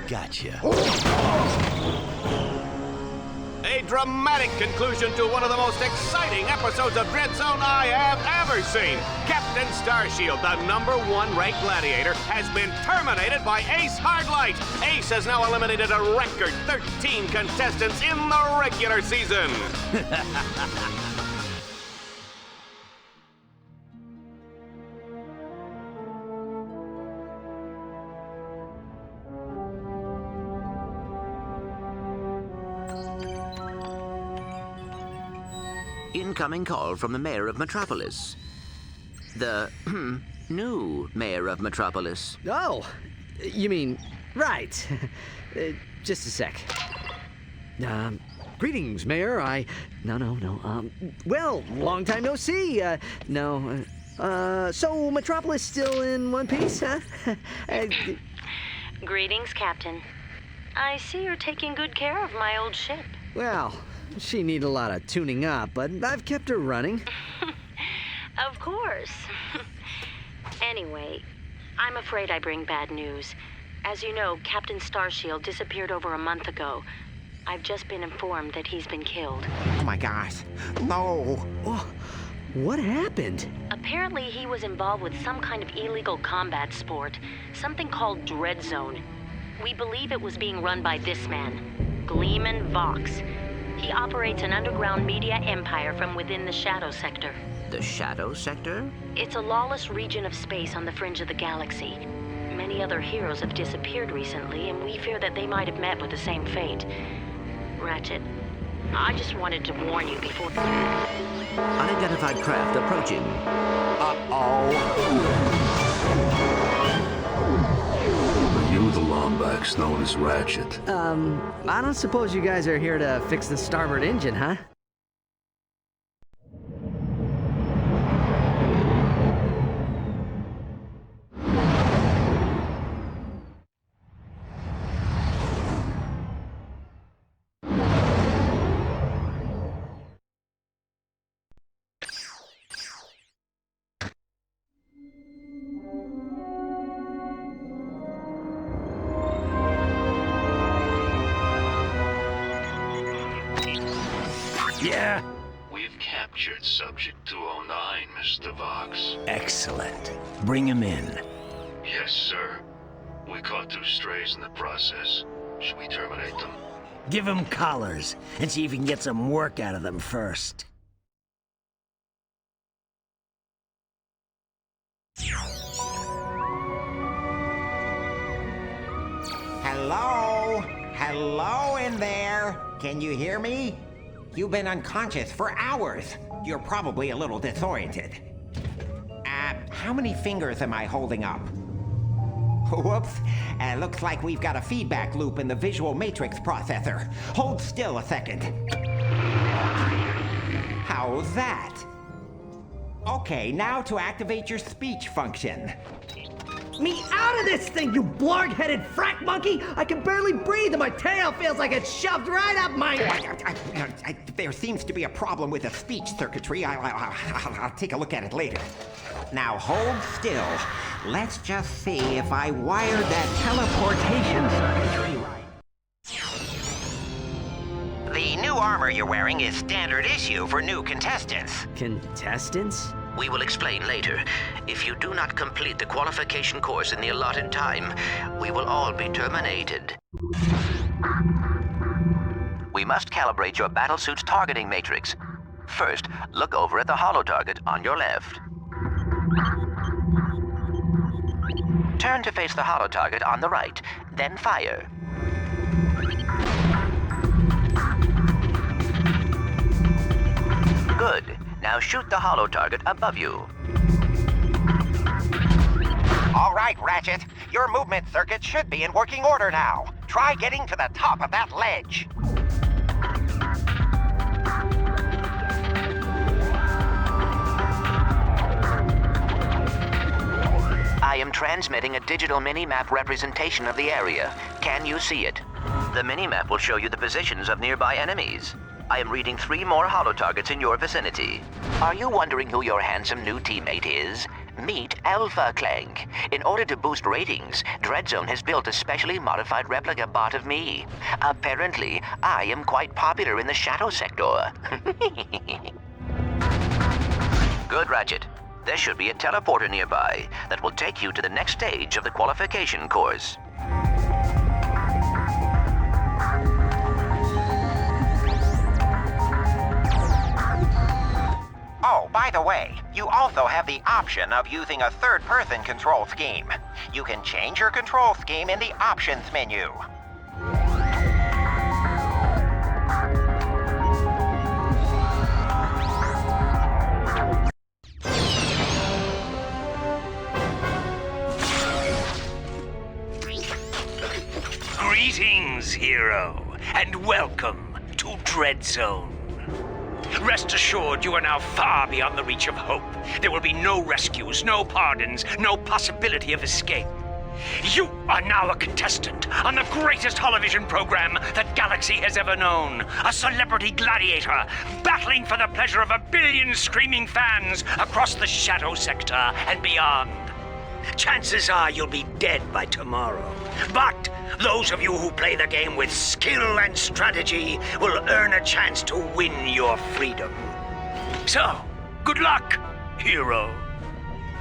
Gotcha. A dramatic conclusion to one of the most exciting episodes of Dread Zone I have ever seen. Captain Starshield, the #1 ranked gladiator, has been terminated by Ace Hardlight. Ace has now eliminated a record 13 contestants in the regular season. Incoming call from the mayor of Metropolis. The new mayor of Metropolis. Oh, you mean, right. Just a sec. Greetings, Mayor. No. Well, long time no see. No. So Metropolis still in one piece, huh? Greetings, Captain. I see you're taking good care of my old ship. Well, she needs a lot of tuning up, but I've kept her running. Of course. Anyway, I'm afraid I bring bad news. As you know, Captain Starshield disappeared over a month ago. I've just been informed that he's been killed. Oh my gosh. No. Oh, what happened? Apparently, he was involved with some kind of illegal combat sport, something called Dread Zone. We believe it was being run by this man, Gleeman Vox. He operates an underground media empire from within the Shadow Sector. The Shadow Sector? It's a lawless region of space on the fringe of the galaxy. Many other heroes have disappeared recently, and we fear that they might have met with the same fate. Ratchet, I just wanted to warn you before... Unidentified craft approaching. Are you the Lombax known as Ratchet? I don't suppose you guys are here to fix the starboard engine, huh? Yeah? We've captured Subject 209, Mr. Vox. Excellent. Bring him in. Yes, sir. We caught 2 strays in the process. Should we terminate them? Give him collars and see if you can get some work out of them first. Hello? Hello in there? Can you hear me? You've been unconscious for hours. You're probably a little disoriented. How many fingers am I holding up? Whoops. Looks like we've got a feedback loop in the visual matrix processor. Hold still a second. How's that? Okay, now to activate your speech function. Me out of this thing, you blarg-headed frack monkey! I can barely breathe and my tail feels like it's shoved right up my... There seems to be a problem with the speech circuitry. I'll take a look at it later. Now hold still. Let's just see if I wired that teleportation circuitry right. The new armor you're wearing is standard issue for new contestants. Contestants? We will explain later. If you do not complete the qualification course in the allotted time, we will all be terminated. We must calibrate your battlesuit's targeting matrix. First, look over at the holo target on your left. Turn to face the holo target on the right, then fire. Good. Now shoot the holo target above you. All right, Ratchet. Your movement circuit should be in working order now. Try getting to the top of that ledge. I am transmitting a digital mini-map representation of the area. Can you see it? The mini-map will show you the positions of nearby enemies. I am reading 3 more holo-targets in your vicinity. Are you wondering who your handsome new teammate is? Meet Alpha Clank. In order to boost ratings, Dreadzone has built a specially modified replica bot of me. Apparently, I am quite popular in the shadow sector. Good, Ratchet. There should be a teleporter nearby that will take you to the next stage of the qualification course. Oh, by the way, you also have the option of using a third-person control scheme. You can change your control scheme in the Options menu. Greetings, hero, and welcome to Dreadzone. Rest assured, you are now far beyond the reach of hope. There will be no rescues, no pardons, no possibility of escape. You are now a contestant on the greatest holovision program that Galaxy has ever known. A celebrity gladiator, battling for the pleasure of 1 billion screaming fans across the shadow sector and beyond. Chances are you'll be dead by tomorrow. But those of you who play the game with skill and strategy will earn a chance to win your freedom. So, good luck, hero.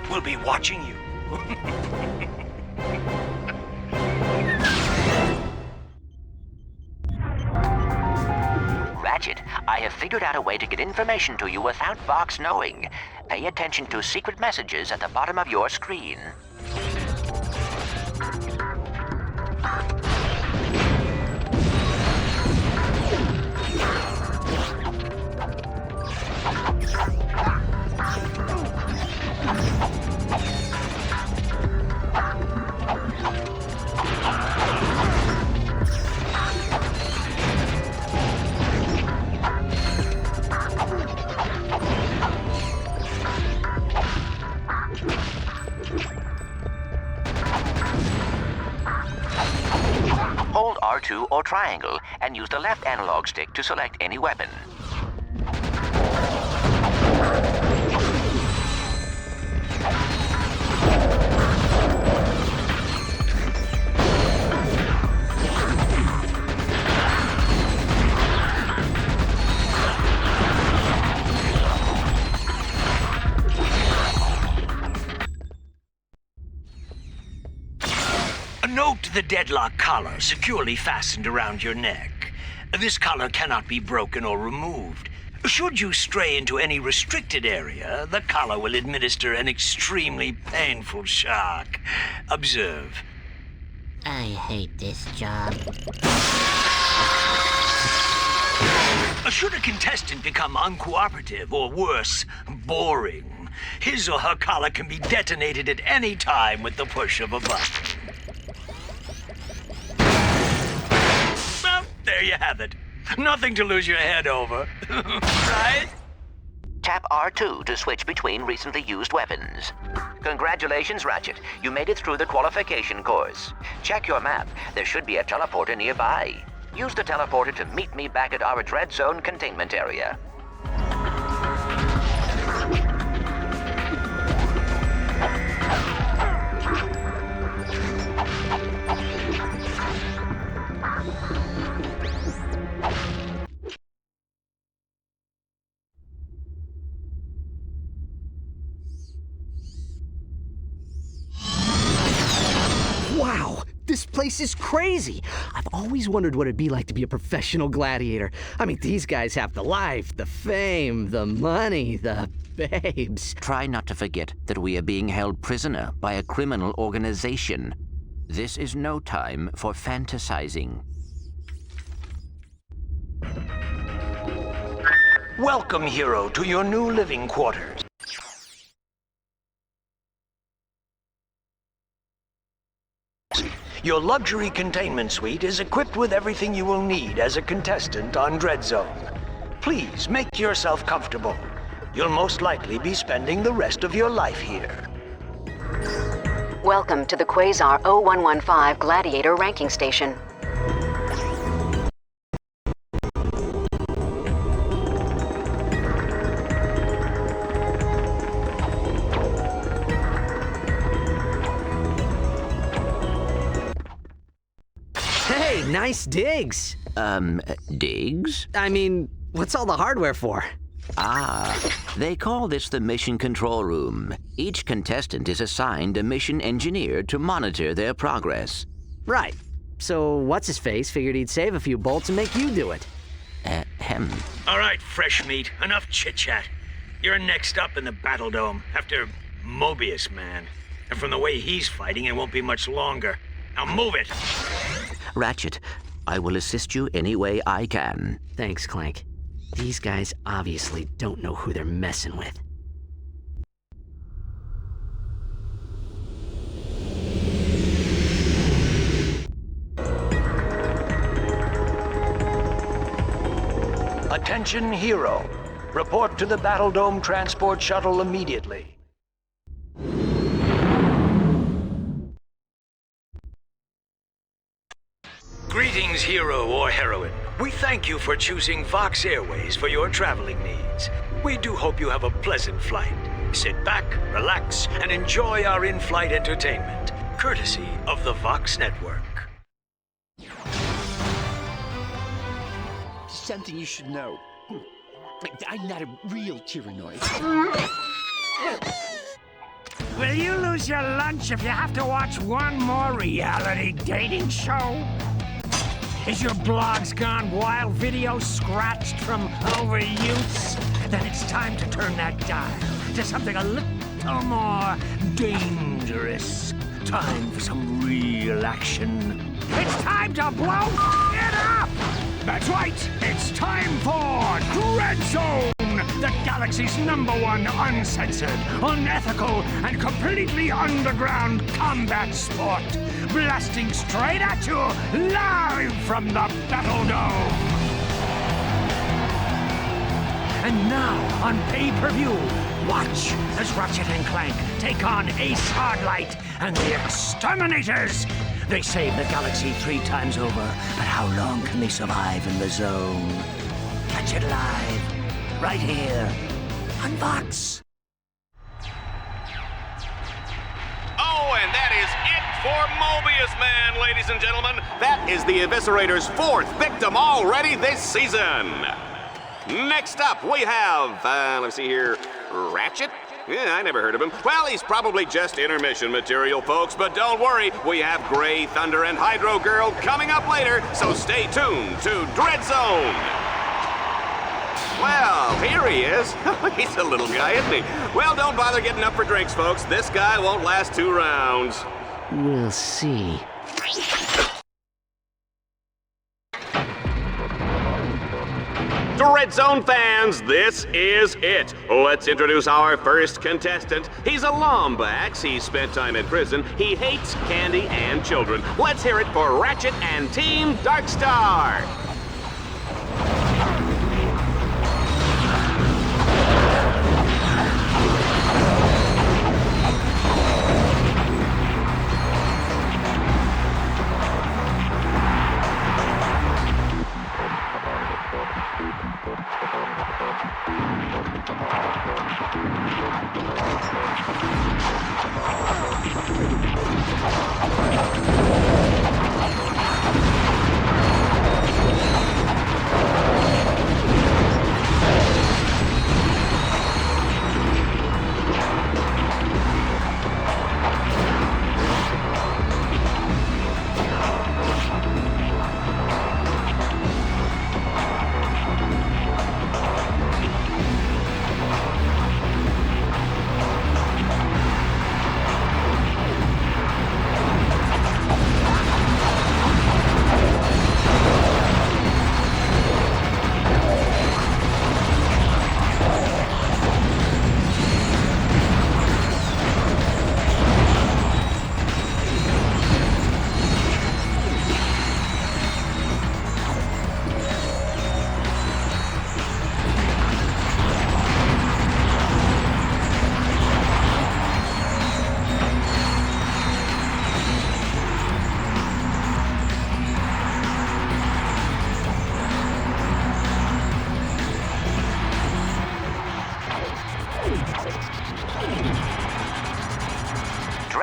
We'll be watching you. Ratchet, I have figured out a way to get information to you without Vox knowing. Pay attention to secret messages at the bottom of your screen. Hold R2 or triangle and use the left analog stick to select any weapon. Note the deadlock collar securely fastened around your neck. This collar cannot be broken or removed. Should you stray into any restricted area, the collar will administer an extremely painful shock. Observe. I hate this job. Should a contestant become uncooperative or worse, boring, his or her collar can be detonated at any time with the push of a button. Well, there you have it. Nothing to lose your head over, right? Tap R2 to switch between recently used weapons. Congratulations, Ratchet. You made it through the qualification course. Check your map. There should be a teleporter nearby. Use the teleporter to meet me back at our Dreadzone containment area. Wow, this place is crazy. I've always wondered what it'd be like to be a professional gladiator. I mean, these guys have the life, the fame, the money, the babes. Try not to forget that we are being held prisoner by a criminal organization. This is no time for fantasizing. Welcome, hero, to your new living quarters. Your luxury containment suite is equipped with everything you will need as a contestant on Dread Zone. Please make yourself comfortable. You'll most likely be spending the rest of your life here. Welcome to the Quasar 0115 Gladiator Ranking Station. Hey, nice digs. Digs? I mean, what's all the hardware for? Ah, they call this the mission control room. Each contestant is assigned a mission engineer to monitor their progress. Right. So what's-his-face figured he'd save a few bolts and make you do it. Ahem. All right, fresh meat. Enough chit-chat. You're next up in the Battle Dome after Mobius Man. And from the way he's fighting, it won't be much longer. Now move it! Ratchet, I will assist you any way I can. Thanks, Clank. These guys obviously don't know who they're messing with. Attention, Hero. Report to the Battle Dome transport shuttle immediately. Greetings, hero or heroine. We thank you for choosing Vox Airways for your traveling needs. We do hope you have a pleasant flight. Sit back, relax, and enjoy our in-flight entertainment, courtesy of the Vox Network. Something you should know. I'm not a real tyrannoid. Will you lose your lunch if you have to watch one more reality dating show? Is your blogs gone wild, video scratched from overuse? Then it's time to turn that dial to something a little more dangerous. Time for some real action. It's time to blow it up! That's right, it's time for Dread Zone, the galaxy's #1 uncensored, unethical, and completely underground combat sport. Blasting straight at you, live from the Battle Dome. And now, on pay-per-view, watch as Ratchet and Clank take on Ace Hardlight and the Exterminators. They save the galaxy 3 times over, but how long can they survive in the zone? Catch it live, right here, on Vox. Oh, and that is it for Mobius Man, ladies and gentlemen. That is the Eviscerator's 4th victim already this season. Next up, we have, let's see here, Ratchet? Yeah, I never heard of him. Well, he's probably just intermission material, folks, but don't worry, we have Gray Thunder and Hydro Girl coming up later, so stay tuned to Dread Zone. Well, here he is. He's a little guy, isn't he? Well, don't bother getting up for drinks, folks. This guy won't last 2 rounds. We'll see. Dread Zone fans, this is it. Let's introduce our first contestant. He's a Lombax. He spent time in prison. He hates candy and children. Let's hear it for Ratchet and Team Darkstar.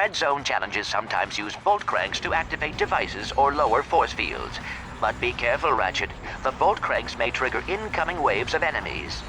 Dread Zone challenges sometimes use bolt cranks to activate devices or lower force fields. But be careful, Ratchet. The bolt cranks may trigger incoming waves of enemies.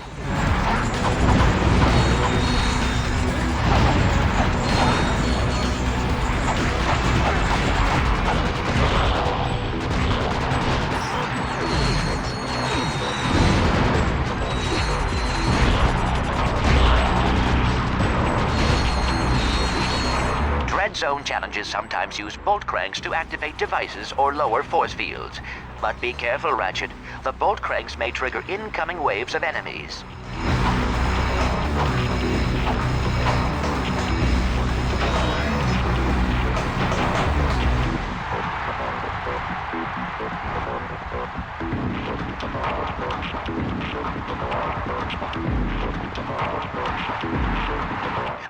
Dread Zone challenges sometimes use bolt cranks to activate devices or lower force fields. But be careful, Ratchet. The bolt cranks may trigger incoming waves of enemies.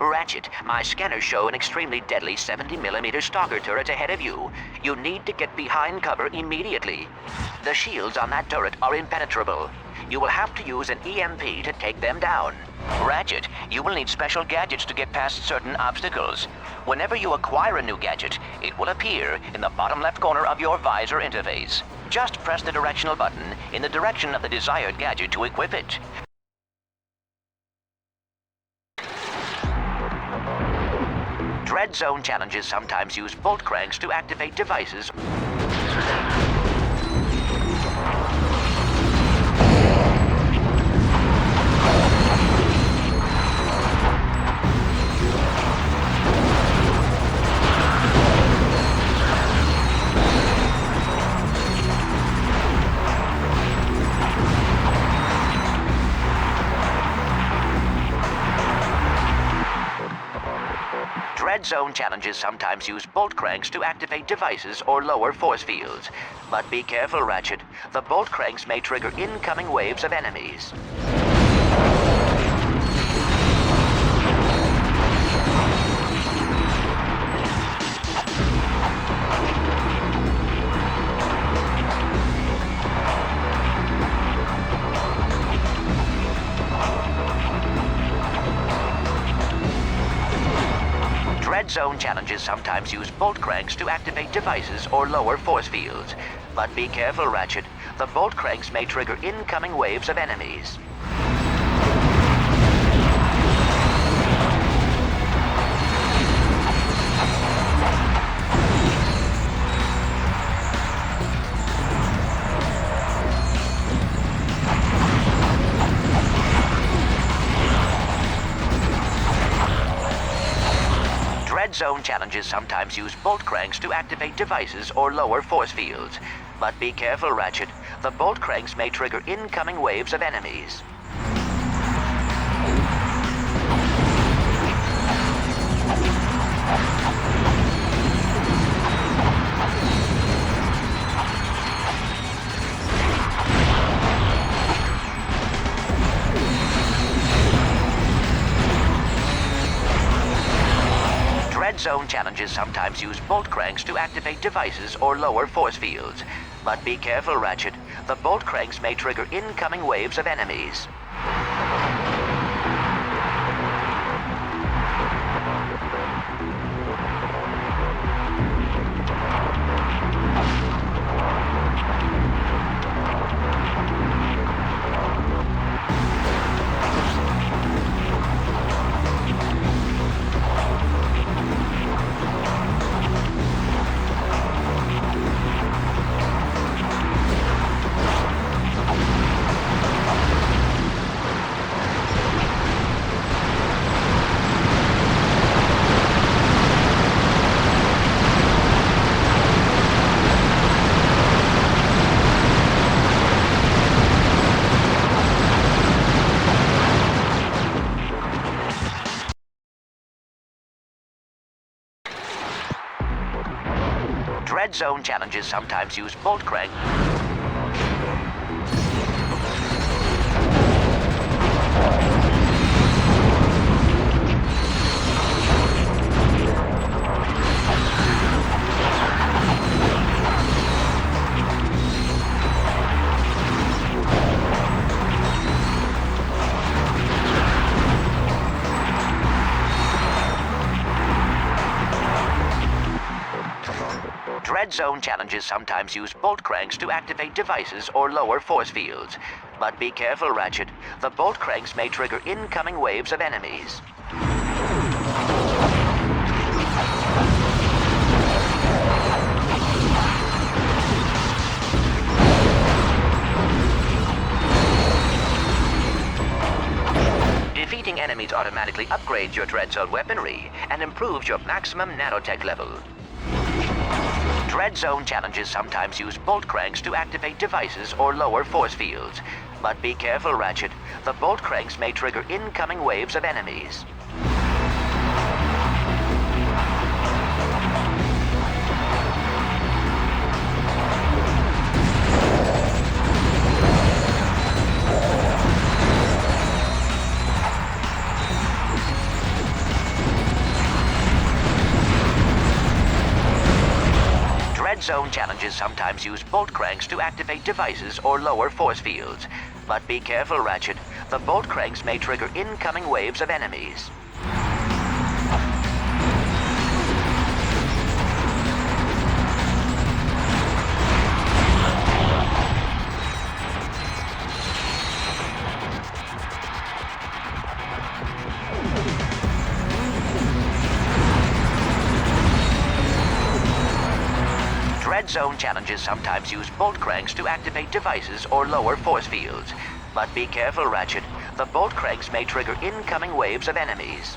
Ratchet, my scanners show an extremely deadly 70mm stalker turret ahead of you. You need to get behind cover immediately. The shields on that turret are impenetrable. You will have to use an EMP to take them down. Ratchet, you will need special gadgets to get past certain obstacles. Whenever you acquire a new gadget, it will appear in the bottom left corner of your visor interface. Just press the directional button in the direction of the desired gadget to equip it. Dread Zone challenges sometimes use bolt cranks to activate devices. Dread Zone challenges sometimes use bolt cranks to activate devices or lower force fields. But be careful, Ratchet. The bolt cranks may trigger incoming waves of enemies. Dread Zone challenges sometimes use bolt cranks to activate devices or lower force fields. But be careful, Ratchet. The bolt cranks may trigger incoming waves of enemies. Dread Zone challenges sometimes use bolt cranks to activate devices or lower force fields. But be careful, Ratchet. The bolt cranks may trigger incoming waves of enemies. Dread Zone challenges sometimes use bolt cranks to activate devices or lower force fields. But be careful, Ratchet. The bolt cranks may trigger incoming waves of enemies. Dread Zone challenges sometimes use bolt crank. Dread Zone challenges sometimes use bolt cranks to activate devices or lower force fields. But be careful, Ratchet. The bolt cranks may trigger incoming waves of enemies. Defeating enemies automatically upgrades your Dread Zone weaponry and improves your maximum nanotech level. Dread Zone challenges sometimes use bolt cranks to activate devices or lower force fields. But be careful, Ratchet. The bolt cranks may trigger incoming waves of enemies. Dread Zone challenges sometimes use bolt cranks to activate devices or lower force fields. But be careful, Ratchet. The bolt cranks may trigger incoming waves of enemies. Dread Zone challenges sometimes use bolt cranks to activate devices or lower force fields. But be careful, Ratchet. The bolt cranks may trigger incoming waves of enemies.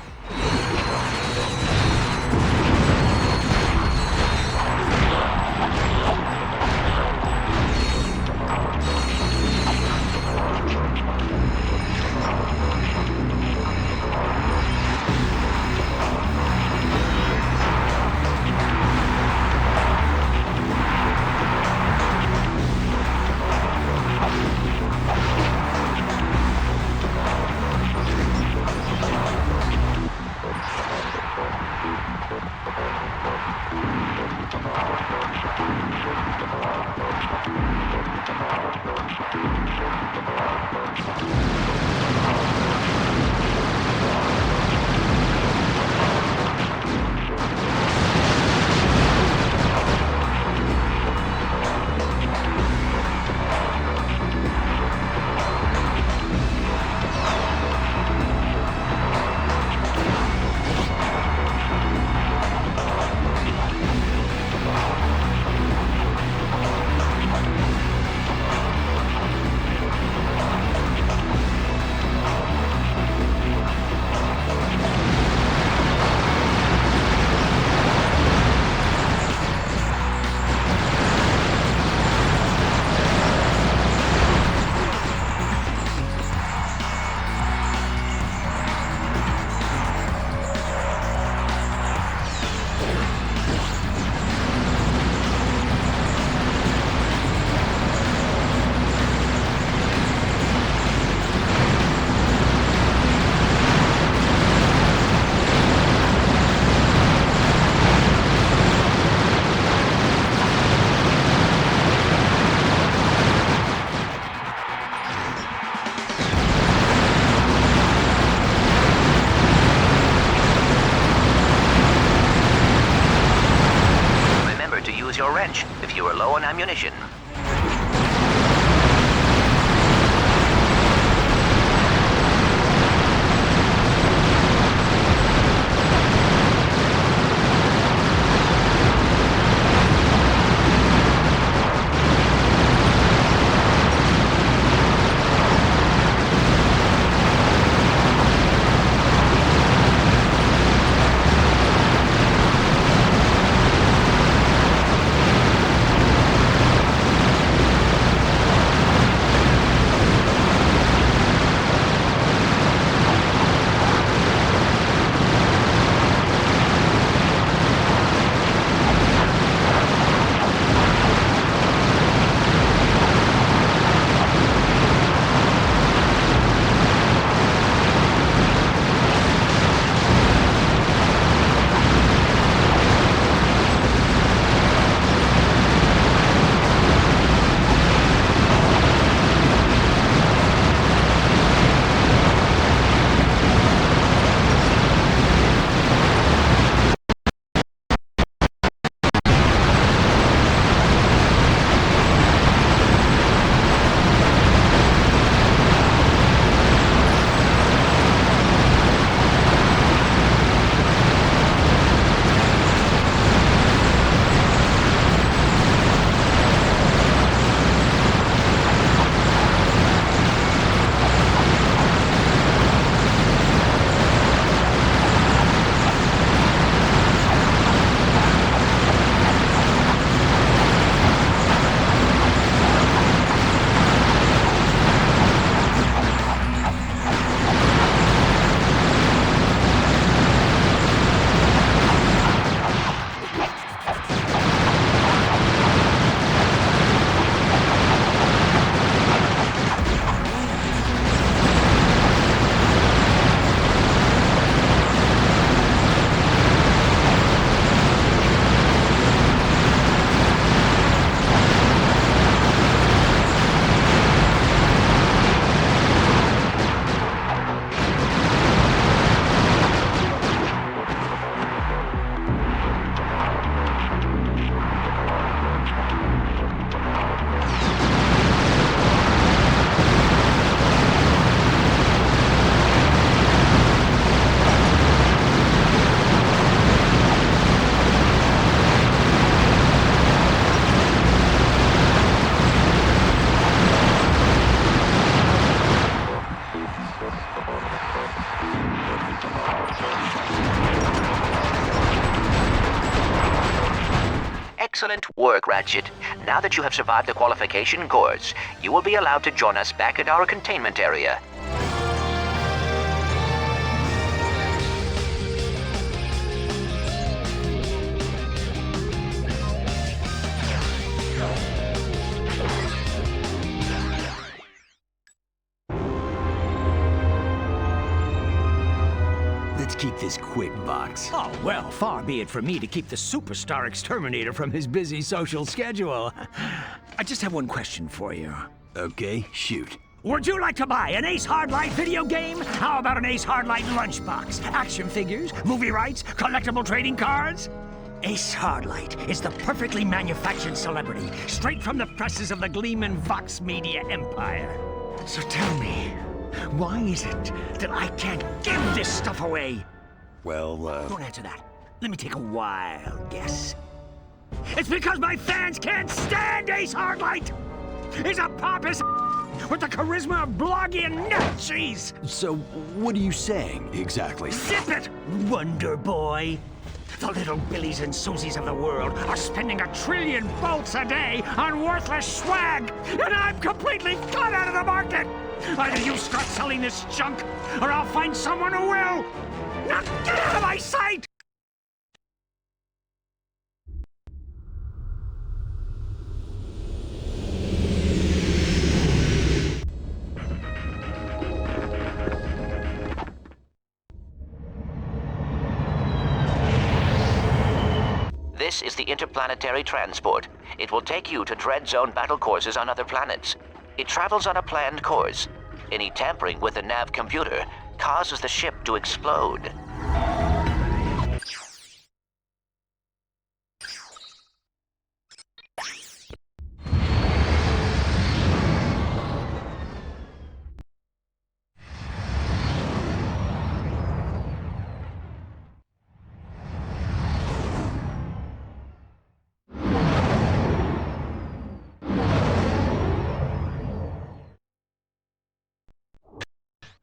Your wrench if you are low on ammunition. Excellent work, Ratchet. Now that you have survived the qualification course, you will be allowed to join us back at our containment area. Let's keep this quick, Vox. Oh, well, far be it from me to keep the superstar exterminator from his busy social schedule. I just have one question for you. Okay, shoot. Would you like to buy an Ace Hardlight video game? How about an Ace Hardlight lunchbox? Action figures, movie rights, collectible trading cards? Ace Hardlight is the perfectly manufactured celebrity, straight from the presses of the Gleeman Vox Media empire. So tell me, why is it that I can't give this stuff away? Well, Don't answer that. Let me take a wild guess. It's because my fans can't stand Ace Hardlight! He's a pompous with the charisma of blogging nut cheese! so what are you saying, exactly? Zip it, Wonder Boy! The little Billies and Susies of the world are spending 1 trillion bolts a day on worthless swag, and I'm completely cut out of the market! Either you start selling this junk, or I'll find someone who will! Now get out of my sight! This is the interplanetary transport. It will take you to Dread Zone battle courses on other planets. It travels on a planned course. Any tampering with the nav computer causes the ship to explode.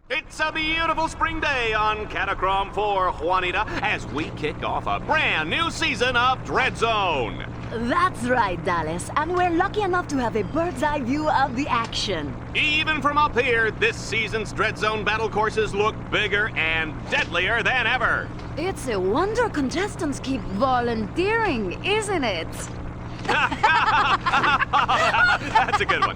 It's a beautiful spring day on Catacrom 4, Juanita, as we kick off a brand new season of Dread Zone. That's right, Dallas, and we're lucky enough to have a bird's eye view of the action. Even from up here, this season's Dread Zone battle courses look bigger and deadlier than ever. It's a wonder contestants keep volunteering, isn't it? That's a good one.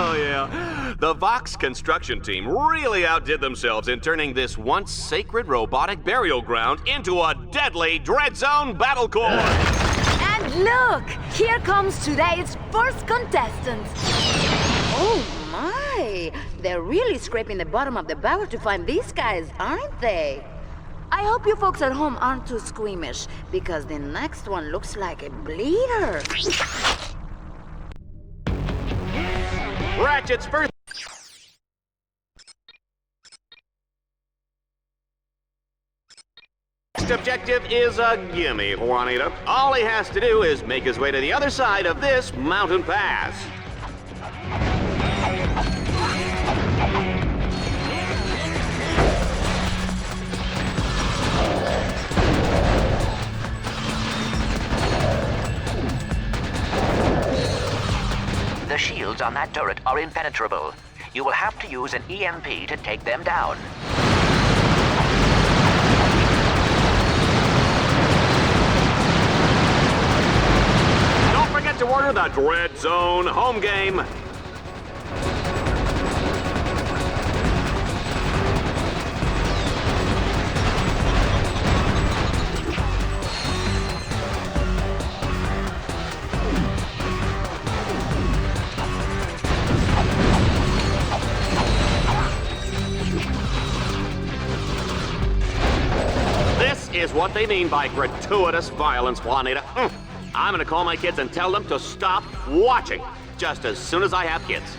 Oh, yeah. The Vox construction team really outdid themselves in turning this once sacred robotic burial ground into a deadly Dread Zone battle course. And look, here comes today's first contestant. Oh my, they're really scraping the bottom of the barrel to find these guys, aren't they? I hope you folks at home aren't too squeamish, because the next one looks like a bleeder. Ratchet's first objective is a gimme, Juanita. All he has to do is make his way to the other side of this mountain pass. The shields on that turret are impenetrable. You will have to use an EMP to take them down. Don't forget to order the Dread Zone home game. Is what they mean by gratuitous violence, Juanita. I'm gonna call my kids and tell them to stop watching, just as soon as I have kids.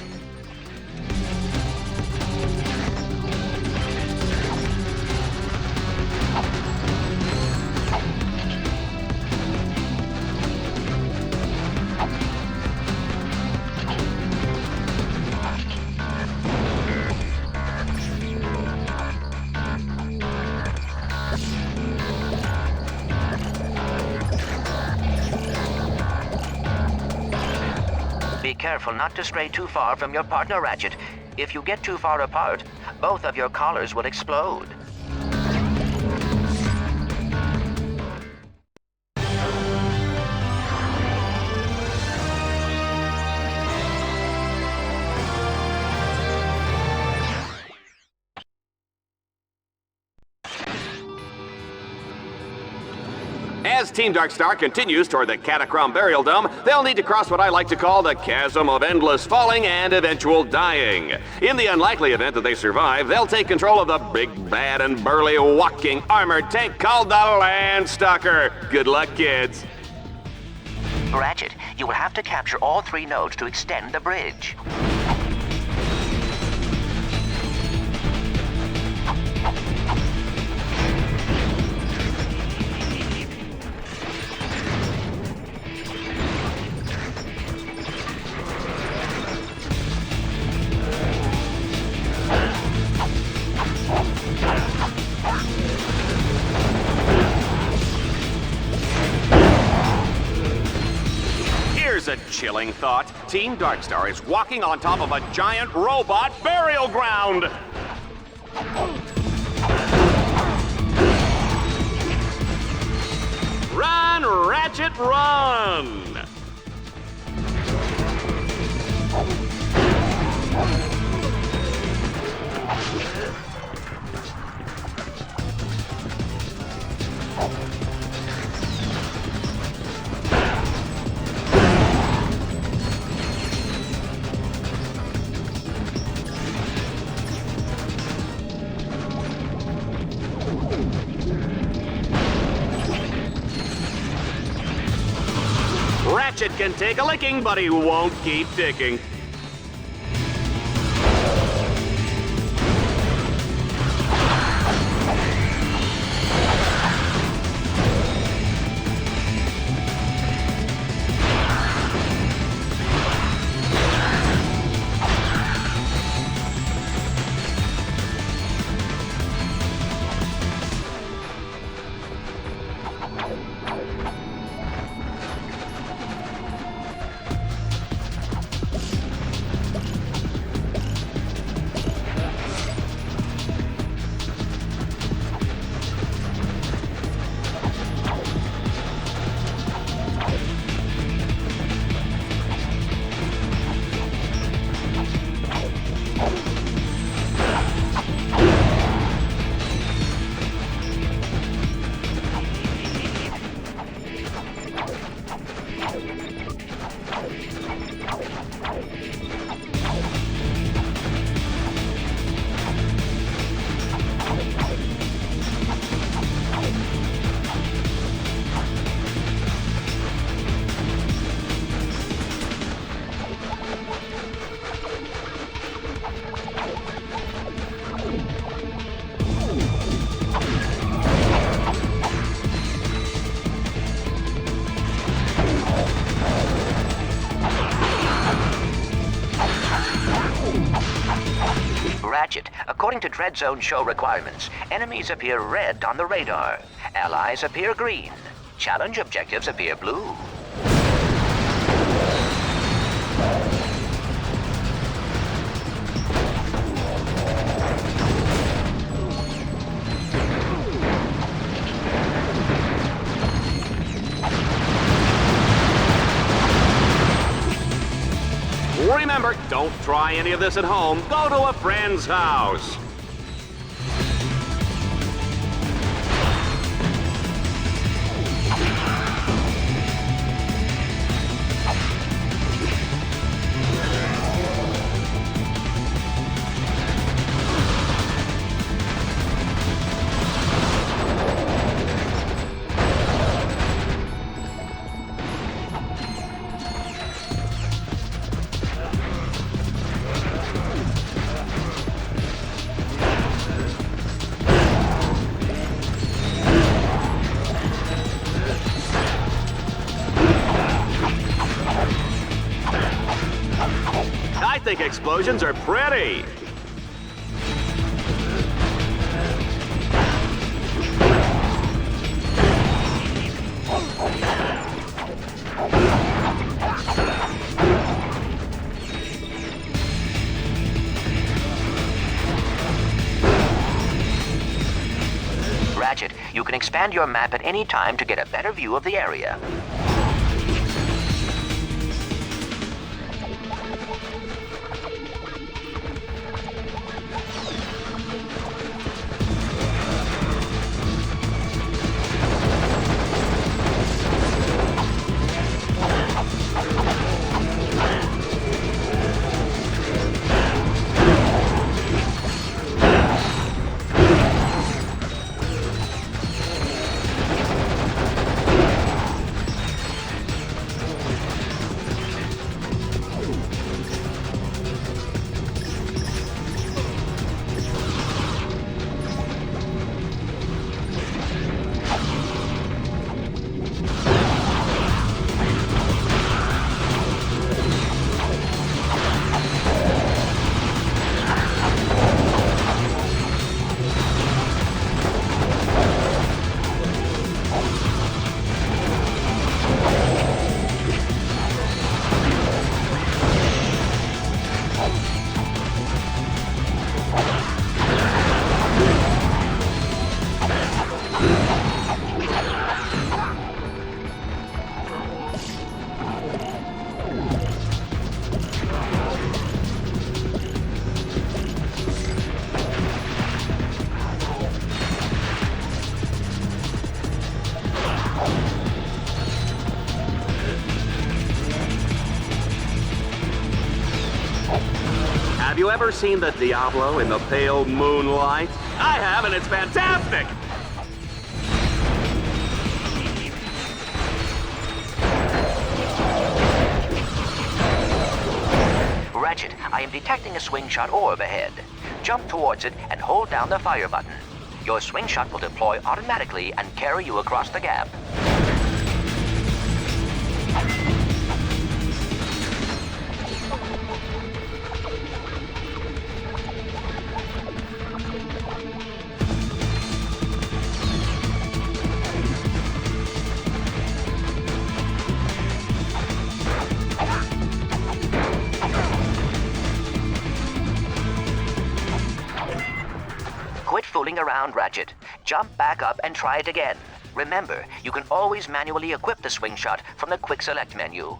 careful not to stray too far from your partner, Ratchet. If you get too far apart, both of your collars will explode. As Team Darkstar continues toward the Catacrom Burial Dome, they'll need to cross what I like to call the chasm of endless falling and eventual dying. In the unlikely event that they survive, they'll take control of the big, bad, and burly walking armored tank called the Landstalker. Good luck, kids. Ratchet, you will have to capture all 3 nodes to extend the bridge. Here's a chilling thought. Team Darkstar is walking on top of a giant robot burial ground. Run, Ratchet, run! Ratchet can take a licking, but he won't keep ticking. Ratchet, according to Dread Zone show requirements, enemies appear red on the radar. Allies appear green. Challenge objectives appear blue. Remember, don't try any of this at home. Go to a friend's house. I think explosions are pretty. Ratchet, you can expand your map at any time to get a better view of the area. Have you ever seen the Diablo in the pale moonlight? I have, and it's fantastic! Ratchet, I am detecting a swing shot orb ahead. Jump towards it and hold down the fire button. Your swing shot will deploy automatically and carry you across the gap. Quit fooling around, Ratchet. Jump back up and try it again. Remember, you can always manually equip the swing shot from the Quick Select menu.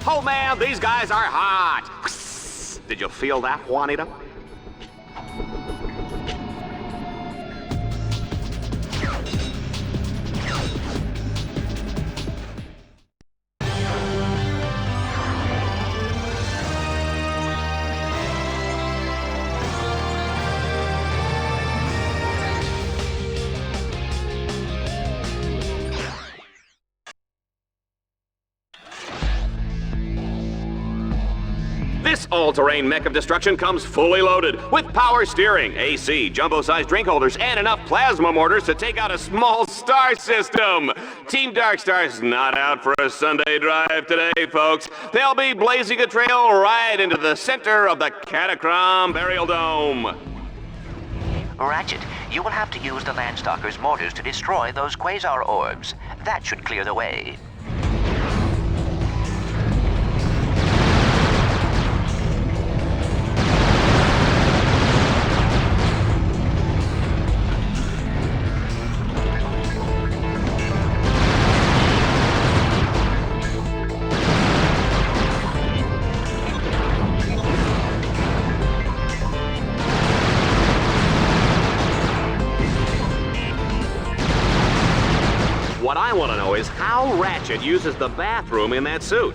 Oh man, these guys are hot! Did you feel that, Juanita? This all-terrain mech of destruction comes fully loaded with power steering, AC, jumbo-sized drink holders, and enough plasma mortars to take out a small star system. Team Darkstar's not out for a Sunday drive today, folks. They'll be blazing a trail right into the center of the Catacrom Burial Dome. Ratchet, you will have to use the Landstalker's mortars to destroy those quasar orbs. That should clear the way. What I want to know is how Ratchet uses the bathroom in that suit.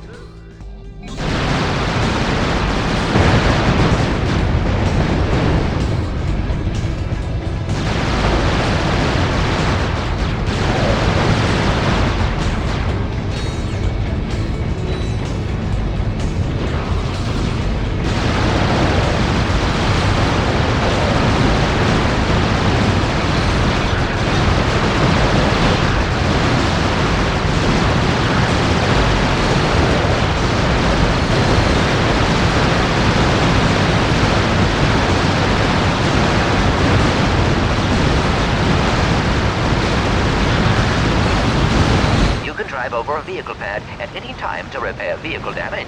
drive over a vehicle pad at any time to repair vehicle damage.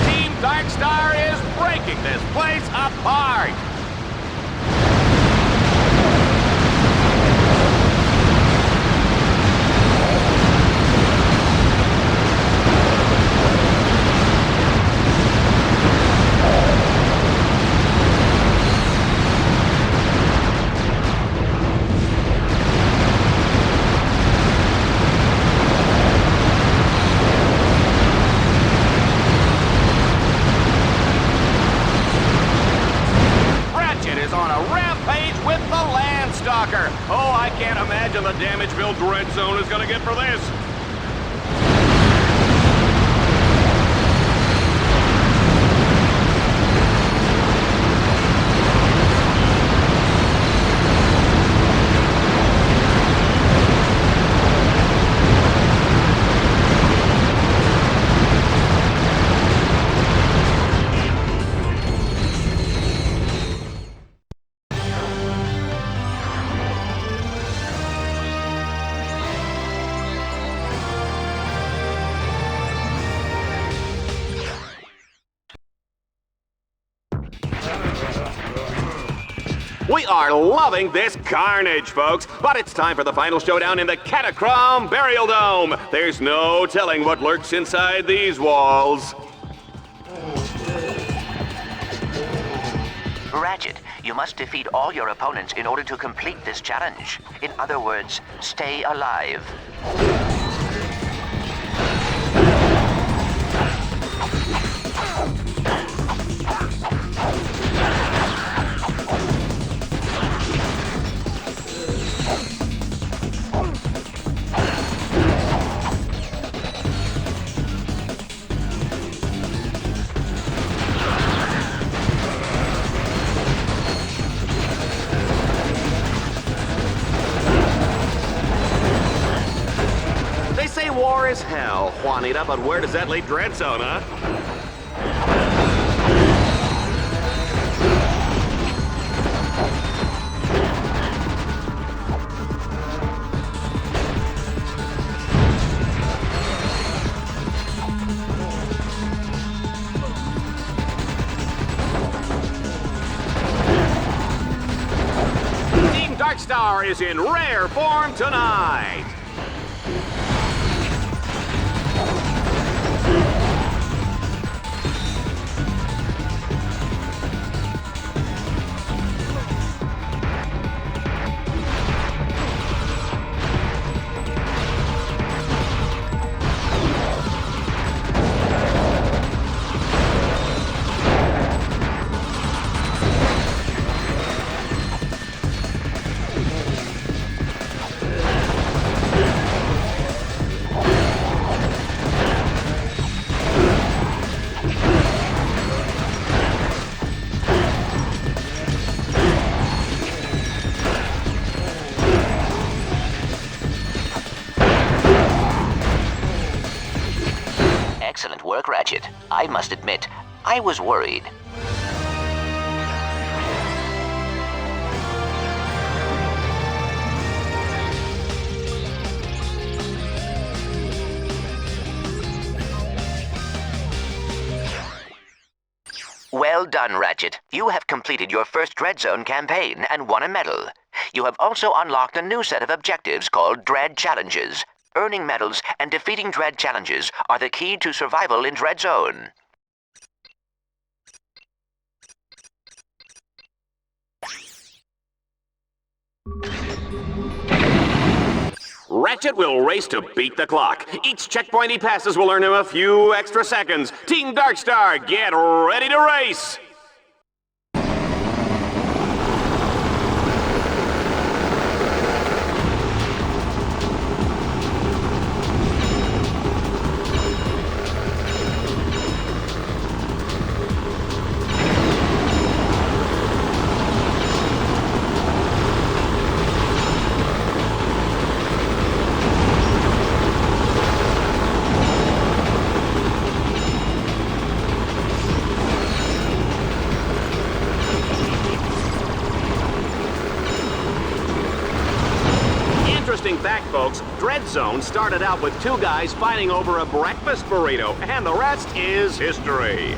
Team Darkstar is breaking this place apart! Oh, I can't imagine the damage Bill Dread Zone is gonna get for this. We are loving this carnage, folks, but it's time for the final showdown in the Catacrom Burial Dome. There's no telling what lurks inside these walls. Ratchet, you must defeat all your opponents in order to complete this challenge. In other words, stay alive. War is hell, Juanita, but where does that leave Dread Zone, huh? Team Darkstar is in rare form tonight. Excellent work, Ratchet. I must admit, I was worried. Well done, Ratchet. You have completed your first Dread Zone campaign and won a medal. You have also unlocked a new set of objectives called Dread Challenges. Earning medals and defeating Dread Challenges are the key to survival in Dread Zone. Ratchet will race to beat the clock. Each checkpoint he passes will earn him a few extra seconds. Team Darkstar, get ready to race! Dread Zone started out with two guys fighting over a breakfast burrito, and the rest is history.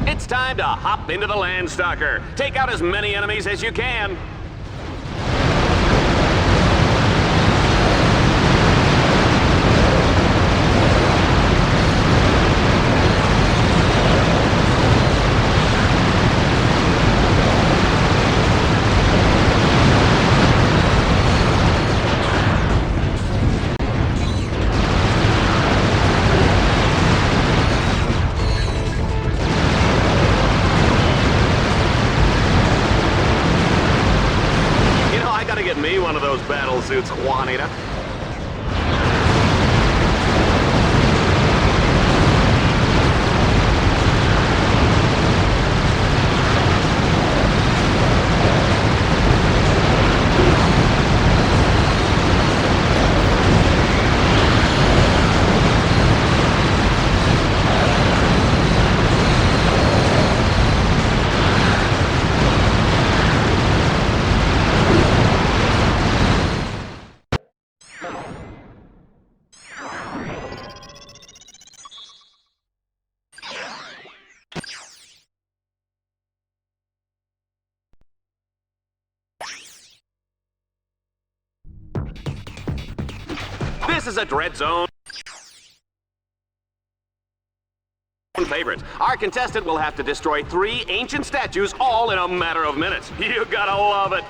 It's time to hop into the Landstalker. Take out as many enemies as you can. Get me one of those battle suits, Juanita. This is a Dread Zone favorite. Our contestant will have to destroy 3 ancient statues all in a matter of minutes. You gotta love it.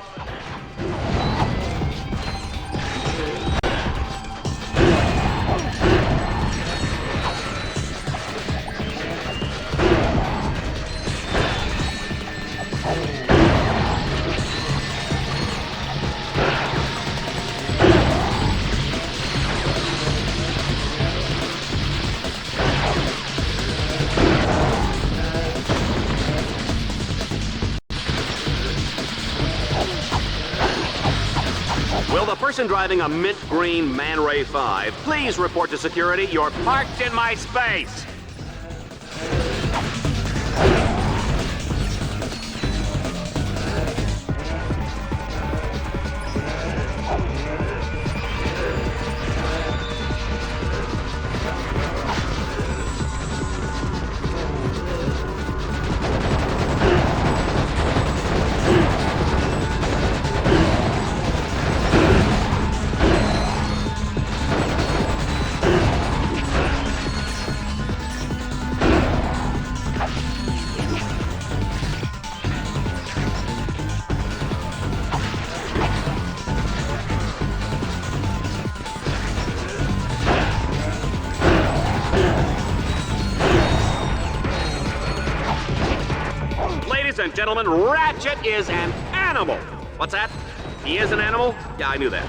Will the person driving a mint green Man Ray 5 please report to security? You're parked in my space. Ladies and gentlemen, Ratchet is an animal. What's that? He is an animal? Yeah, I knew that.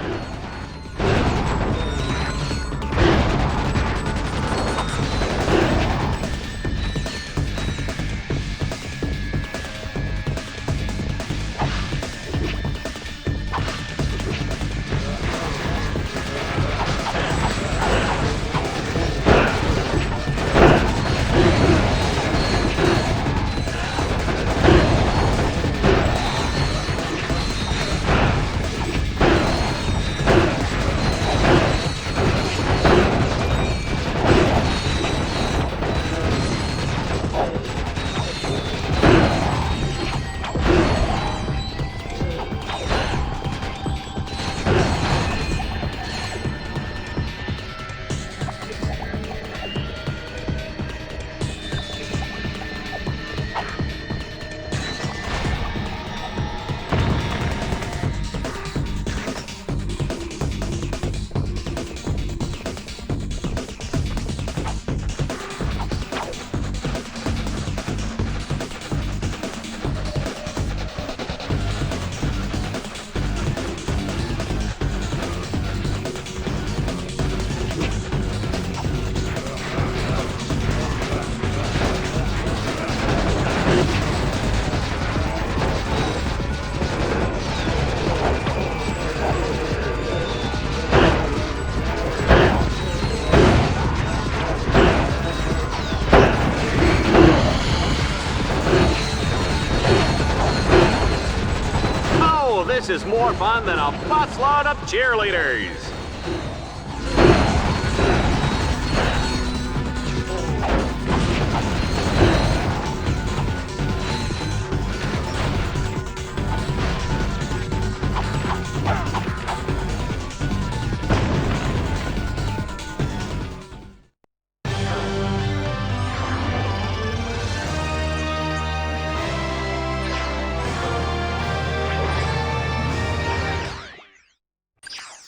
Oh, this is more fun than a busload of cheerleaders.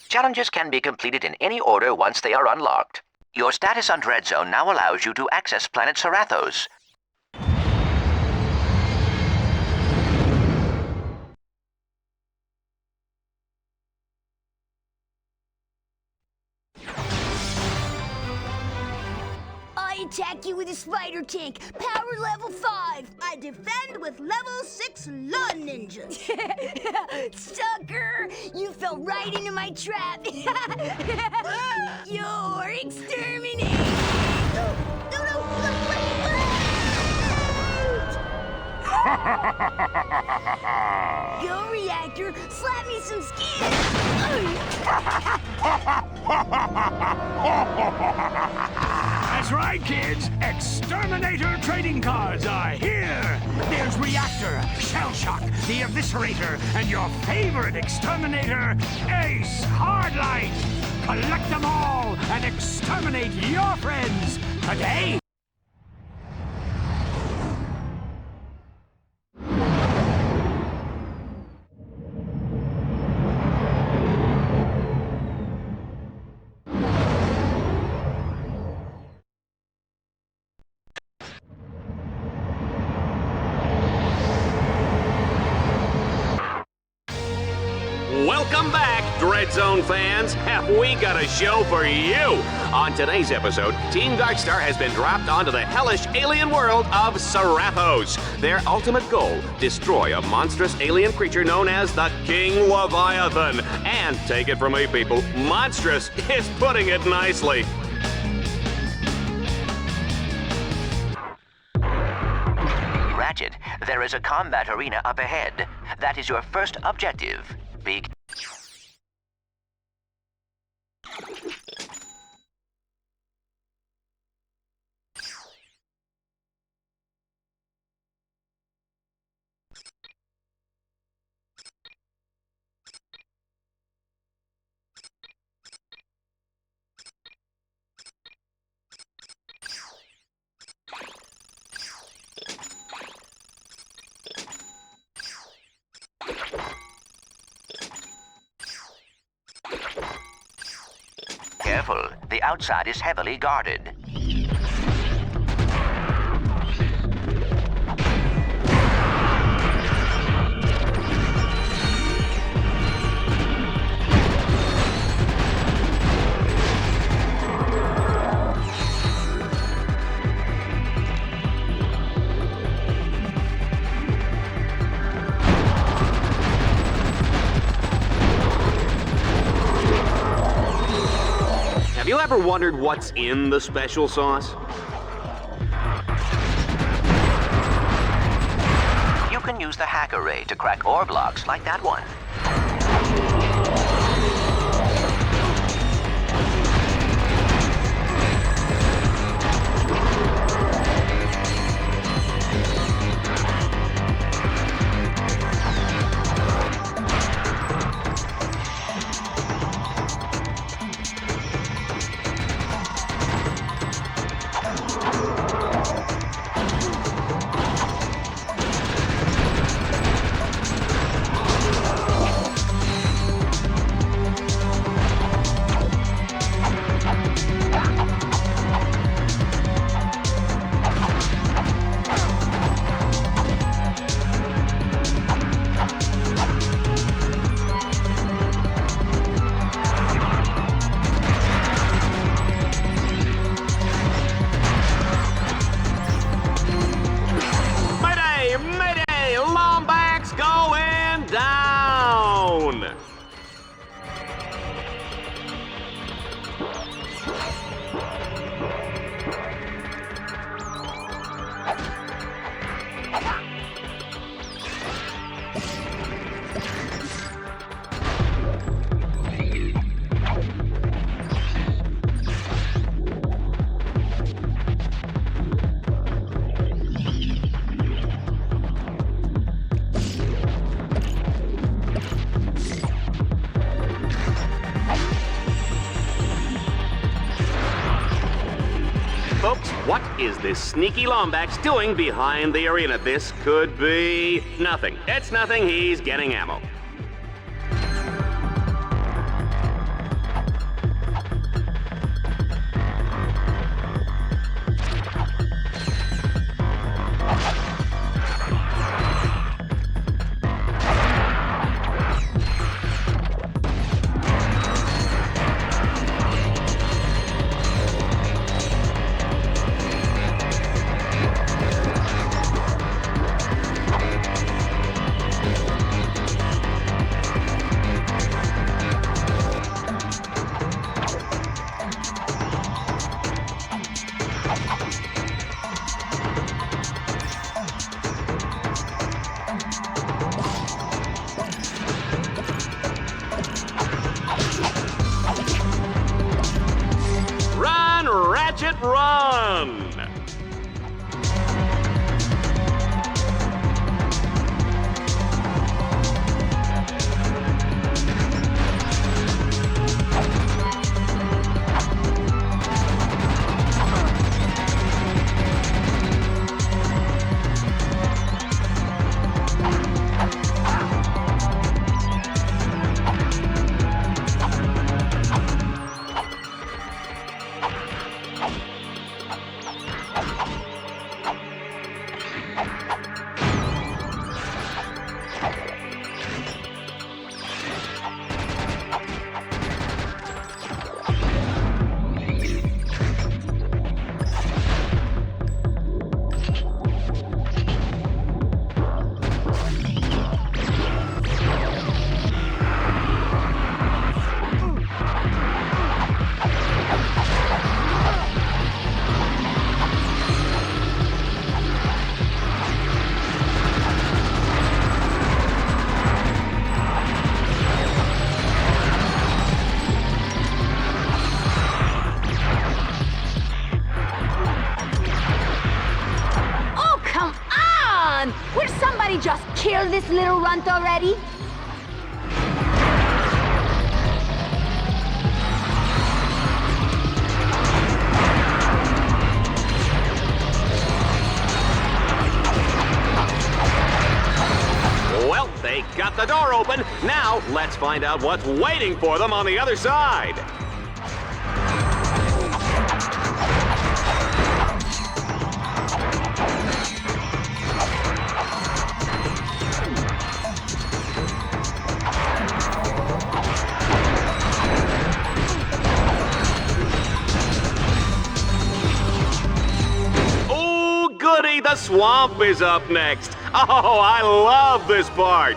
Challenges can be completed in any order once they are unlocked. Your status on Dread Zone now allows you to access planet Serathos. I attack you with a spider tank, power level 5. I defend with level 6 lawn ninjas. Sucker! You fell right into my trap. You're exterminated. Go, reactor, slap me some skin. That's right, kids. Exterminator trading cards are here. There's Reactor, Shell Shock, the Eviscerator, and your favorite exterminator, Ace Hardlight. Collect them all and exterminate your friends today. Welcome back, Dread Zone fans. Have we got a show for you? On today's episode, Team Darkstar has been dropped onto the hellish alien world of Serathos. Their ultimate goal, destroy a monstrous alien creature known as the King Leviathan. And take it from me, people, monstrous is putting it nicely. Ratchet, there is a combat arena up ahead. That is your first objective. Careful, the outside is heavily guarded. Have you ever wondered what's in the special sauce? You can use the hack array to crack ore blocks like that one. What is this sneaky Lombax doing behind the arena? This could be nothing. It's nothing. He's getting ammo. Ratchet, run! Just kill this little runt already? Well, they got the door open. Now, let's find out what's waiting for them on the other side. The swamp is up next. Oh, I love this part.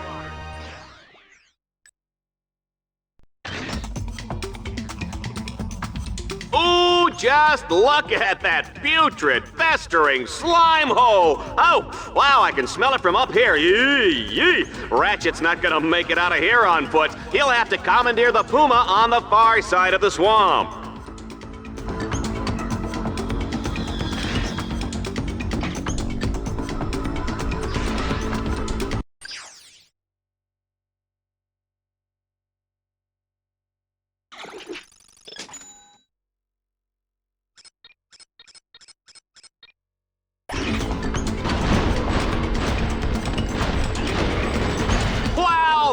Ooh, just look at that putrid, festering slime hole. Oh, wow, I can smell it from up here. Yee, yee. Ratchet's not gonna make it out of here on foot. He'll have to commandeer the puma on the far side of the swamp.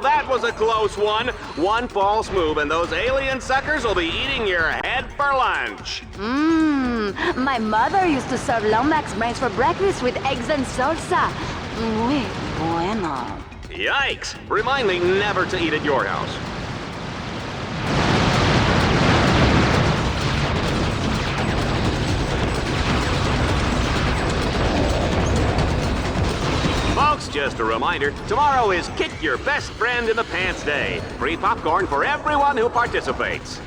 That was a close one. One false move and those alien suckers will be eating your head for lunch. My mother used to serve Lombax brains for breakfast with eggs and salsa. Muy bueno. Yikes! Remind me never to eat at your house. Folks, just a reminder, tomorrow is Kick Your Best Friend in the Pants Day. Free popcorn for everyone who participates.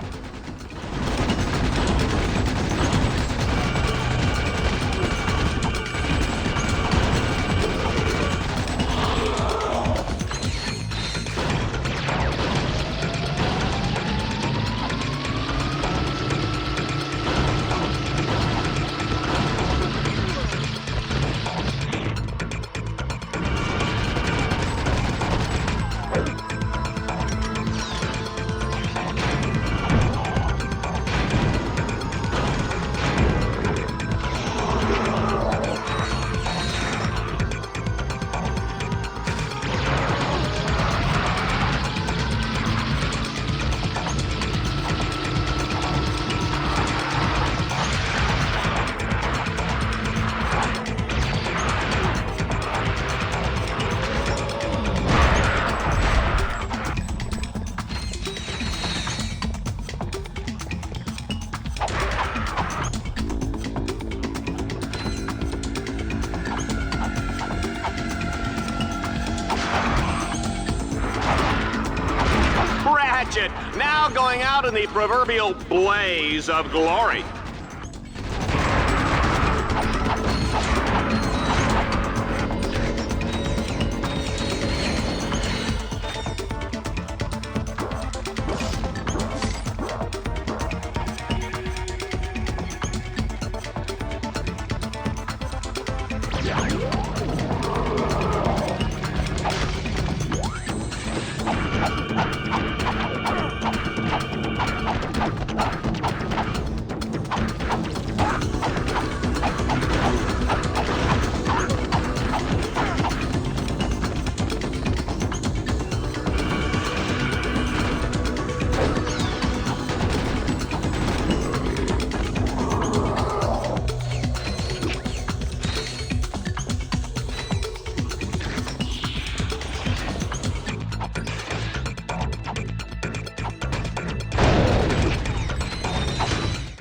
Ratchet, now going out in the proverbial blaze of glory.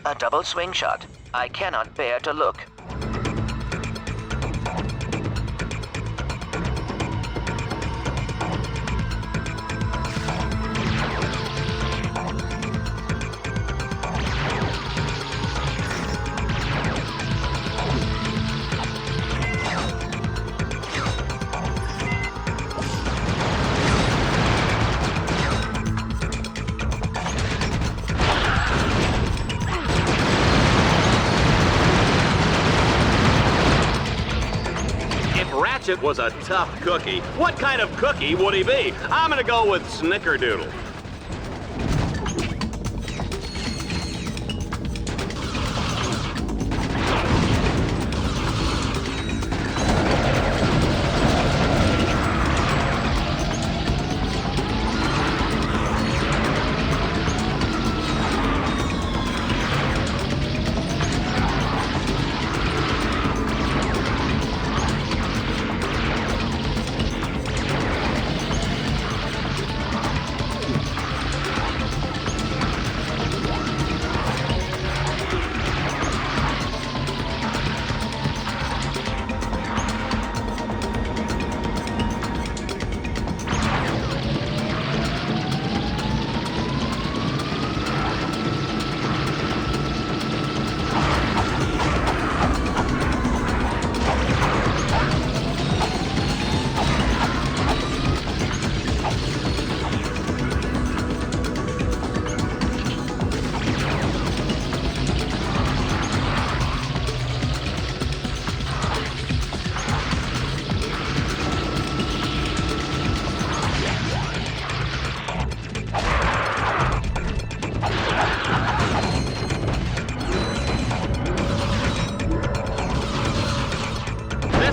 A double swing shot. I cannot bear to look. Ratchet was a tough cookie. What kind of cookie would he be? I'm gonna go with Snickerdoodle.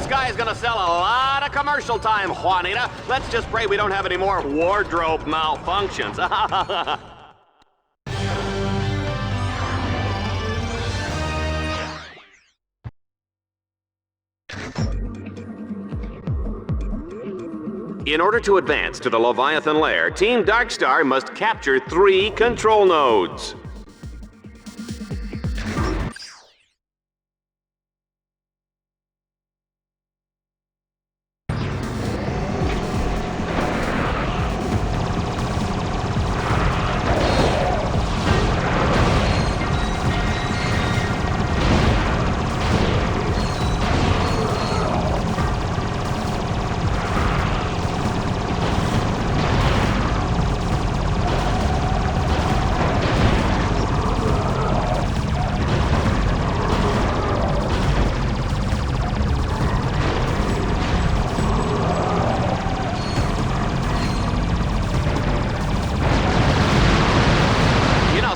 Guy's gonna sell a lot of commercial time, Juanita. Let's just pray we don't have any more wardrobe malfunctions. In order to advance to the Leviathan lair, Team Darkstar must capture 3 control nodes.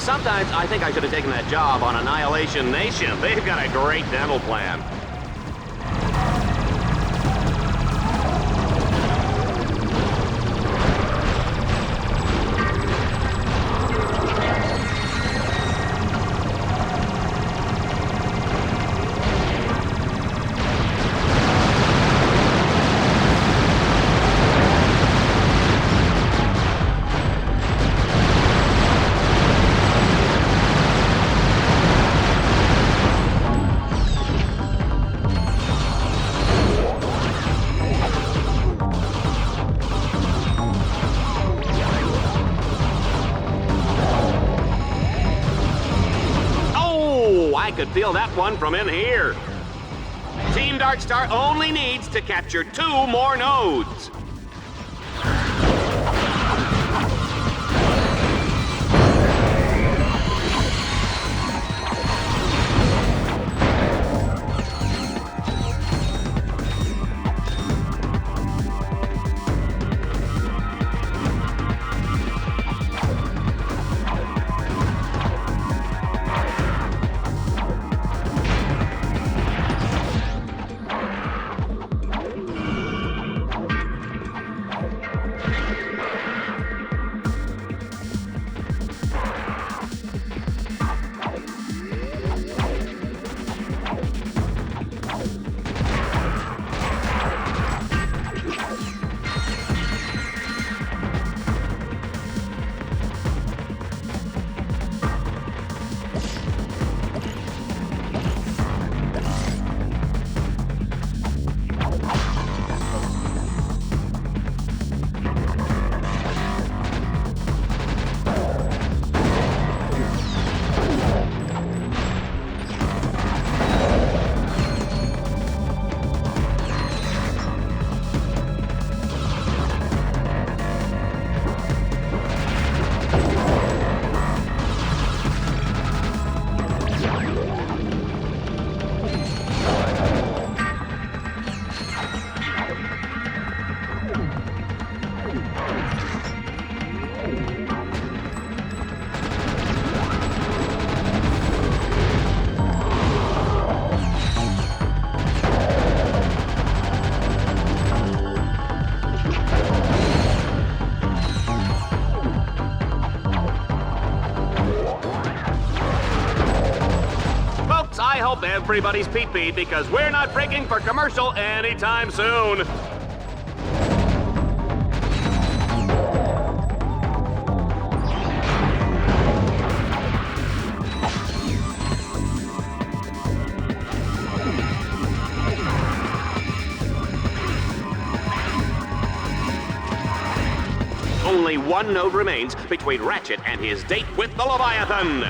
Sometimes I think I should have taken that job on Annihilation Nation. They've got a great dental plan. could feel that one from in here. Team Darkstar only needs to capture 2 more nodes. I hope everybody's pee-peed because we're not breaking for commercial anytime soon. Only one node remains between Ratchet and his date with the Leviathan.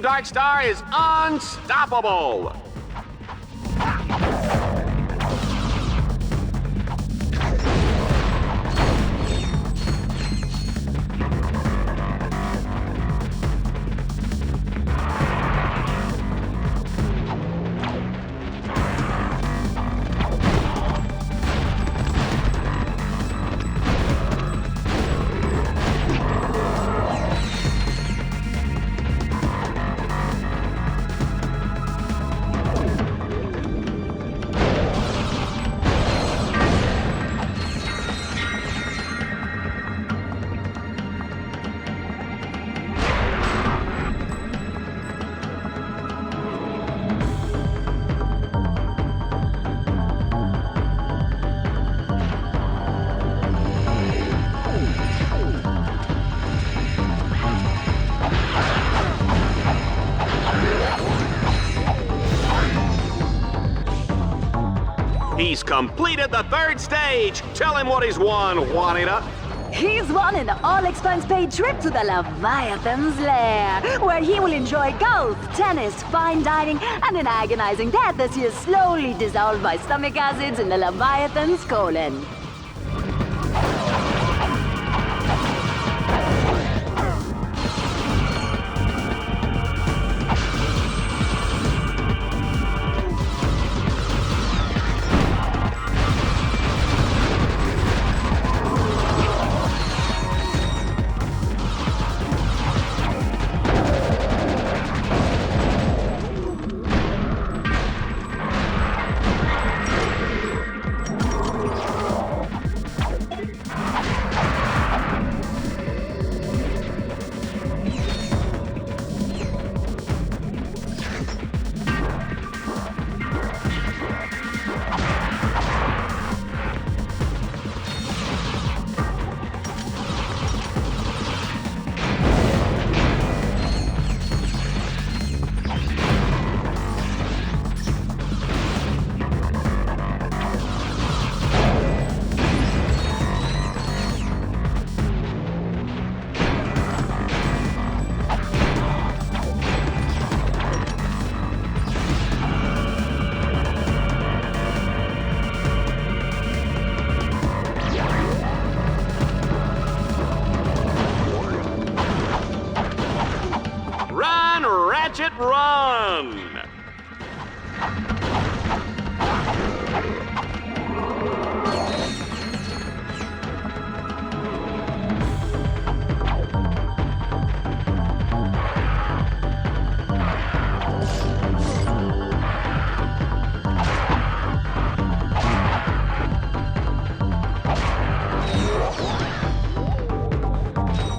Darkstar is unstoppable! He's completed the 3rd stage. Tell him what he's won, Juanita. He's won an all-expense-paid trip to the Leviathan's lair, where he will enjoy golf, tennis, fine dining, and an agonizing death as he is slowly dissolved by stomach acids in the Leviathan's colon. run!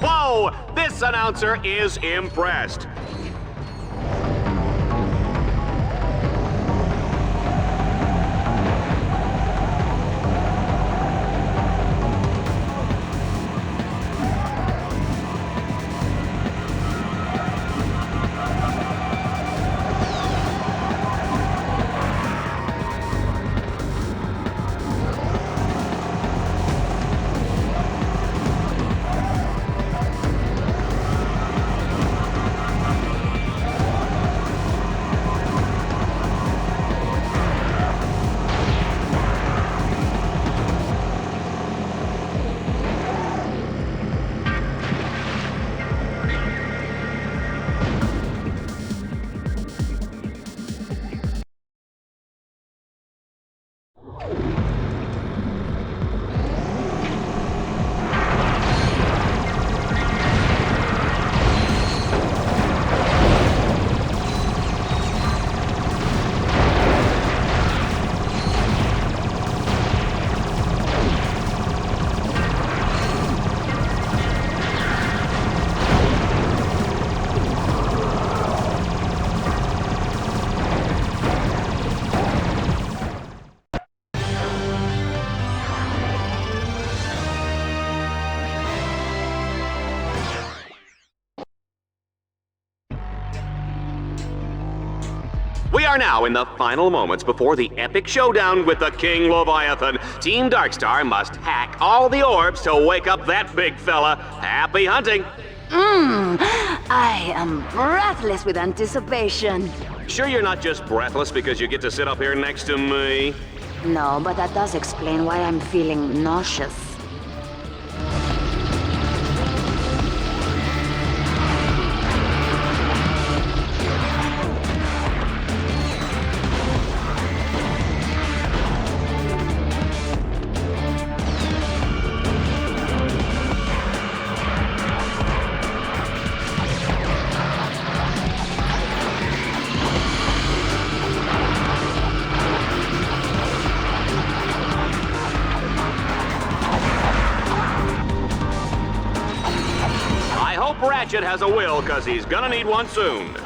Whoa! This announcer is impressed. We are now in the final moments before the epic showdown with the King Leviathan. Team Darkstar must hack all the orbs to wake up that big fella. Happy hunting! I am breathless with anticipation. Sure you're not just breathless because you get to sit up here next to me? No, but that does explain why I'm feeling nauseous. Rachet has a will, cause he's gonna need one soon.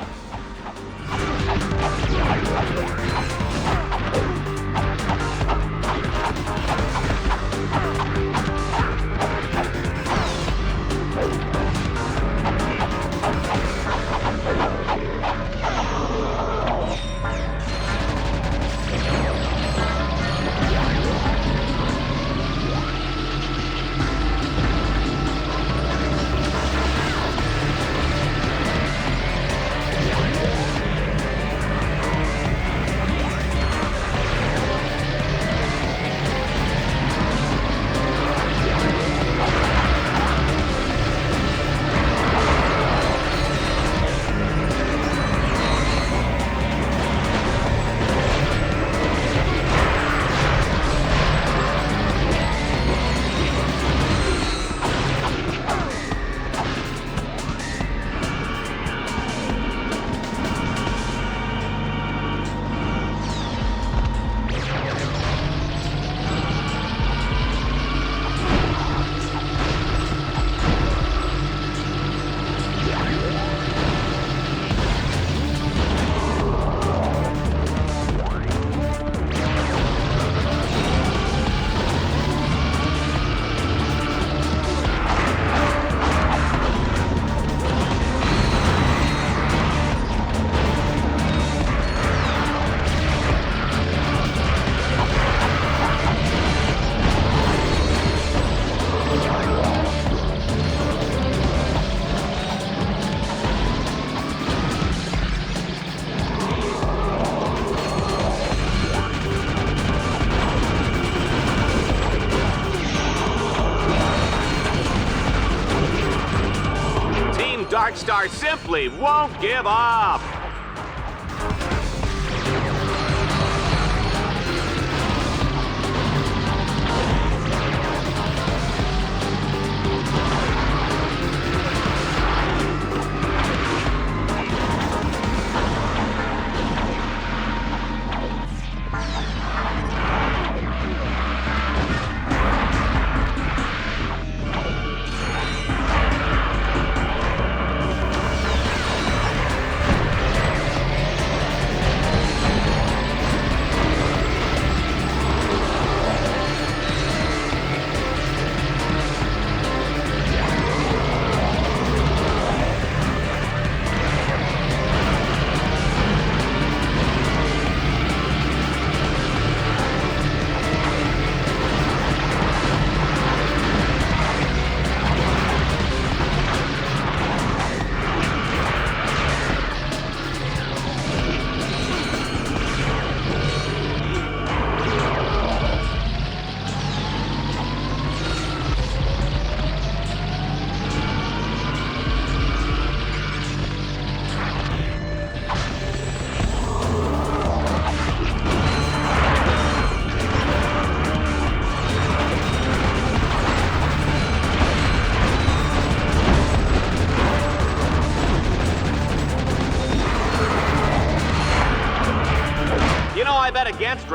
Darkstar simply won't give up!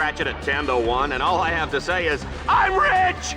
Ratchet at 10 to 1, and all I have to say is, I'm rich!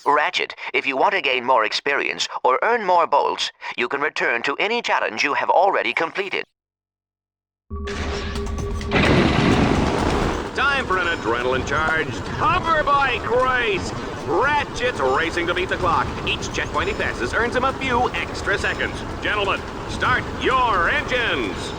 Ratchet, if you want to gain more experience or earn more bolts, you can return to any challenge you have already completed. Time for an adrenaline-charged hover bike race! Ratchet's racing to beat the clock. Each checkpoint he passes earns him a few extra seconds. Gentlemen, start your engines!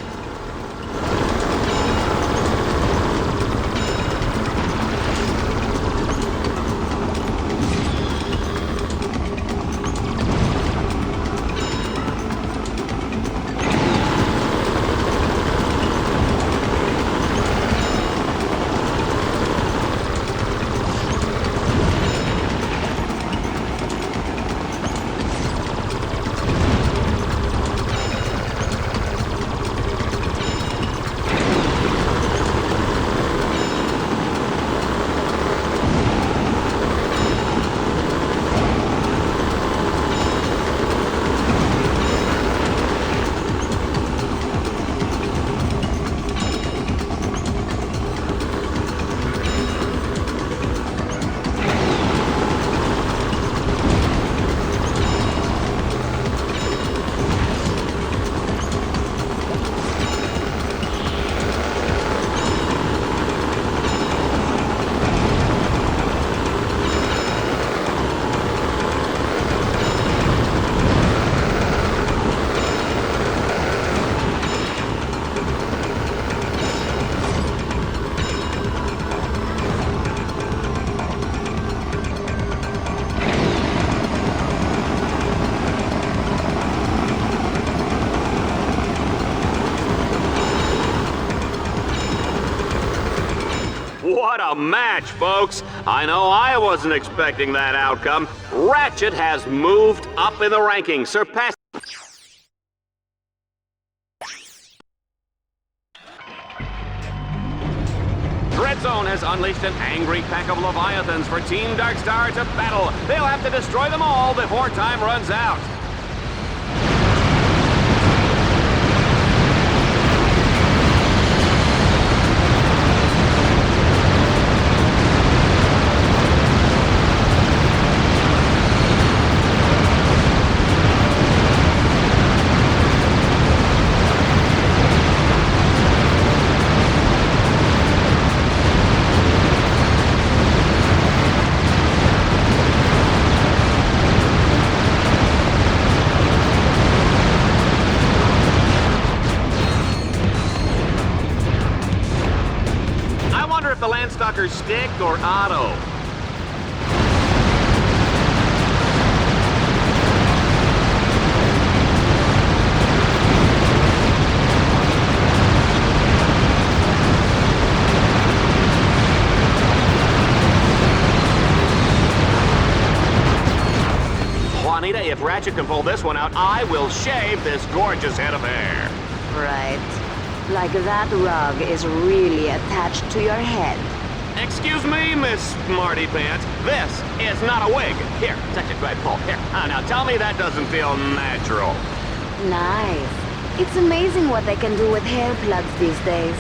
What a match, folks! I know I wasn't expecting that outcome. Ratchet has moved up in the rankings, surpassing... Dreadzone has unleashed an angry pack of Leviathans for Team Darkstar to battle. They'll have to destroy them all before time runs out. The Landstalkers stick or auto? Juanita, if Ratchet can pull this one out, I will shave this gorgeous head of hair. Right. Like that rug is really attached to your head. Excuse me, Miss Smarty Pants. This is not a wig. Here, touch it right, pull. Here. Now tell me that doesn't feel natural. Nice. It's amazing what they can do with hair plugs these days.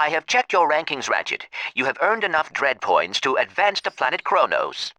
I have checked your rankings, Ratchet. You have earned enough dread points to advance to planet Kronos.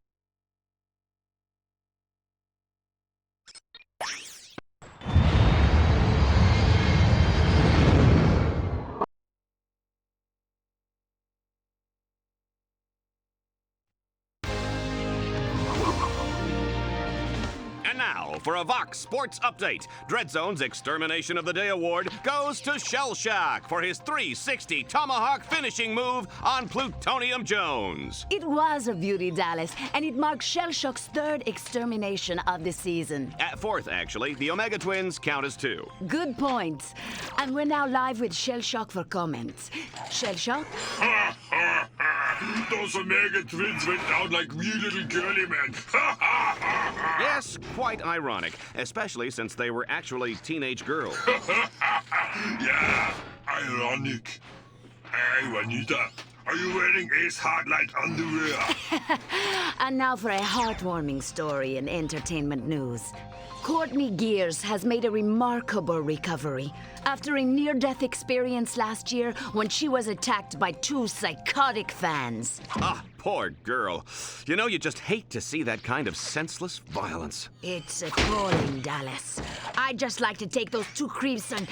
And now, for a Vox Sports Update, Dreadzone's Extermination of the Day award goes to Shell Shock for his 360 Tomahawk finishing move on Plutonium Jones. It was a beauty, Dallas, and it marks Shell Shock's third extermination of the season. At fourth, actually. The Omega Twins count as 2. Good point. And we're now live with Shell Shock for comments. Shell Shock? Those Omega Twins went down like wee little girly men. Yes, quite ironic, especially since they were actually teenage girls. Yeah, ironic. Hey, Juanita, are you wearing Ace Hardlight underwear? And now for a heartwarming story in entertainment news. Courtney Gears has made a remarkable recovery after a near-death experience last year when she was attacked by 2 psychotic fans. Ah, poor girl. You know, you just hate to see that kind of senseless violence. It's appalling, Dallas. I'd just like to take those 2 creeps and...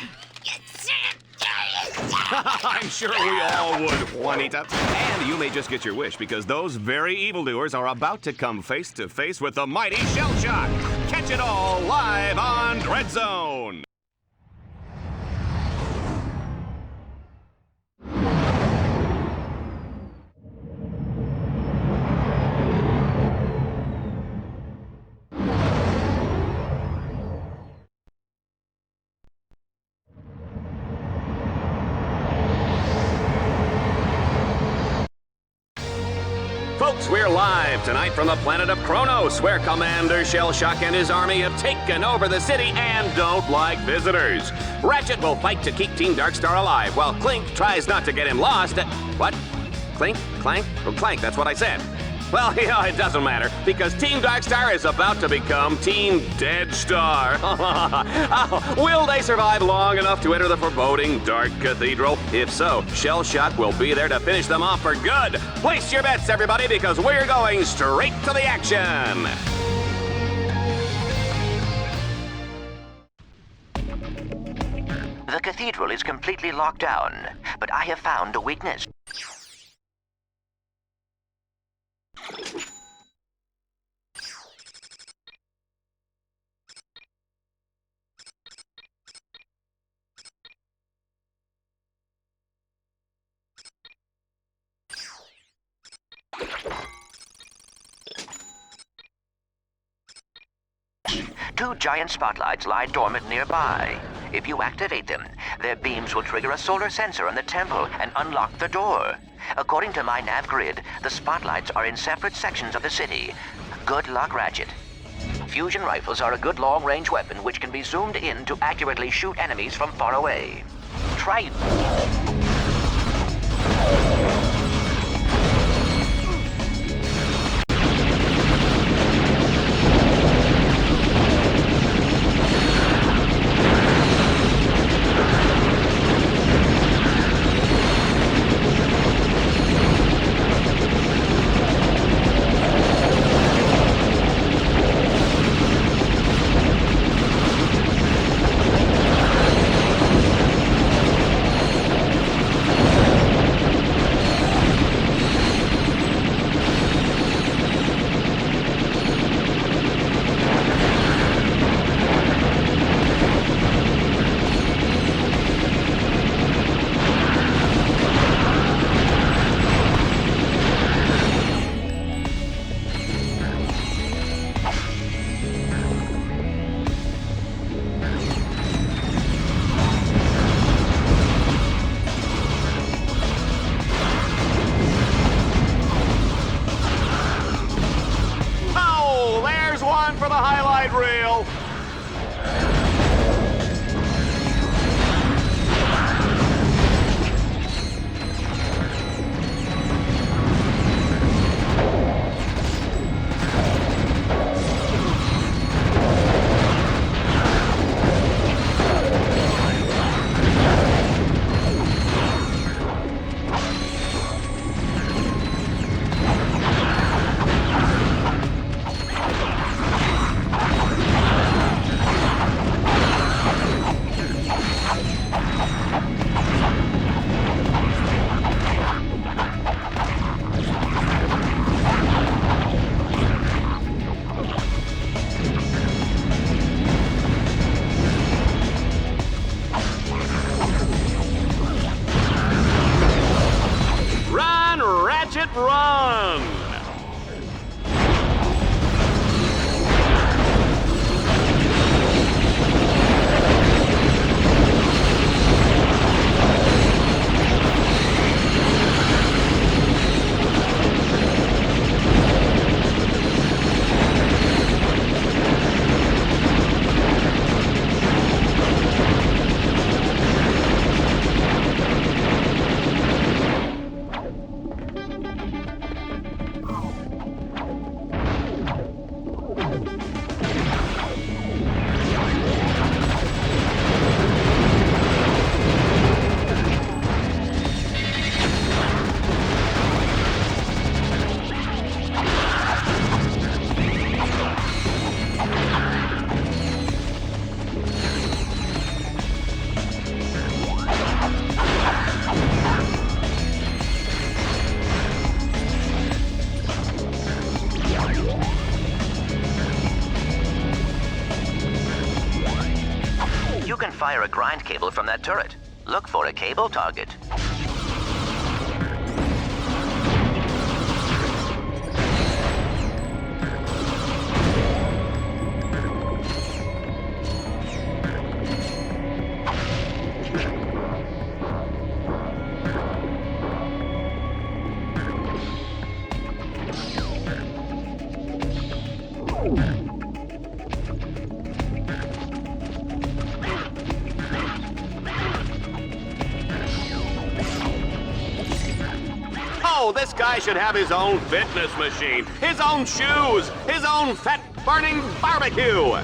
I'm sure we all would, Juanita. And you may just get your wish, because those very evildoers are about to come face to face with the mighty Shell Shock. Catch it all live on Dreadzone. Folks, we're live tonight from the planet of Kronos, where Commander Shell Shock and his army have taken over the city and don't like visitors. Ratchet will fight to keep Team Darkstar alive, while Clink tries not to get him lost. What? Clink? Clank? Oh, Clank, that's what I said. Well, yeah, it doesn't matter, because Team Darkstar is about to become Team Deadstar. Oh, will they survive long enough to enter the foreboding Dark Cathedral? If so, Shell Shock will be there to finish them off for good. Place your bets, everybody, because we're going straight to the action. The cathedral is completely locked down, but I have found a weakness. Two giant spotlights lie dormant nearby. If you activate them, their beams will trigger a solar sensor on the temple and unlock the door. According to my nav grid, the spotlights are in separate sections of the city. Good luck, Ratchet. Fusion rifles are a good long-range weapon which can be zoomed in to accurately shoot enemies from far away. Try... You can fire a grind cable from that turret. Look for a cable target. Oh, this guy should have his own fitness machine, his own shoes, his own fat-burning barbecue.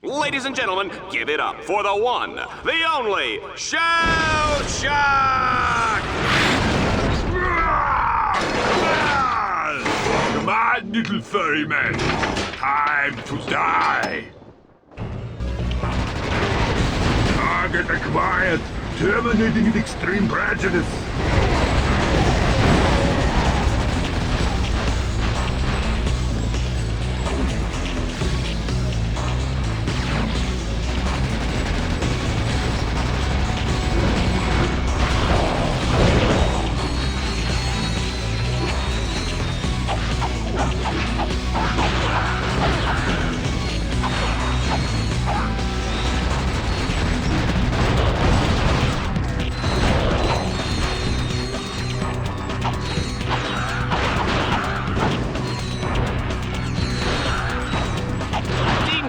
Ladies and gentlemen, give it up for the one, the only, Shell Shock! Come on, little furry man. Time to die. Target acquired. Terminating with extreme prejudice.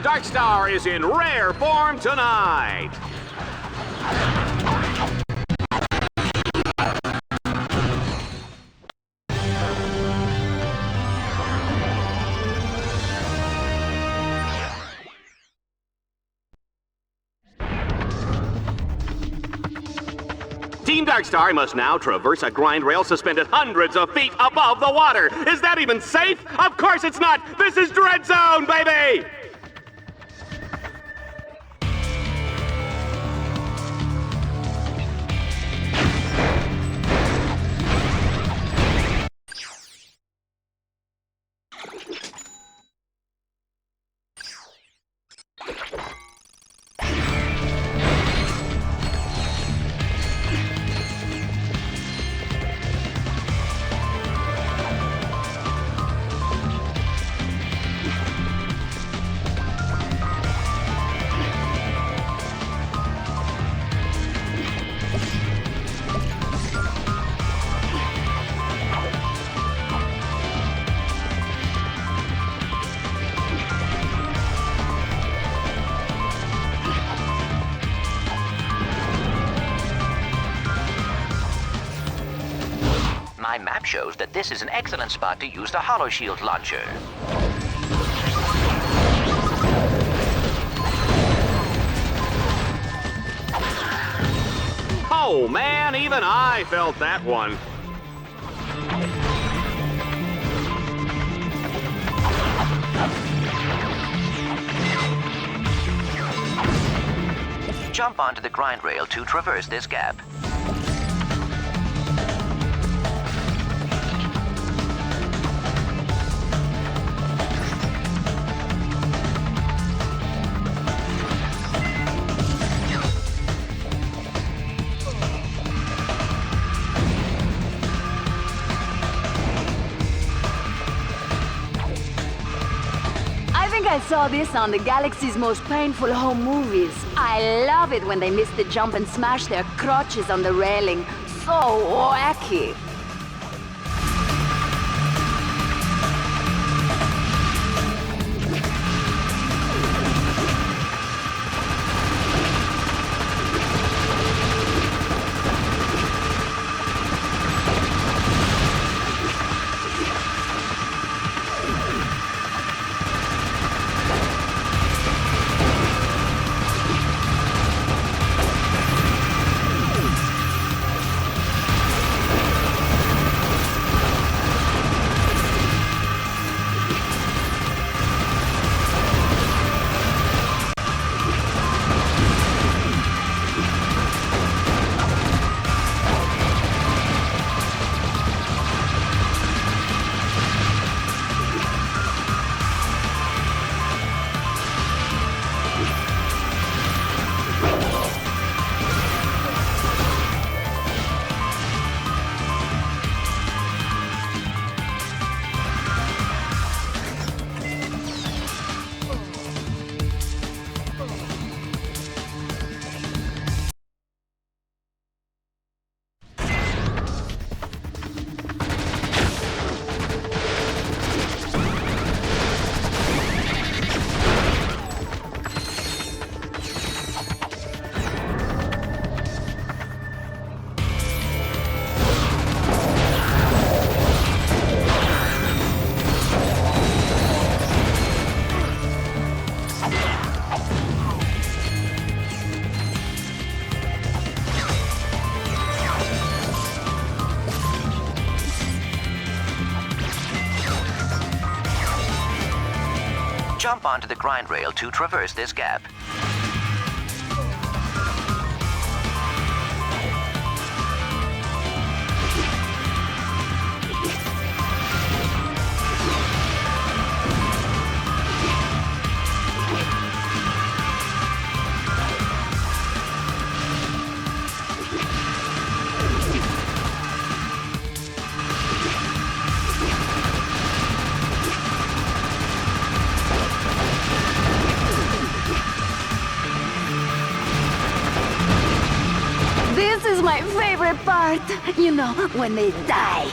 Darkstar is in rare form tonight. Team Darkstar must now traverse a grind rail suspended hundreds of feet above the water. Is that even safe? Of course it's not. This is Dread Zone, baby! My map shows that this is an excellent spot to use the Hollow Shield launcher. Oh man, even I felt that one. Jump onto the grind rail to traverse this gap. I saw this on the galaxy's most painful home movies. I love it when they miss the jump and smash their crotches on the railing. So wacky. Jump onto the grind rail to traverse this gap. This is my favorite part. You know, when they die.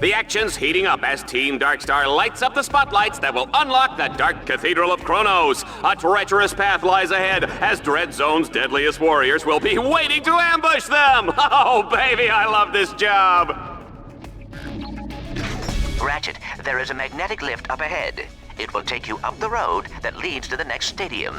The action's heating up as Team Darkstar lights up the spotlights that will unlock the Dark Cathedral of Kronos. A treacherous path lies ahead as Dread Zone's deadliest warriors will be waiting to ambush them! Oh, baby, I love this job! Ratchet, there is a magnetic lift up ahead. It will take you up the road that leads to the next stadium.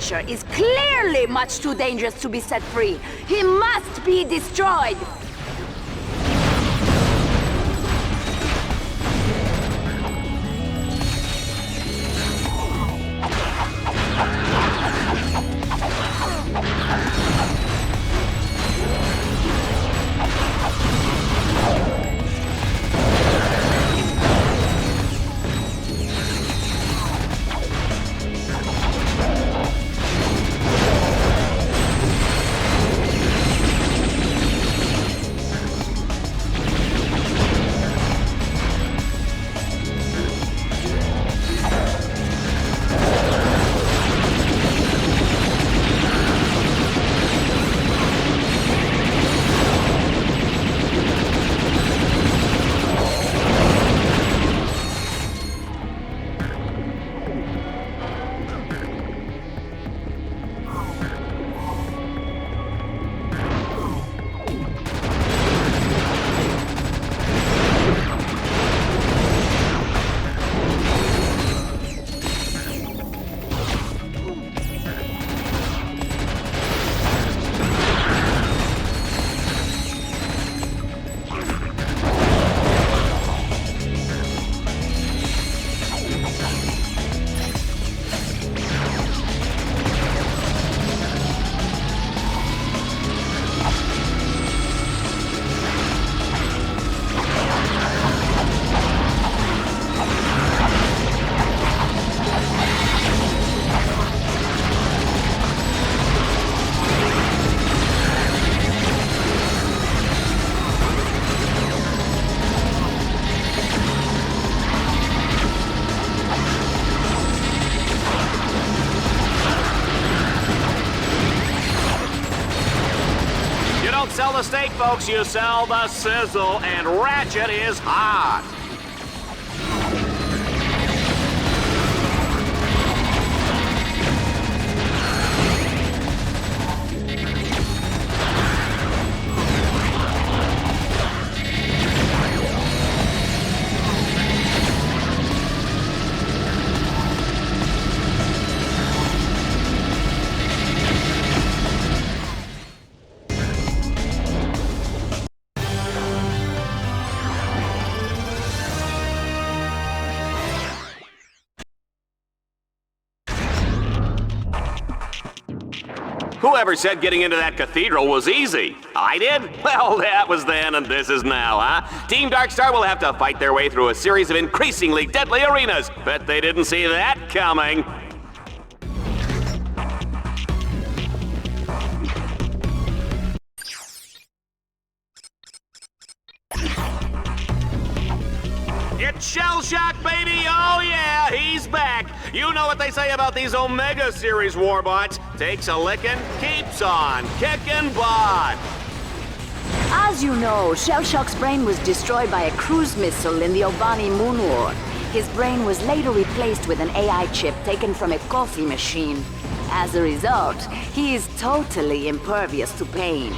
creature is clearly much too dangerous to be set free. He must be destroyed. Sell the steak, folks, you sell the sizzle, and Rachet is hot. Whoever said getting into that cathedral was easy? I did? Well, that was then and this is now, huh? Team Darkstar will have to fight their way through a series of increasingly deadly arenas. Bet they didn't see that coming. It's Shell Shock, baby! Oh yeah, he's back! You know what they say about these Omega Series warbots. Takes a lickin', keeps on kickin' butt. As you know, Shell Shock's brain was destroyed by a cruise missile in the Obani Moon War. His brain was later replaced with an AI chip taken from a coffee machine. As a result, he is totally impervious to pain.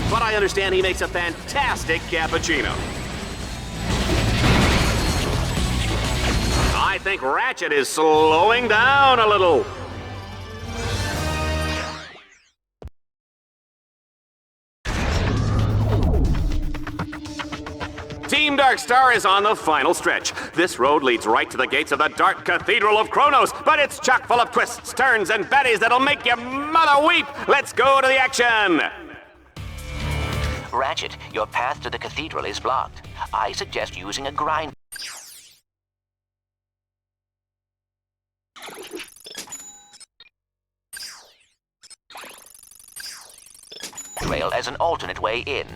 But I understand he makes a fantastic cappuccino. I think Rachet is slowing down a little. Team Darkstar is on the final stretch. This road leads right to the gates of the Dark Cathedral of Kronos, but it's chock full of twists, turns, and baddies that'll make your mother weep. Let's go to the action. Rachet, your path to the cathedral is blocked. I suggest using a grind rail as an alternate way in.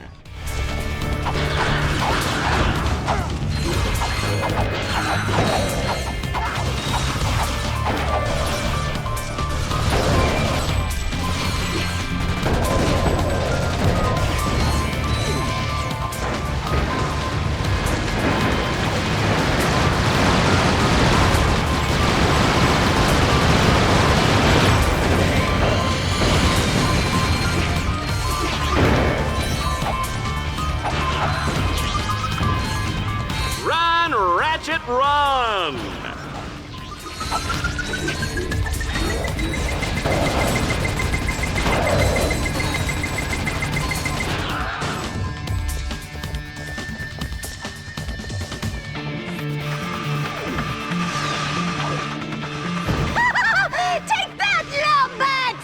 Run, Rachet, run! Take that, Lombax!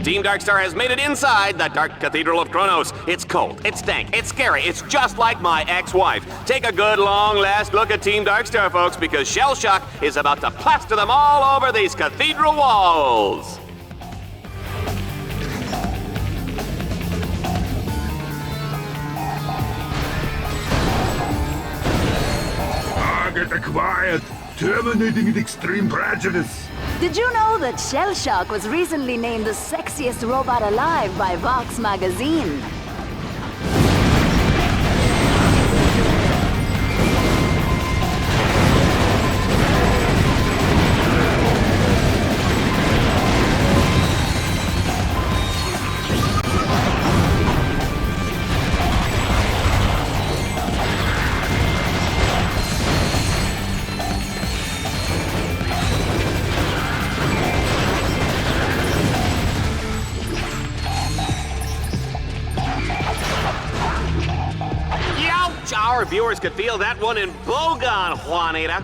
Team Darkstar has made it inside the Dark Cathedral of Kronos. It's cold, it's dank, it's scary, it's just like my ex-wife. Take a good long last look at Team Darkstar, folks, because shell shock is about to plaster them all over these cathedral walls. Target acquired. Terminating with extreme prejudice. Did you know that Shellshock was recently named the sexiest robot alive by Vox magazine? Our viewers could feel that one in Bogon, Juanita.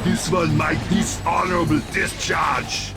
This one my dishonorable discharge.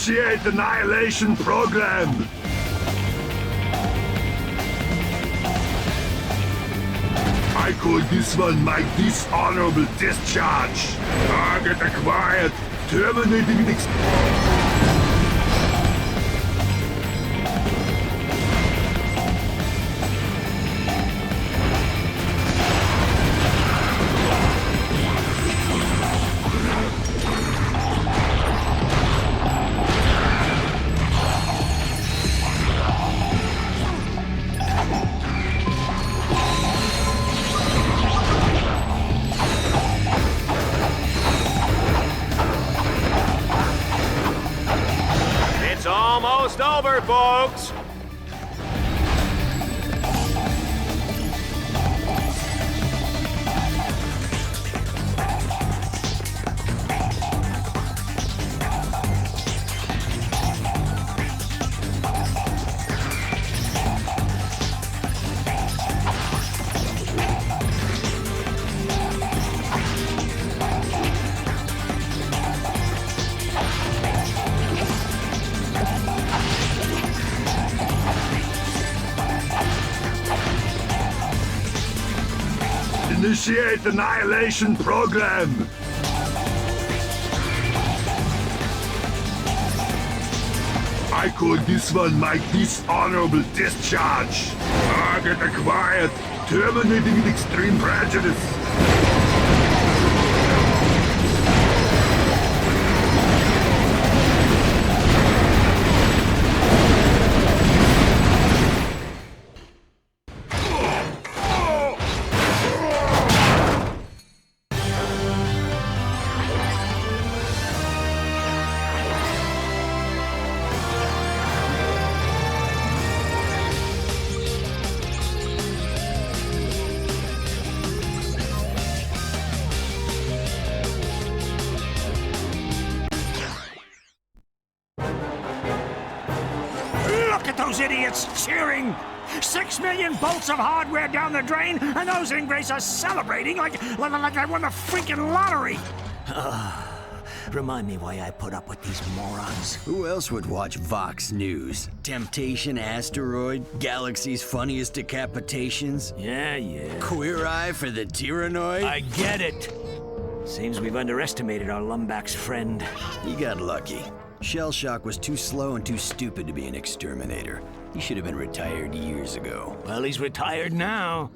Initiate annihilation program. I call this one my dishonorable discharge. Target acquired. Terminating the... Almost over, folks. Initiate annihilation program. I call this one my dishonorable discharge. Target acquired. Terminating with extreme prejudice. Those idiots cheering! 6 million bolts of hardware down the drain, and those ingrates are celebrating like I won the freaking lottery! Remind me why I put up with these morons. Who else would watch Vox News? Temptation Asteroid? Galaxy's funniest decapitations? Yeah. Queer Eye for the Tyrannoid? I get it. Seems we've underestimated our Lumbach's friend. You got lucky. Shell Shock was too slow and too stupid to be an exterminator. He should have been retired years ago. Well, he's retired now.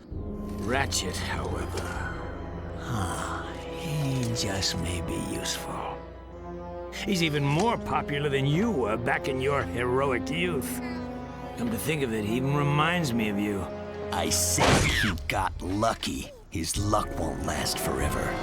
Rachet, however... he just may be useful. He's even more popular than you were back in your heroic youth. Come to think of it, he even reminds me of you. I said he got lucky. His luck won't last forever.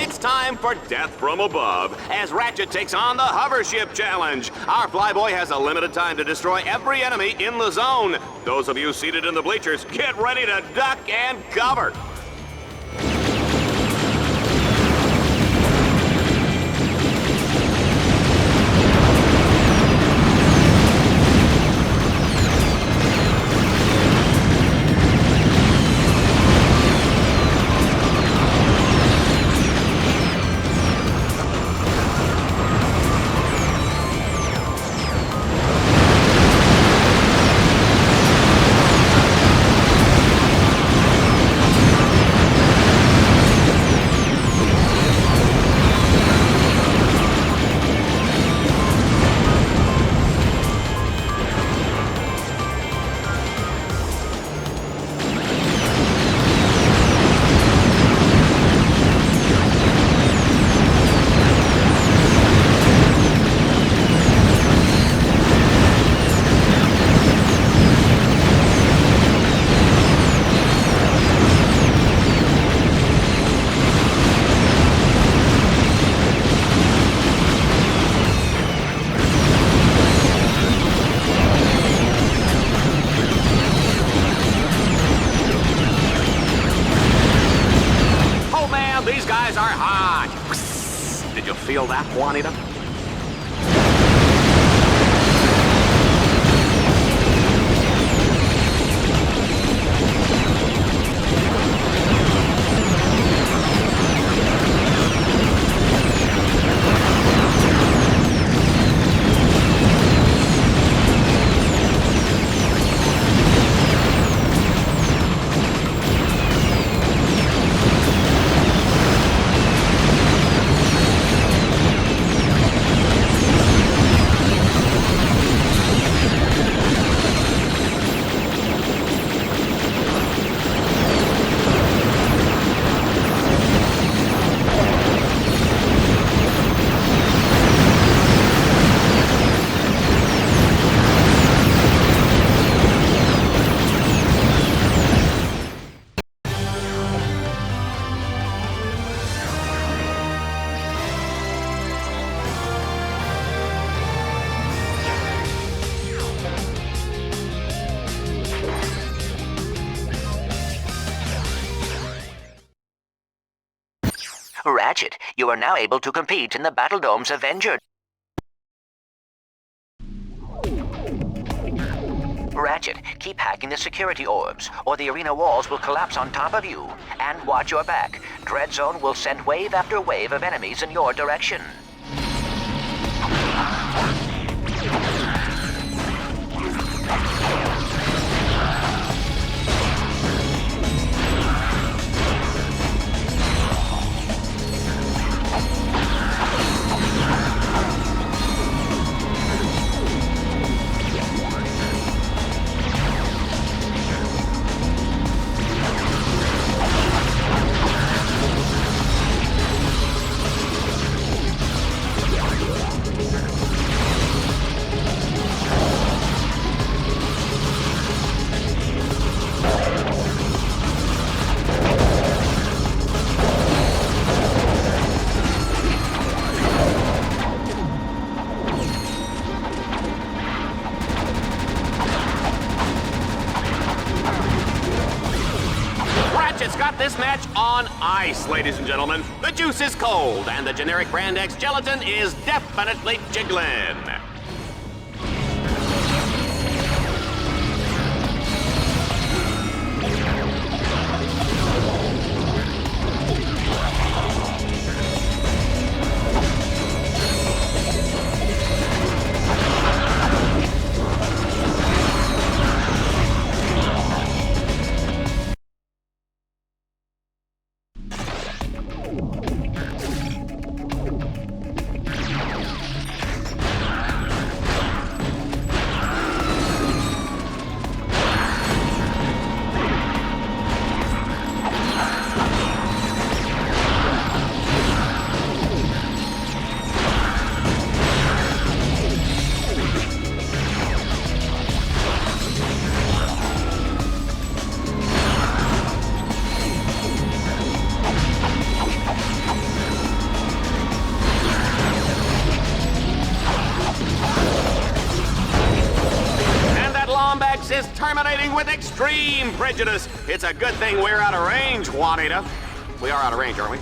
It's time for Death from Above, as Rachet takes on the Hovership Challenge. Our flyboy has a limited time to destroy every enemy in the zone. Those of you seated in the bleachers, get ready to duck and cover. You feel that, Juanita? Ratchet, you are now able to compete in the Battle Dome's Avenger. Ratchet, keep hacking the security orbs, or the arena walls will collapse on top of you. And watch your back. Dread Zone will send wave after wave of enemies in your direction. This match on ice, ladies and gentlemen. The juice is cold, and the generic brand X gelatin is definitely jiggling. Is terminating with extreme prejudice. It's a good thing we're out of range, Juanita. We are out of range, aren't we?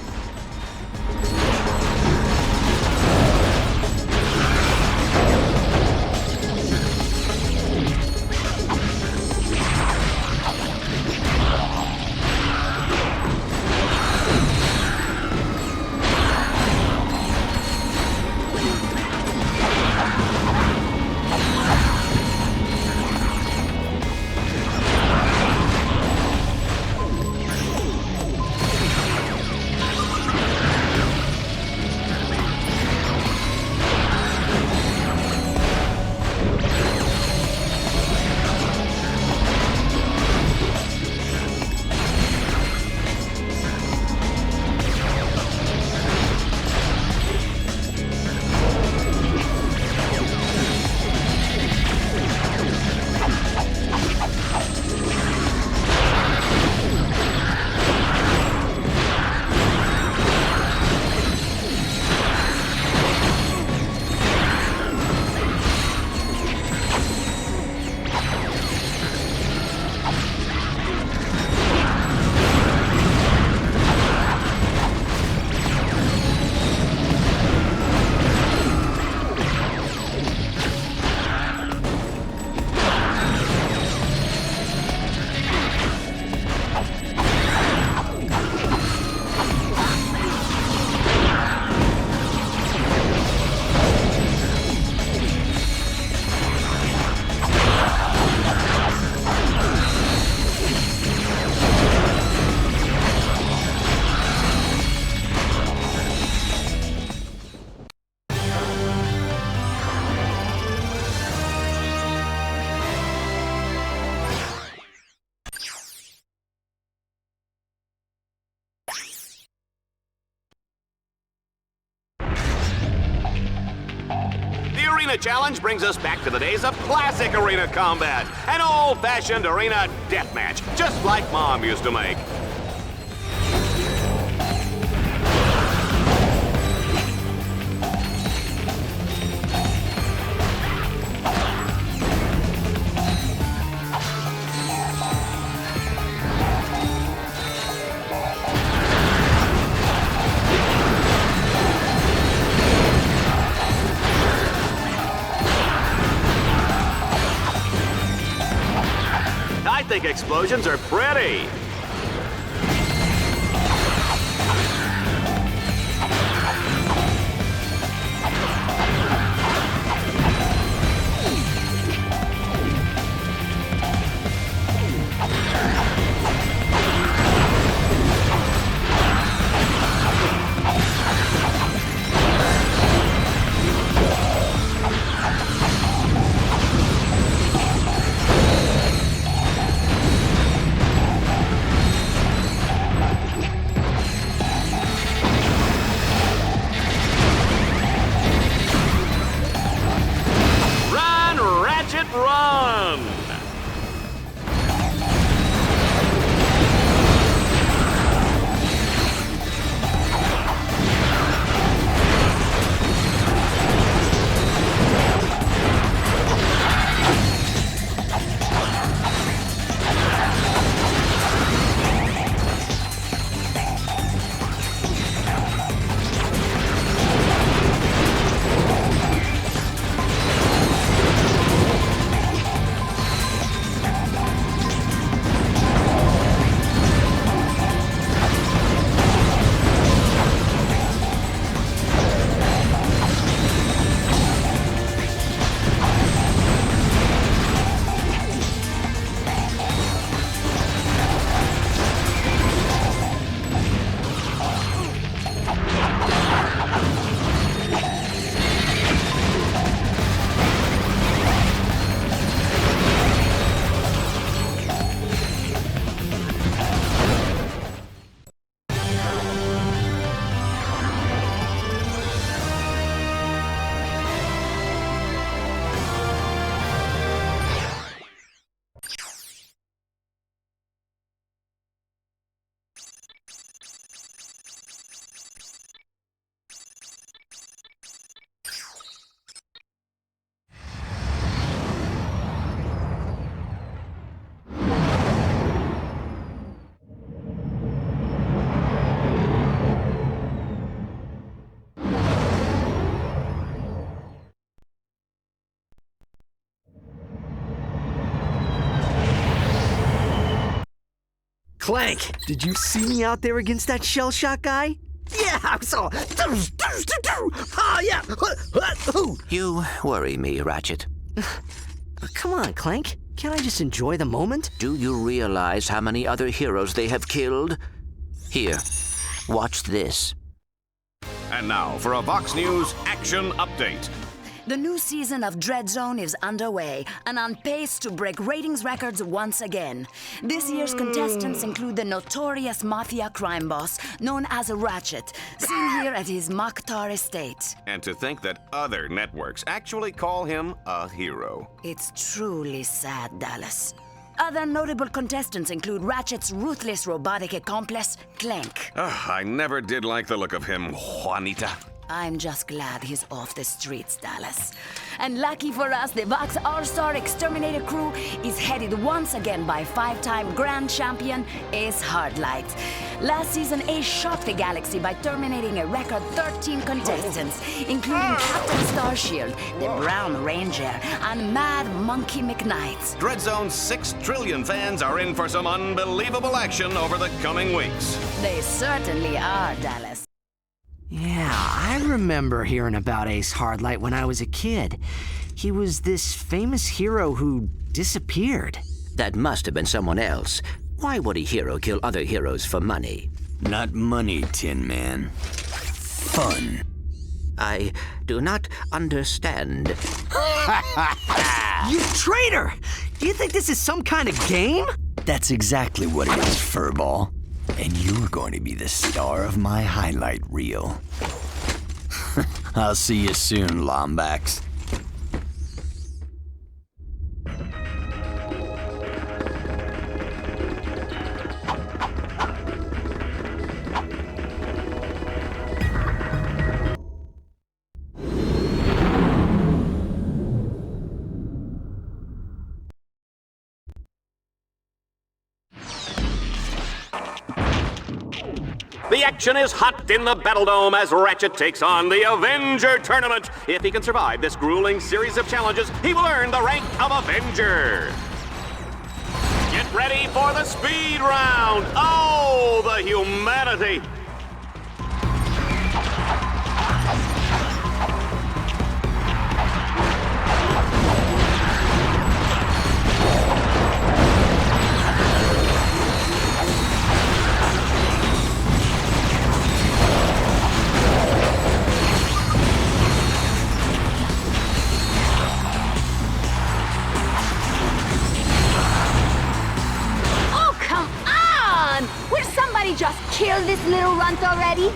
The arena challenge brings us back to the days of classic arena combat. An old-fashioned arena deathmatch, just like Mom used to make. I think explosions are pretty. Run! Clank, did you see me out there against that shell shock guy? Yeah, I saw. Oh, yeah. You worry me, Ratchet. Come on, Clank. Can't I just enjoy the moment? Do you realize how many other heroes they have killed? Here, watch this. And now for a Vox News action update. The new season of Dread Zone is underway and on pace to break ratings records once again. This year's contestants include the notorious mafia crime boss known as Rachet, seen here at his Mokhtar estate. And to think that other networks actually call him a hero. It's truly sad, Dallas. Other notable contestants include Ratchet's ruthless robotic accomplice, Clank. I never did like the look of him, Juanita. I'm just glad he's off the streets, Dallas. And lucky for us, the Vox All-Star Exterminator crew is headed once again by five-time grand champion Ace Hardlight. Last season, Ace shocked the galaxy by terminating a record 13 contestants, including Captain Starshield, the Brown Ranger, and Mad Monkey McKnight. Dread Zone's 6 trillion fans are in for some unbelievable action over the coming weeks. They certainly are, Dallas. Yeah, I remember hearing about Ace Hardlight when I was a kid. He was this famous hero who disappeared. That must have been someone else. Why would a hero kill other heroes for money? Not money, Tin Man. Fun. I do not understand. You traitor! Do you think this is some kind of game? That's exactly what it is, Furball. And you're going to be the star of my highlight reel. I'll see you soon, Lombax. action is hot in the Battle Dome as Ratchet takes on the Avenger Tournament. If he can survive this grueling series of challenges, he will earn the rank of Avenger. Get ready for the speed round. Oh, the humanity. Just kill this little runt already?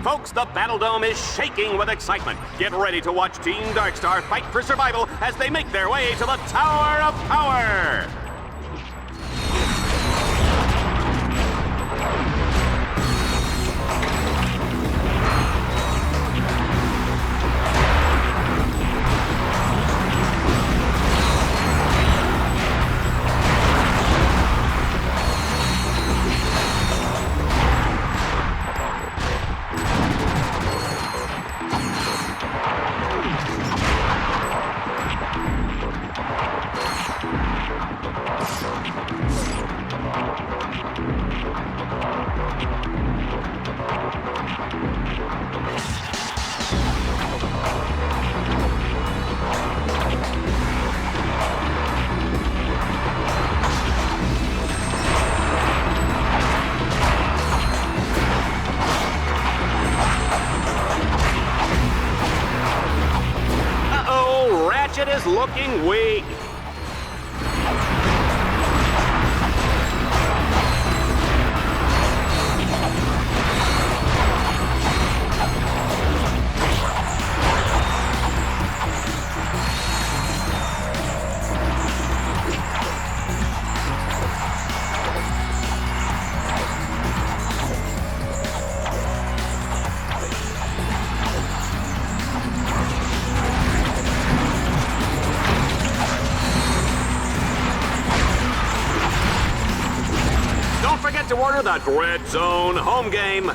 Folks, the Battle Dome is shaking with excitement. Get ready to watch Team Darkstar fight for survival as they make their way to the Tower of Power. Ratchet is looking weak. To order the Dread Zone home game.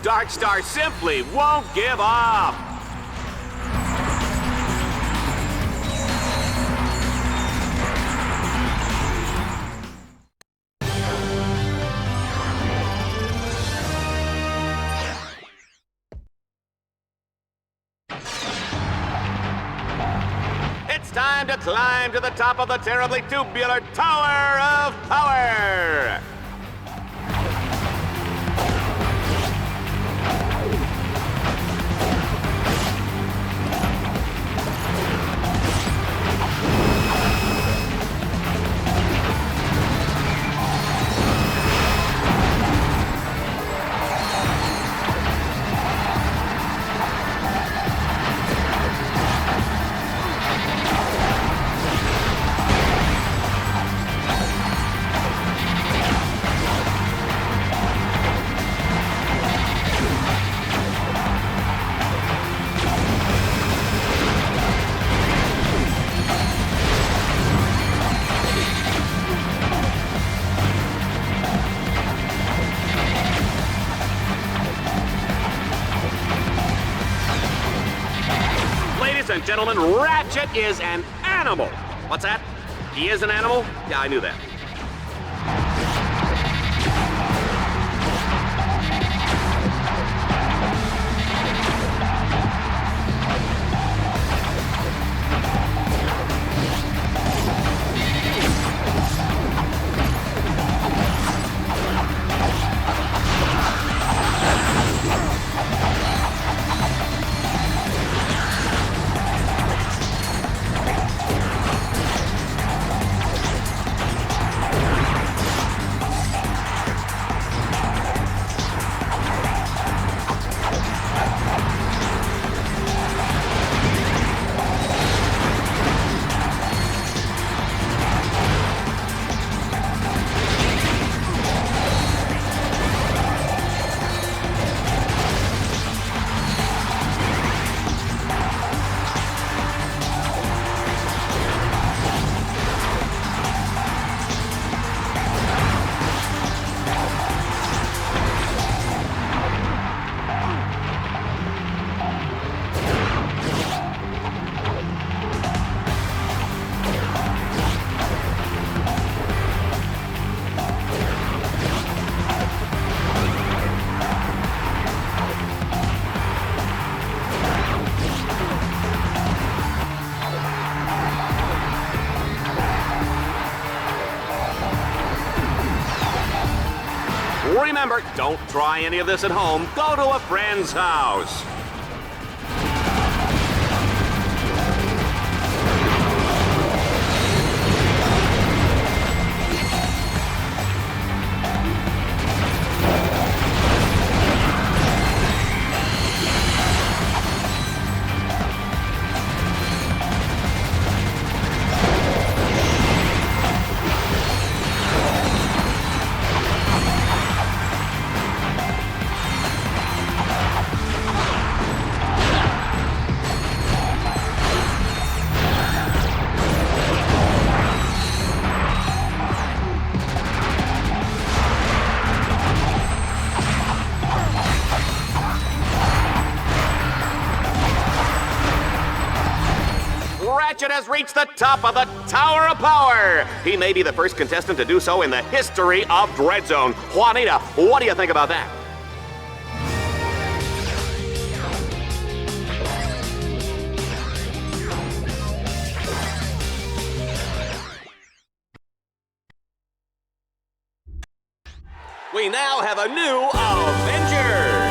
Dark Star simply won't give up. It's time to climb to the top of the terribly tubular Tower of Power! Ladies and gentlemen, Ratchet is an animal. What's that? He is an animal? Yeah, I knew that. Remember, don't try any of this at home. Go to a friend's house. Ratchet has reached the top of the Tower of Power. He may be the first contestant to do so in the history of Dread Zone. Juanita, what do you think about that? We now have a new Avenger!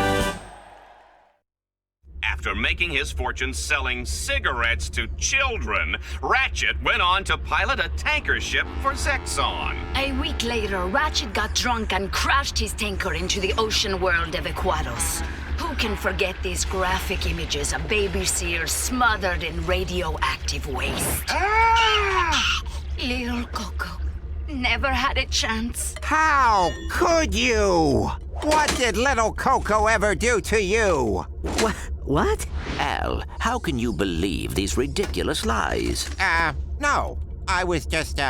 After making his fortune selling cigarettes to children, Ratchet went on to pilot a tanker ship for Xeon. A week later, Ratchet got drunk and crashed his tanker into the ocean world of Equados. Who can forget these graphic images of baby seals smothered in radioactive waste? Ah! Little Coco never had a chance. How could you? What did little Coco ever do to you? What? Al, how can you believe these ridiculous lies? No. I was just,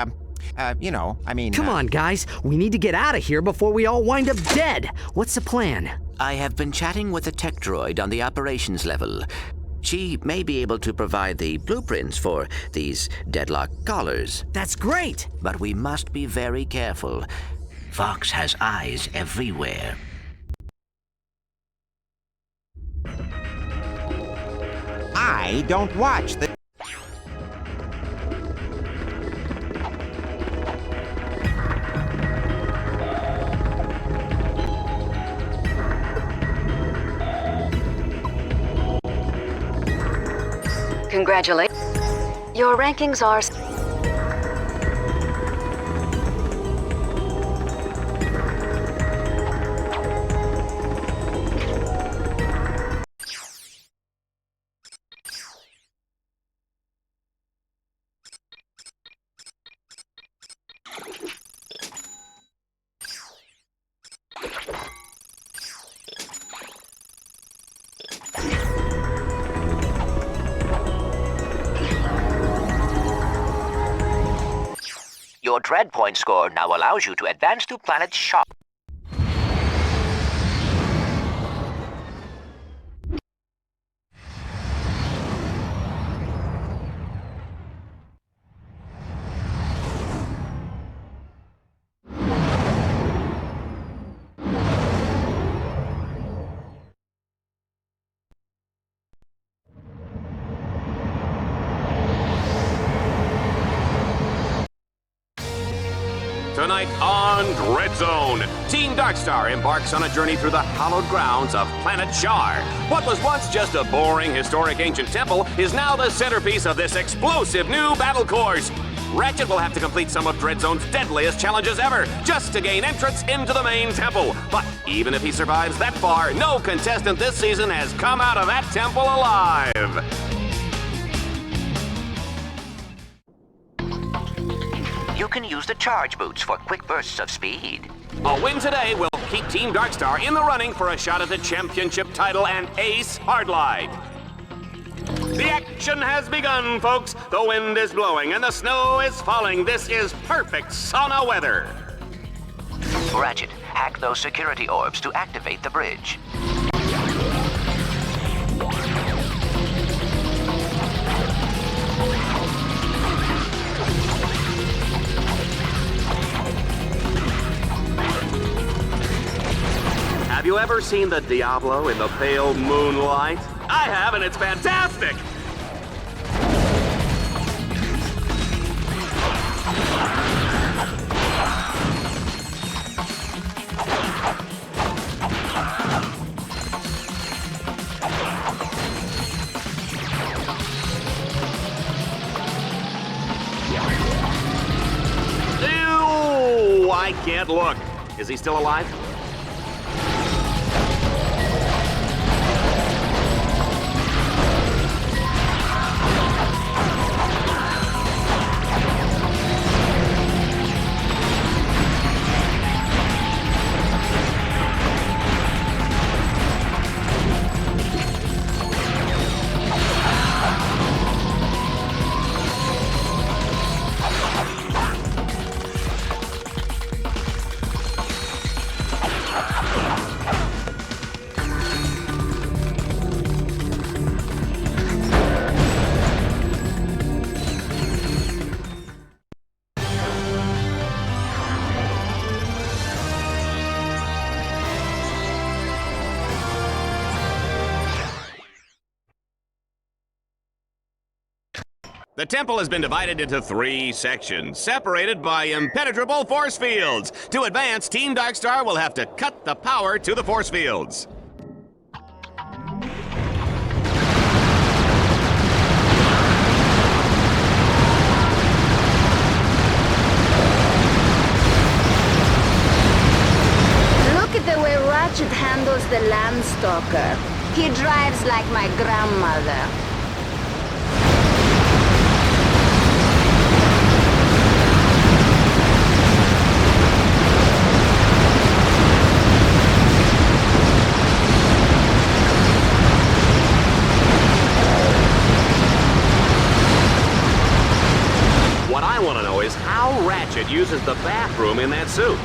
you know, I mean... Come on, guys. We need to get out of here before we all wind up dead. What's the plan? I have been chatting with a tech droid on the operations level. She may be able to provide the blueprints for these Deadlocked collars. That's great! But we must be very careful. Vox has eyes everywhere. I don't watch the... Congratulations. Your rankings are... Your dread point score now allows you to advance to planet Sharp. Tonight on Dread Zone, Team Darkstar embarks on a journey through the hallowed grounds of planet Shar. What was once just a boring, historic ancient temple is now the centerpiece of this explosive new battle course. Ratchet will have to complete some of Dread Zone's deadliest challenges ever, just to gain entrance into the main temple. But even if he survives that far, no contestant this season has come out of that temple alive. You can use the charge boots for quick bursts of speed. A win today will keep Team Darkstar in the running for a shot at the championship title and ace hardline. The action has begun, folks. The wind is blowing and the snow is falling. This is perfect sauna weather. Ratchet, hack those security orbs to activate the bridge. Have you ever seen the Diablo in the pale moonlight? I have, and it's fantastic! Ew! I can't look. Is he still alive? The temple has been divided into 3 sections, separated by impenetrable force fields. To advance, Team Darkstar will have to cut the power to the force fields. Look at the way Ratchet handles the Landstalker. He drives like my grandmother. What I want to know is how Ratchet uses the bathroom in that suit.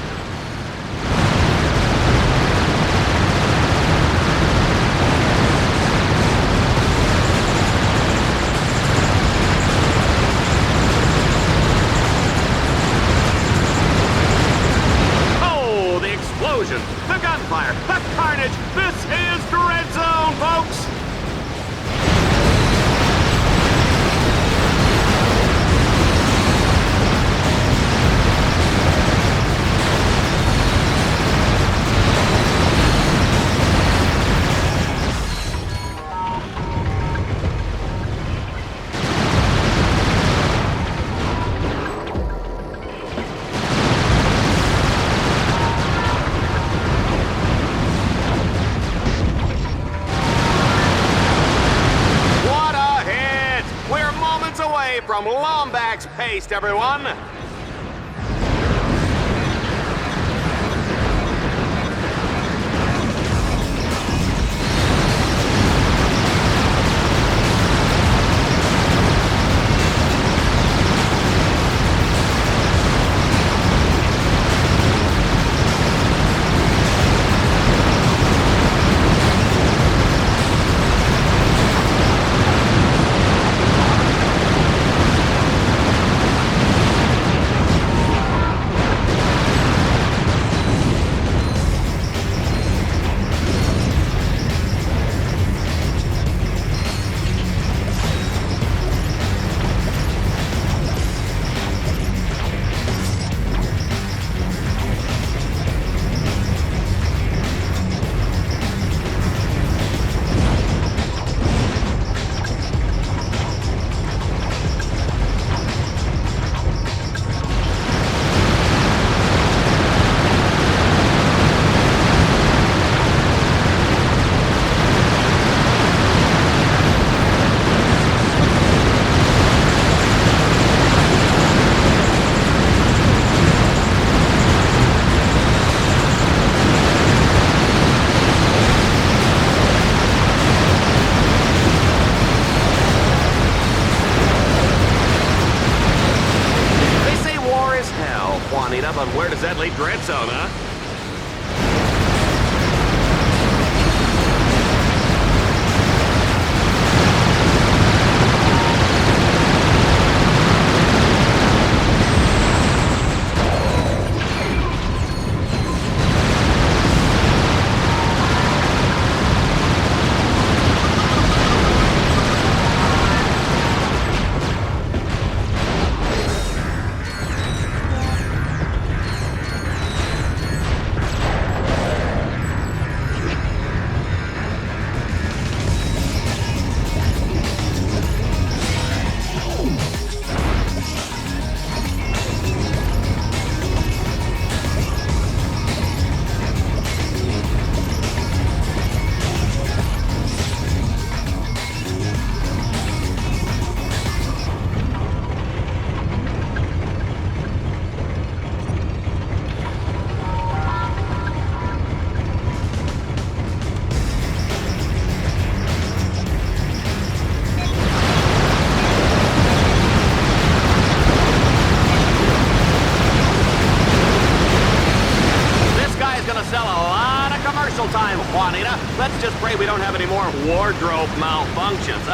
haste, everyone! But where does that leave Dreadzone, huh? Time, Juanita. Let's just pray we don't have any more wardrobe malfunctions.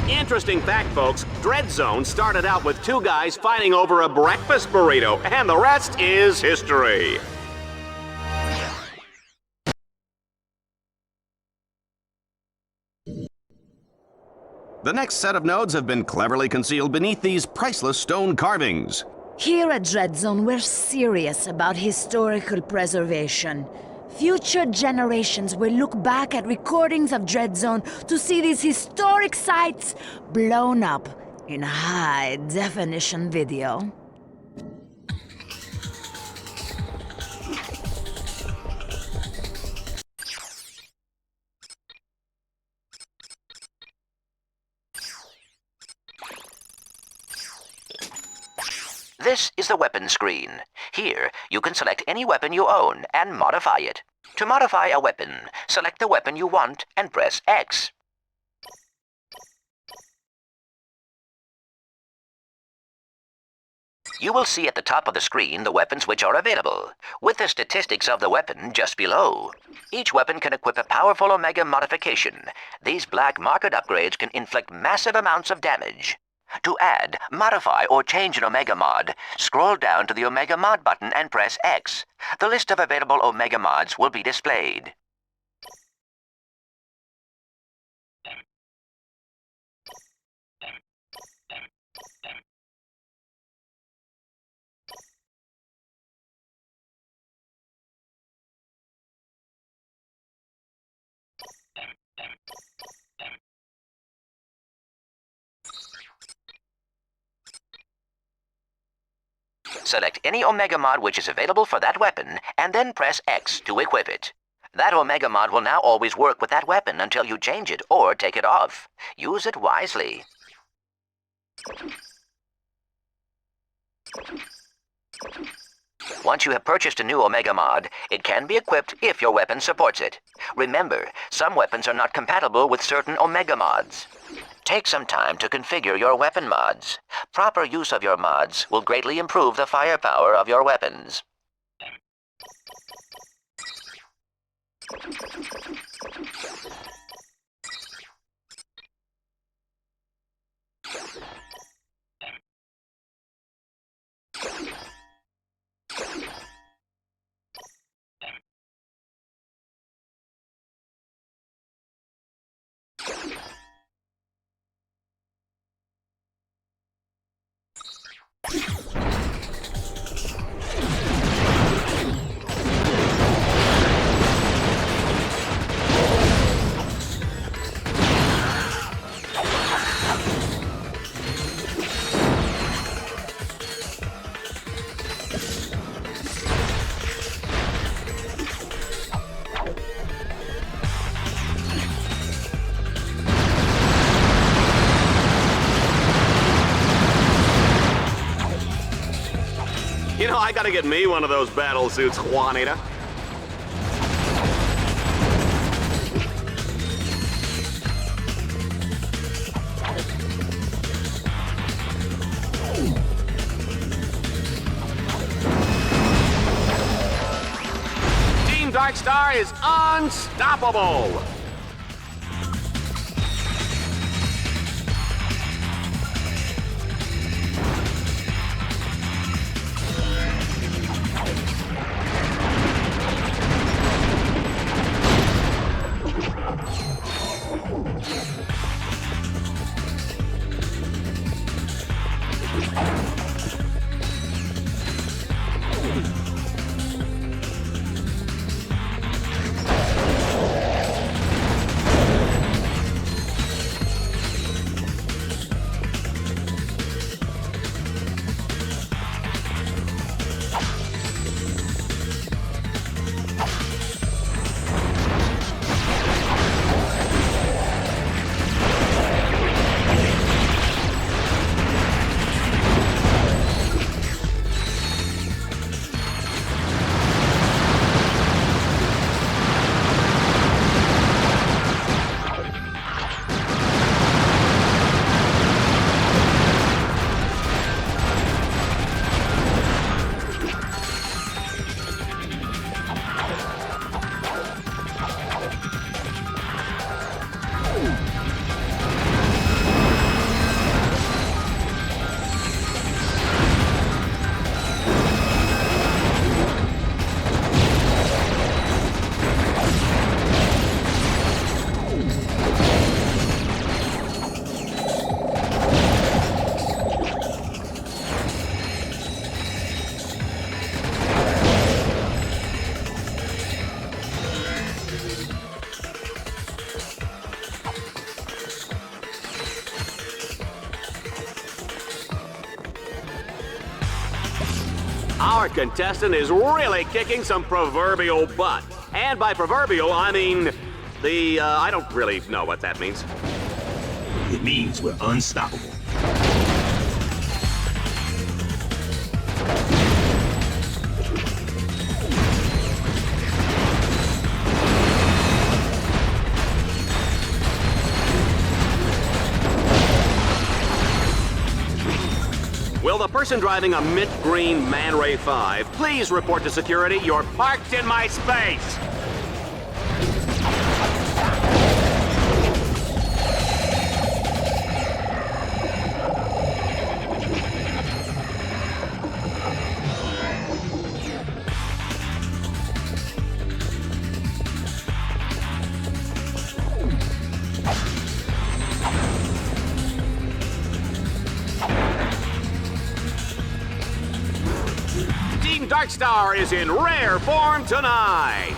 Interesting fact, folks, Dreadzone started out with two guys fighting over a breakfast burrito, and the rest is history. The next set of nodes have been cleverly concealed beneath these priceless stone carvings. Here at Dread Zone, we're serious about historical preservation. Future generations will look back at recordings of Dread Zone to see these historic sites blown up in high-definition video. This is the weapon screen. Here, you can select any weapon you own and modify it. To modify a weapon, select the weapon you want and press X. You will see at the top of the screen the weapons which are available, with the statistics of the weapon just below. Each weapon can equip a powerful Omega modification. These black market upgrades can inflict massive amounts of damage. To add, modify, or change an Omega mod, scroll down to the Omega Mod button and press X. The list of available Omega mods will be displayed. Select any Omega mod which is available for that weapon, and then press X to equip it. That Omega mod will now always work with that weapon until you change it or take it off. Use it wisely. Once you have purchased a new Omega mod, it can be equipped if your weapon supports it. Remember, some weapons are not compatible with certain Omega mods. Take some time to configure your weapon mods. Proper use of your mods will greatly improve the firepower of your weapons. You know, I gotta get me one of those battle suits, Juanita. Team Darkstar is unstoppable! Our contestant is really kicking some proverbial butt. And by proverbial, I mean I don't really know what that means. It means we're unstoppable. Will the person driving a mint green Man Ray 5 please report to security? You're parked in my space! Darkstar is in rare form tonight.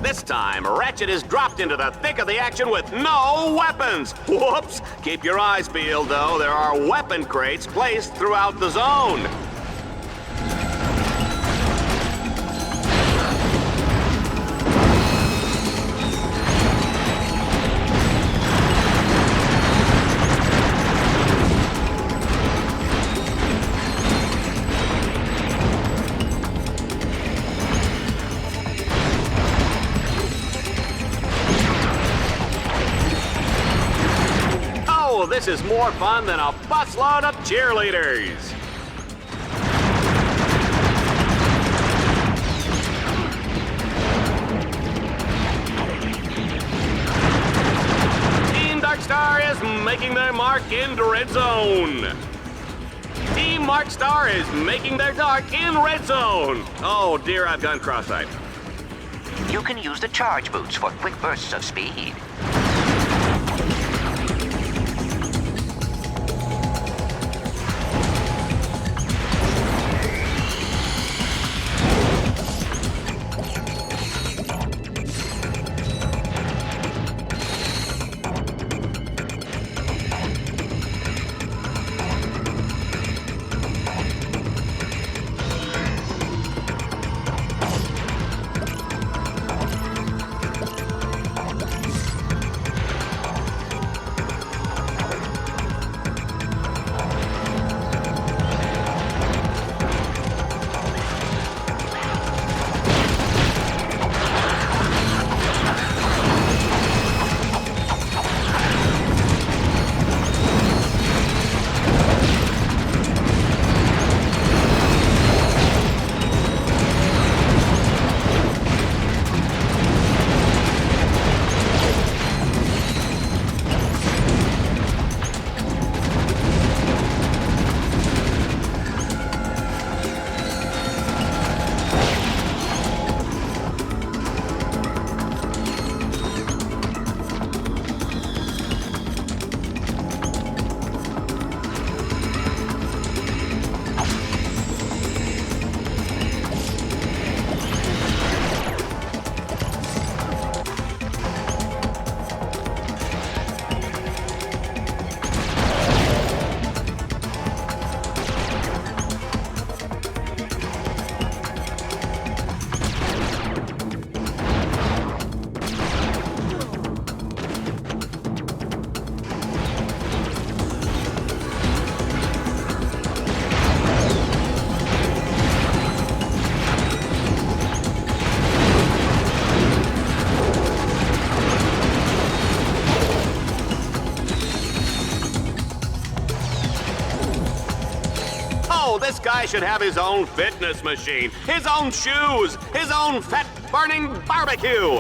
This time, Rachet is dropped into the thick of the action with no weapons. Whoops! Keep your eyes peeled, though. There are weapon crates placed throughout the zone. This is more fun than a busload of cheerleaders. Team Darkstar is making their mark in Red Zone. Team Markstar is making their mark in Red Zone. Oh dear, I've gone cross-eyed. You can use the charge boots for quick bursts of speed. guy should have his own fitness machine, his own shoes, his own fat-burning barbecue.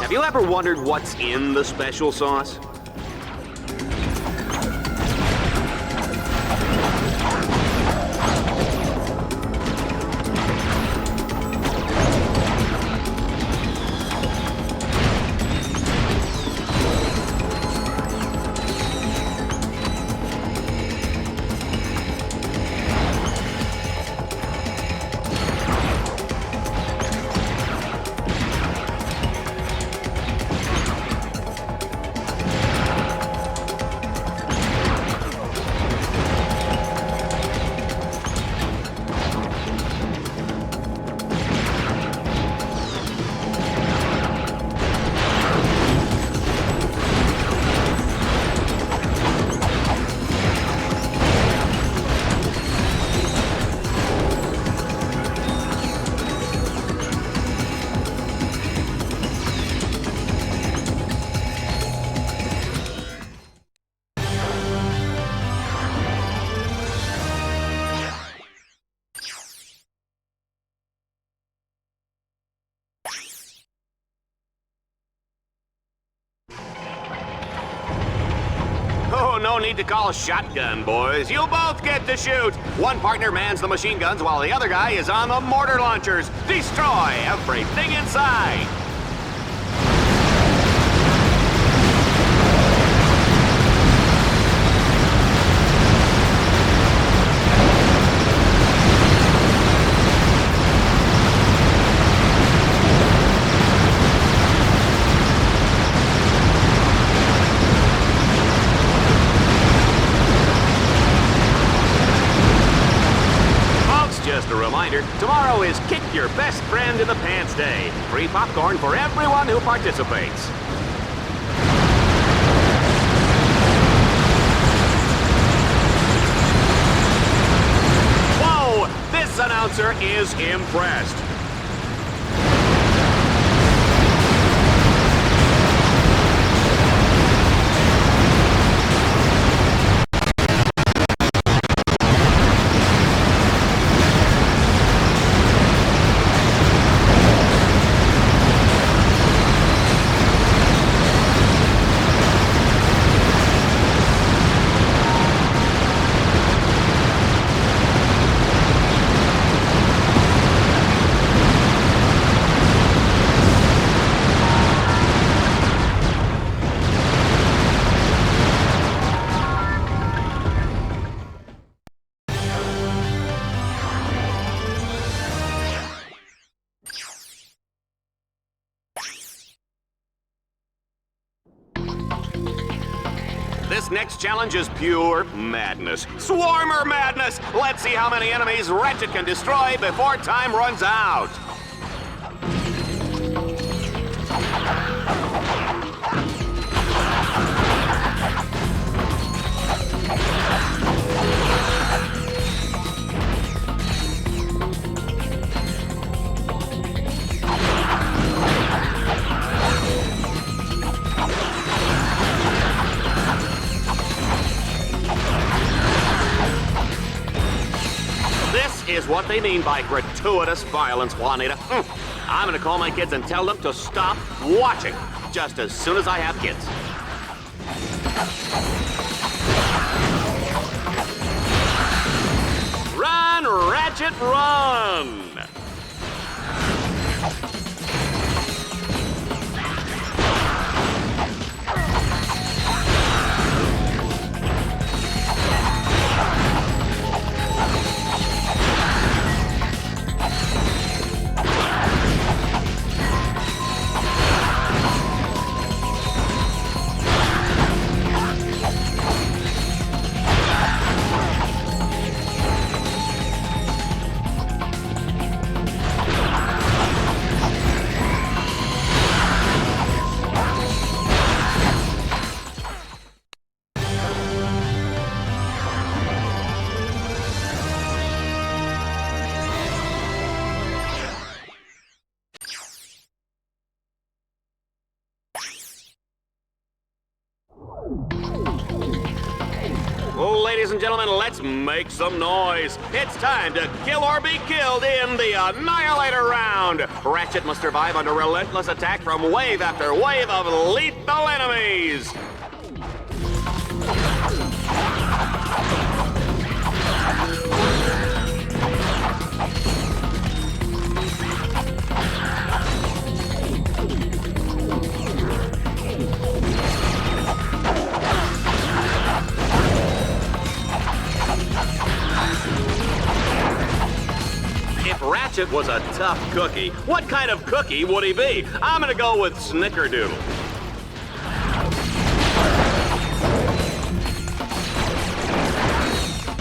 Have you ever wondered what's in the special sauce? Oh, no need to call shotgun, boys. You both get to shoot. One partner mans the machine guns while the other guy is on the mortar launchers. Destroy everything inside. Just a reminder, tomorrow is Kick Your Best Friend in the Pants Day. Free popcorn for everyone who participates. Whoa! This announcer is impressed. This next challenge is pure madness. Swarmer madness! Let's see how many enemies Ratchet can destroy before time runs out. This is what they mean by gratuitous violence, Juanita. I'm gonna call my kids and tell them to stop watching just as soon as I have kids. Run, Ratchet, run! Ladies and gentlemen, let's make some noise. It's time to kill or be killed in the Annihilator round. Ratchet must survive under relentless attack from wave after wave of lethal enemies. If Ratchet was a tough cookie, what kind of cookie would he be? I'm gonna go with Snickerdoodle.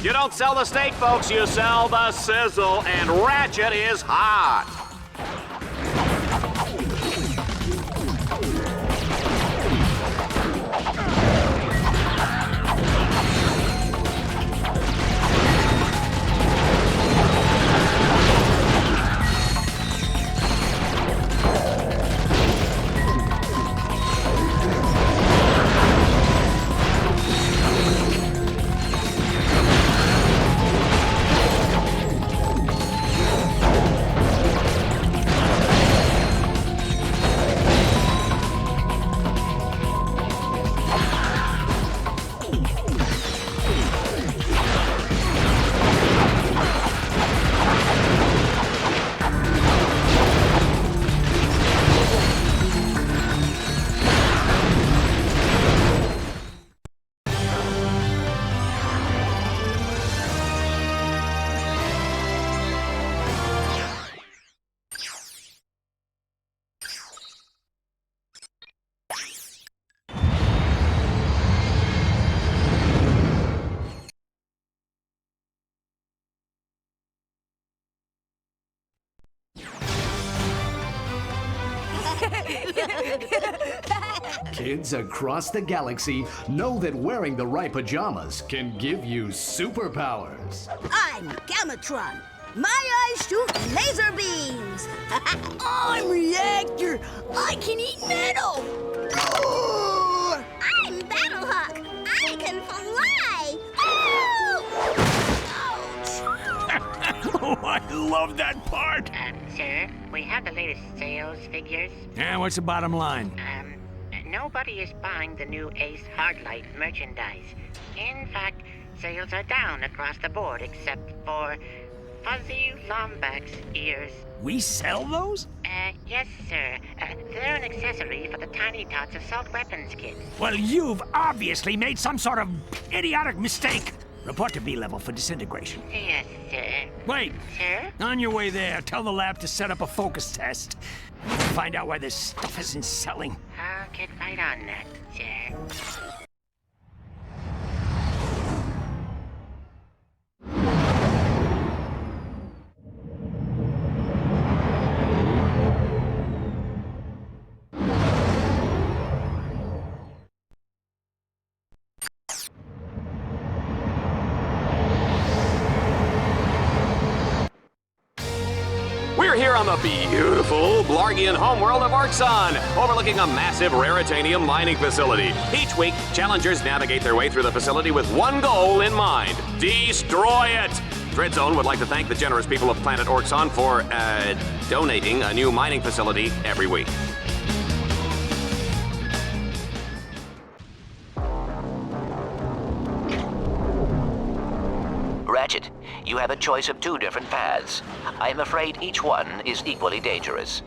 You don't sell the steak, folks, you sell the sizzle, and Ratchet is hot. Kids across the galaxy know that wearing the right pajamas can give you superpowers. I'm Gamatron. My eyes shoot laser beams. I'm Reactor. I can eat metal. I'm Battlehawk. I can fly. Oh, I love that part. Sir, we have the latest sales figures. Yeah, what's the bottom line? Nobody is buying the new Ace Hardlight merchandise. In fact, sales are down across the board except for fuzzy Lombax ears. We sell those? Yes, sir. They're an accessory for the Tiny Tots assault weapons kit. Well, you've obviously made some sort of idiotic mistake. Report to B-level for disintegration. Yes, sir. Wait. Sir? On your way there, tell the lab to set up a focus test. Find out why this stuff isn't selling. I'll get right on that, sir. We're here on the beautiful Blargian homeworld of Arxon, overlooking a massive raritanium mining facility. Each week, challengers navigate their way through the facility with one goal in mind: destroy it! Dreadzone would like to thank the generous people of planet Arxon for, donating a new mining facility every week. Ratchet, you have a choice of two different paths. I am afraid each one is equally dangerous.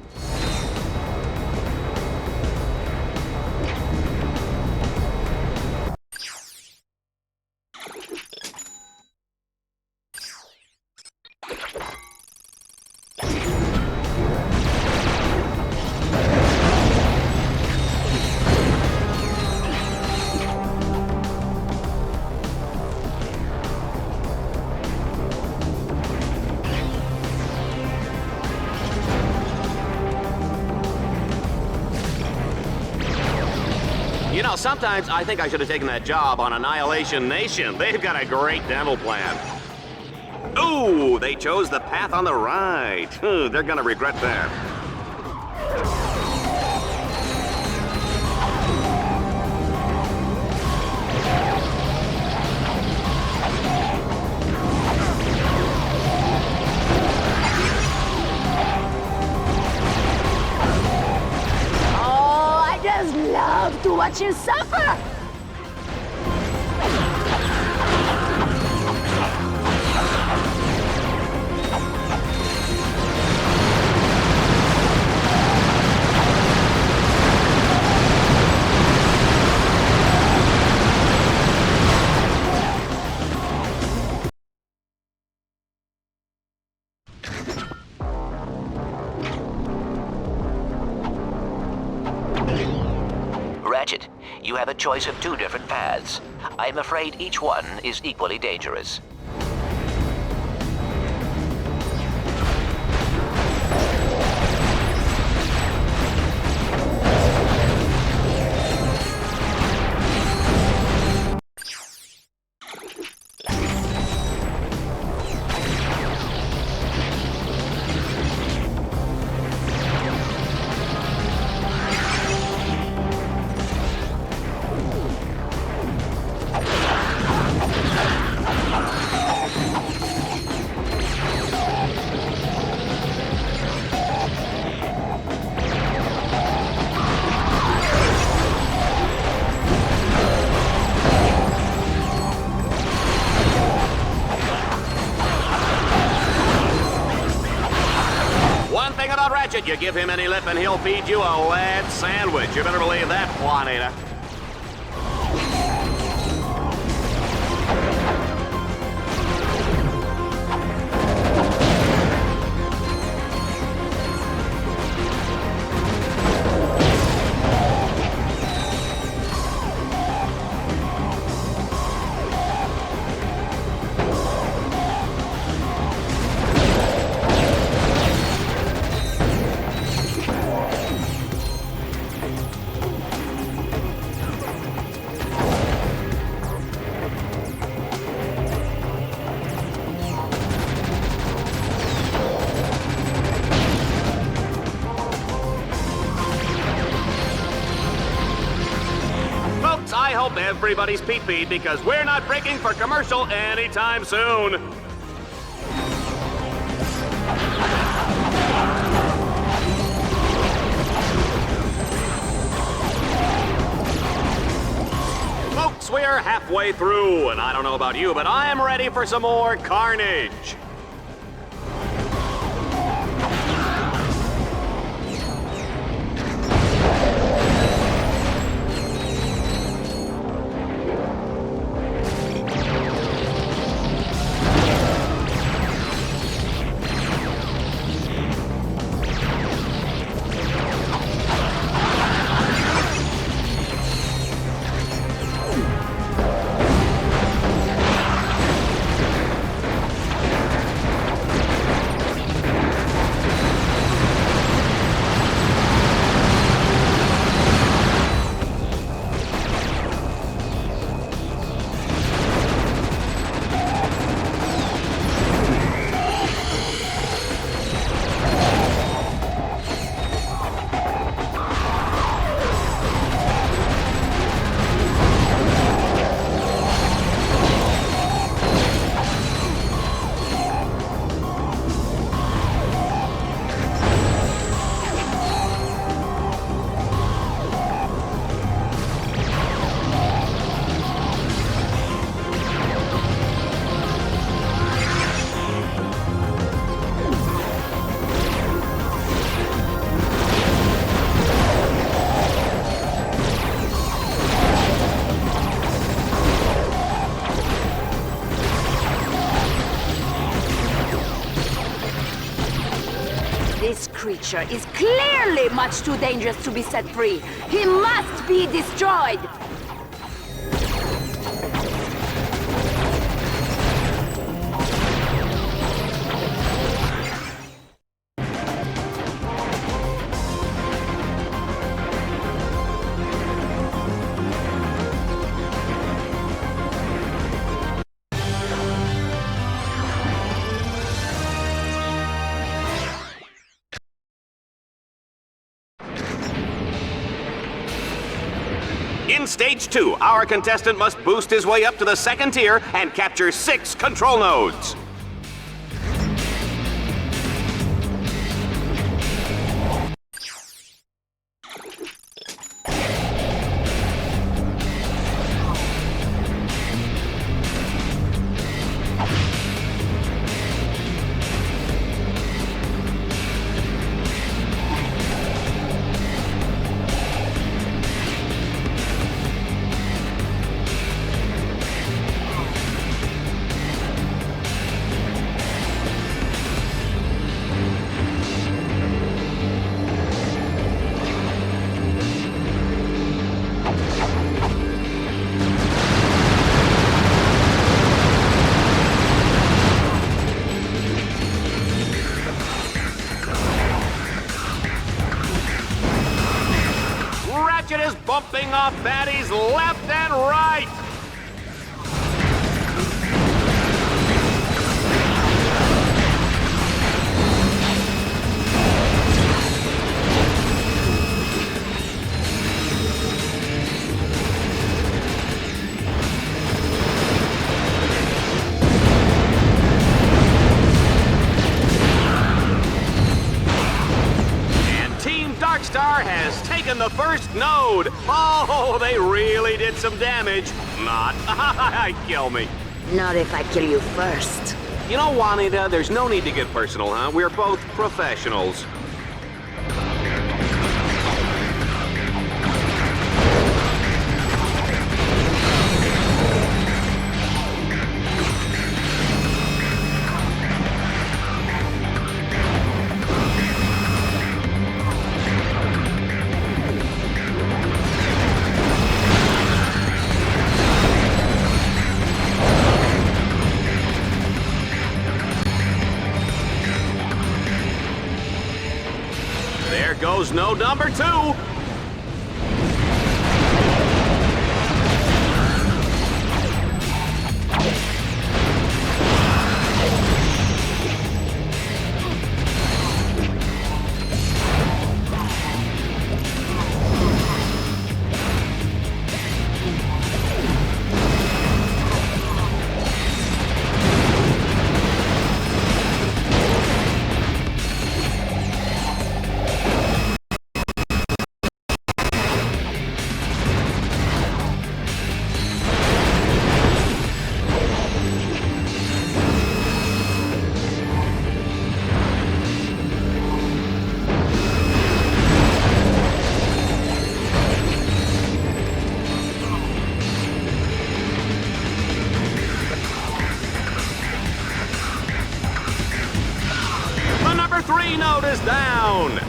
You know, sometimes I think I should have taken that job on Annihilation Nation. They've got a great dental plan. Ooh, they chose the path on the right. They're gonna regret that. love to watch him suffer! Ratchet, you have a choice of 2 different paths. I'm afraid each one is equally dangerous. Ratchet, you give him any lip and he'll feed you a lead sandwich. You better believe that, Juanita. I hope everybody's pee-peed because we're not breaking for commercial anytime soon. Folks, we're halfway through, and I don't know about you, but I am ready for some more carnage. This creature is clearly much too dangerous to be set free. He must be destroyed! In Stage 2, our contestant must boost his way up to the second tier and capture 6 control nodes. bumping off baddies left and right. Star has taken the first node. Oh, they really did some damage. Not. Kill me. Not if I kill you first. You know, Juanita, there's no need to get personal, huh? We're both professionals. Goes node number 2. Node is down.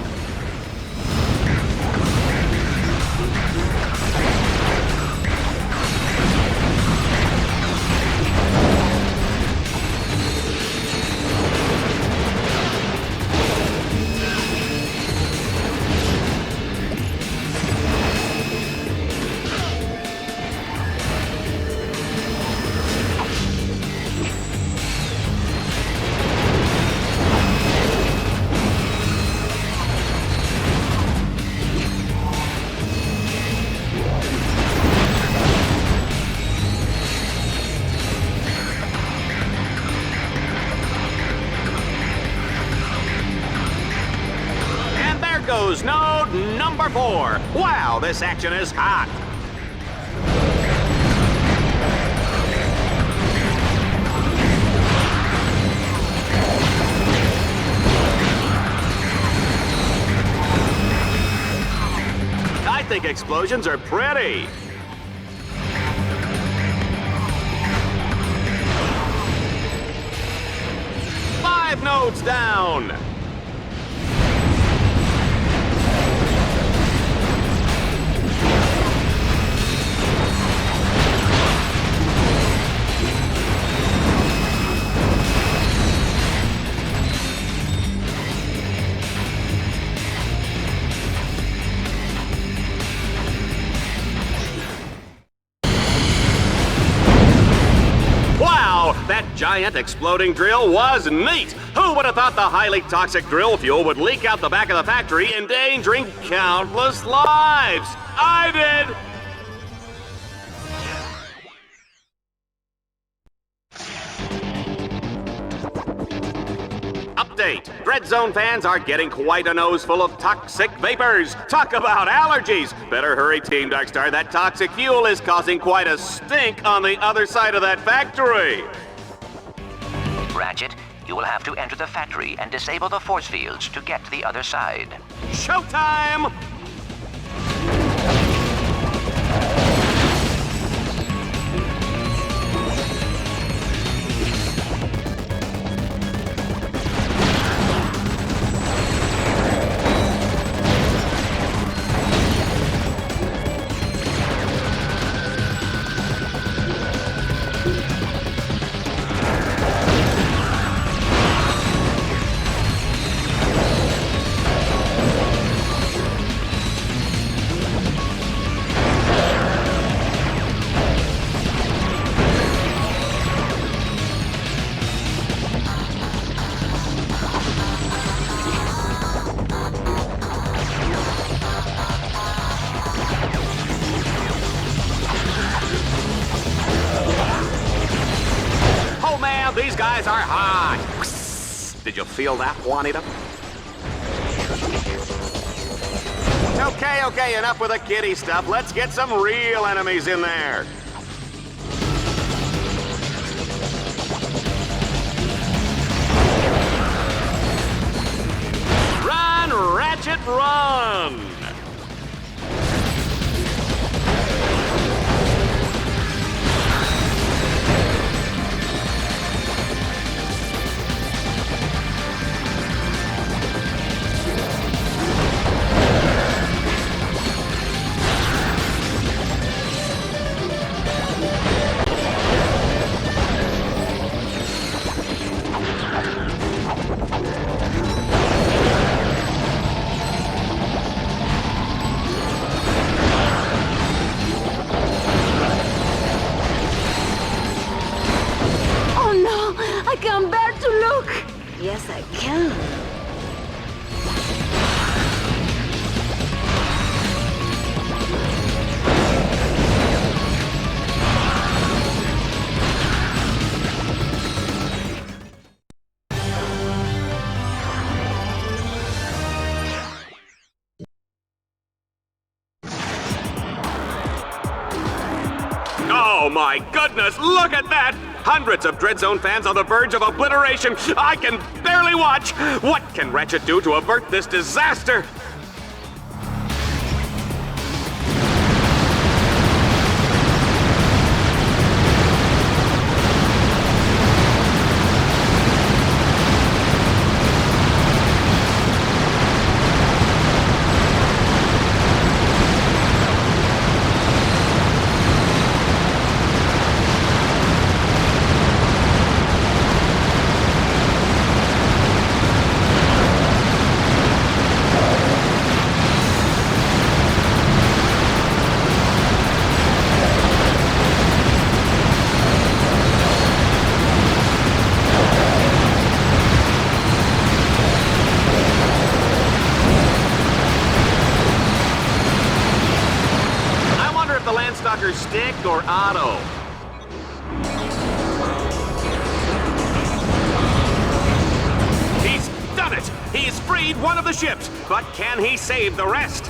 Goes node number 4. Wow, this action is hot. I think explosions are pretty. Five nodes down. That giant exploding drill was neat! Who would have thought the highly toxic drill fuel would leak out the back of the factory, endangering countless lives? I did! Update! Dread Zone fans are getting quite a nose full of toxic vapors. Talk about allergies! Better hurry, Team Darkstar. That toxic fuel is causing quite a stink on the other side of that factory. Ratchet, you will have to enter the factory and disable the force fields to get to the other side. Showtime! Did you feel that, Juanita? Okay, enough with the kiddie stuff. Let's get some real enemies in there. Run, Ratchet, run! Yes, I can. Oh my goodness, look at that! Hundreds of Dreadzone fans on the verge of obliteration. I can barely watch. What can Ratchet do to avert this disaster? Stick or auto? He's done it! He's freed one of the ships, but can he save the rest?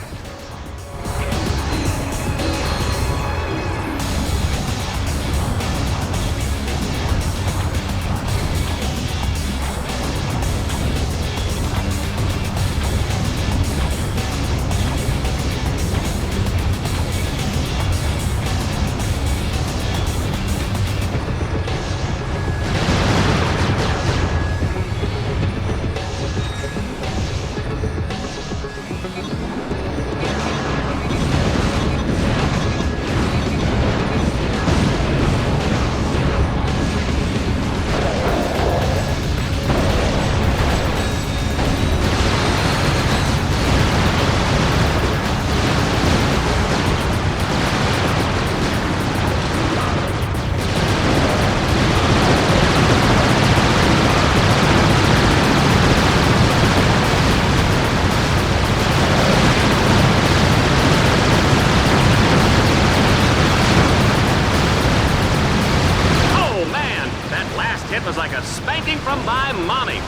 It was like a spanking from my mommy.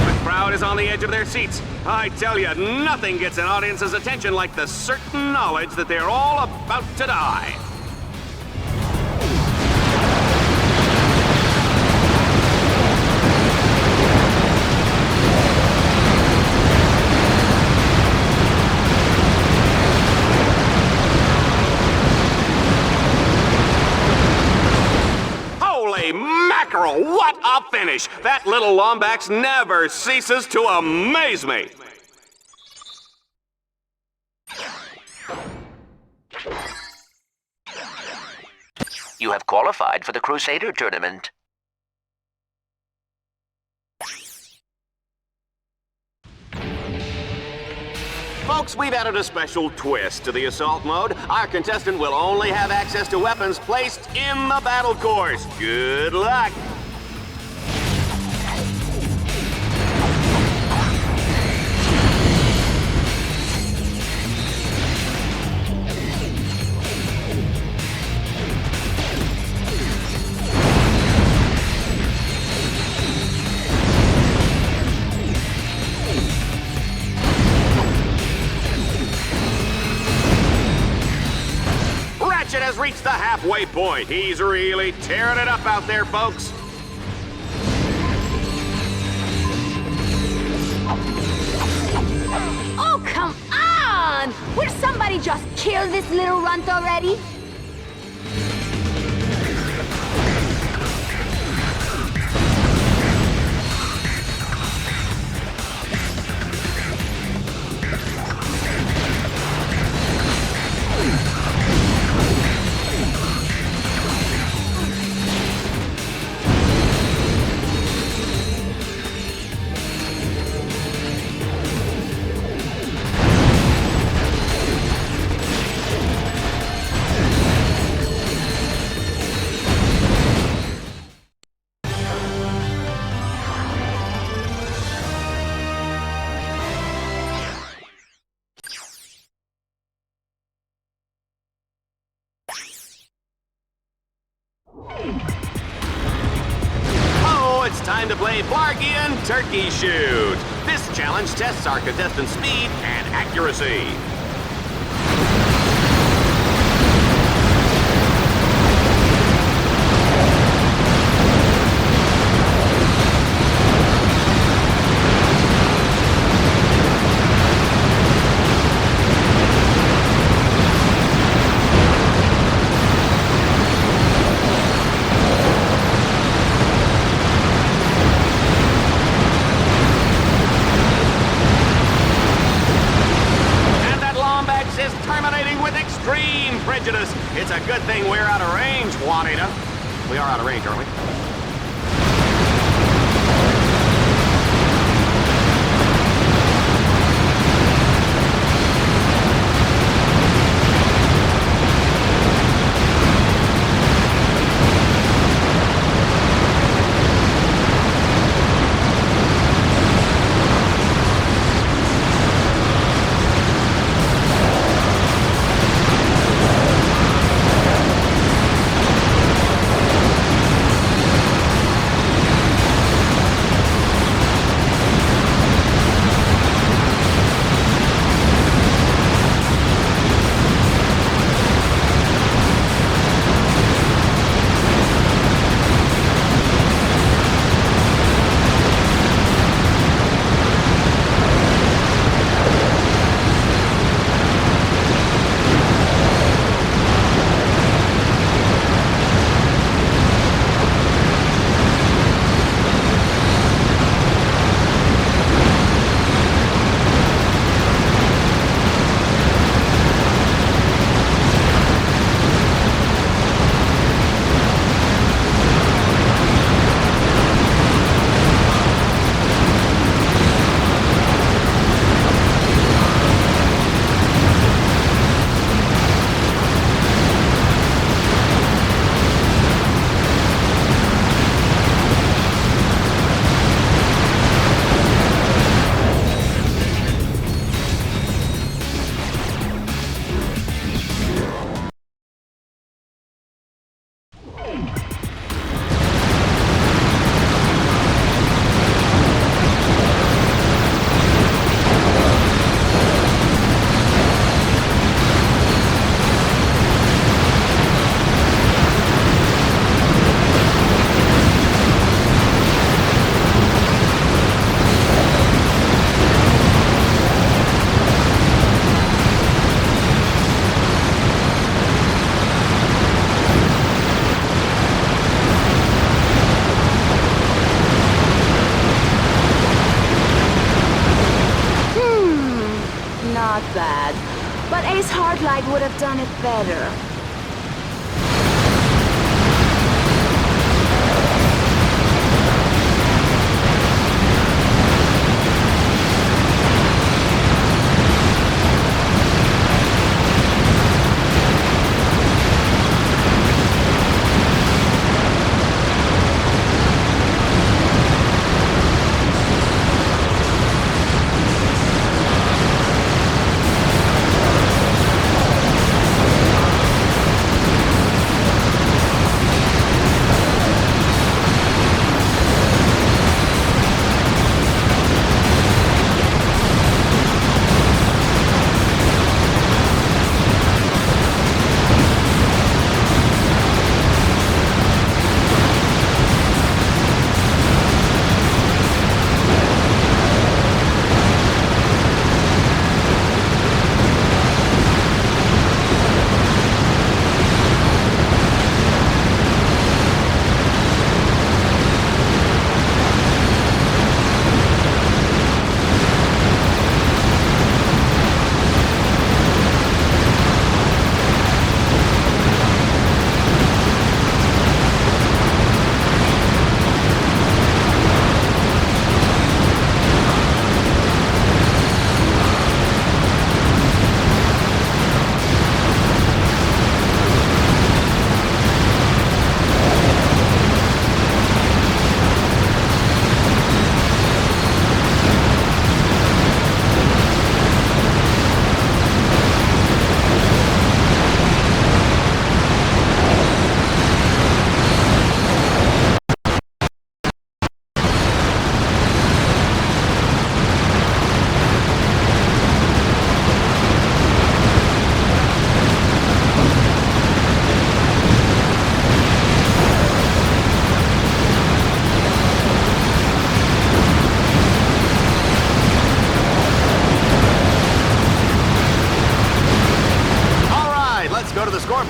The crowd is on the edge of their seats. I tell you, nothing gets an audience's attention like the certain knowledge that they're all about to die. Mackerel, what a finish! That little Lombax never ceases to amaze me! You have qualified for the Crusader tournament. Folks, we've added a special twist to the assault mode. Our contestant will only have access to weapons placed in the battle course. Good luck! waypoint. He's really tearing it up out there, folks. Oh, come on! Will somebody just kill this little runt already? Time to play Blargian Turkey Shoot. This challenge tests our contestants' speed and accuracy. Prejudice. It's a good thing we're out of range, Juanita. We are out of range, aren't we? Not bad, but Ace Hardlight would have done it better.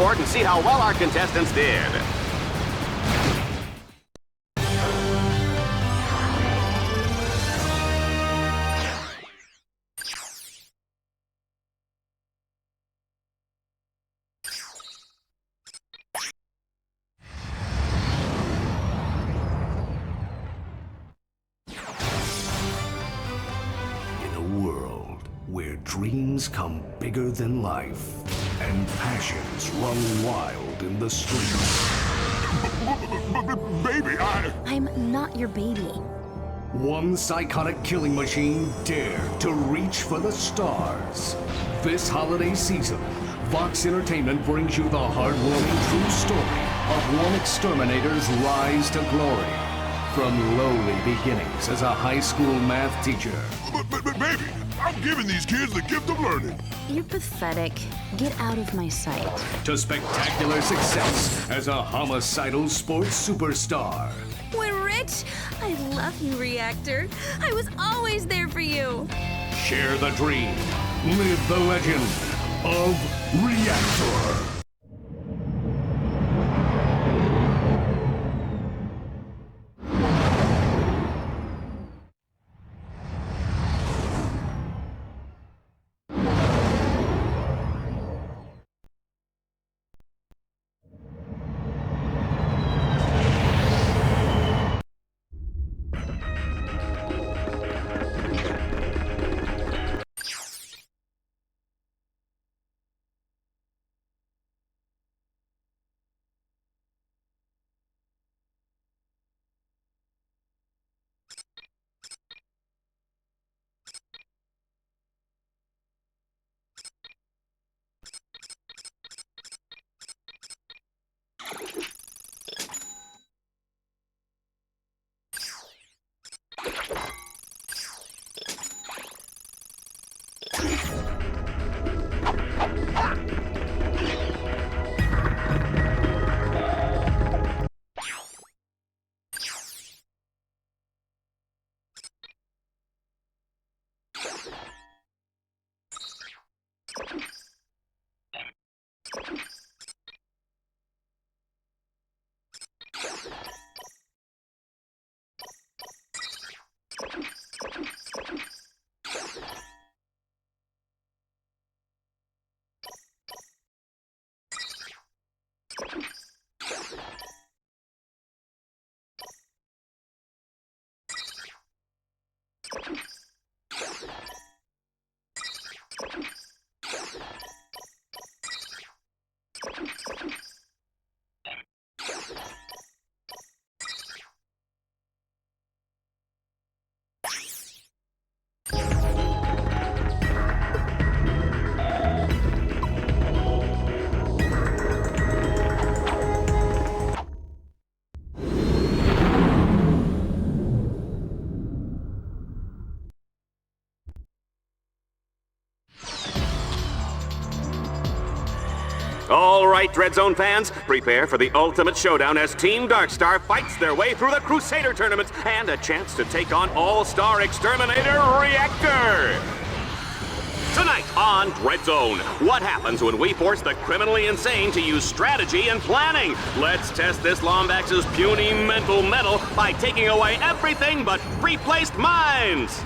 scoreboard and see how well our contestants did. Where dreams come bigger than life, and passions run wild in the streets. Baby, I'm not your baby. One psychotic killing machine dare to reach for the stars. This holiday season, Vox Entertainment brings you the heartwarming true story of one exterminator's rise to glory. From lowly beginnings as a high school math teacher. But baby, I'm giving these kids the gift of learning. You're pathetic. Get out of my sight. To spectacular success as a homicidal sports superstar. We're rich. I love you, Reactor. I was always there for you. Share the dream. Live the legend of Reactor. All right, Dread Zone fans, prepare for the ultimate showdown as Team Darkstar fights their way through the Crusader tournament and a chance to take on All-Star Exterminator Reactor. Tonight on Dread Zone, what happens when we force the criminally insane to use strategy and planning? Let's test this Lombax's puny mental metal by taking away everything but replaced minds.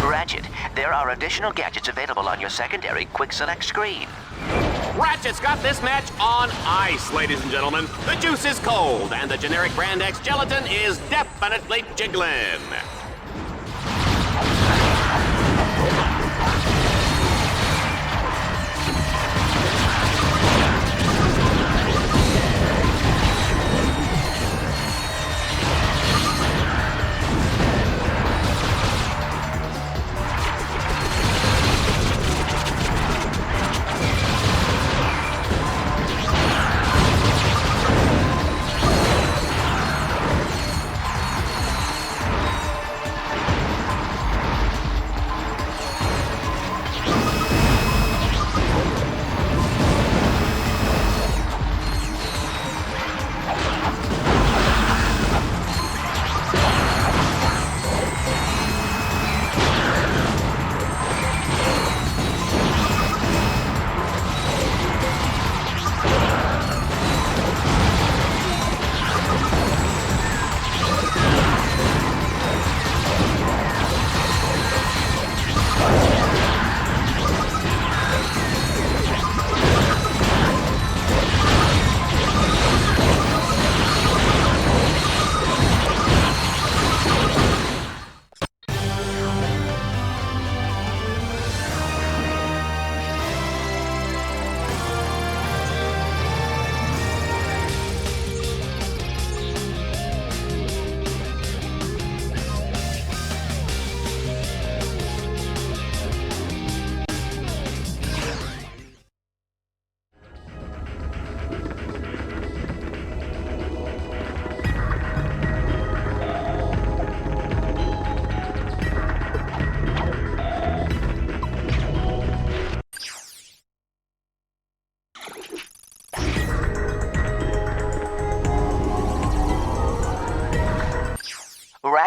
Ratchet, there are additional gadgets available on your secondary quick select screen. Ratchet's got this match on ice, ladies and gentlemen. The juice is cold, and the generic brand X gelatin is definitely jiggling.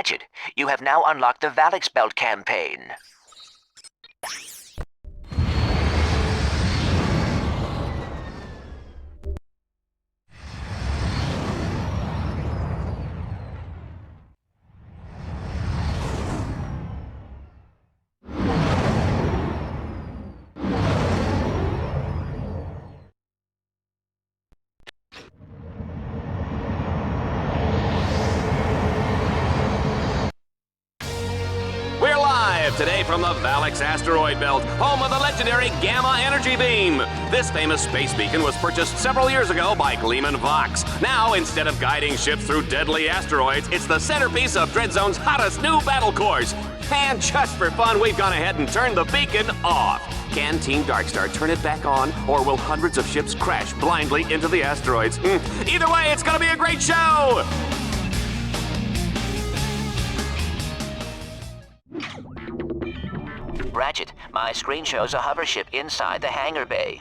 Ratchet, you have now unlocked the Valix Belt campaign. We're live today from the Valix asteroid belt, home of the legendary Gamma energy beam. This famous space beacon was purchased several years ago by Gleeman Vox. Now, instead of guiding ships through deadly asteroids, it's the centerpiece of Dreadzone's hottest new battle course. And just for fun, we've gone ahead and turned the beacon off. Can Team Darkstar turn it back on, or will hundreds of ships crash blindly into the asteroids? Either way, it's gonna be a great show! Ratchet, my screen shows a hover ship inside the hangar bay.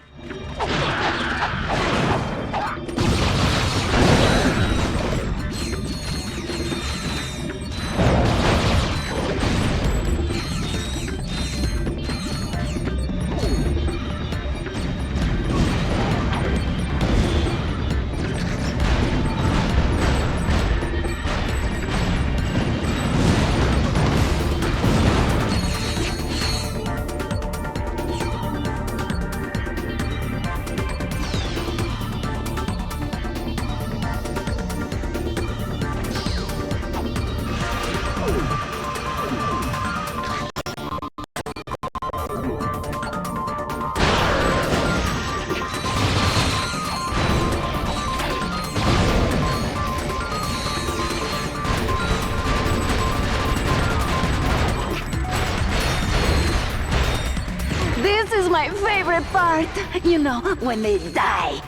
This is my favorite part. You know, when they die.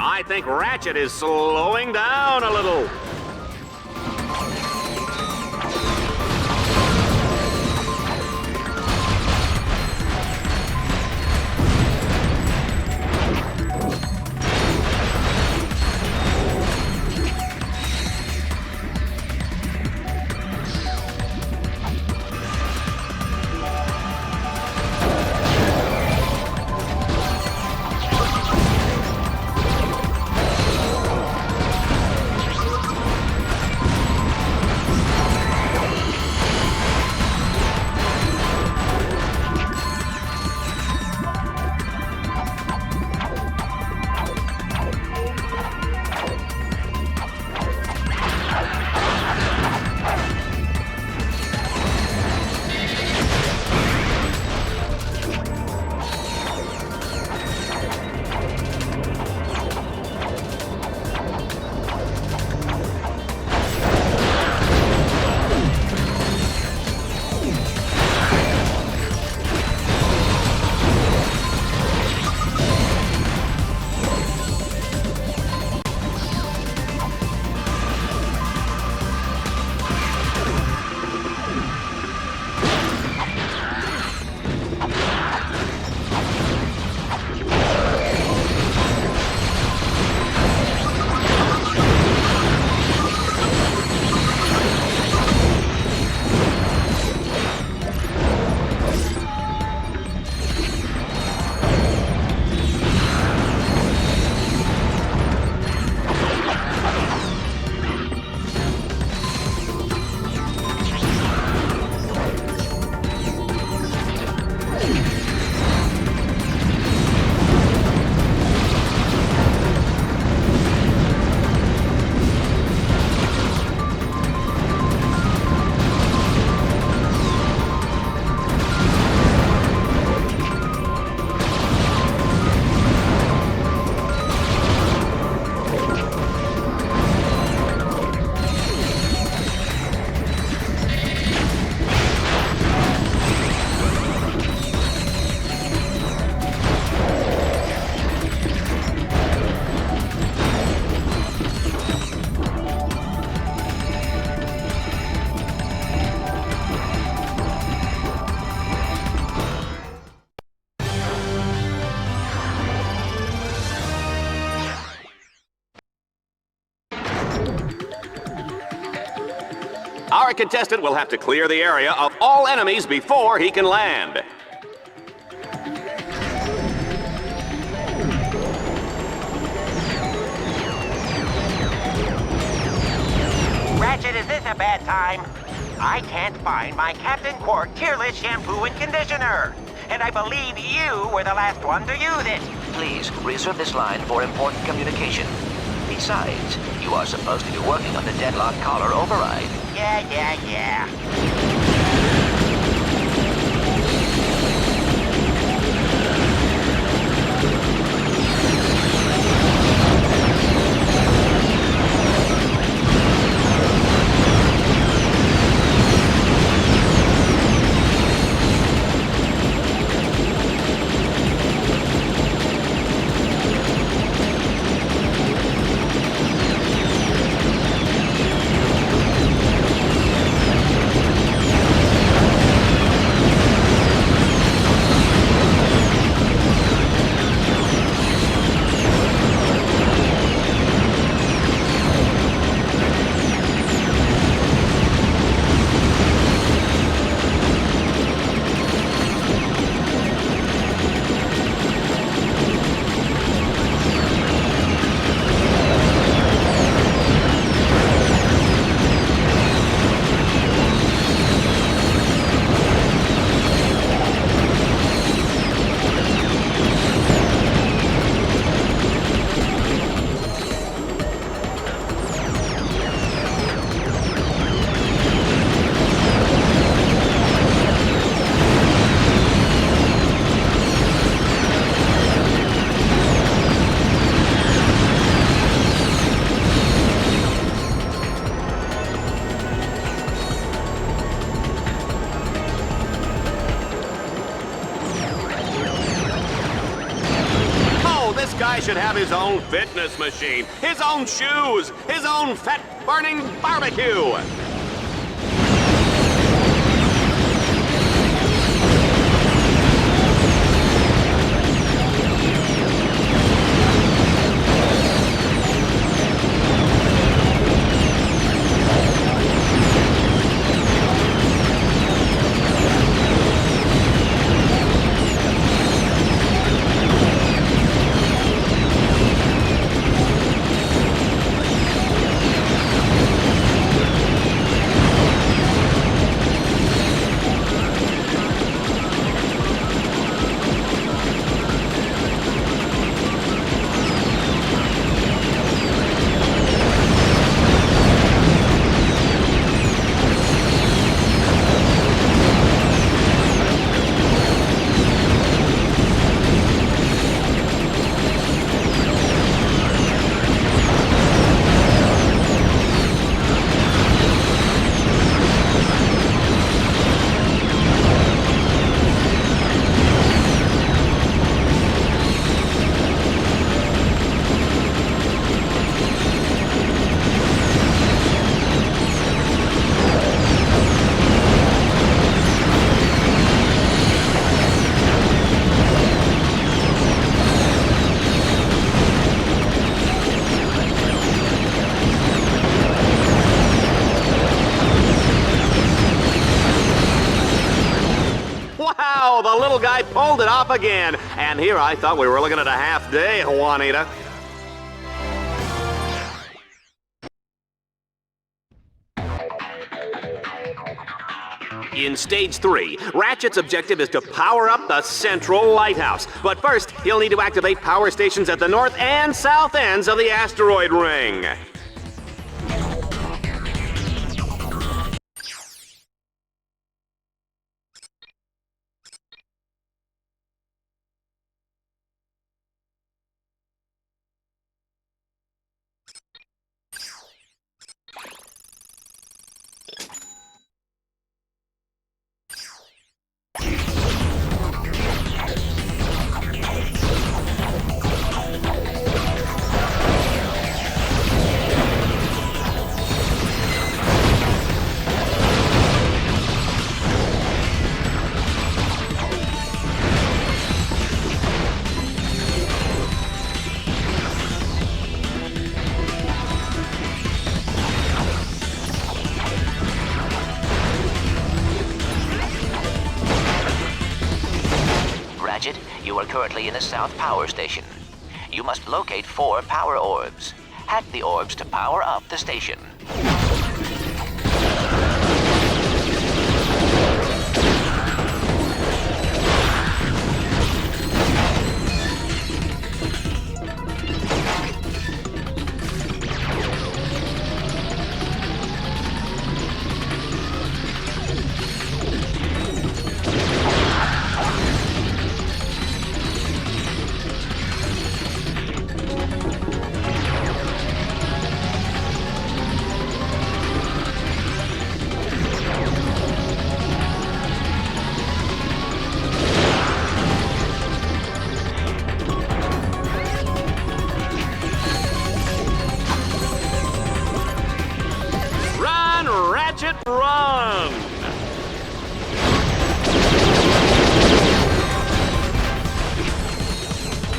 I think Ratchet is slowing down a little. Our contestant will have to clear the area of all enemies before he can land. Ratchet, is this a bad time? I can't find my Captain Quark Tearless shampoo and conditioner. And I believe you were the last one to use it. Please, reserve this line for important communication. Besides, you are supposed to be working on the Deadlocked collar override. Yeah. Guy should have his own fitness machine, his own shoes, his own fat-burning barbecue. Wow, the little guy pulled it off again. And here I thought we were looking at a half day, Juanita. In Stage 3, Ratchet's objective is to power up the central lighthouse. But first, he'll need to activate power stations at the north and south ends of the asteroid ring. are currently in the South Power Station. You must locate 4 power orbs. Hack the orbs to power up the station. Run!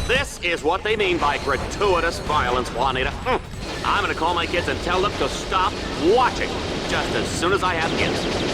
This is what they mean by gratuitous violence, Juanita. I'm gonna call my kids and tell them to stop watching just as soon as I have kids.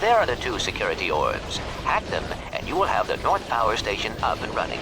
There are the 2 security orbs. Hack them, and you will have the North Power Station up and running.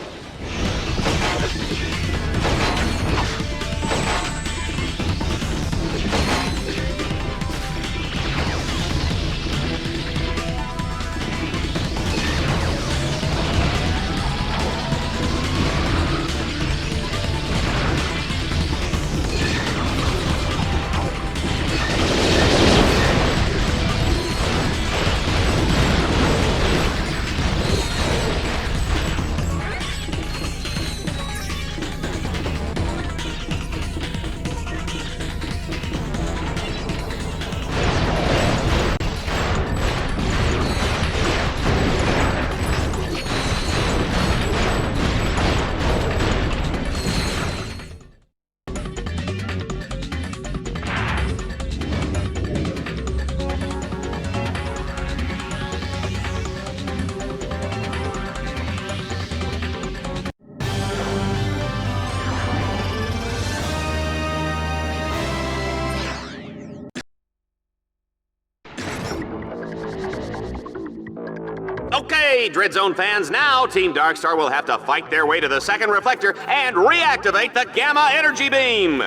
Okay, Dread Zone fans, now Team Darkstar will have to fight their way to the second reflector and reactivate the Gamma Energy Beam!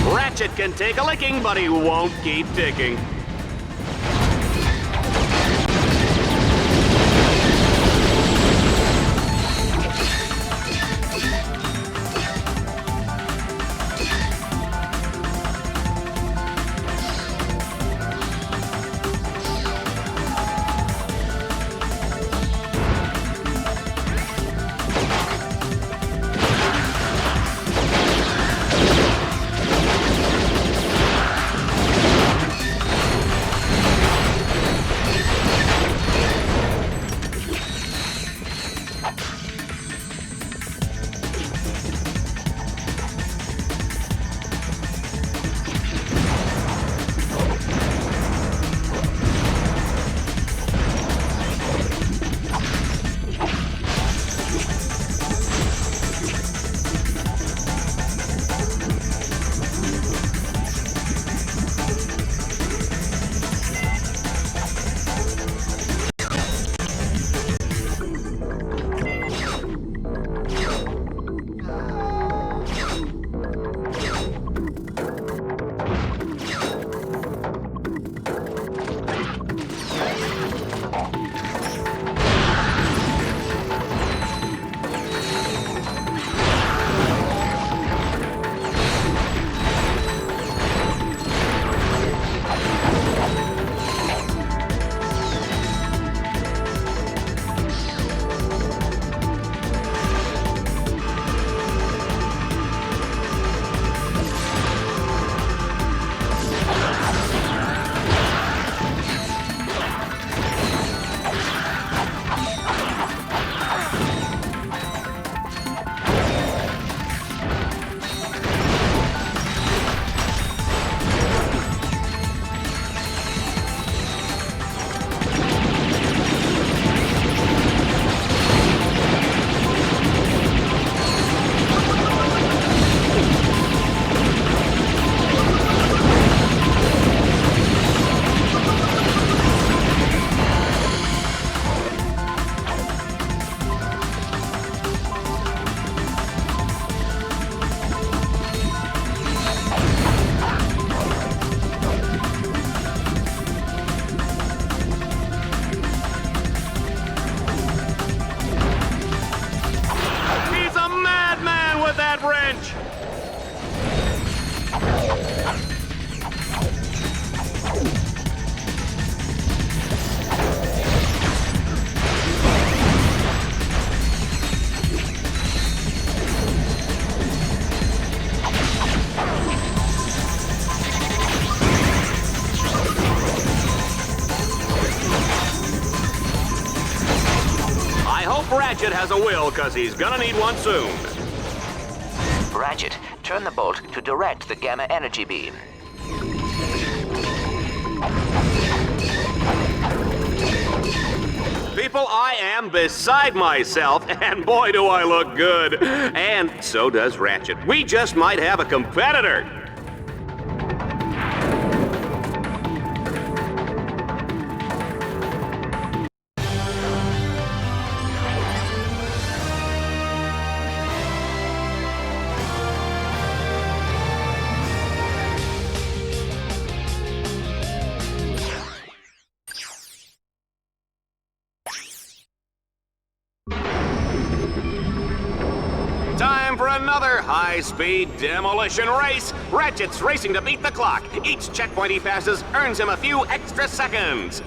Ratchet can take a licking, but he won't keep ticking. Ratchet has a will, cause he's gonna need one soon. Ratchet, turn the bolt to direct the gamma energy beam. People, I am beside myself, and boy do I look good. And so does Ratchet. We just might have a competitor. Time for another high-speed demolition race. Ratchet's racing to beat the clock. Each checkpoint he passes earns him a few extra seconds.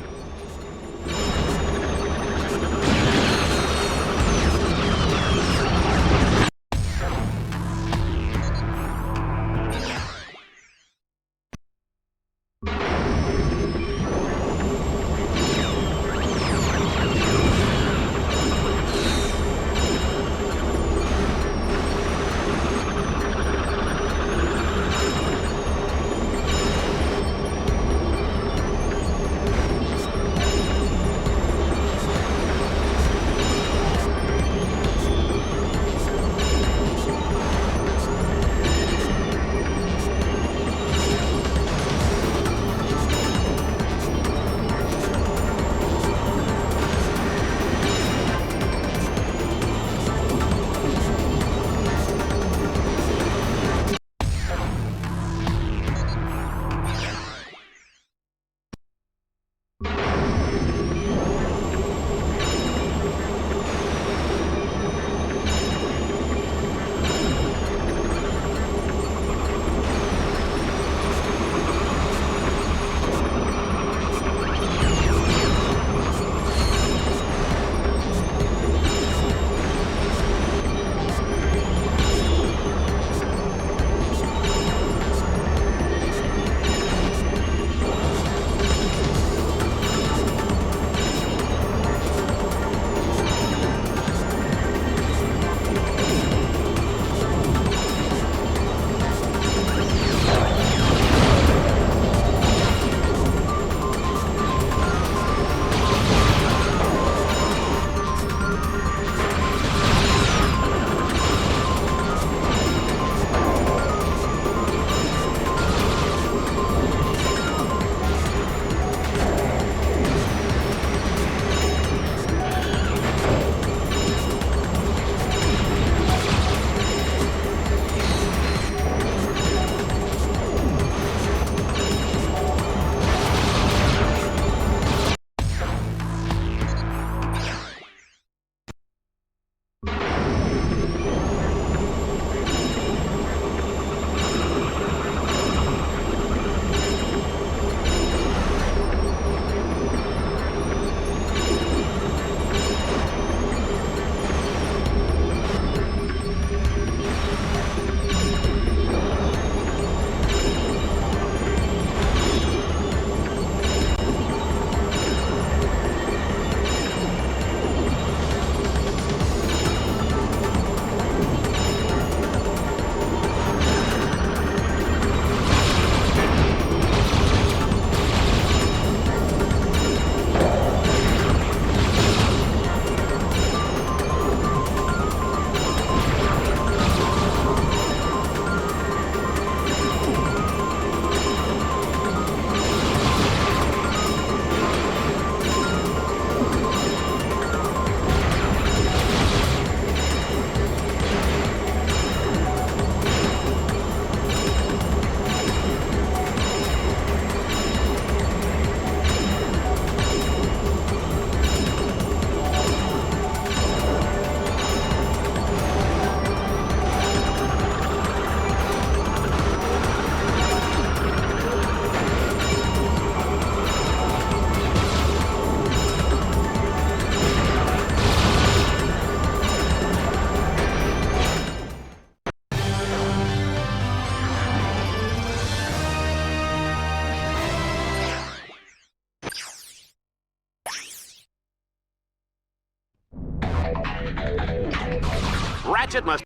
Ratchet must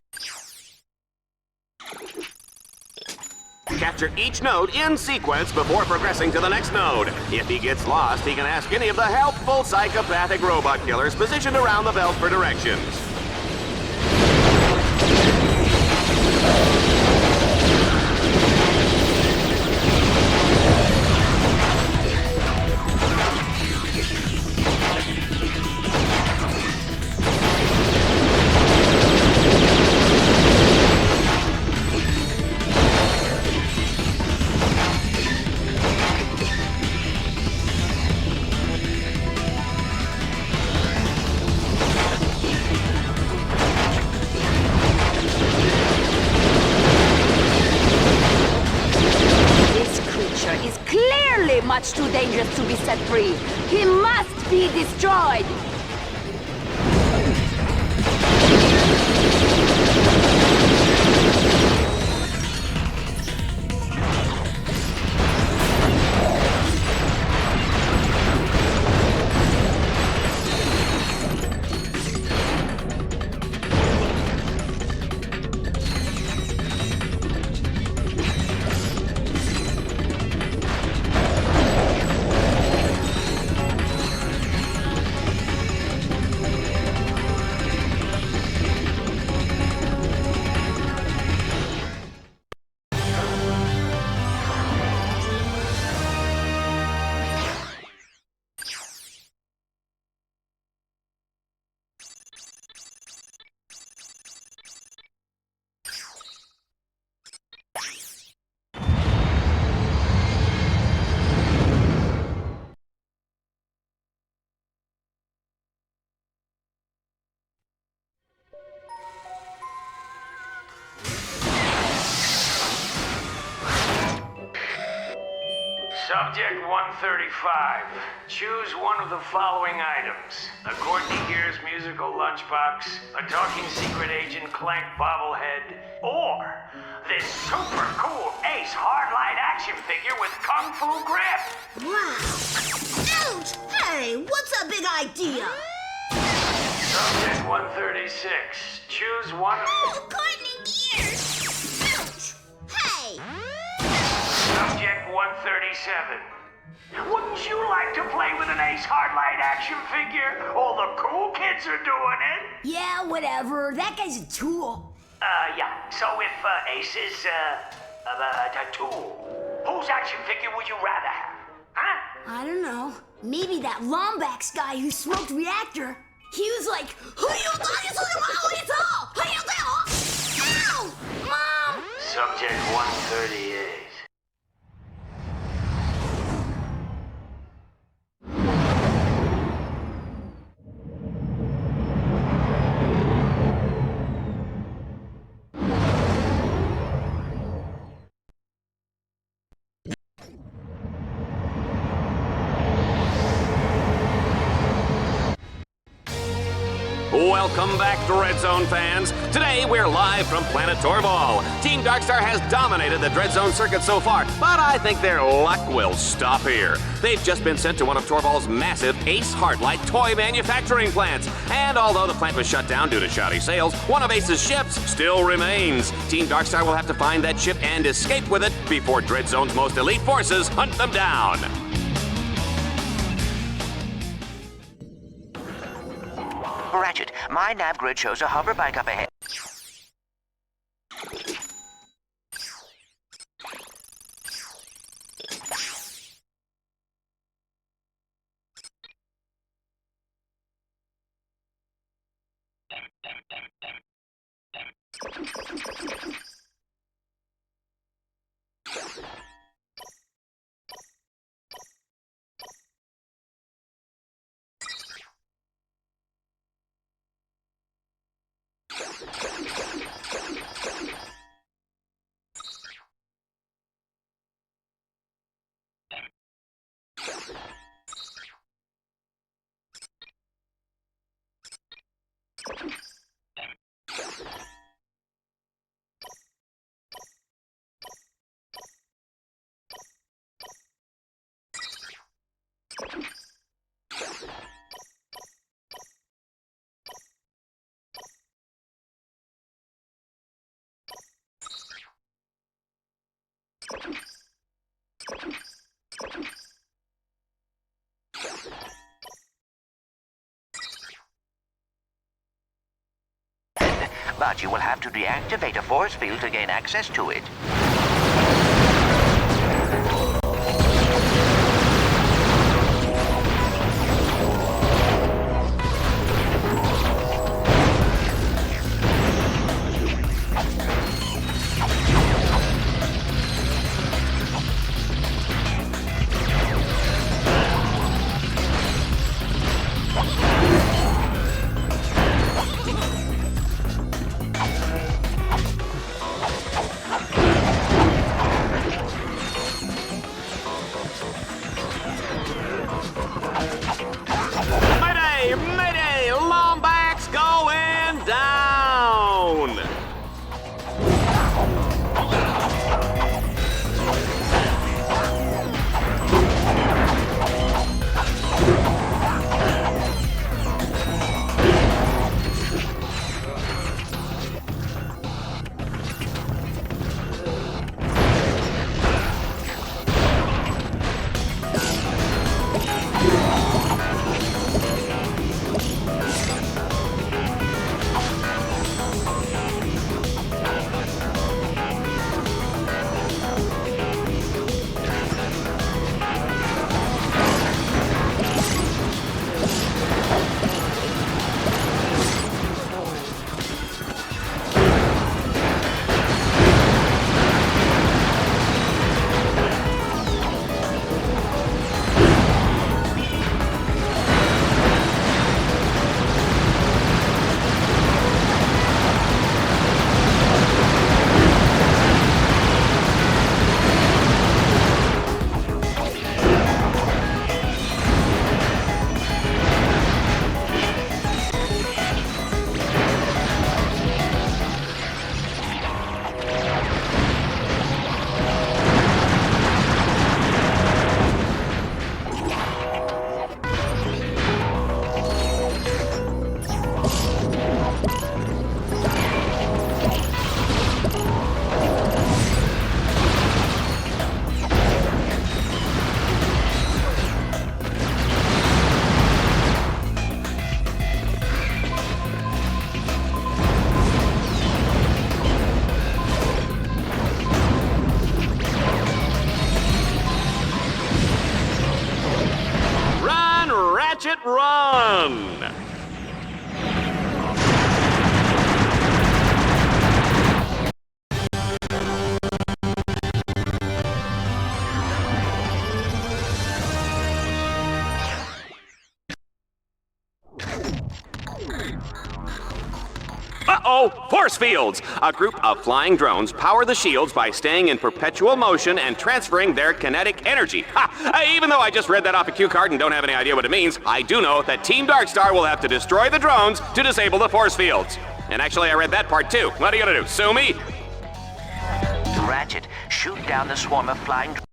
capture each node in sequence before progressing to the next node. If he gets lost, he can ask any of the helpful psychopathic robot killers positioned around the belt for directions. Much too dangerous to be set free. He must be destroyed. Subject 135. Choose one of the following items. A Courtney Gears musical lunchbox, a talking secret agent Clank bobblehead, or this super cool Ace Hardlight action figure with Kung Fu grip. Wow. Ouch! Hey, what's a big idea? Subject 136. Choose one of... Oh, Courtney Gears! Ouch! Hey! Subject 137. Wouldn't you like to play with an Ace Hardlight action figure? All the cool kids are doing it. Yeah, whatever. That guy's a tool. Yeah. So if Ace is, a tool, whose action figure would you rather have? Huh? I don't know. Maybe that Lombax guy who smoked Reactor. He was like, who you thought is all? Ow! Mom! Subject 138. Welcome back, Dread Zone fans. Today, we're live from Planet Torval. Team Darkstar has dominated the Dread Zone circuit so far, but I think their luck will stop here. They've just been sent to one of Torval's massive Ace Hardlight toy manufacturing plants. And although the plant was shut down due to shoddy sales, one of Ace's ships still remains. Team Darkstar will have to find that ship and escape with it before Dread Zone's most elite forces hunt them down. Ratchet, my nav grid shows a hover bike up ahead. But you will have to deactivate a force field to gain access to it. Mayday! Mayday! Lombax going down! Ratchet, run! Uh-oh! Force fields! A group of flying drones power the shields by staying in perpetual motion and transferring their kinetic energy. Ha! Even though I just read that off a cue card and don't have any idea what it means, I do know that Team Darkstar will have to destroy the drones to disable the force fields. And actually, I read that part too. What are you gonna do, sue me? Ratchet, shoot down the swarm of flying drones.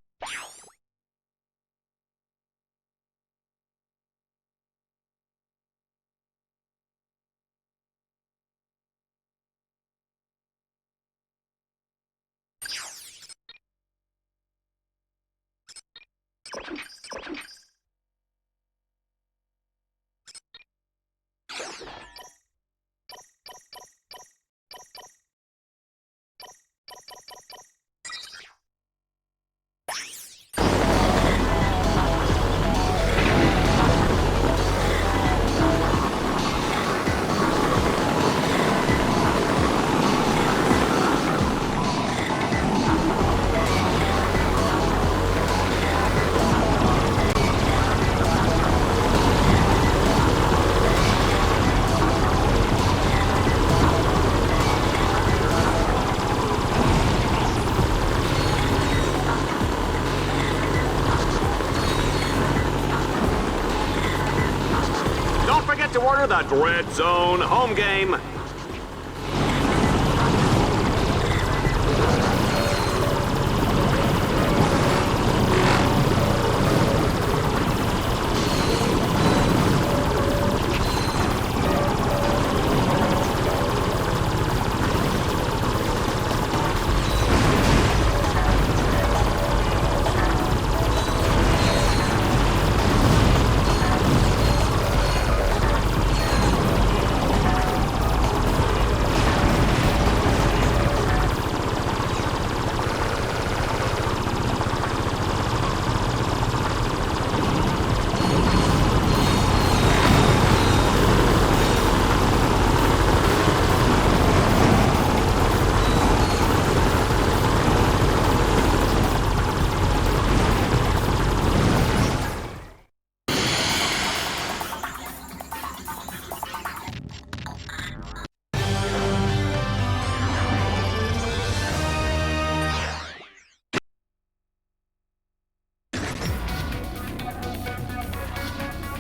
To order the Dread Zone home game.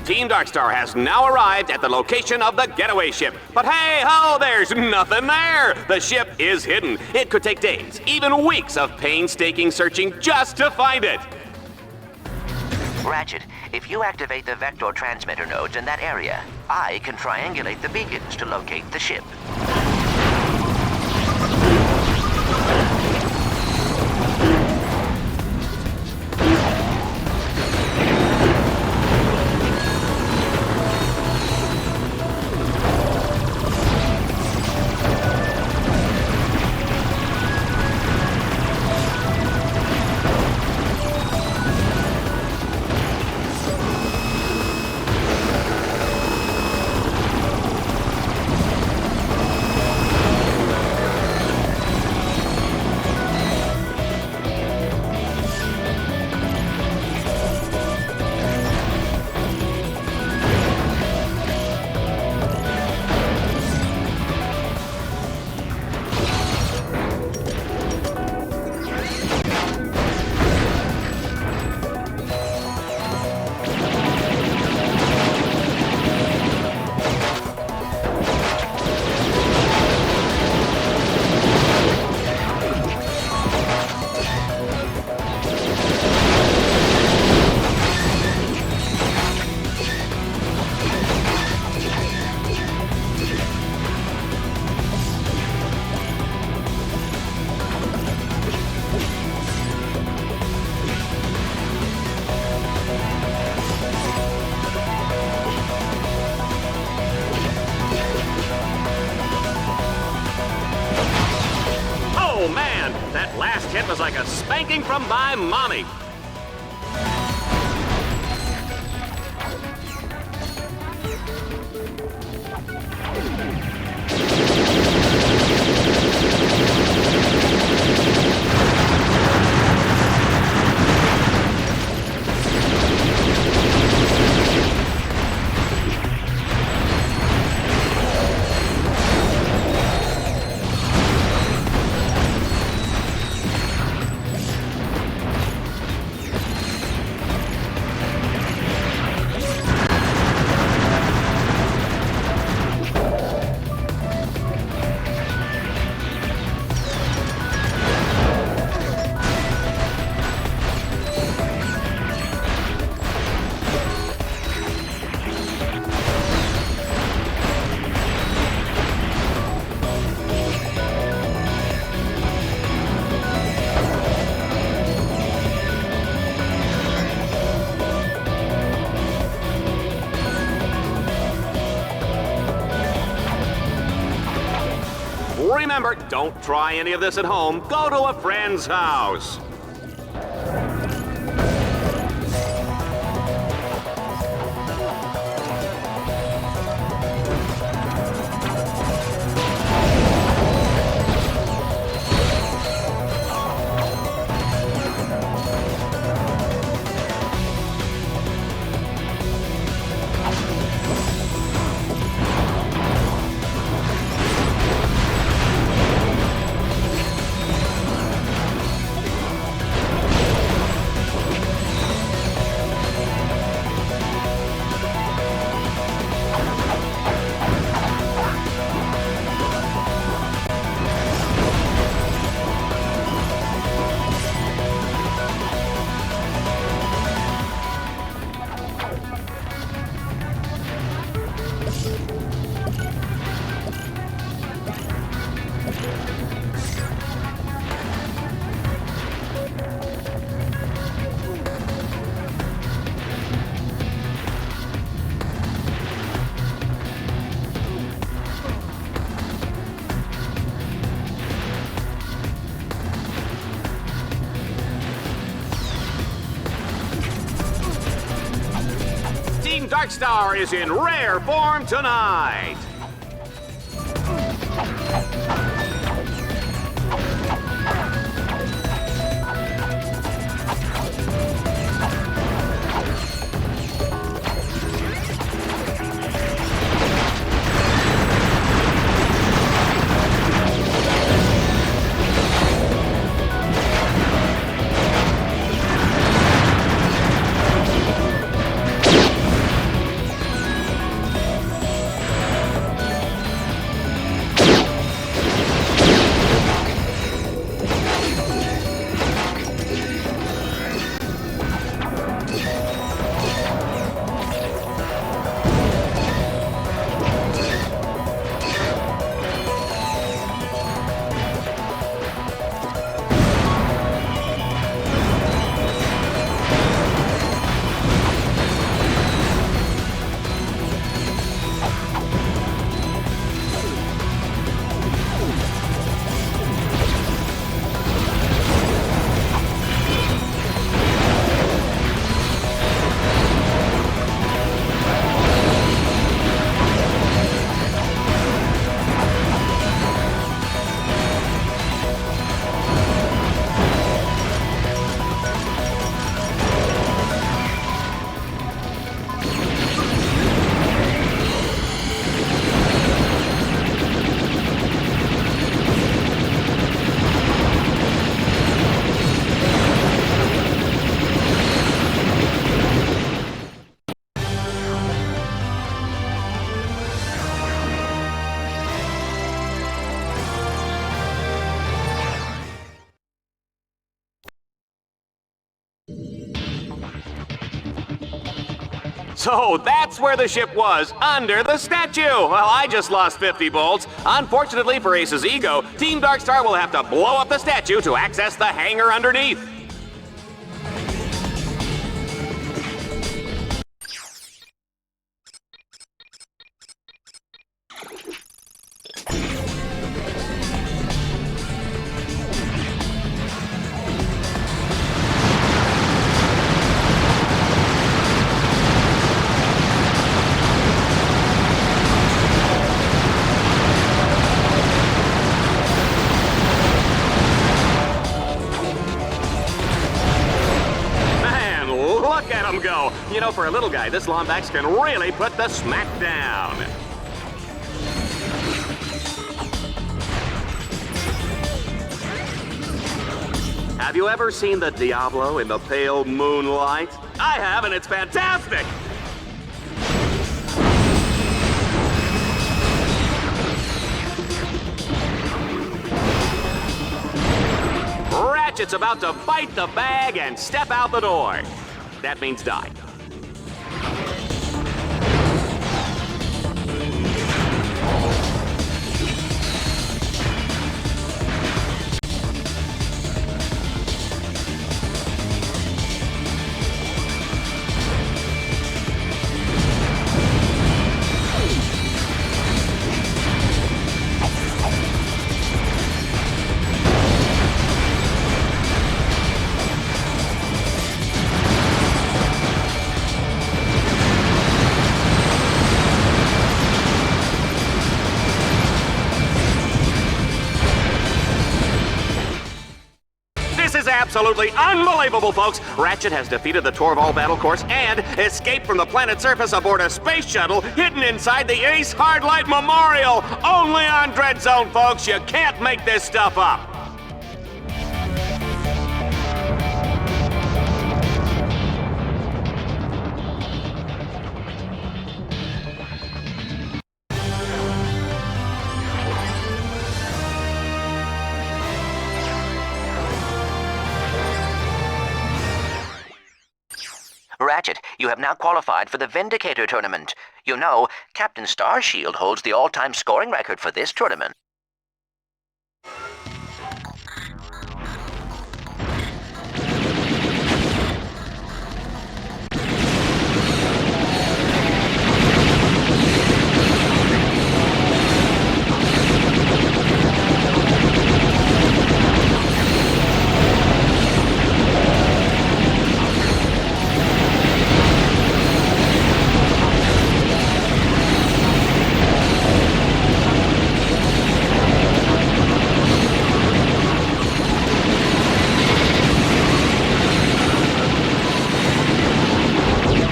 Team Darkstar has now arrived at the location of the getaway ship. But hey ho, there's nothing there! The ship is hidden. It could take days, even weeks of painstaking searching just to find it. Ratchet, if you activate the vector transmitter nodes in that area, I can triangulate the beacons to locate the ship. That last hit was like a spanking from my mommy. Remember, don't try any of this at home. Go to a friend's house. Darkstar is in rare form tonight. So that's where the ship was, under the statue. Well, I just lost 50 bolts. Unfortunately for Ace's ego, Team Darkstar will have to blow up the statue to access the hangar underneath. Go. You know, for a little guy, this Lombax can really put the smack down. Have you ever seen the Diablo in the pale moonlight? I have, and it's fantastic! Ratchet's about to bite the bag and step out the door. That means die. Absolutely unbelievable, folks! Ratchet has defeated the Torval battle course and escaped from the planet's surface aboard a space shuttle hidden inside the Ace Hardlight Memorial! Only on Dread Zone, folks! You can't make this stuff up! Ratchet, you have now qualified for the Vindicator tournament. You know, Captain Starshield holds the all-time scoring record for this tournament.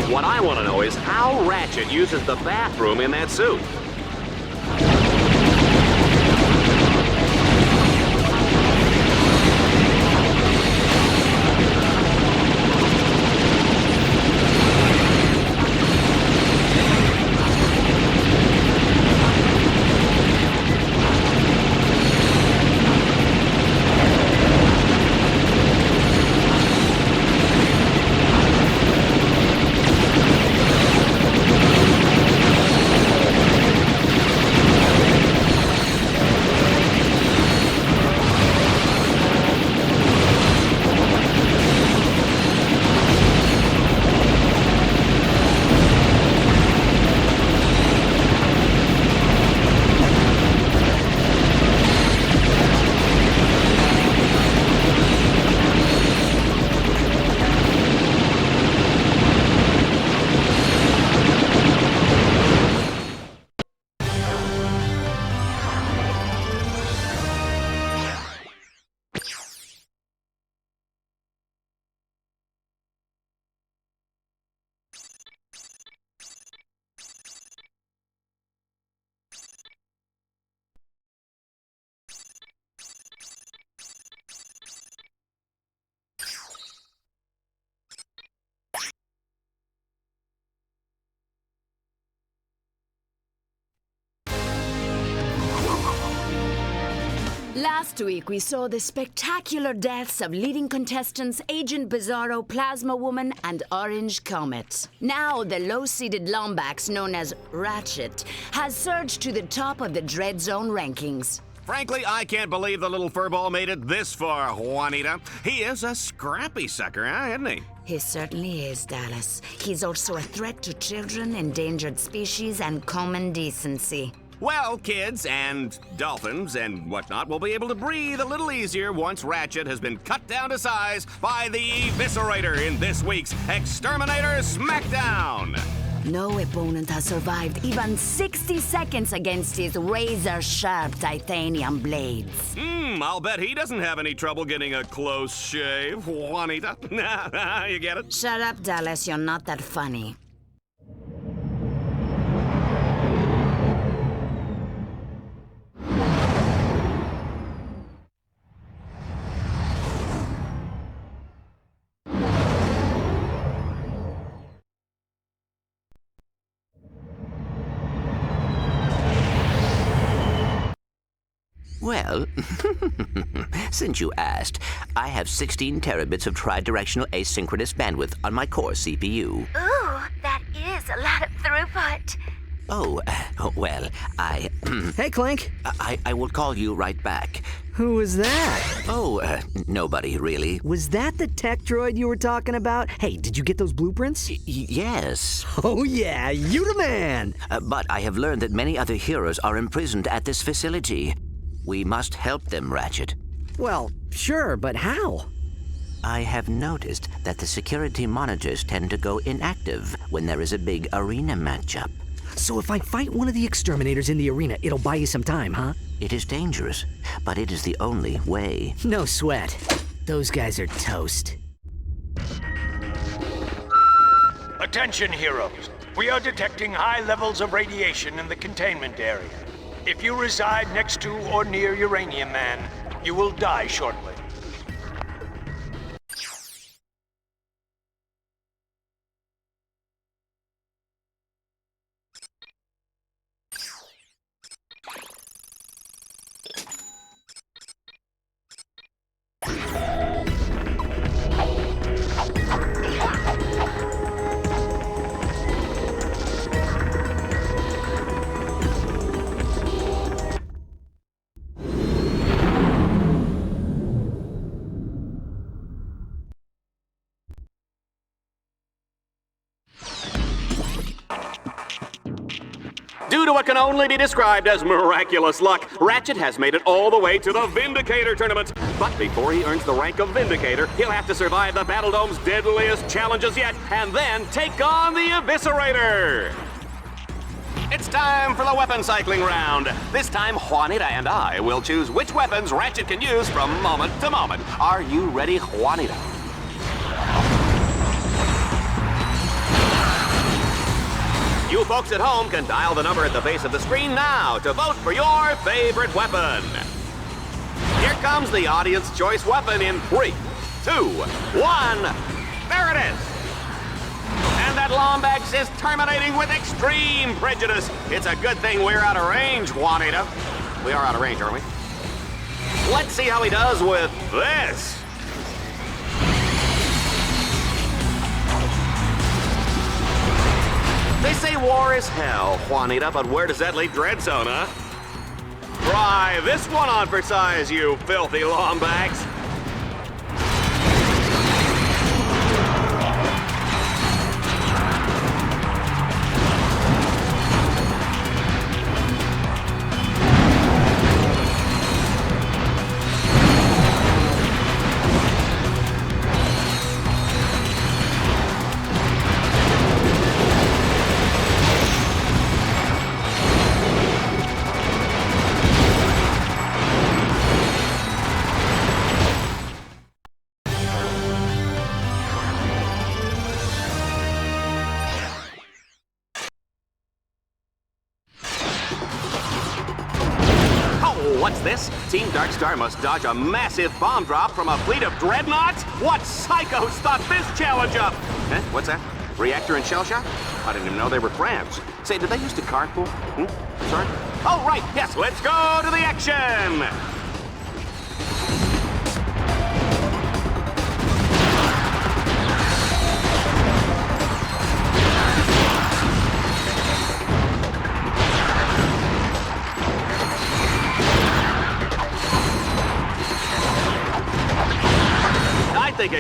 What I want to know is how Ratchet uses the bathroom in that suit. Last week, we saw the spectacular deaths of leading contestants Agent Bizarro, Plasma Woman, and Orange Comet. Now, the low-seeded Lombax, known as Rachet, has surged to the top of the Dread Zone rankings. Frankly, I can't believe the little furball made it this far, Juanita. He is a scrappy sucker, isn't he? He certainly is, Dallas. He's also a threat to children, endangered species, and common decency. Well, kids and dolphins and whatnot will be able to breathe a little easier once Rachet has been cut down to size by the Eviscerator in this week's Exterminator Smackdown. No opponent has survived even 60 seconds against his razor-sharp titanium blades. I'll bet he doesn't have any trouble getting a close shave, Juanita. You get it? Shut up, Dallas. You're not that funny. Well, since you asked, I have 16 terabits of tri-directional asynchronous bandwidth on my core CPU. Ooh, that is a lot of throughput. Oh, well, Hey, Clank. I will call you right back. Who was that? Oh, nobody, really. Was that the tech droid you were talking about? Hey, did you get those blueprints? Yes. Oh, yeah, you the man! But I have learned that many other heroes are imprisoned at this facility. We must help them, Rachet. Well, sure, but how? I have noticed that the security monitors tend to go inactive when there is a big arena matchup. So if I fight one of the exterminators in the arena, it'll buy you some time, huh? It is dangerous, but it is the only way. No sweat. Those guys are toast. Attention, heroes. We are detecting high levels of radiation in the containment area. If you reside next to or near Uranium Man, you will die shortly. Due to what can only be described as miraculous luck, Rachet has made it all the way to the Vindicator tournament. But before he earns the rank of Vindicator, he'll have to survive the Battledome's deadliest challenges yet, and then take on the Eviscerator. It's time for the weapon cycling round. This time, Juanita and I will choose which weapons Rachet can use from moment to moment. Are you ready, Juanita? You folks at home can dial the number at the base of the screen now to vote for your favorite weapon. Here comes the audience choice weapon in 3, 2, 1. There it is. And that Lombax is terminating with extreme prejudice. It's a good thing we're out of range, Juanita. We are out of range, aren't we? Let's see how he does with this. They say war is hell, Juanita, but where does that leave Dread Zone, huh? Try this one on for size, you filthy Lombax. What's this? Team Darkstar must dodge a massive bomb drop from a fleet of dreadnoughts? What psychos thought this challenge up? What's that? Reactor and shell shock? I didn't even know they were friends. Say, did they used to carpool? Sorry? Oh, right, yes, let's go to the action!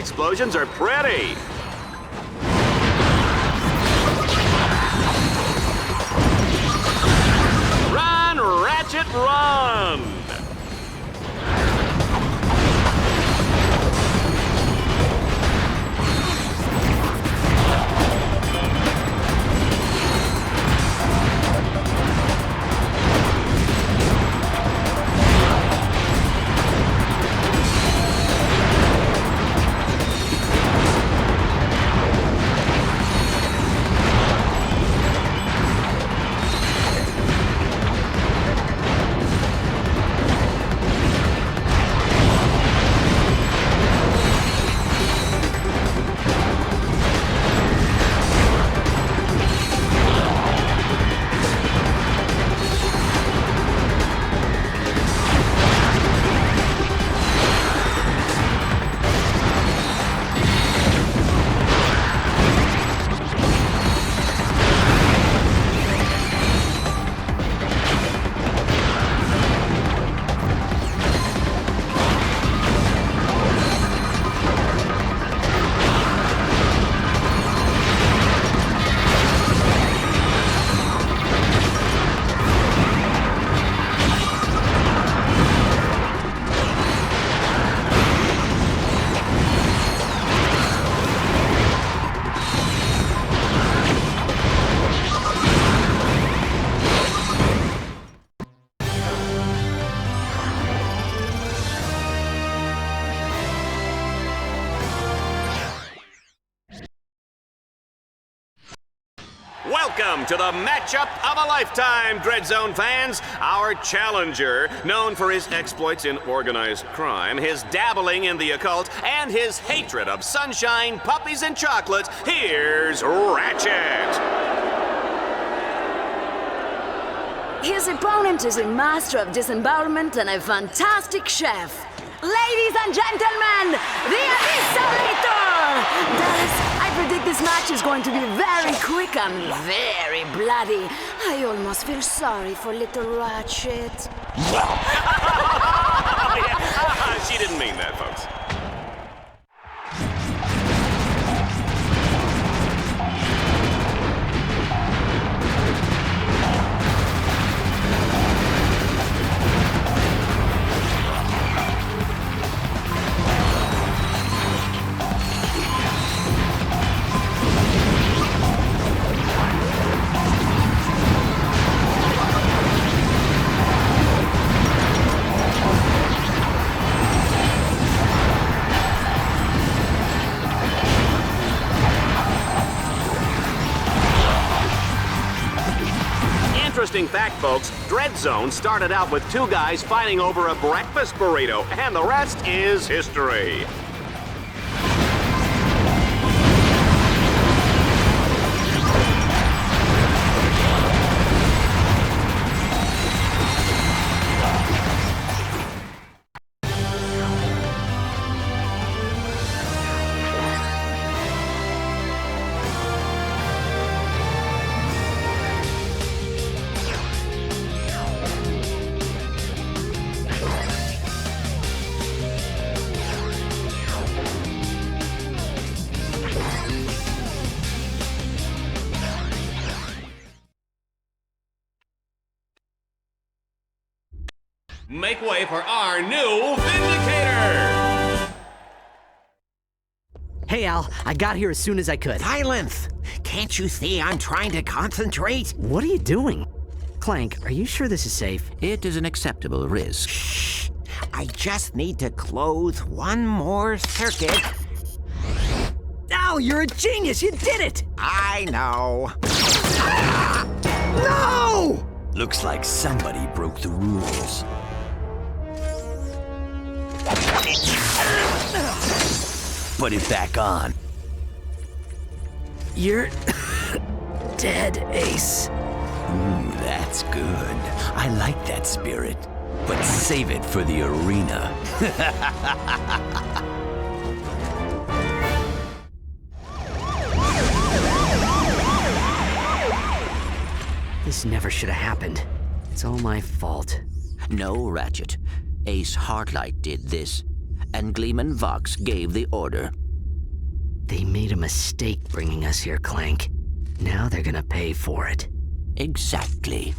explosions are pretty. Run, Ratchet, run! Welcome to the matchup of a lifetime, Dreadzone fans. Our challenger, known for his exploits in organized crime, his dabbling in the occult, and his hatred of sunshine, puppies, and chocolate, here's Ratchet. His opponent is a master of disembowelment and a fantastic chef. Ladies and gentlemen, the Abyssalator! Dallas, I predict this match is going to be very quick and very bloody. I almost feel sorry for little Ratchet. She didn't mean that, folks. Interesting fact, folks, Dreadzone started out with two guys fighting over a breakfast burrito, and the rest is history. Make way for our new Vindicator! Hey, Al, I got here as soon as I could. Silence! Can't you see I'm trying to concentrate? What are you doing? Clank, are you sure this is safe? It is an acceptable risk. Shh! I just need to close one more circuit. Al, you're a genius! You did it! I know. No! Looks like somebody broke the rules. Put it back on. You're dead, Ace. Ooh, that's good. I like that spirit. But save it for the arena. This never should have happened. It's all my fault. No, Ratchet. Ace Heartlight did this, and Gleeman Vox gave the order. They made a mistake bringing us here, Clank. Now they're gonna pay for it. Exactly.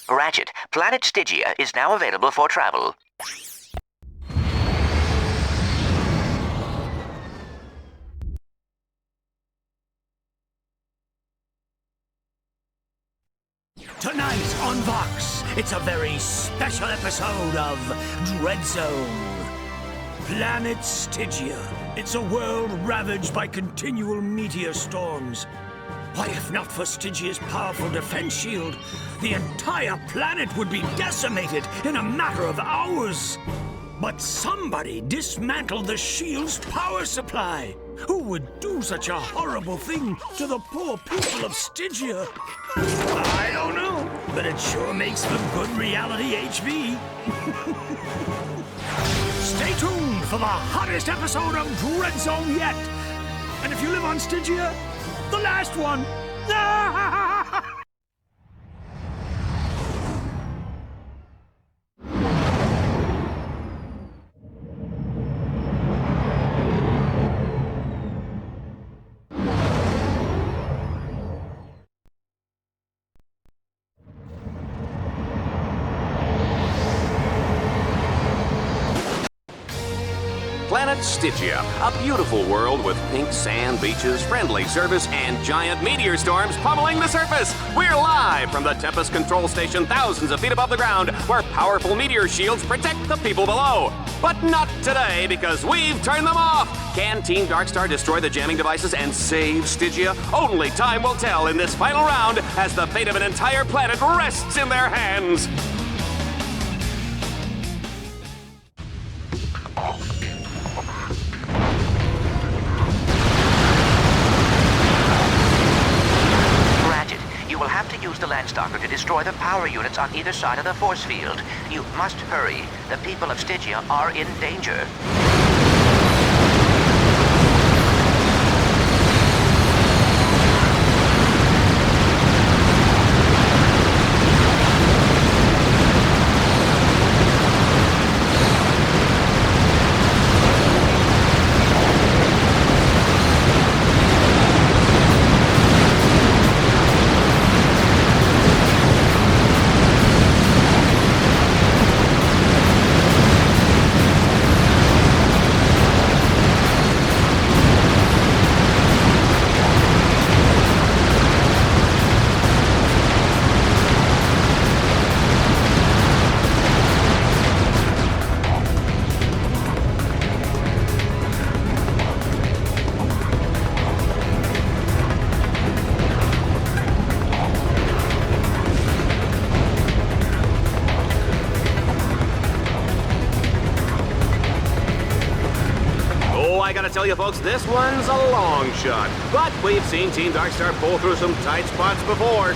Ratchet, planet Stygia is now available for travel. Tonight on Vox, it's a very special episode of Dread Zone. Planet Stygia. It's a world ravaged by continual meteor storms. Why, if not for Stygia's powerful defense shield, the entire planet would be decimated in a matter of hours. But somebody dismantled the shield's power supply. Who would do such a horrible thing to the poor people of Stygia? I don't know, but it sure makes for good reality HV. Stay tuned for the hottest episode of Dread Zone yet. And if you live on Stygia, the last one. Planet Stygia, a beautiful world with pink sand beaches, friendly service, and giant meteor storms pummeling the surface. We're live from the Tempest Control Station thousands of feet above the ground, where powerful meteor shields protect the people below. But not today, because we've turned them off. Can Team Darkstar destroy the jamming devices and save Stygia? Only time will tell in this final round, as the fate of an entire planet rests in their hands. You will have to use the Landstalker to destroy the power units on either side of the force field. You must hurry. The people of Stygia are in danger. gotta tell you folks, this one's a long shot. But we've seen Team Darkstar pull through some tight spots before.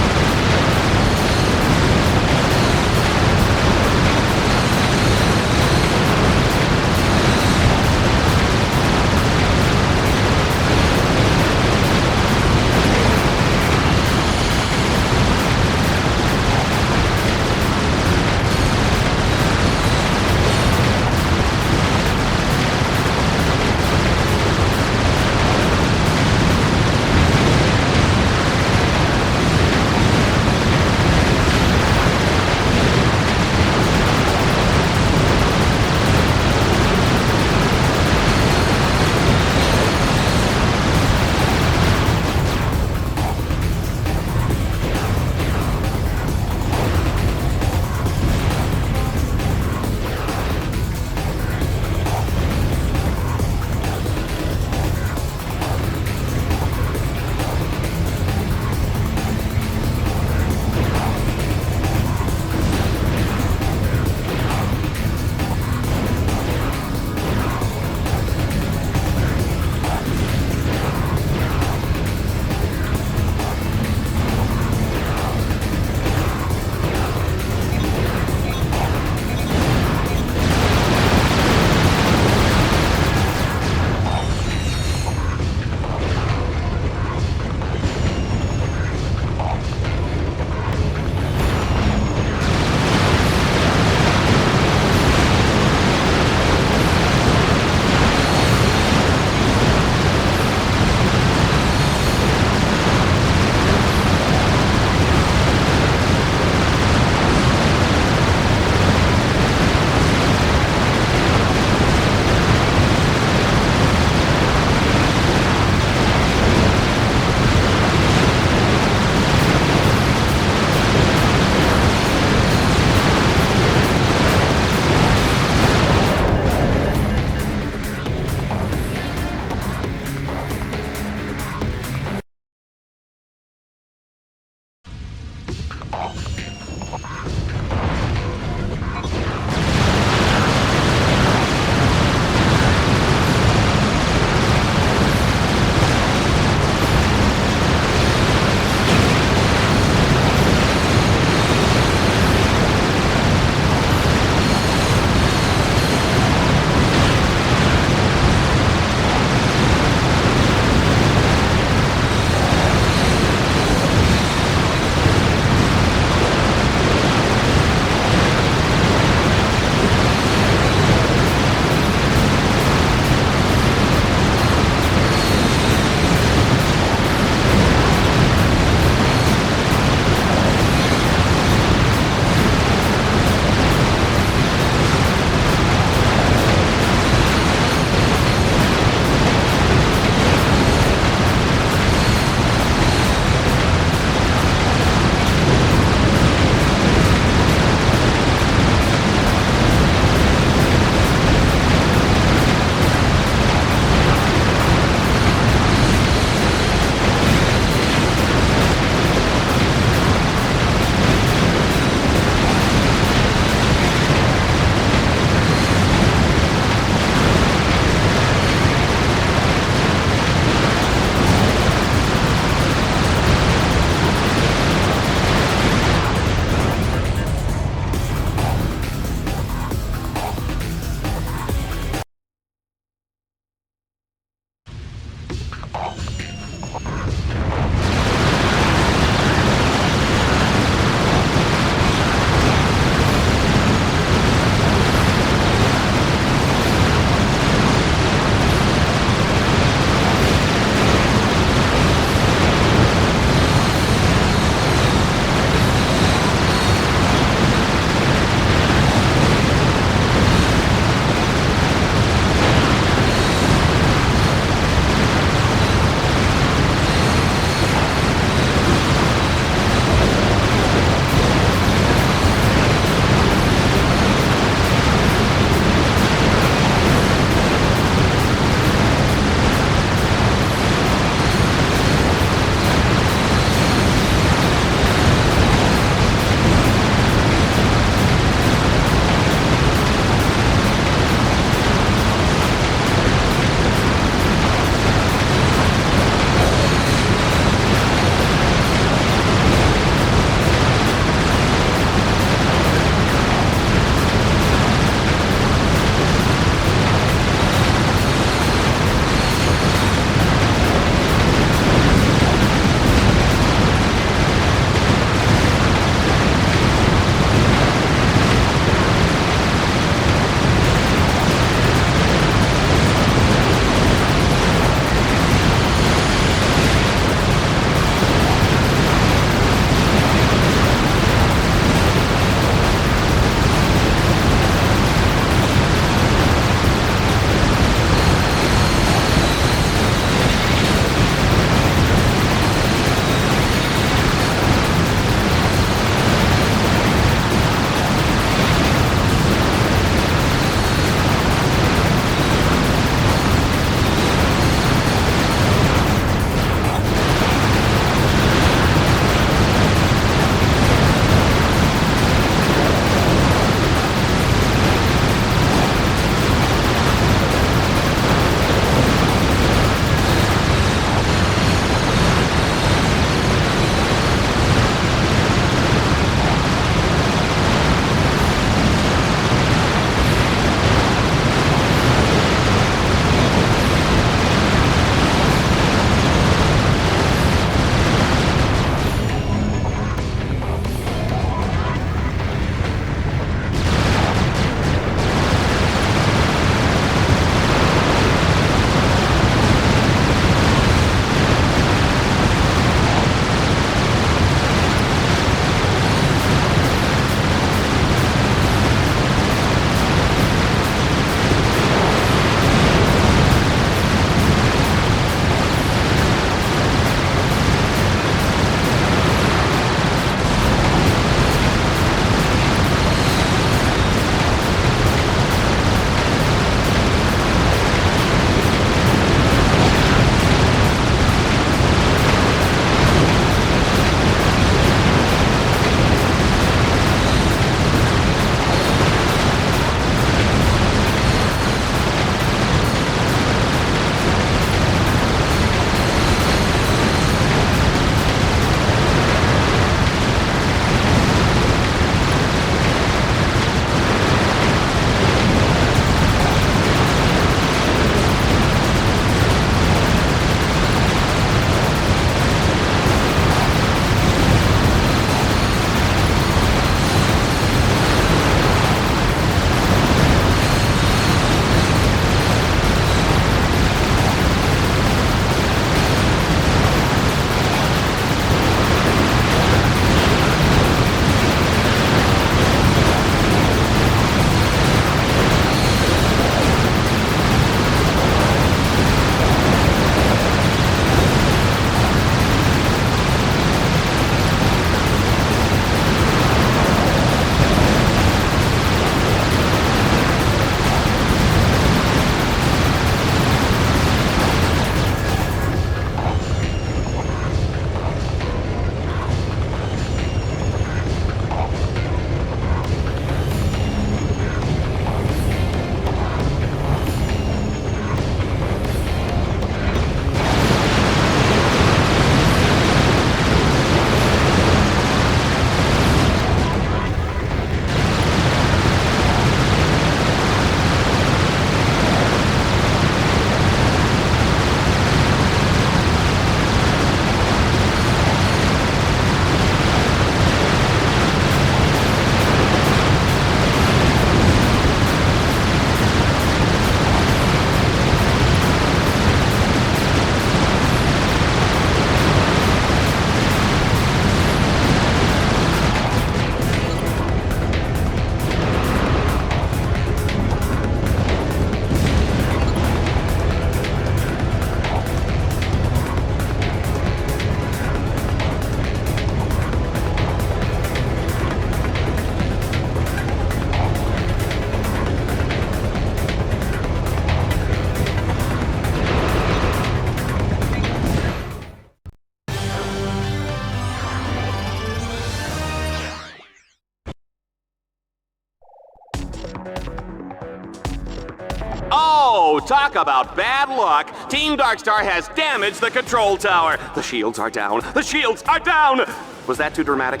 talk about bad luck. Team Darkstar has damaged the control tower. The shields are down. The shields are down! Was that too dramatic?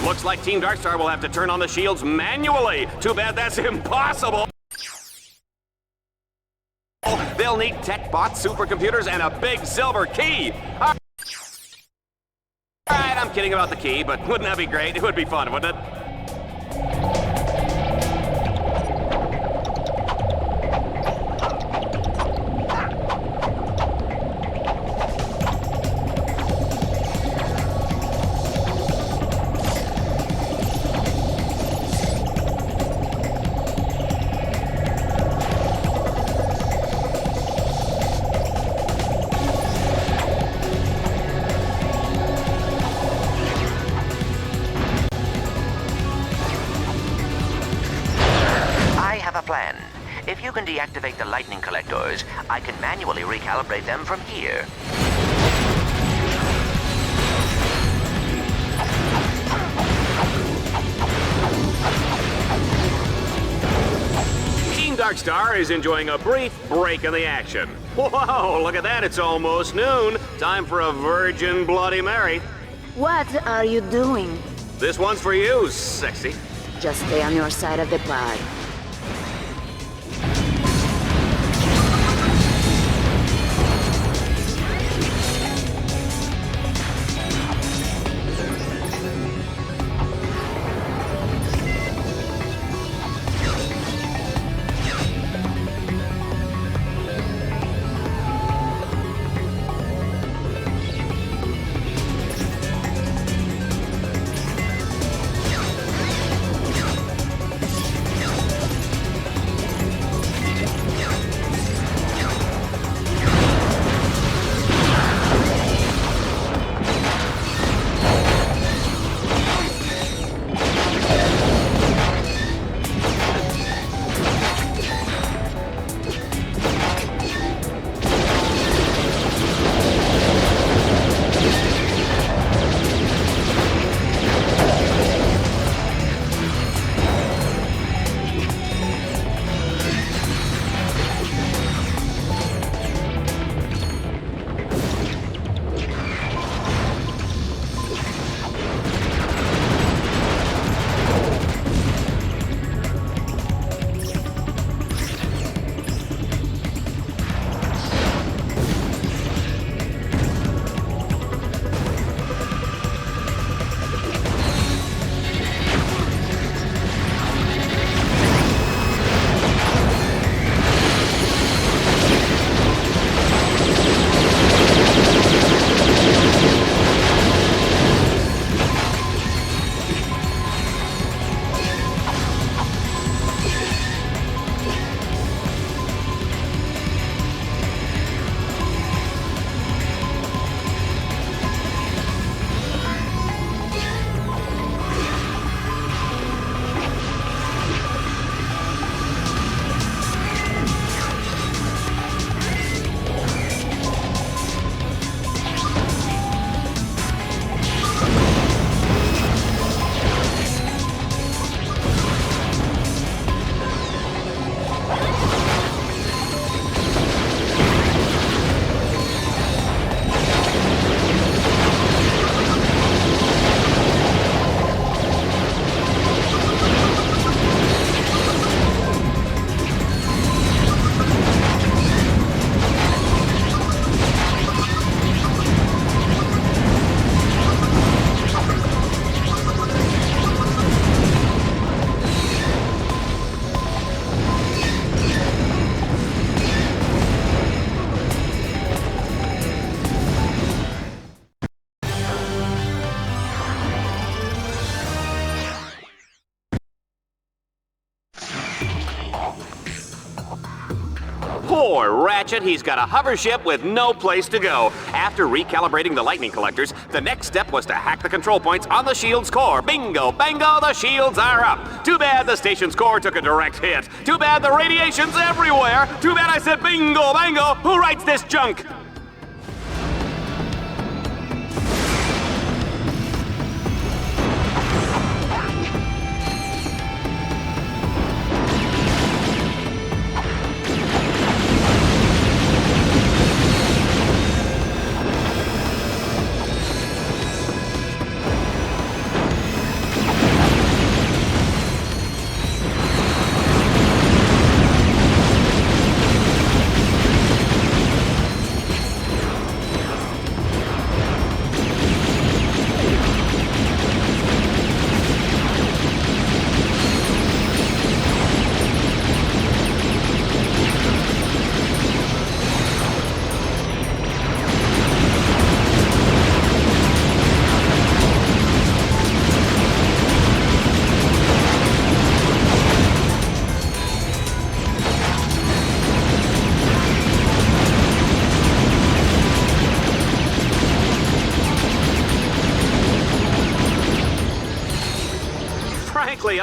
Looks like Team Darkstar will have to turn on the shields manually. Too bad that's impossible. They'll need tech bots, supercomputers, and a big silver key. All right, I'm kidding about the key, but wouldn't that be great? It would be fun, wouldn't it? Plan. If you can deactivate the lightning collectors, I can manually recalibrate them from here. Team Darkstar is enjoying a brief break in the action. Whoa, look at that, it's almost noon. Time for a virgin Bloody Mary. What are you doing? This one's for you, sexy. Just stay on your side of the pie. Poor Ratchet, he's got a hover ship with no place to go. After recalibrating the lightning collectors, the next step was to hack the control points on the shield's core. Bingo, bango, the shields are up. Too bad the station's core took a direct hit. Too bad the radiation's everywhere. Too bad I said bingo, bango. Who writes this junk?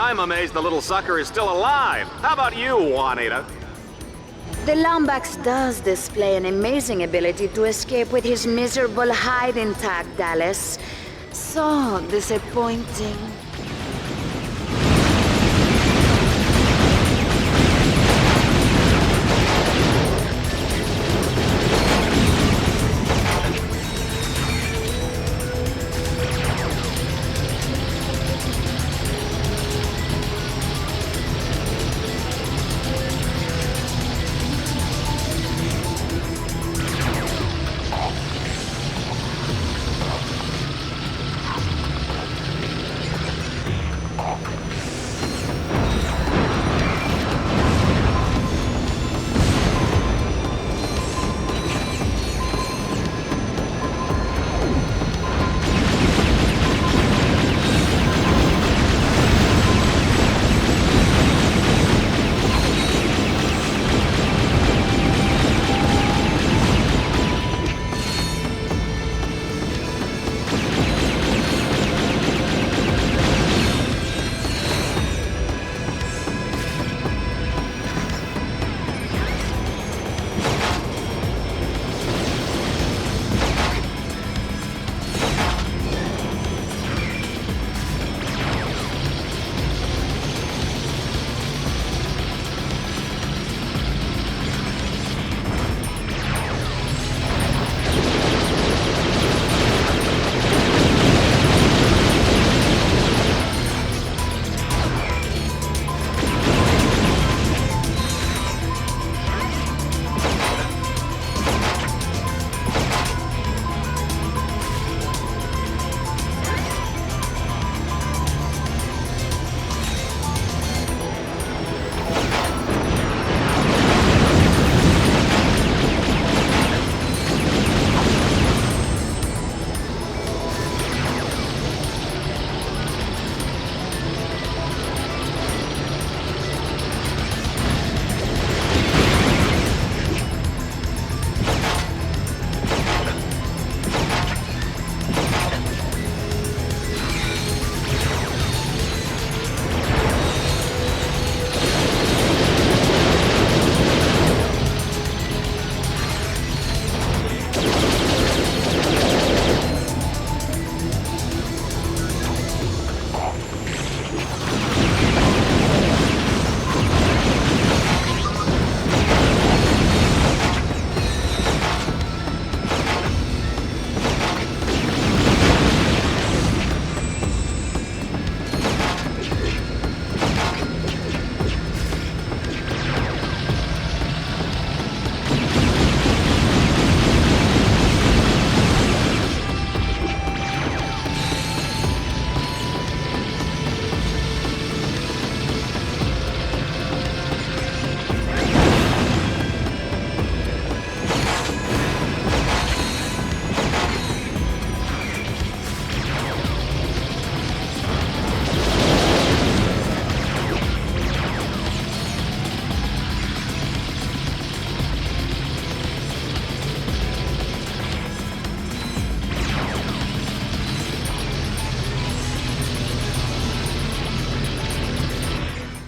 I'm amazed the little sucker is still alive. How about you, Juanita? The Lombax does display an amazing ability to escape with his miserable hide intact, Dallas. So disappointing.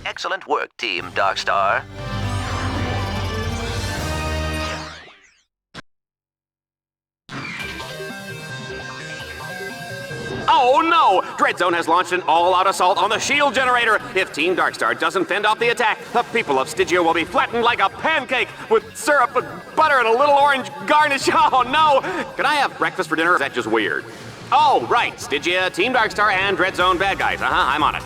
Excellent work, Team Darkstar. Oh no! Dreadzone has launched an all-out assault on the shield generator. If Team Darkstar doesn't fend off the attack, the people of Stygia will be flattened like a pancake with syrup and butter and a little orange garnish. Oh no! Can I have breakfast for dinner? Or is that just weird? Oh, right. Stygia, Team Darkstar, and Dreadzone bad guys. I'm on it.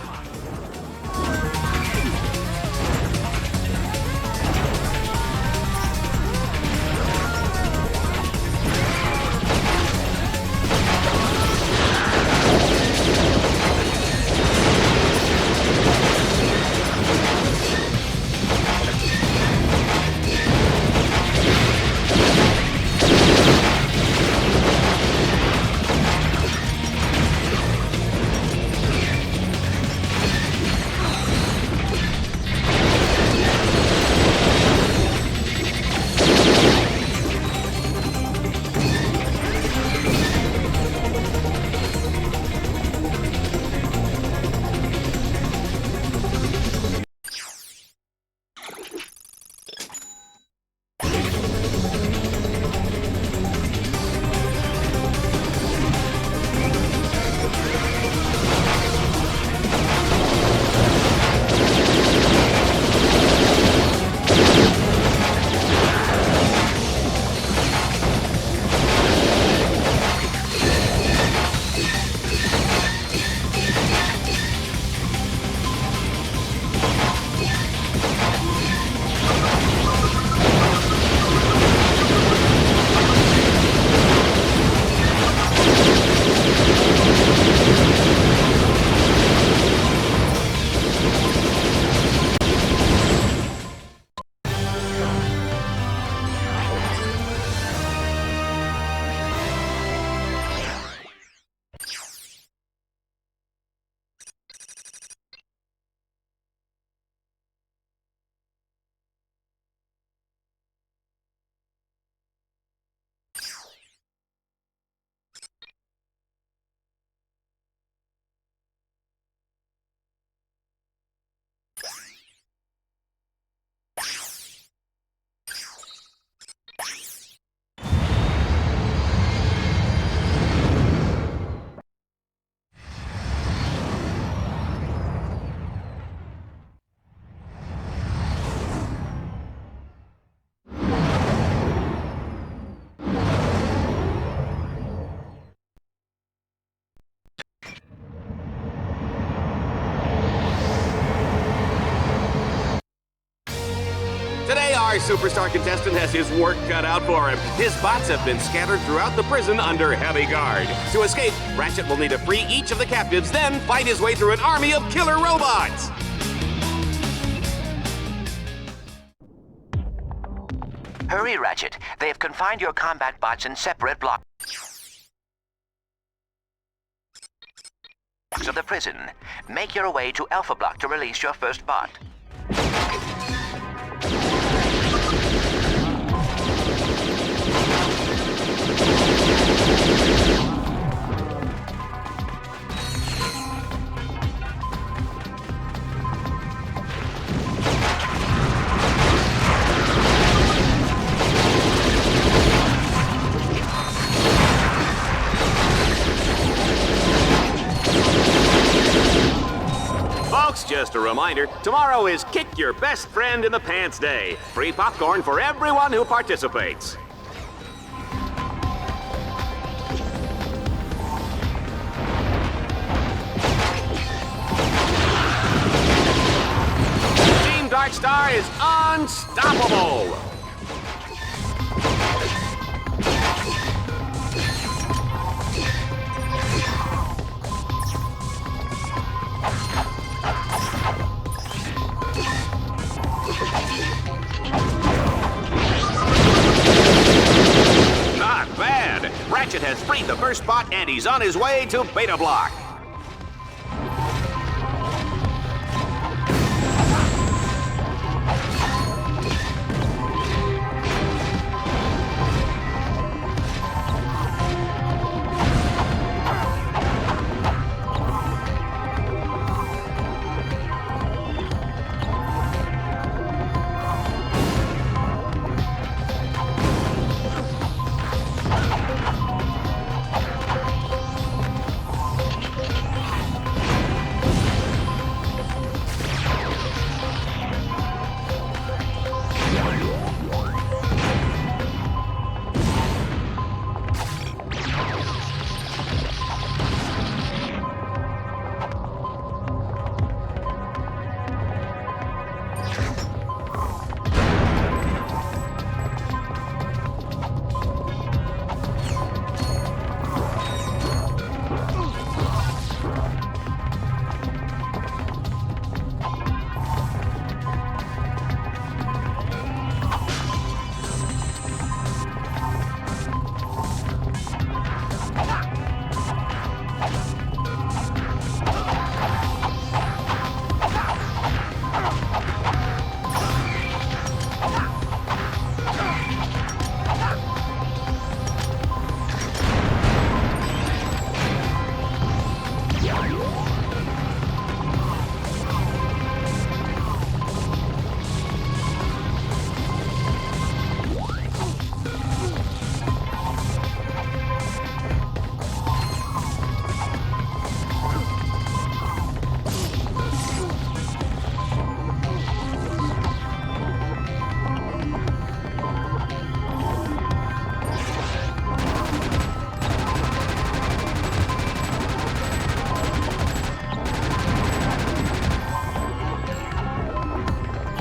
Our superstar contestant has his work cut out for him. His bots have been scattered throughout the prison under heavy guard. To escape, Rachet will need to free each of the captives, then fight his way through an army of killer robots. Hurry, Rachet. They have confined your combat bots in separate blocks of the prison. Make your way to Alpha Block to release your first bot. Folks, just a reminder, tomorrow is Kick Your Best Friend in the Pants Day. Free popcorn for everyone who participates. Team Darkstar is unstoppable. Not bad. Rachet has freed the first bot and he's on his way to Beta Block.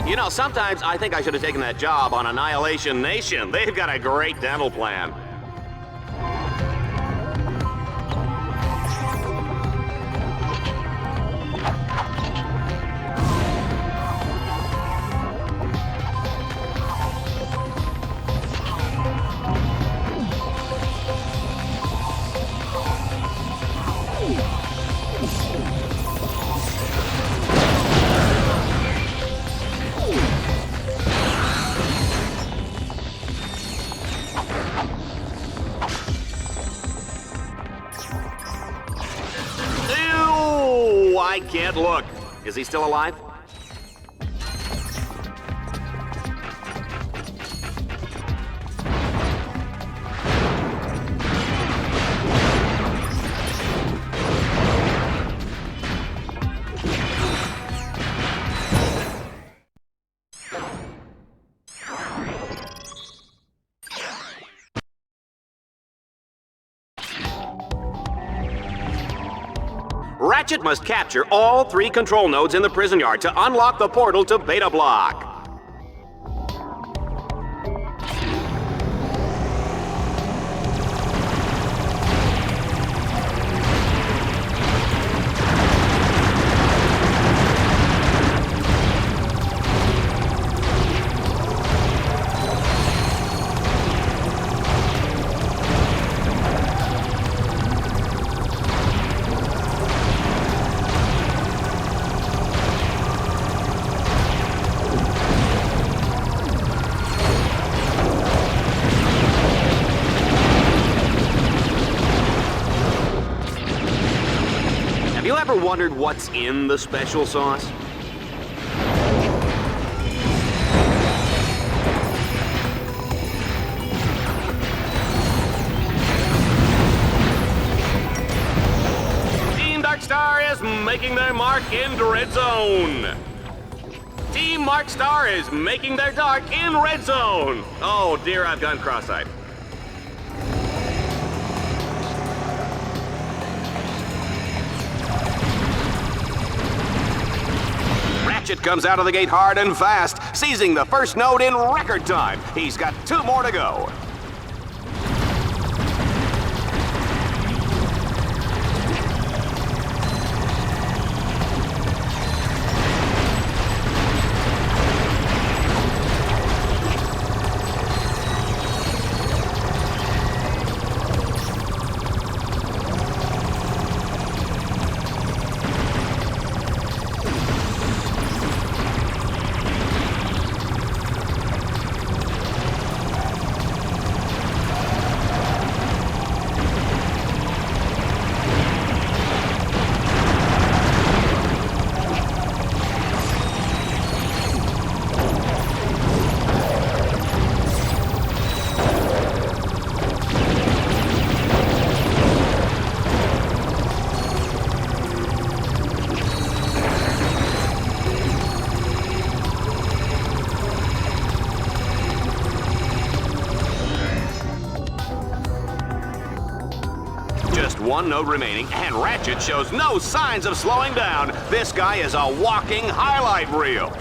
You know, sometimes I think I should have taken that job on Annihilation Nation. They've got a great dental plan. I can't look. Is he still alive? Rachet must capture all 3 control nodes in the prison yard to unlock the portal to Beta Block. ever wondered what's in the special sauce? Team Darkstar is making their mark in Red Zone. Team Markstar is making their dark in Red Zone. Oh dear, I've gone cross-eyed. Ratchet comes out of the gate hard and fast, seizing the first node in record time. He's got 2 more to go. One node remaining, and Ratchet shows no signs of slowing down. This guy is a walking highlight reel.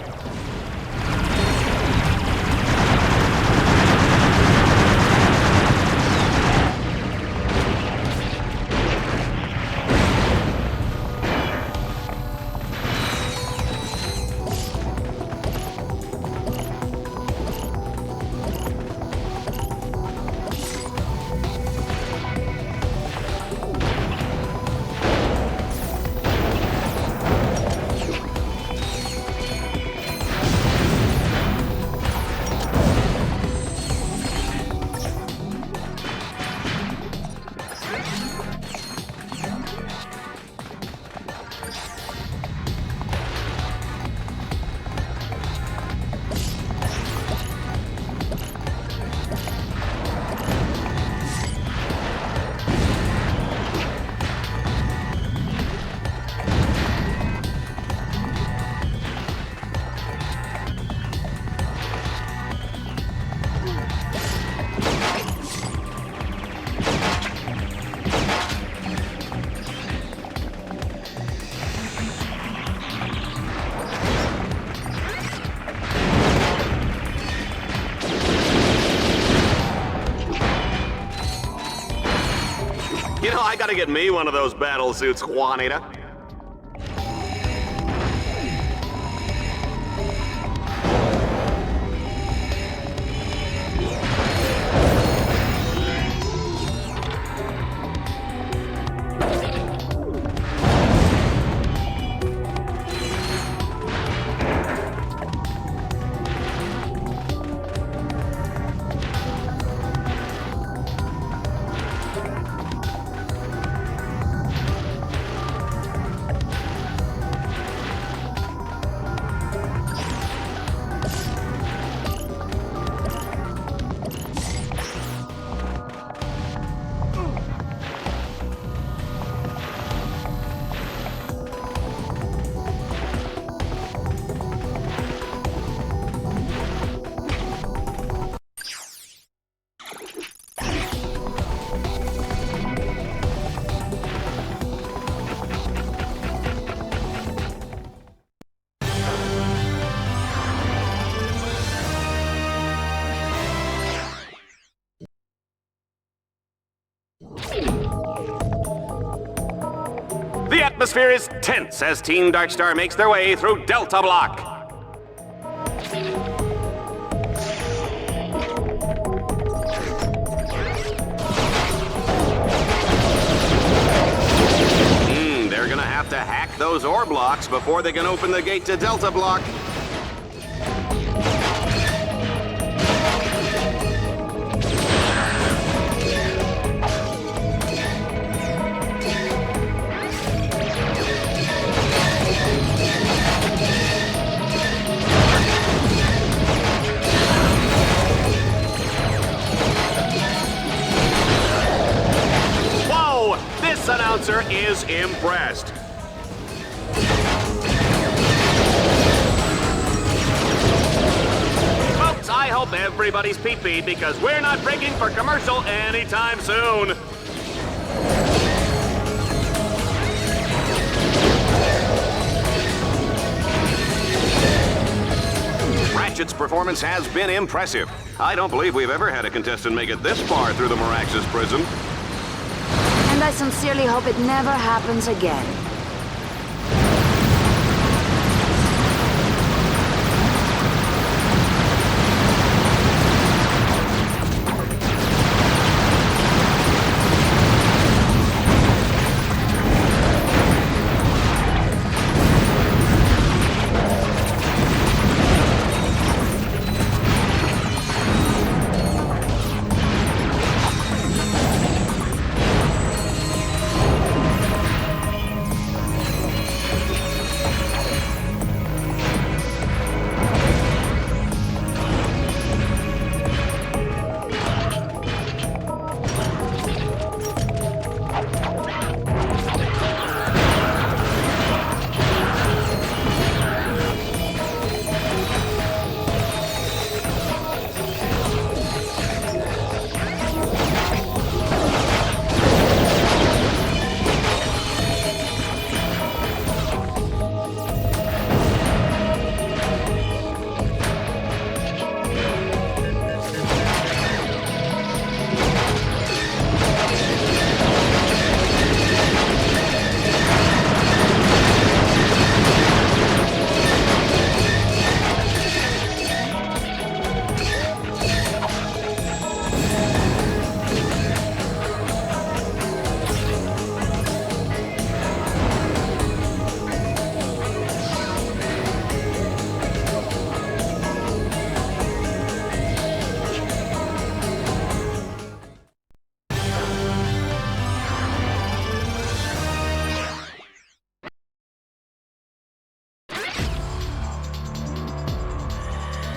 You know, I gotta get me one of those battle suits, Juanita. The atmosphere is tense as Team Darkstar makes their way through Delta Block. They're gonna have to hack those ore blocks before they can open the gate to Delta Block. announcer is impressed. Folks, I hope everybody's pee-pee because we're not breaking for commercial anytime soon. Ratchet's performance has been impressive. I don't believe we've ever had a contestant make it this far through the Miraxis prism. And I sincerely hope it never happens again.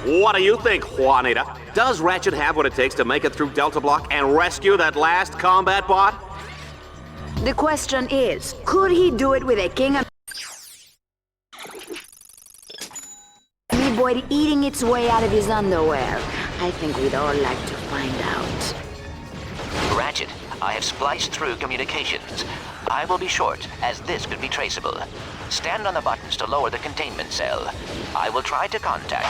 What do you think, Juanita? Does Ratchet have what it takes to make it through Delta Block and rescue that last combat bot? The question is, could he do it with a king and boy eating its way out of his underwear? I think we'd all like to find out. Ratchet, I have spliced through communications. I will be short, as this could be traceable. Stand on the buttons to lower the containment cell. I will try to contact.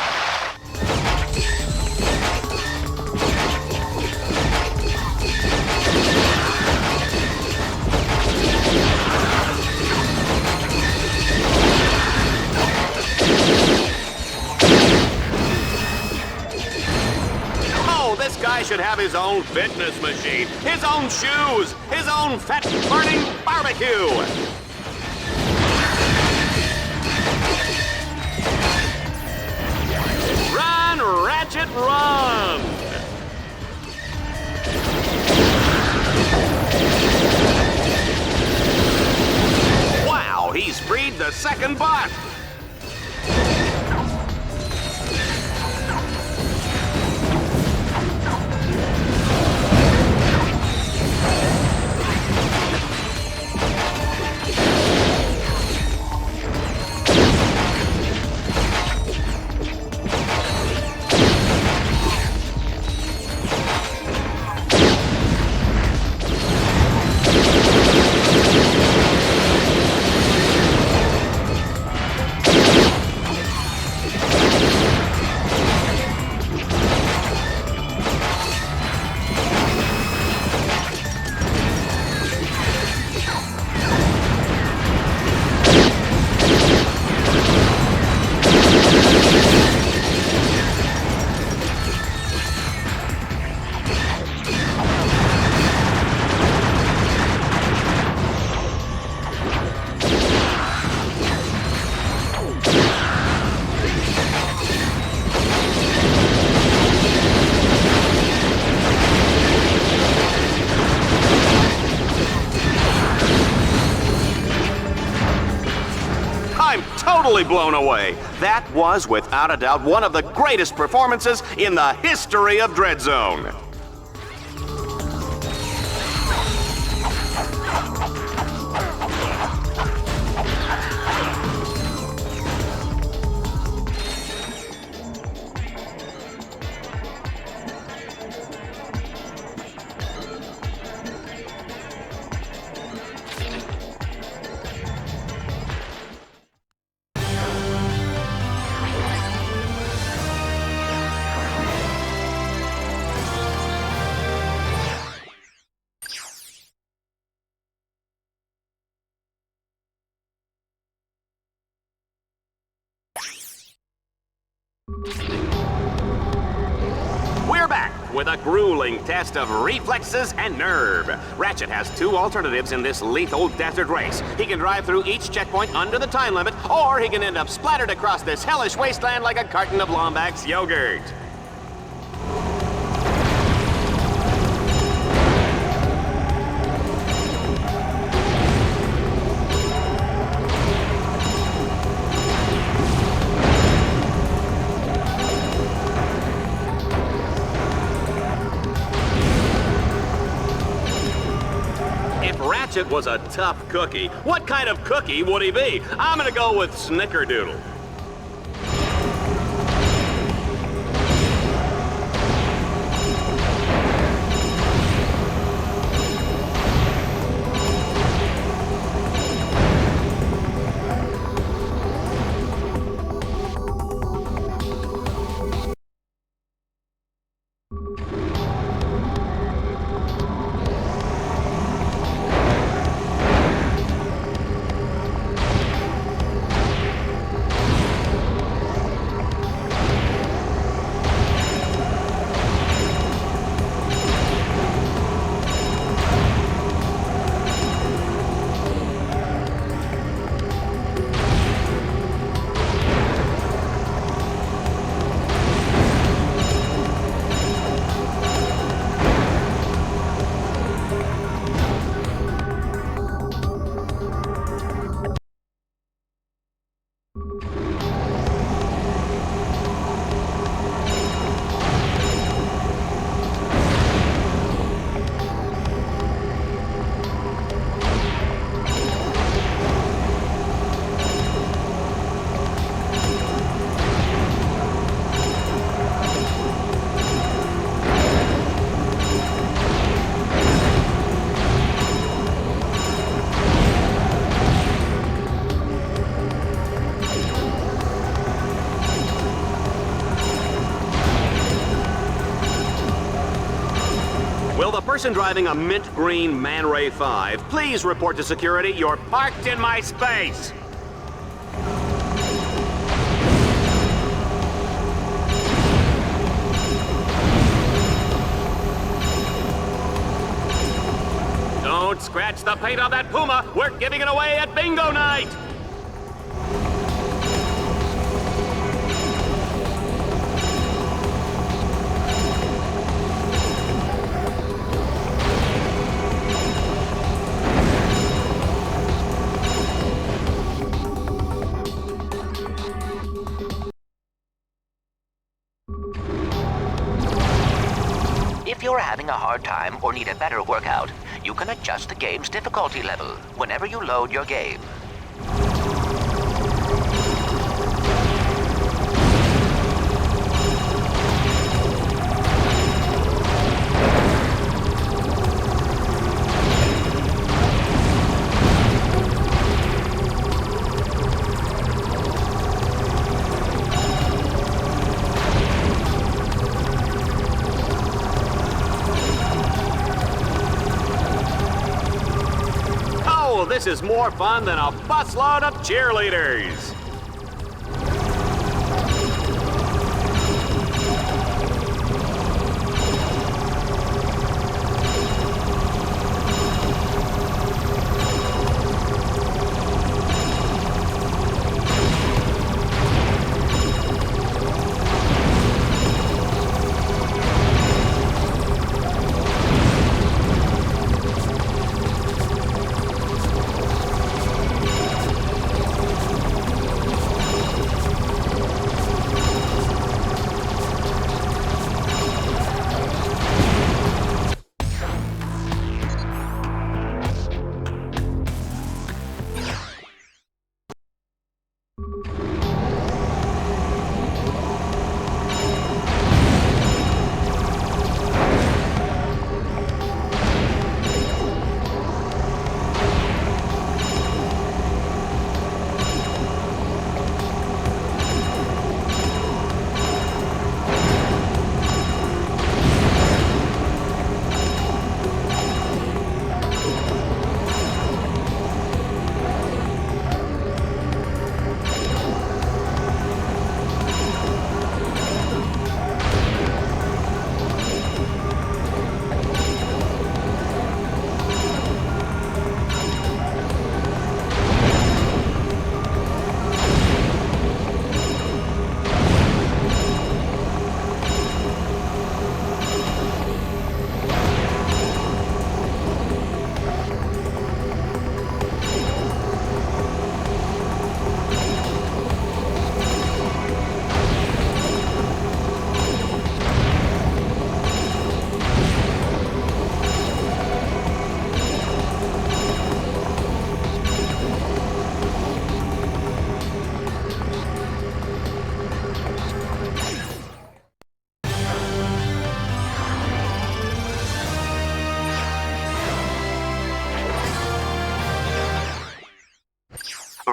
Oh, this guy should have his own fitness machine, his own shoes, his own fat-burning barbecue. Run, Ratchet, run! Wow, he's freed the second bot! Totally blown away. That was, without a doubt, one of the greatest performances in the history of Dreadzone. with a grueling test of reflexes and nerve. Ratchet has two alternatives in this lethal desert race. He can drive through each checkpoint under the time limit, or he can end up splattered across this hellish wasteland like a carton of Lombax yogurt. Ratchet was a tough cookie. What kind of cookie would he be? I'm gonna go with Snickerdoodle. Will the person driving a mint green Man Ray 5 please report to security? You're parked in my space! Don't scratch the paint on that Puma! We're giving it away at bingo night! If you're having a hard time or need a better workout, you can adjust the game's difficulty level whenever you load your game. This is more fun than a busload of cheerleaders.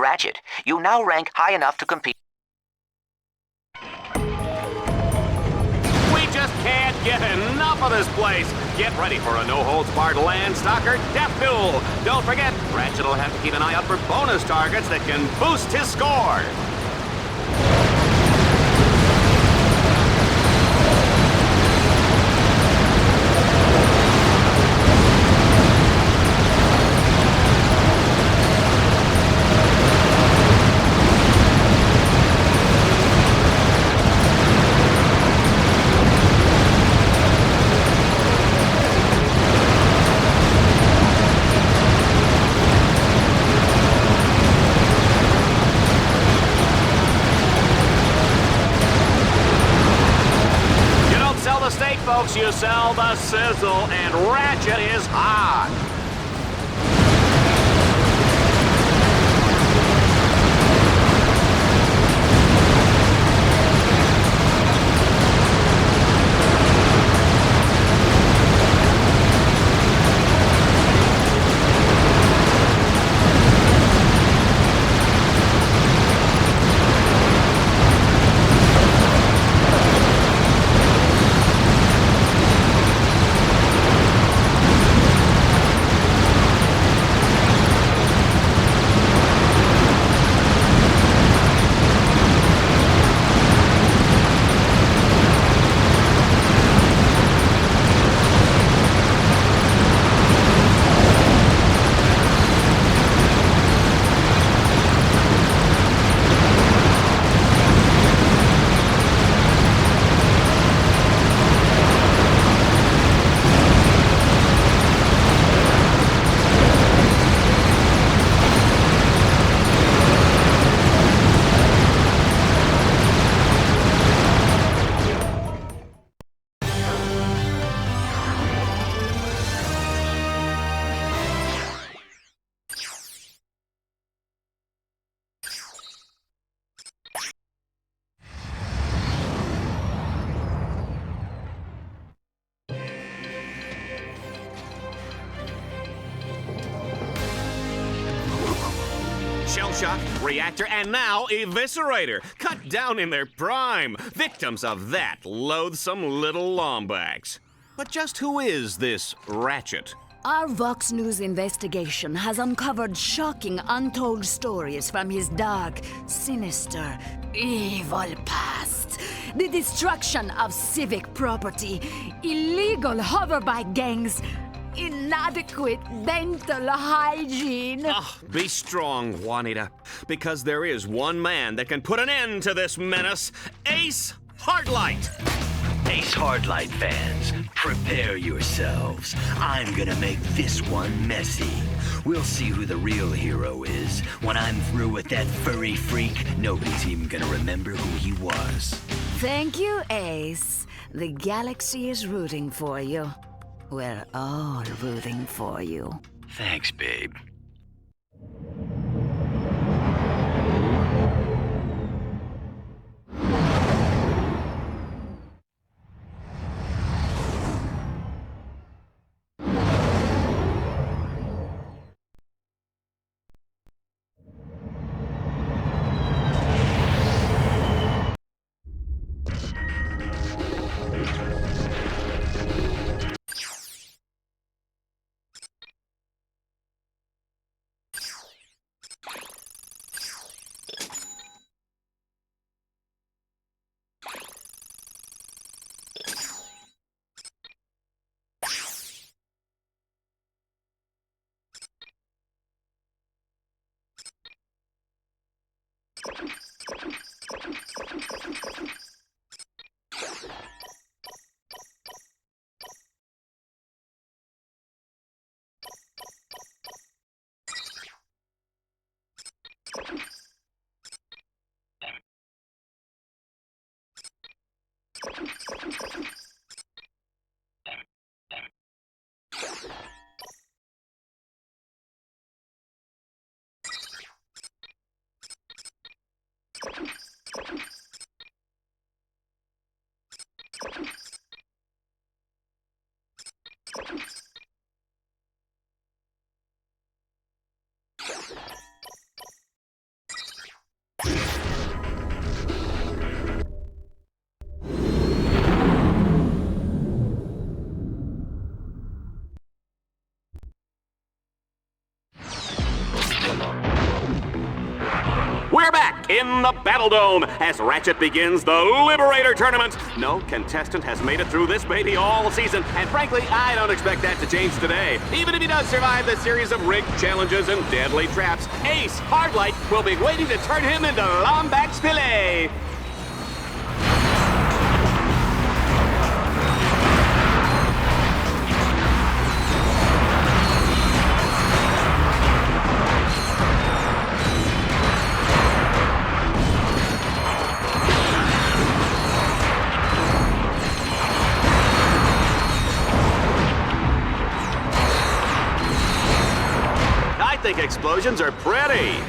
Ratchet. You now rank high enough to compete. We just can't get enough of this place. Get ready for a no-holds-barred land-stalker death duel. Don't forget, Ratchet will have to keep an eye out for bonus targets that can boost his score. Folks, you sell the sizzle, and Ratchet is hot. Shell Shock, Reactor, and now Eviscerator. Cut down in their prime. Victims of that loathsome little Lombax. But just who is this Ratchet? Our Vox News investigation has uncovered shocking, untold stories from his dark, sinister, evil past. The destruction of civic property, illegal hoverbike gangs, inadequate dental hygiene. Be strong, Juanita, because there is one man that can put an end to this menace. Ace Hardlight! Ace Hardlight fans, prepare yourselves. I'm gonna make this one messy. We'll see who the real hero is. When I'm through with that furry freak, nobody's even gonna remember who he was. Thank you, Ace. The galaxy is rooting for you. We're all rooting for you. Thanks, babe. We're back in the Battle Dome as Ratchet begins the Liberator Tournament. No contestant has made it through this baby all season, and frankly, I don't expect that to change today. Even if he does survive the series of rigged challenges and deadly traps, Ace Hardlight will be waiting to turn him into Lombax Filet. I think explosions are pretty.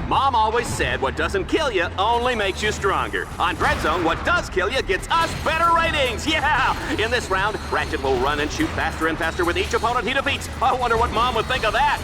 Mom always said what doesn't kill you only makes you stronger. On Dread Zone, what does kill you gets us better ratings. Yeah! In this round, Ratchet will run and shoot faster and faster with each opponent he defeats. I wonder what Mom would think of that.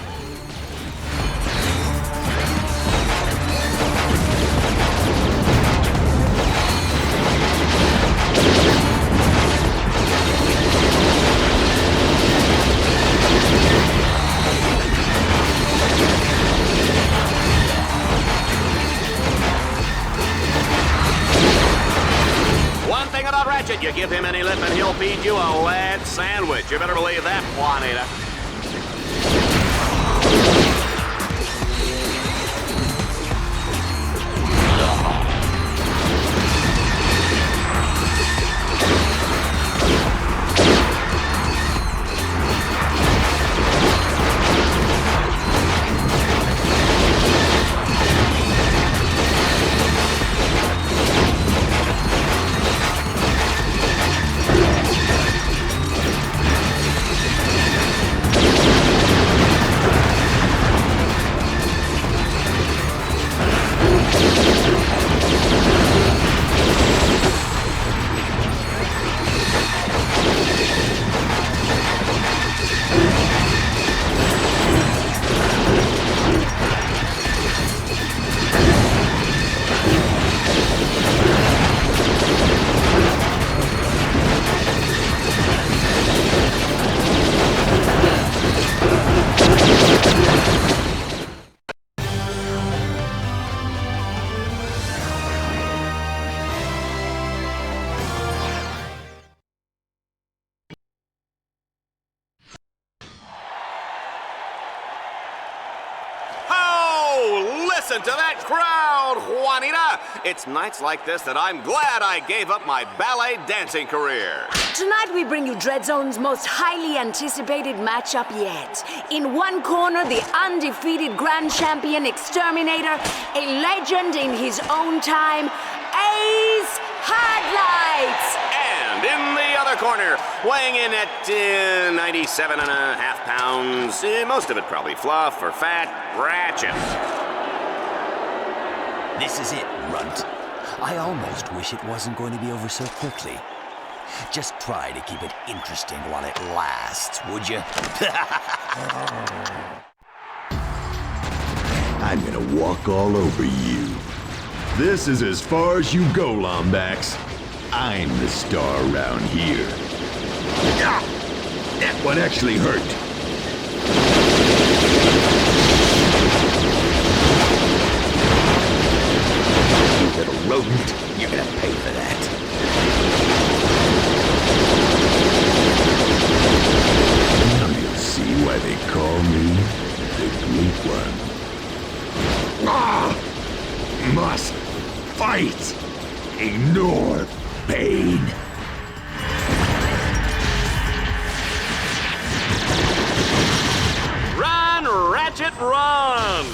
One thing about Ratchet, you give him any lip and he'll feed you a lead sandwich. You better believe that, Juanita. Listen to that crowd, Juanita! It's nights like this that I'm glad I gave up my ballet dancing career. Tonight we bring you Dread Zone's most highly anticipated matchup yet. In one corner, the undefeated Grand Champion Exterminator, a legend in his own time, Ace Hardlight! And in the other corner, weighing in at 97.5 pounds, most of it probably fluff or fat, Ratchet. This is it, Runt. I almost wish it wasn't going to be over so quickly. Just try to keep it interesting while it lasts, would you? I'm gonna walk all over you. This is as far as you go, Lombax. I'm the star around here. Ah! That one actually hurt. You little rodent, you're gonna pay for that. Now you'll see why they call me the Great One. Ah! Must fight! Ignore pain! Run, Ratchet, run!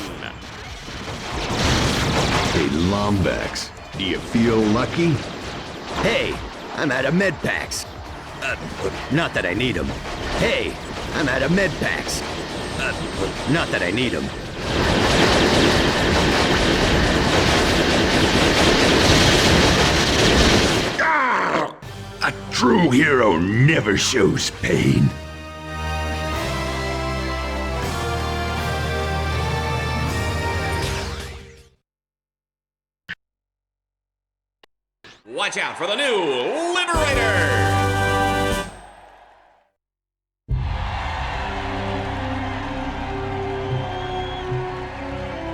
Hey, Lombax, do you feel lucky? Hey, I'm out of med packs. Not that I need them. Hey, I'm out of med packs. Not that I need them. Ah! A true hero never shows pain. Watch out for the new Liberator!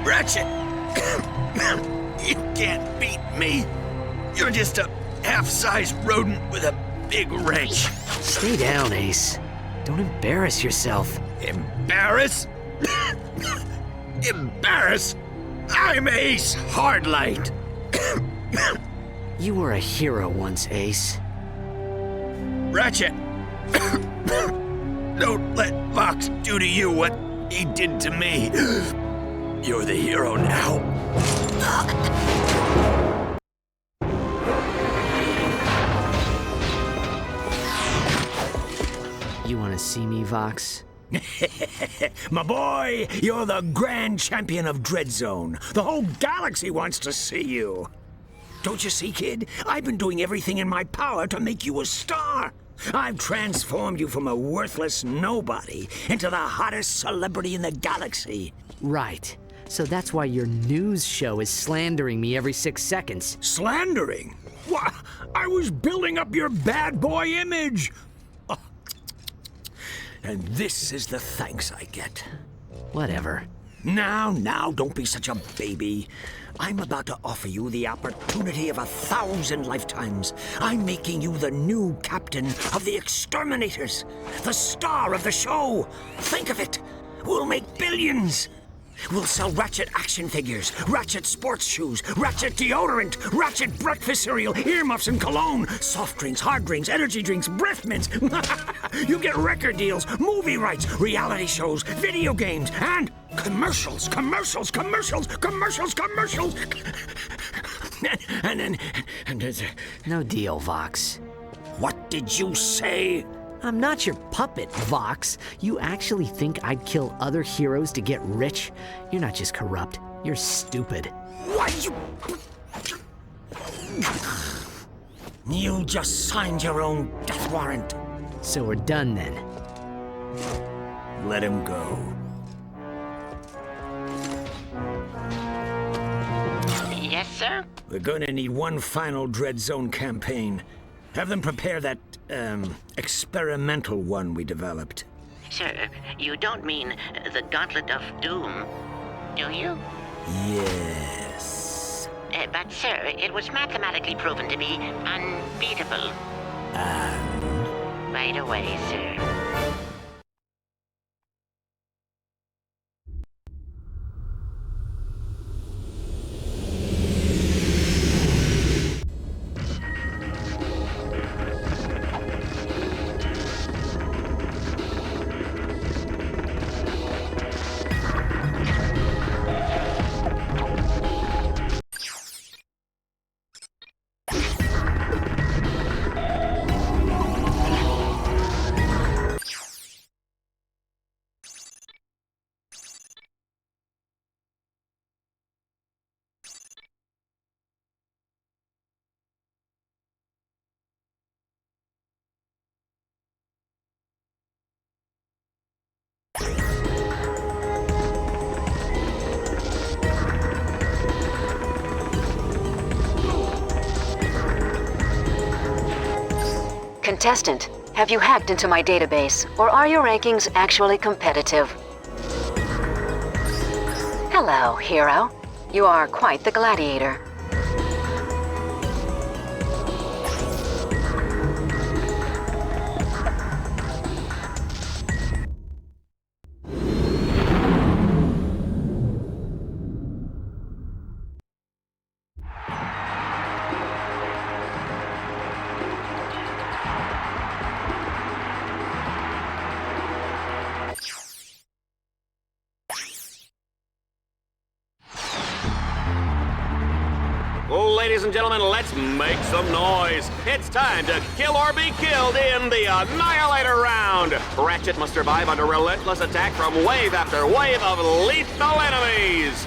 Ratchet! You can't beat me. You're just a half-sized rodent with a big wrench. Stay down, Ace. Don't embarrass yourself. Embarrass? Embarrass? I'm Ace Hardlight. You were a hero once, Ace. Ratchet! Don't let Vox do to you what he did to me. You're the hero now. You want to see me, Vox? My boy, you're the grand champion of Dread Zone. The whole galaxy wants to see you. Don't you see, kid? I've been doing everything in my power to make you a star. I've transformed you from a worthless nobody into the hottest celebrity in the galaxy. Right. So that's why your news show is slandering me every 6 seconds. Slandering? Why, I was building up your bad boy image. Oh. And this is the thanks I get. Whatever. Now, don't be such a baby. I'm about to offer you the opportunity of 1,000 lifetimes. I'm making you the new captain of the Exterminators, the star of the show. Think of it. We'll make billions. We'll sell Ratchet action figures, Ratchet sports shoes, Ratchet deodorant, Ratchet breakfast cereal, earmuffs and cologne, soft drinks, hard drinks, energy drinks, breath mints. You get record deals, movie rights, reality shows, video games, and commercials. No deal, Vox. What did you say? I'm not your puppet, Vox. You actually think I'd kill other heroes to get rich? You're not just corrupt, you're stupid. Why you just signed your own death warrant. So we're done then. Let him go. Yes, sir? We're gonna need one final Dread Zone campaign. Have them prepare that, experimental one we developed. Sir, you don't mean the Gauntlet of Doom, do you? Yes. But, sir, it was mathematically proven to be unbeatable. Right away, sir. Contestant, have you hacked into my database, or are your rankings actually competitive? Hello, hero. You are quite the gladiator. Ladies and gentlemen, let's make some noise. It's time to kill or be killed in the Annihilator round. Ratchet must survive under relentless attack from wave after wave of lethal enemies.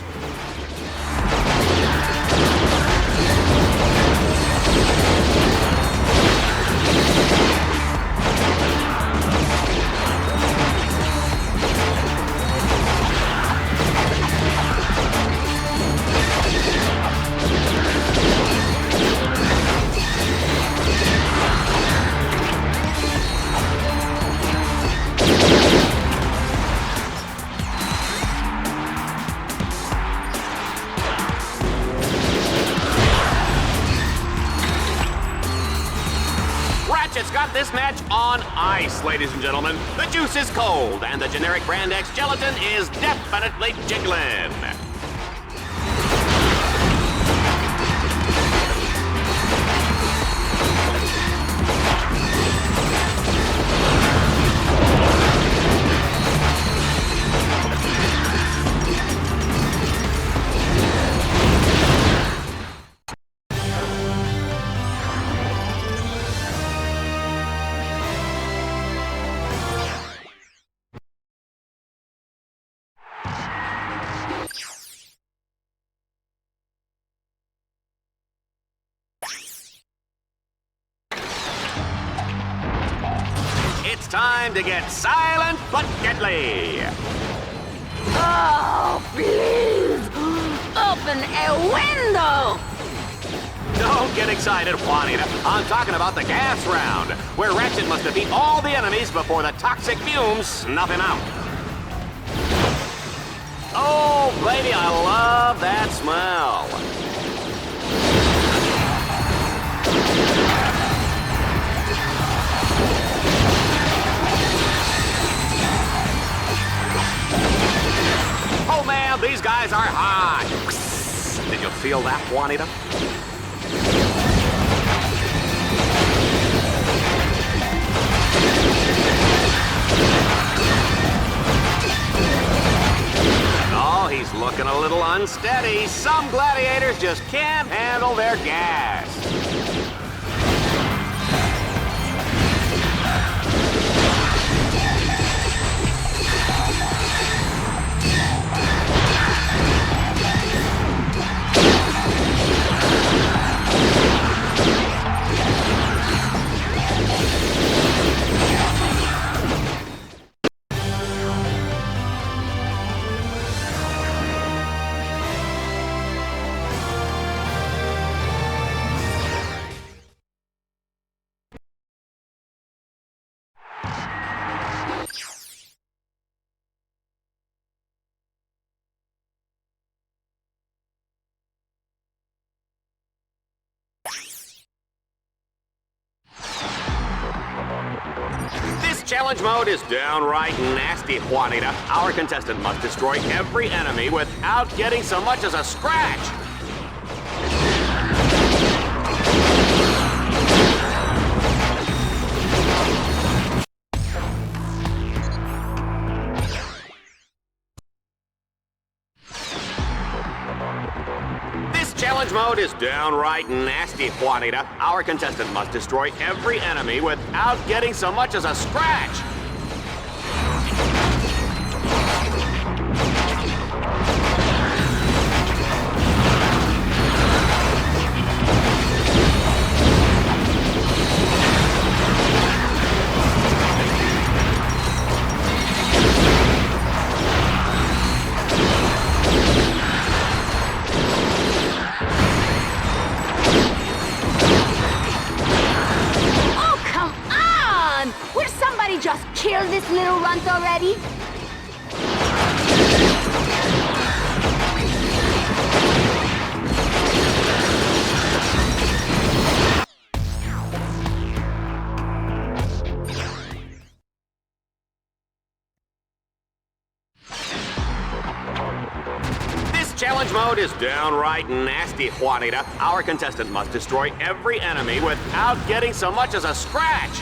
Ratchet's got this match on ice, ladies and gentlemen. The juice is cold, and the generic brand X gelatin is definitely jiggling. It's time to get silent but deadly. Oh, please! Open a window! Don't get excited, Juanita. I'm talking about the gas round, where Ratchet must defeat all the enemies before the toxic fumes snuff him out. Oh, baby, I love that smell. Oh man, these guys are hot. Did you feel that, Juanita? Oh, he's looking a little unsteady. Some gladiators just can't handle their gas. This challenge mode is downright nasty, Juanita. Our contestant must destroy every enemy without getting so much as a scratch. Challenge mode is downright nasty, Juanita. Our contestant must destroy every enemy without getting so much as a scratch. Oh, come this little runt already? Challenge mode is downright nasty, Juanita. Our contestant must destroy every enemy without getting so much as a scratch.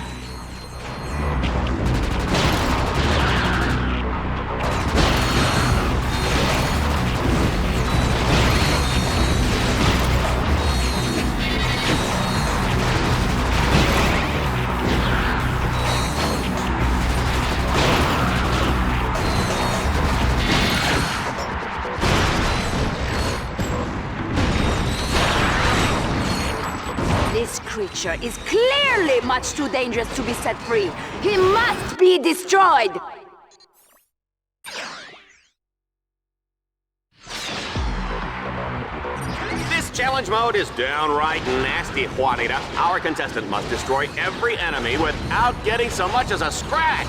This creature is clearly much too dangerous to be set free. He must be destroyed! This challenge mode is downright nasty, Juanita. Our contestant must destroy every enemy without getting so much as a scratch.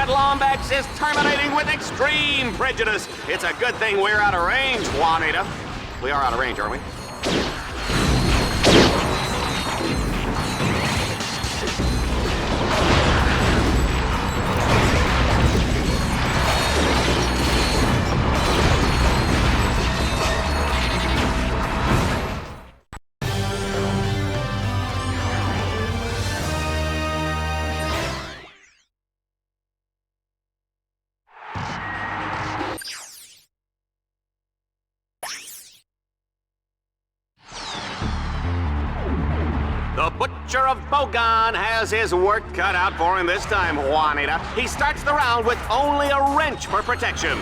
Lombax is terminating with extreme prejudice. It's a good thing we're out of range, Juanita. We are out of range, aren't we? The Butcher of Bogon has his work cut out for him this time, Juanita. He starts the round with only a wrench for protection.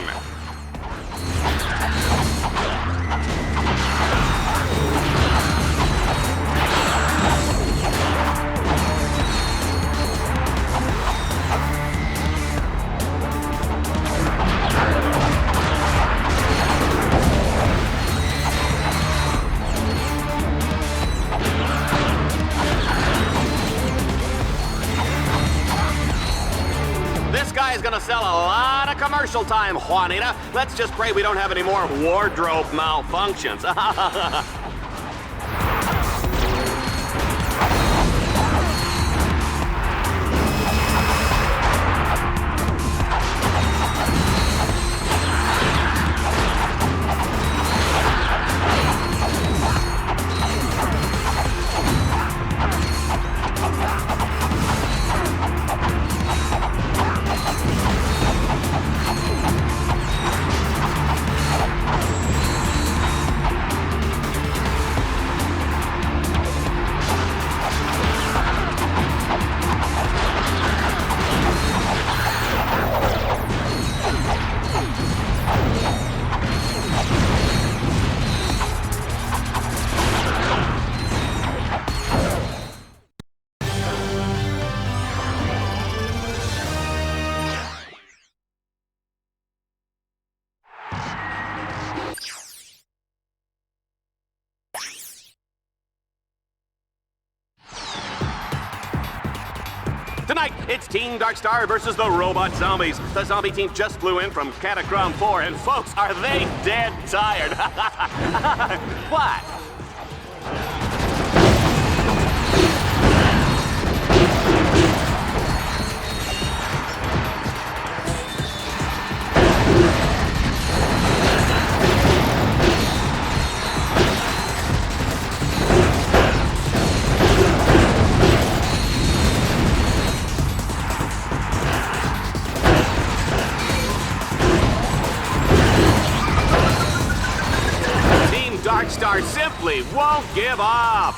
Is gonna sell a lot of commercial time, Juanita. Let's just pray we don't have any more wardrobe malfunctions. Tonight, it's Team Darkstar versus the Robot Zombies. The zombie team just flew in from Catacrom 4, and folks, are they dead tired? What? Darkstar simply won't give up.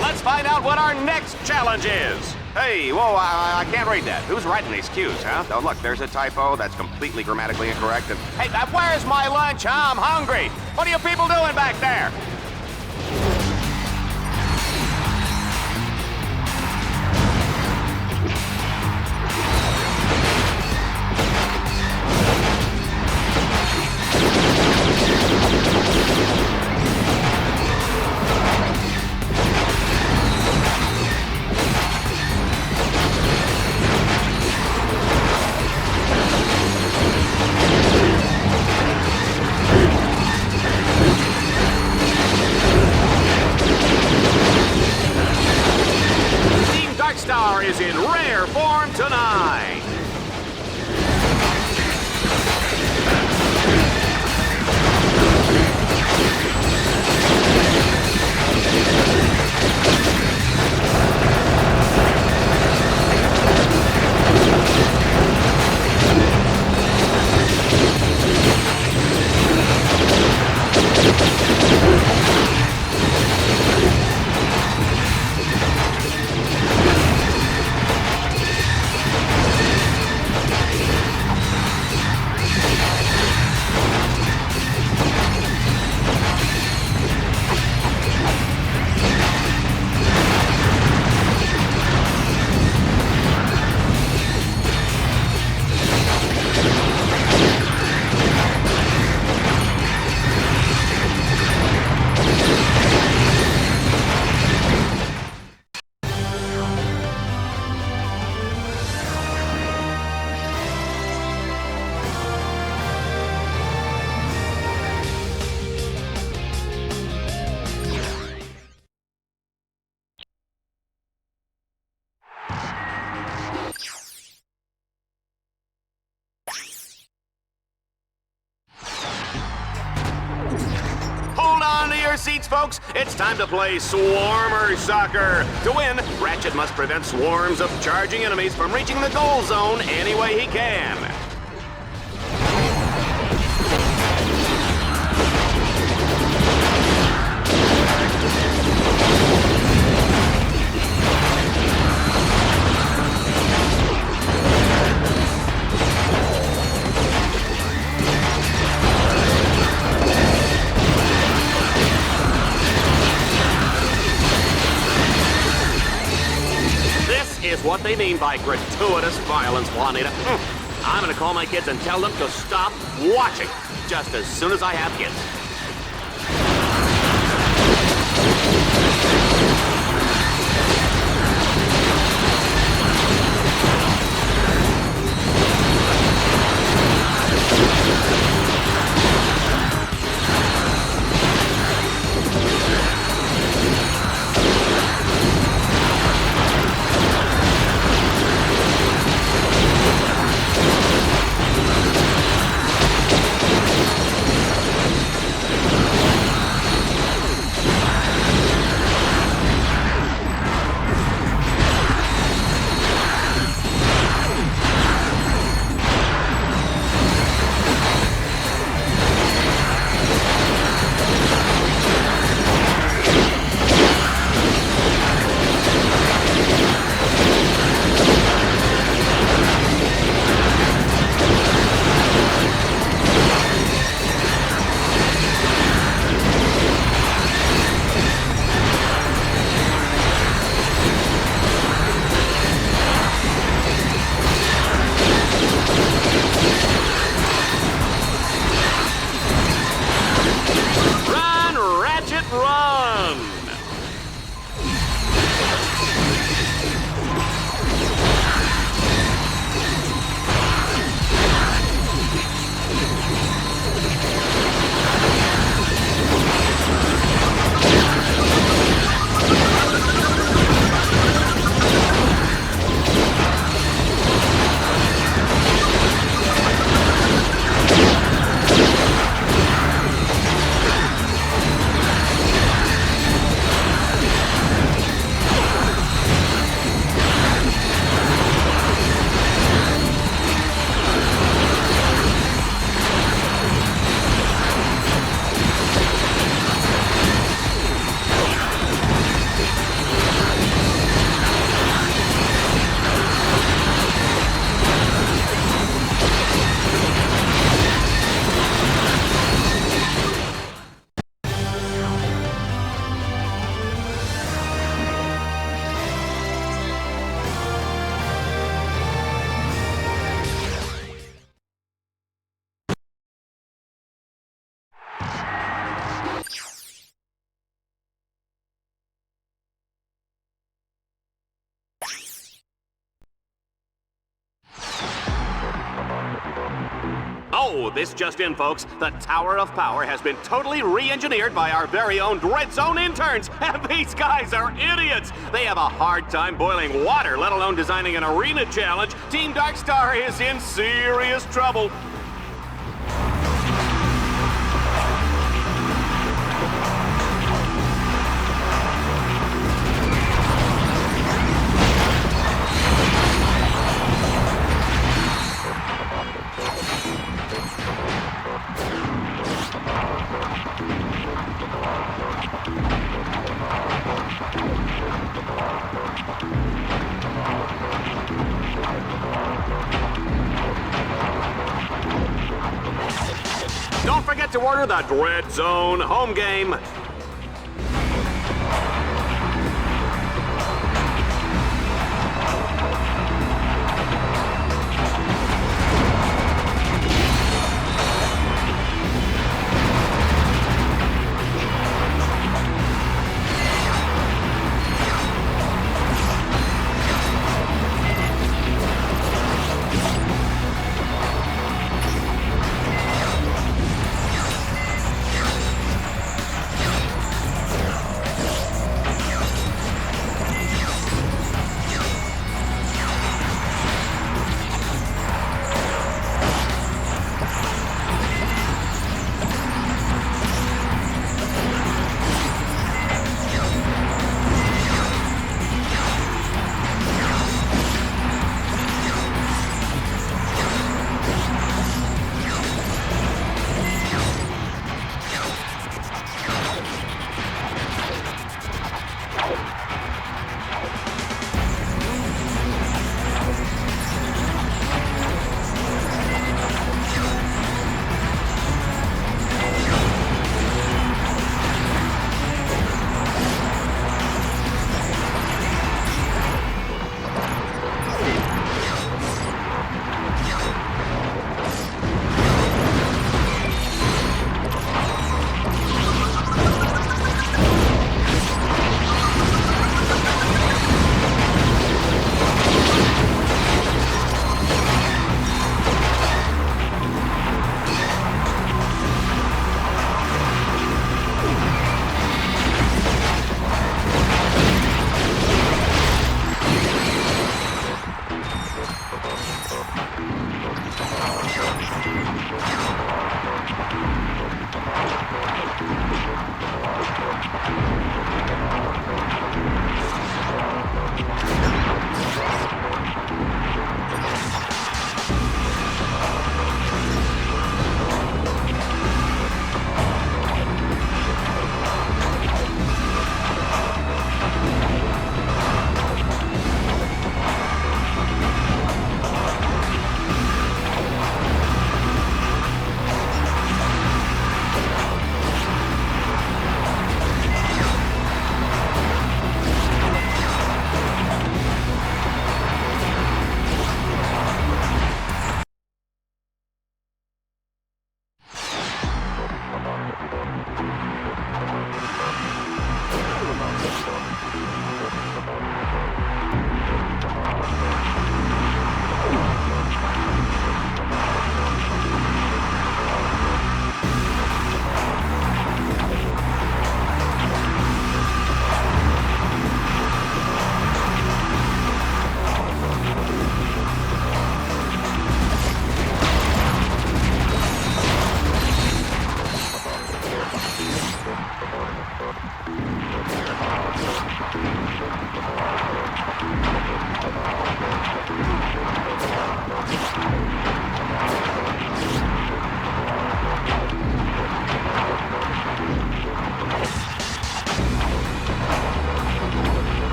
Let's find out what our next challenge is. Hey, whoa, I can't read that. Who's writing these cues, huh? Oh, look, there's a typo that's completely grammatically incorrect. And hey, where's my lunch? I'm hungry. What are you people doing back there? Star is in rare form tonight. Seats, folks. It's time to play Swarmer Soccer. To win, Ratchet must prevent swarms of charging enemies from reaching the goal zone any way he can. Is what they mean by gratuitous violence, Juanita. I'm gonna call my kids and tell them to stop watching just as soon as I have kids. Oh, this just in, folks. The Tower of Power has been totally re-engineered by our very own Dread Zone interns. And these guys are idiots. They have a hard time boiling water, let alone designing an arena challenge. Team Darkstar is in serious trouble. Don't forget to order the Dread Zone home game.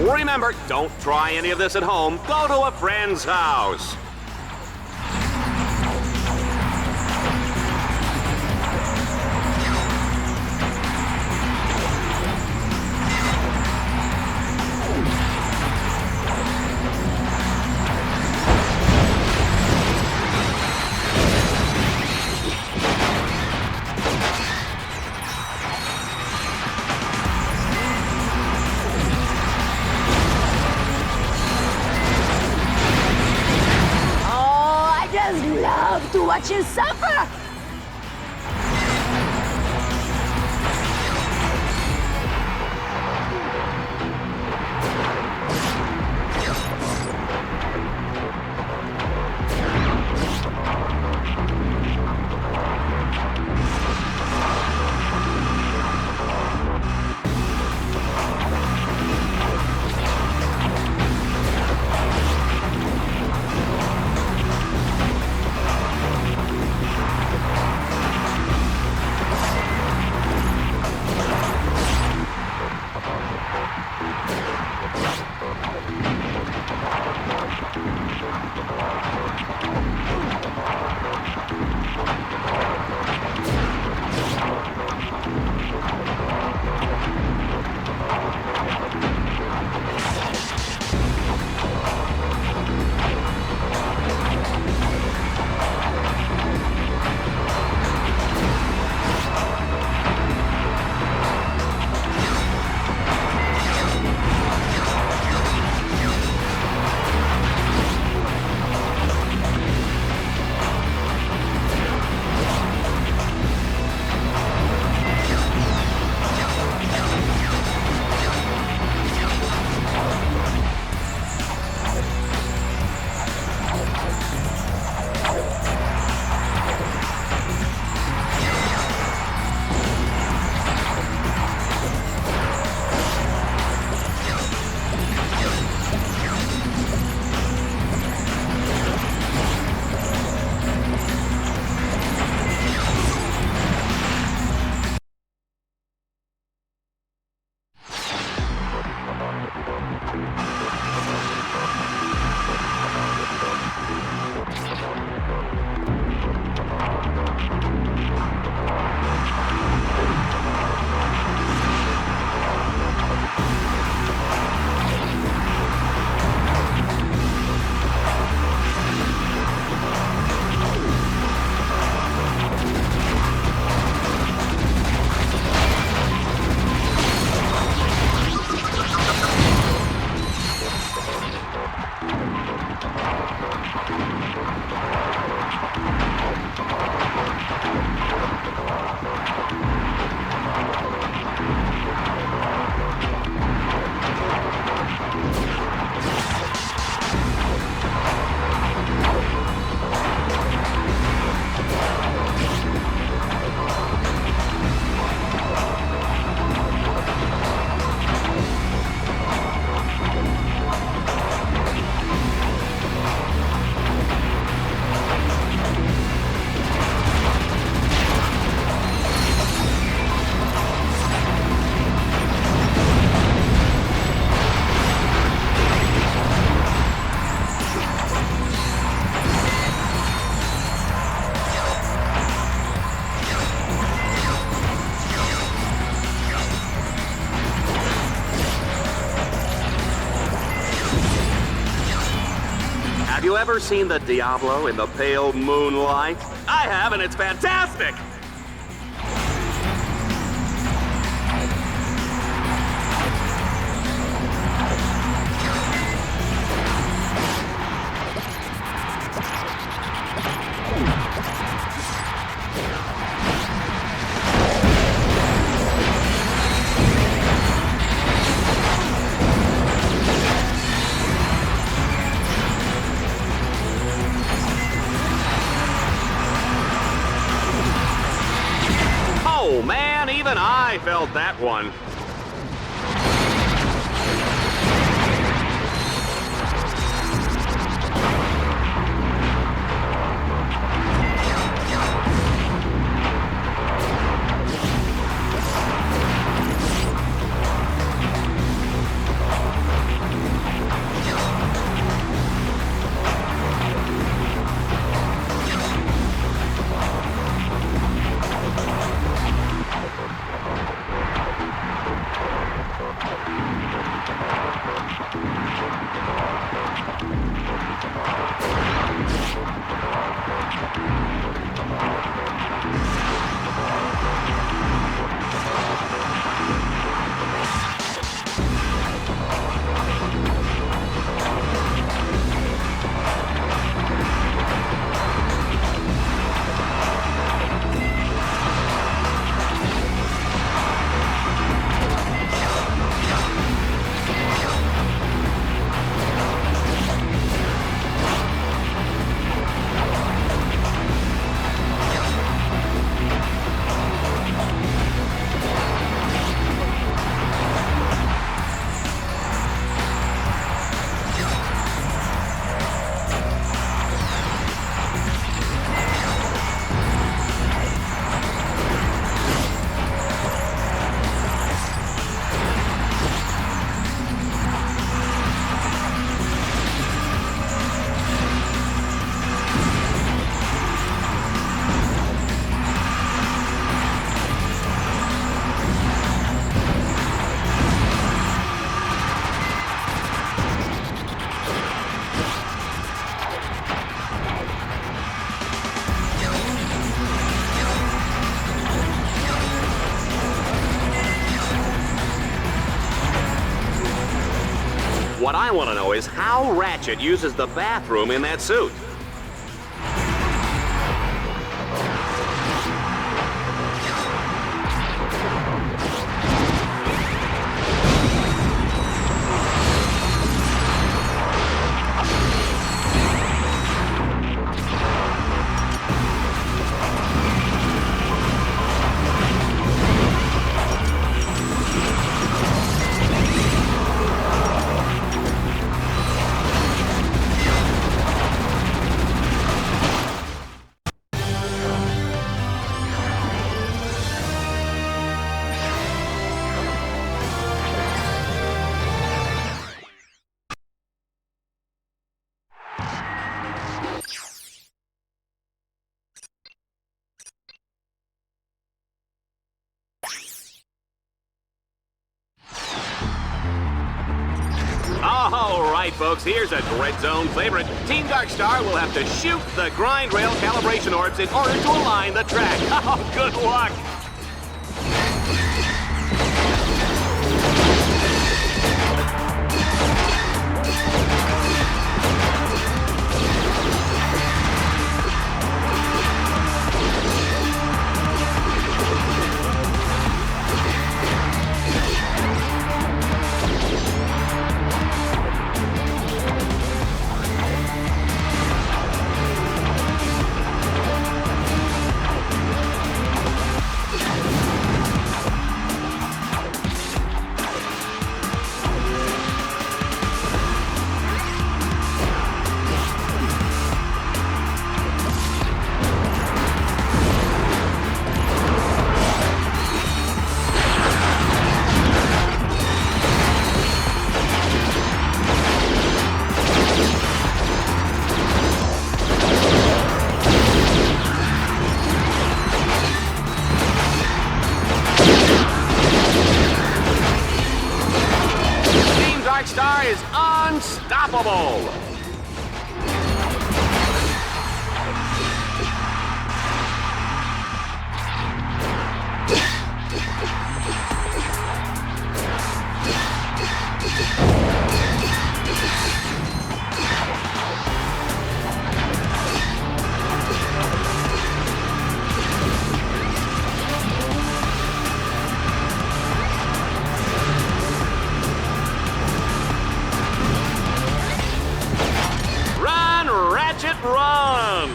Remember, don't try any of this at home. Go to a friend's house. To watch you suffer! Have you ever seen the Diablo in the pale moonlight? I have, and it's fantastic! Oh man, even I felt that one. What I want to know is how Rachet uses the bathroom in that suit. All right, folks, here's a Dread Zone favorite. Team Darkstar will have to shoot the grind rail calibration orbs in order to align the track. Oh, good luck. Darkstar is unstoppable! Run!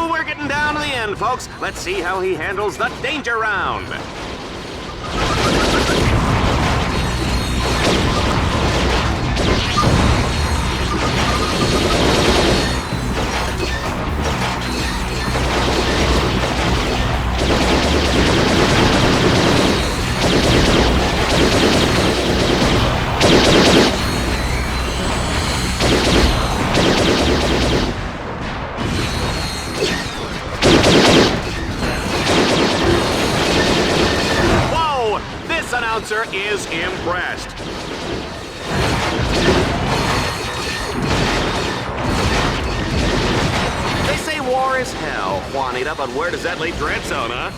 We're getting down to the end, folks. Let's see how he handles the danger round. announcer is impressed. They say war is hell, Juanita, but where does that leave Dreadzone, huh?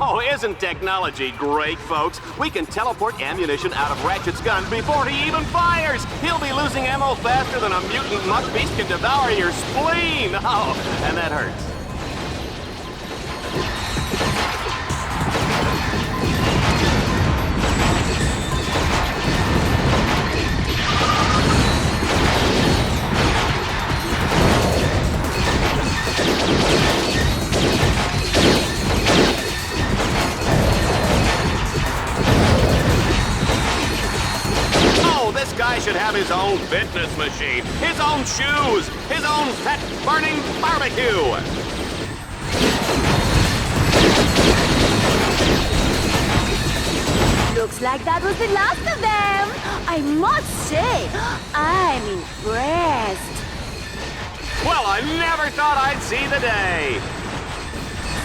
Oh, isn't technology great, folks? We can teleport ammunition out of Ratchet's gun before he even fires! He'll be losing ammo faster than a mutant muck beast can devour your spleen! Oh, and that hurts. This guy should have his own fitness machine, his own shoes, his own fat-burning barbecue. Looks like that was the last of them. I must say, I'm impressed. Well, I never thought I'd see the day.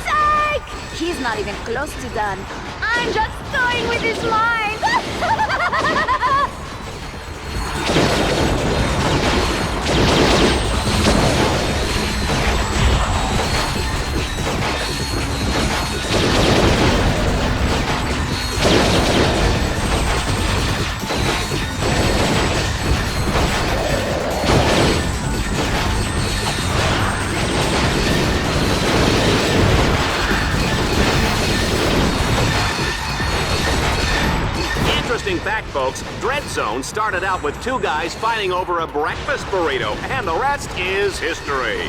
Psych! He's not even close to done. I'm just toying with his mind. Interesting fact, folks, Dreadzone started out with two guys fighting over a breakfast burrito, and the rest is history.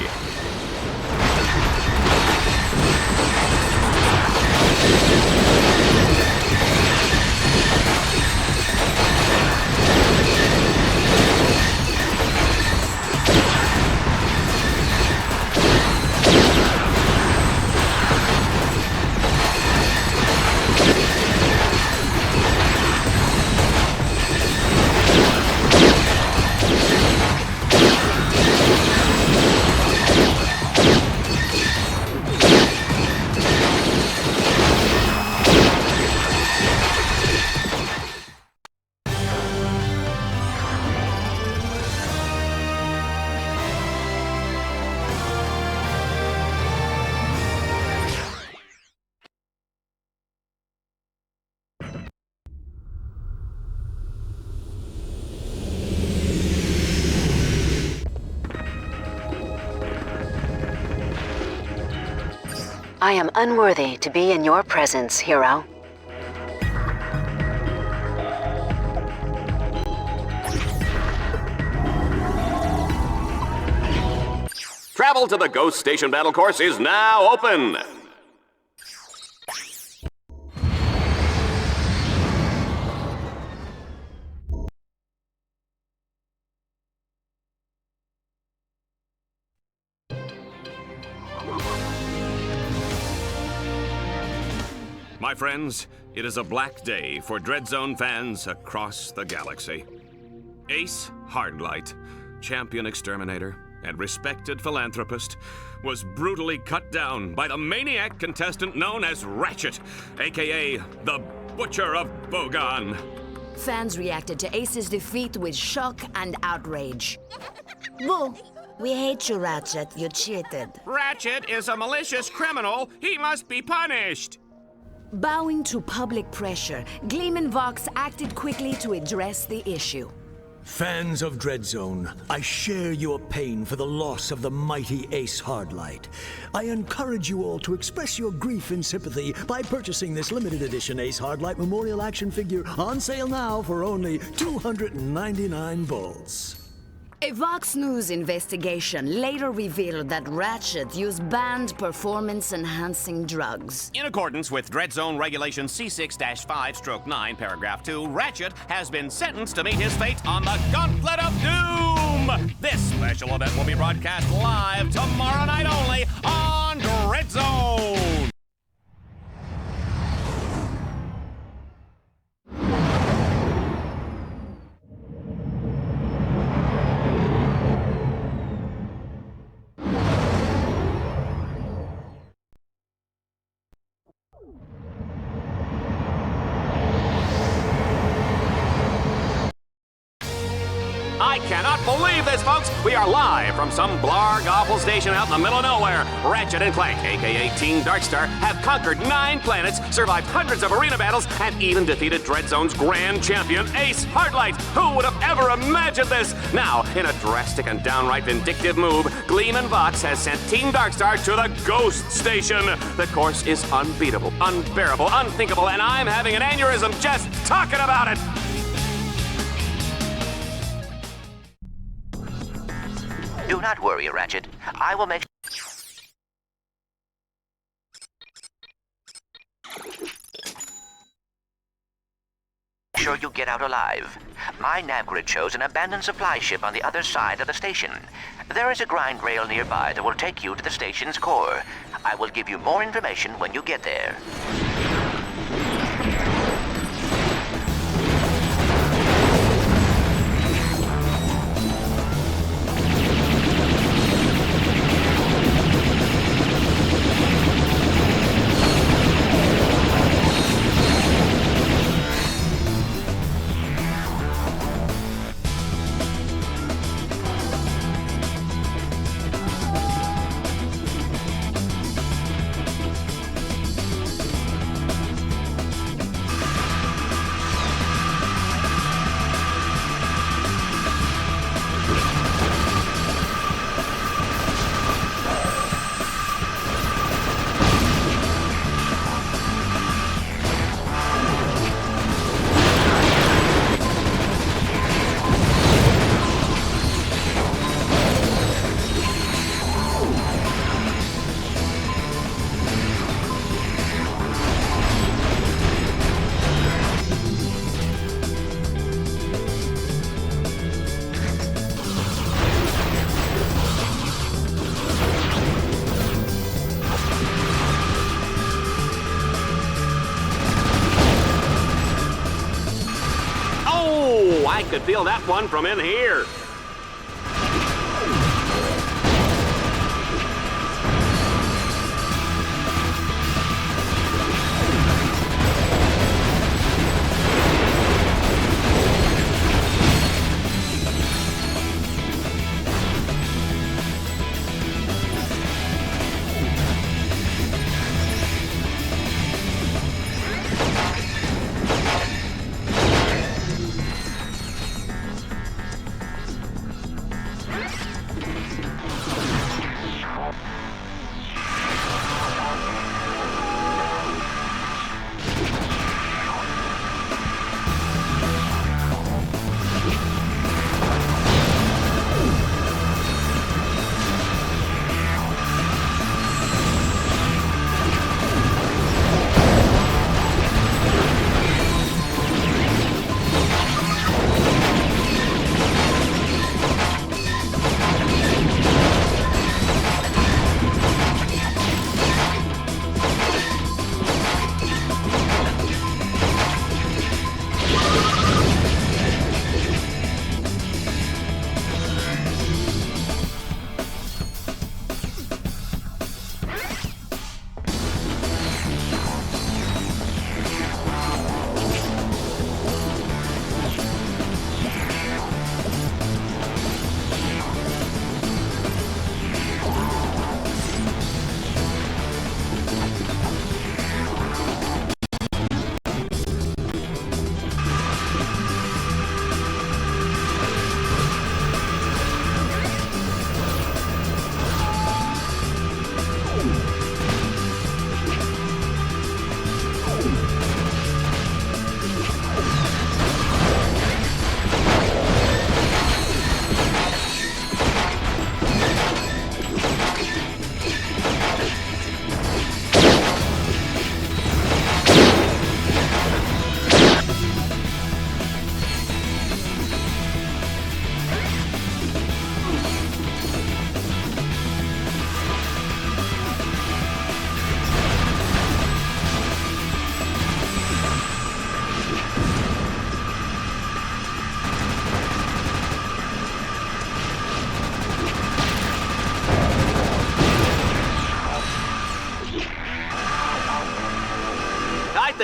I am unworthy to be in your presence, hero. Travel to the Ghost Station battle course is now open. My friends, it is a black day for Dreadzone fans across the galaxy. Ace Hardlight, champion exterminator and respected philanthropist, was brutally cut down by the maniac contestant known as Rachet, aka the Butcher of Bogon. Fans reacted to Ace's defeat with shock and outrage. Boo! We hate you, Ratchet. You cheated. Rachet is a malicious criminal. He must be punished. Bowing to public pressure, Gleam and Vox acted quickly to address the issue. Fans of Dreadzone, I share your pain for the loss of the mighty Ace Hardlight. I encourage you all to express your grief and sympathy by purchasing this limited edition Ace Hardlight Memorial Action Figure on sale now for only 299 bolts. A Vox News investigation later revealed that Rachet used banned performance-enhancing drugs. In accordance with Dreadzone Regulation C6-5/9, Paragraph 2, Rachet has been sentenced to meet his fate on the Gauntlet of Doom! This special event will be broadcast live tomorrow night only on Dreadzone! I cannot believe this, folks! We are live from some blarg awful station out in the middle of nowhere. Ratchet and Clank, aka Team Darkstar, have conquered 9 planets, survived hundreds of arena battles, and even defeated Dreadzone's grand champion, Ace Hardlight. Who would have ever imagined this? Now, in a drastic and downright vindictive move, Gleam and Vox has sent Team Darkstar to the Ghost Station. The course is unbeatable, unbearable, unthinkable, and I'm having an aneurysm just talking about it! Do not worry, Ratchet. I will make sure you get out alive. My nav grid shows an abandoned supply ship on the other side of the station. There is a grind rail nearby that will take you to the station's core. I will give you more information when you get there. I could feel that one from in here.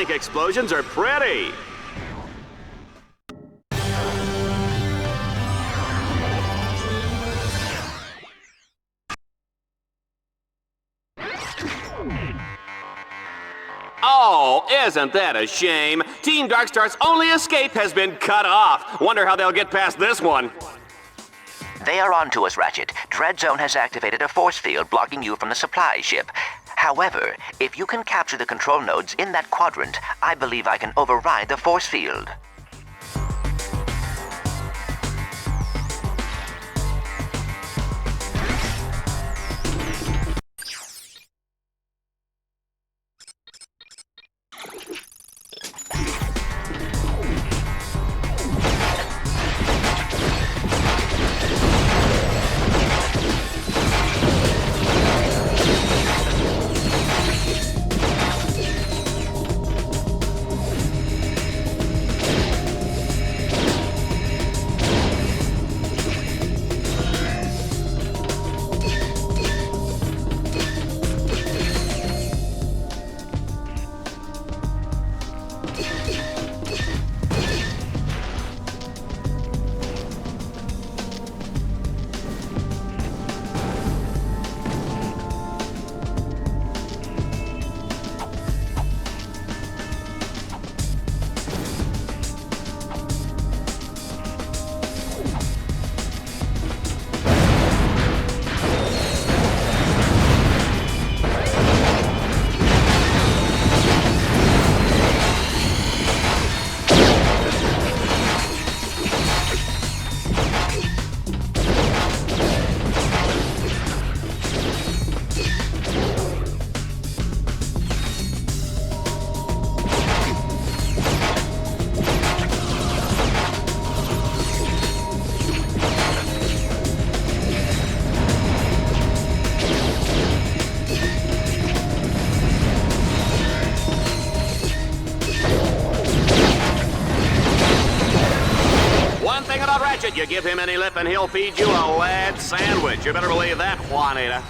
think explosions are pretty. Oh, isn't that a shame? Team Darkstar's only escape has been cut off. Wonder how they'll get past this one. They are on to us, Ratchet. Dreadzone has activated a force field blocking you from the supply ship. However, if you can capture the control nodes in that quadrant, I believe I can override the force field. You give him any lip and he'll feed you a lead sandwich. You better believe that, Juanita.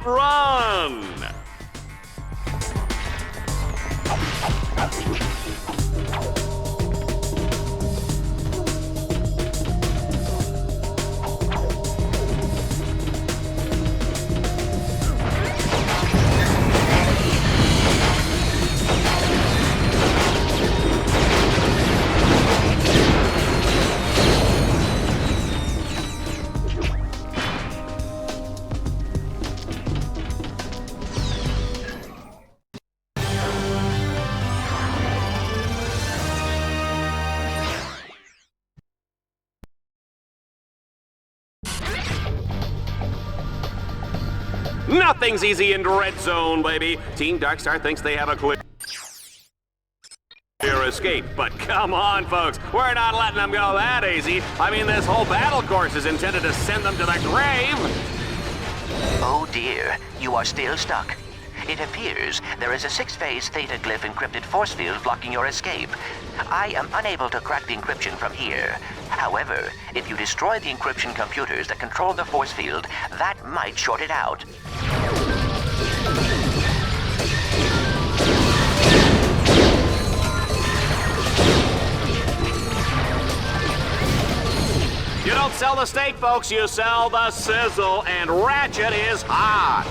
Run! Nothing's easy in Dread Zone, baby. Team Darkstar thinks they have a clear escape, but come on, folks. We're not letting them go that easy. I mean, this whole battle course is intended to send them to the grave. Oh dear, you are still stuck. It appears there is a 6-phase theta glyph encrypted force field blocking your escape. I am unable to crack the encryption from here. However, if you destroy the encryption computers that control the force field, that might short it out. You don't sell the steak, folks, you sell the sizzle, and Ratchet is hot.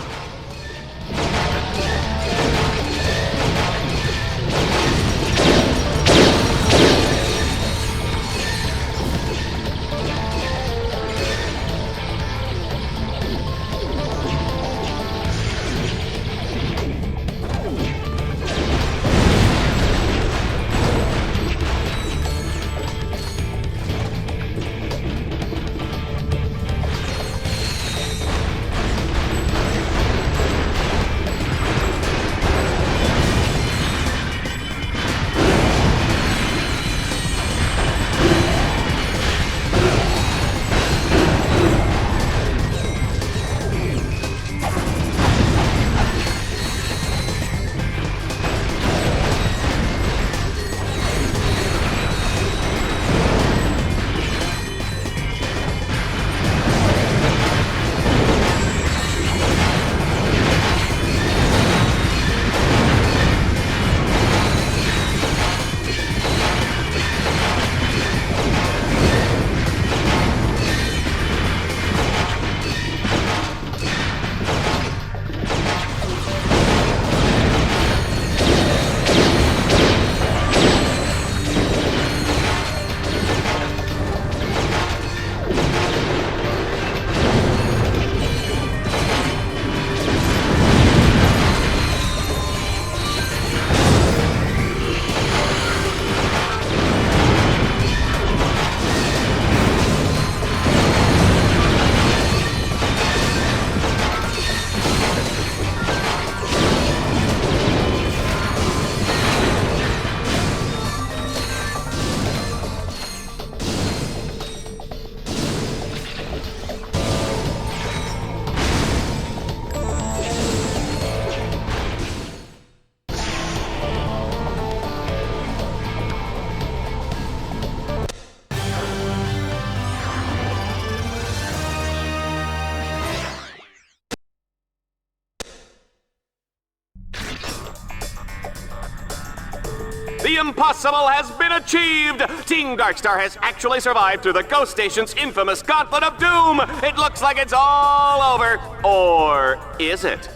The impossible has been achieved! Team Darkstar has actually survived through the Ghost Station's infamous Gauntlet of Doom! It looks like it's all over. Or is it?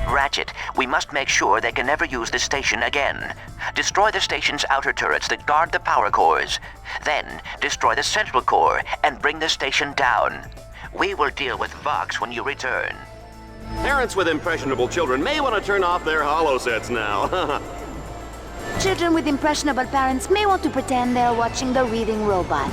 Ratchet, we must make sure they can never use this station again. Destroy the station's outer turrets that guard the power cores. Then, destroy the central core and bring the station down. We will deal with Vox when you return. Parents with impressionable children may want to turn off their holo sets now. Children with impressionable parents may want to pretend they're watching the reading robot.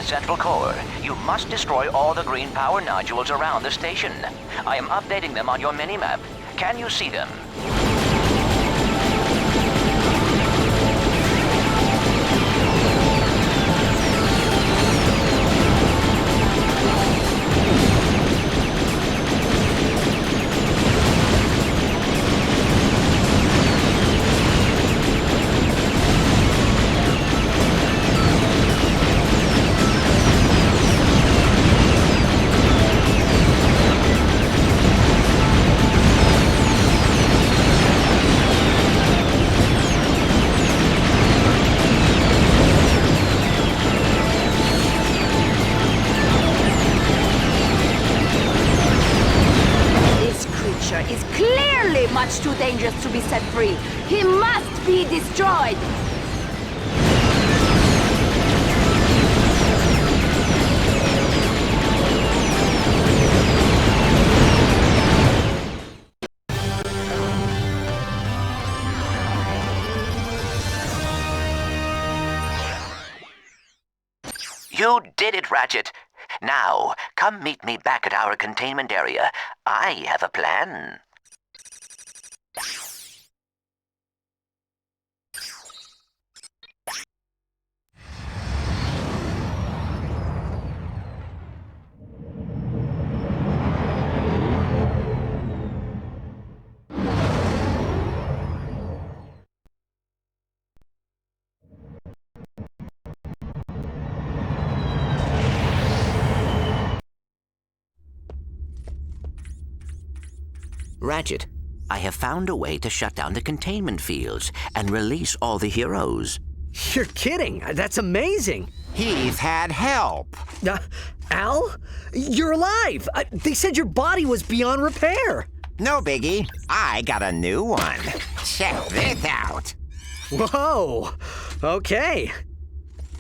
central core. You must destroy all the green power nodules around the station. I am updating them on your minimap. Can you see them? Is clearly much too dangerous to be set free. He must be destroyed. You did it, Ratchet. Now, come meet me back at our containment area. I have a plan. Ratchet, I have found a way to shut down the containment fields and release all the heroes. You're kidding. That's amazing. He's had help. Al? You're alive. They said your body was beyond repair. No biggie. I got a new one. Check this out. Whoa. Okay.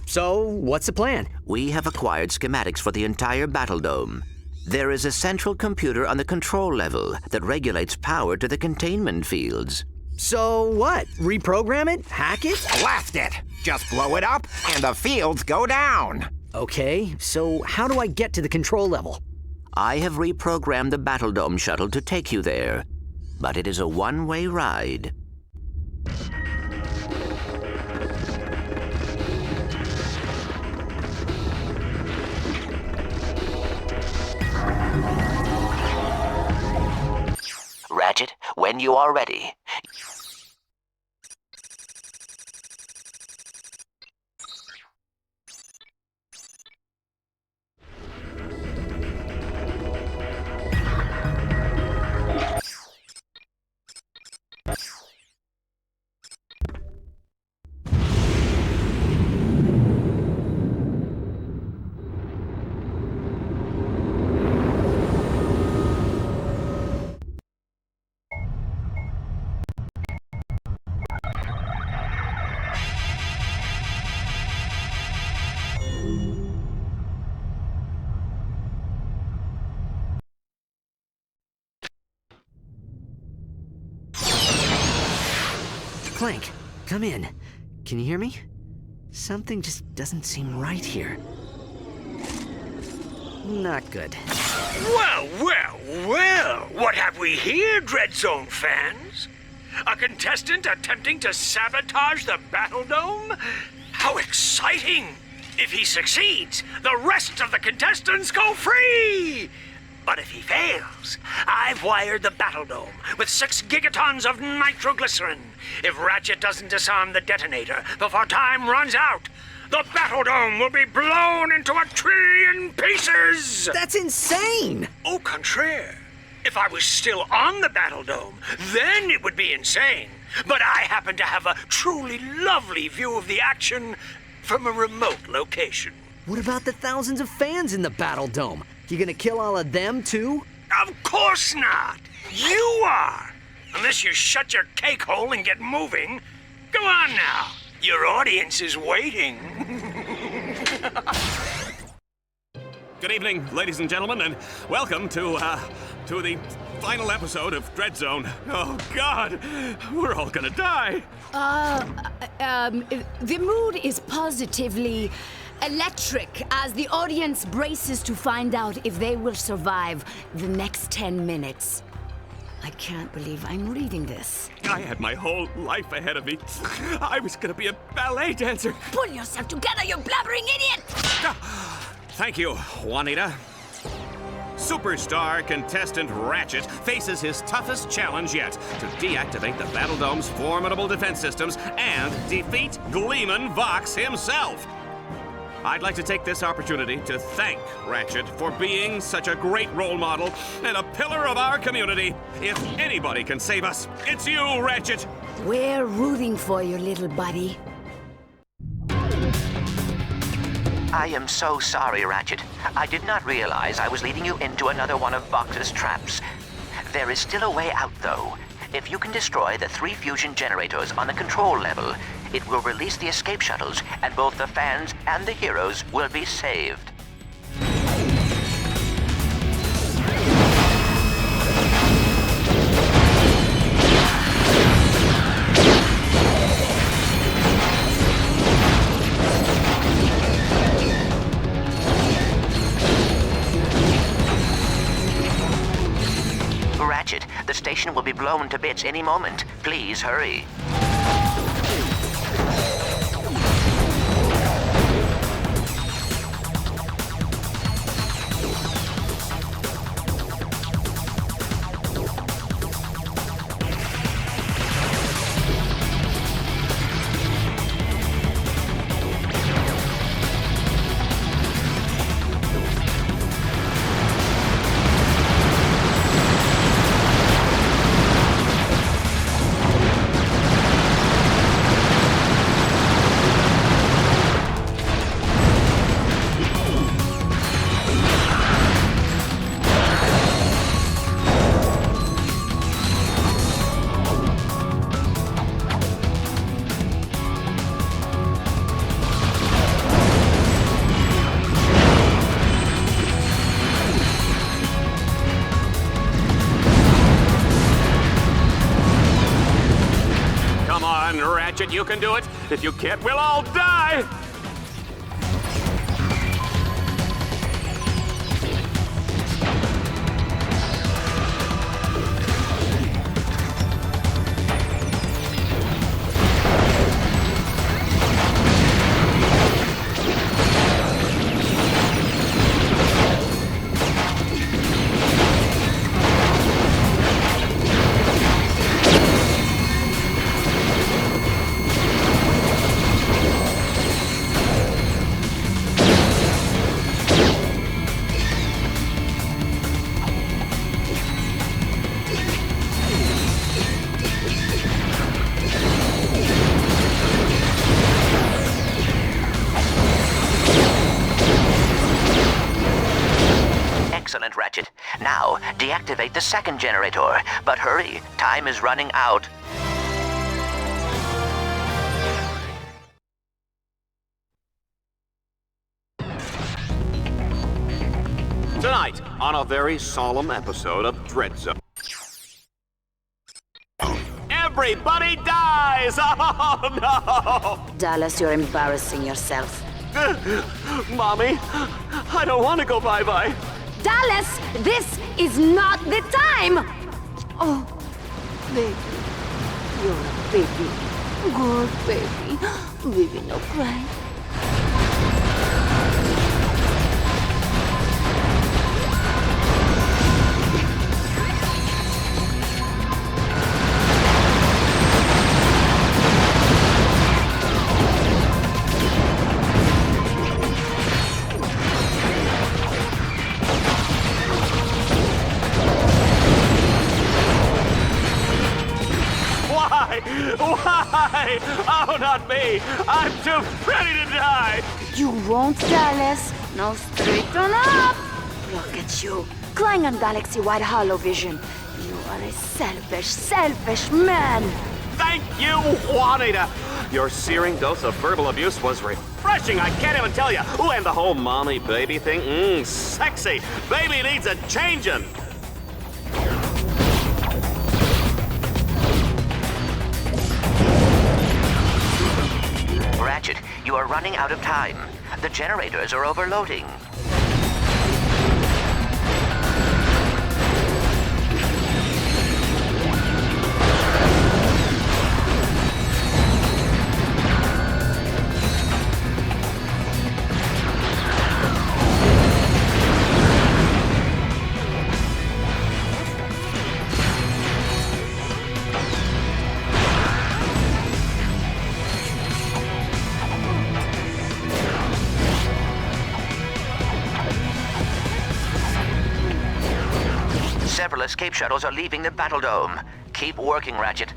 So, what's the plan? We have acquired schematics for the entire battle dome. There is a central computer on the control level that regulates power to the containment fields. So what? Reprogram it? Hack it? Blast it! Just blow it up, and the fields go down. Okay, so how do I get to the control level? I have reprogrammed the Battle Dome shuttle to take you there, but it is a one-way ride. Ratchet, when you are ready. Clank, come in. Can you hear me? Something just doesn't seem right here. Not good. Well, well, well! What have we here, Dread Zone fans? A contestant attempting to sabotage the Battle Dome? How exciting! If he succeeds, the rest of the contestants go free! But if he fails, I've wired the Battle Dome with 6 gigatons of nitroglycerin. If Ratchet doesn't disarm the detonator before time runs out, the Battle Dome will be blown into 1,000,000,000,000 pieces! That's insane! Au contraire. If I was still on the Battle Dome, then it would be insane. But I happen to have a truly lovely view of the action from a remote location. What about the thousands of fans in the Battle Dome? You gonna kill all of them, too? Of course not! You are! Unless you shut your cake hole and get moving. Go on now. Your audience is waiting. Good evening, ladies and gentlemen, and welcome to the final episode of Dread Zone. Oh, God! We're all gonna die! The mood is positively Electric, as the audience braces to find out if they will survive the next 10 minutes. I can't believe I'm reading this. I had my whole life ahead of me. I was gonna be a ballet dancer. Pull yourself together, you blabbering idiot! Thank you, Juanita. Superstar contestant Rachet faces his toughest challenge yet to deactivate the Battle Dome's formidable defense systems and defeat Gleeman Vox himself. I'd like to take this opportunity to thank Rachet for being such a great role model and a pillar of our community. If anybody can save us, it's you, Rachet. We're rooting for you, little buddy. I am so sorry, Rachet. I did not realize I was leading you into another one of Vox's traps. There is still a way out, though. If you can destroy the 3 fusion generators on the control level, it will release the escape shuttles, and both the fans and the heroes will be saved. Rachet, the station will be blown to bits any moment. Please hurry. Rachet, you can do it. If you can't, we'll all die. Excellent, Rachet. Now, deactivate the second generator. But hurry, time is running out. Tonight, on a very solemn episode of Dreadzone. Everybody dies! Oh, no! Dallas, you're embarrassing yourself. Mommy, I don't want to go bye-bye. Dallas, this is not the time! Oh, baby. You're a baby. Good baby. Baby, no cry. Why? Oh, not me! I'm too ready to die! You won't, Dallas. No, straight on up! Look at you, Klingon Galaxy-wide holovision. You are a selfish, selfish man! Thank you, Juanita! Your searing dose of verbal abuse was refreshing, I can't even tell you! Ooh, and the whole mommy-baby thing, sexy! Baby needs a changin'! Rachet, you are running out of time. The generators are overloading. Several escape shuttles are leaving the battle dome. Keep working, Ratchet.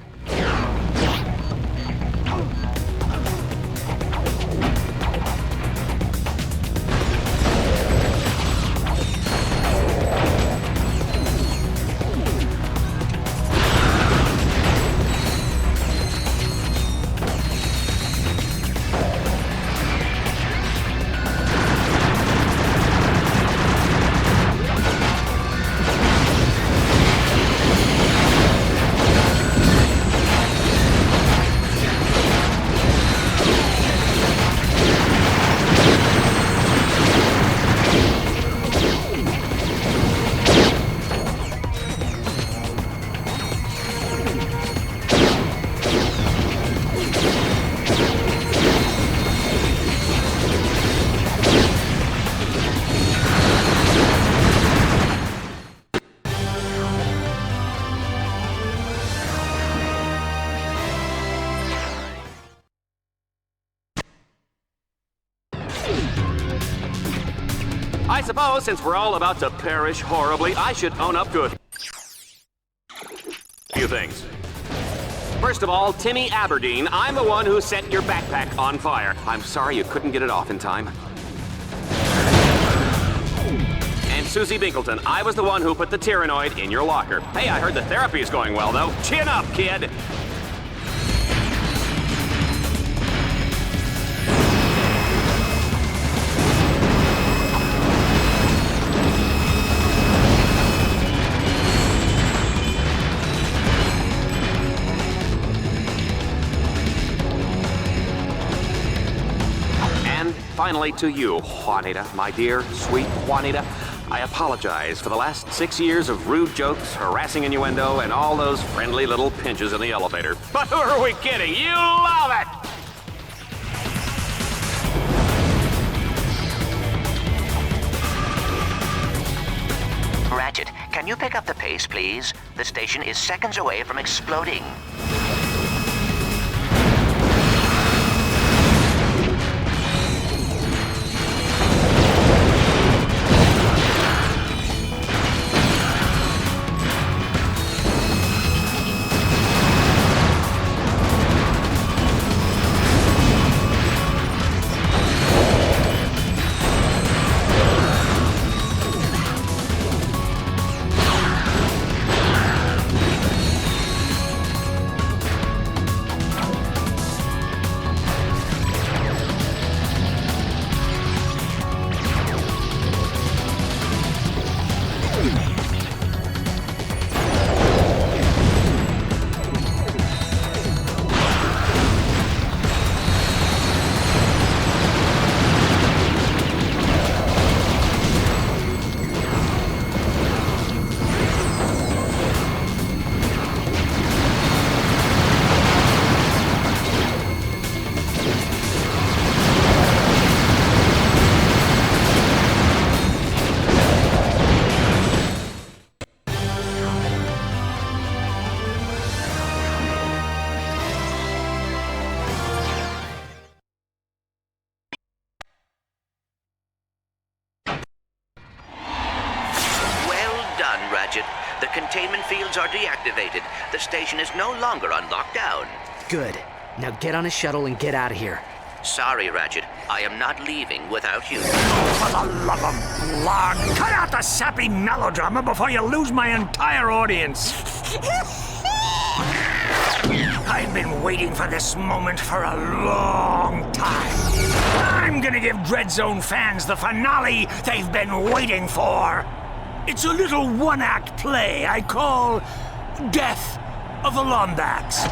I suppose since we're all about to perish horribly, I should own up to a few things. First of all, Timmy Aberdeen, I'm the one who set your backpack on fire. I'm sorry you couldn't get it off in time. And Susie Binkleton, I was the one who put the Tyrannoid in your locker. Hey, I heard the therapy is going well, though. Chin up, kid! Finally to you, Juanita, my dear, sweet Juanita. I apologize for the last 6 years of rude jokes, harassing innuendo, and all those friendly little pinches in the elevator. But who are we kidding? You love it! Ratchet, can you pick up the pace, please? The station is seconds away from exploding. The containment fields are deactivated. The station is no longer on lockdown. Good. Now get on a shuttle and get out of here. Sorry, Ratchet. I am not leaving without you. For the love of Lord, cut out the sappy melodrama before you lose my entire audience. I've been waiting for this moment for a long time. I'm gonna give Dreadzone fans the finale they've been waiting for. It's a little one-act play I call Death of the Lombax.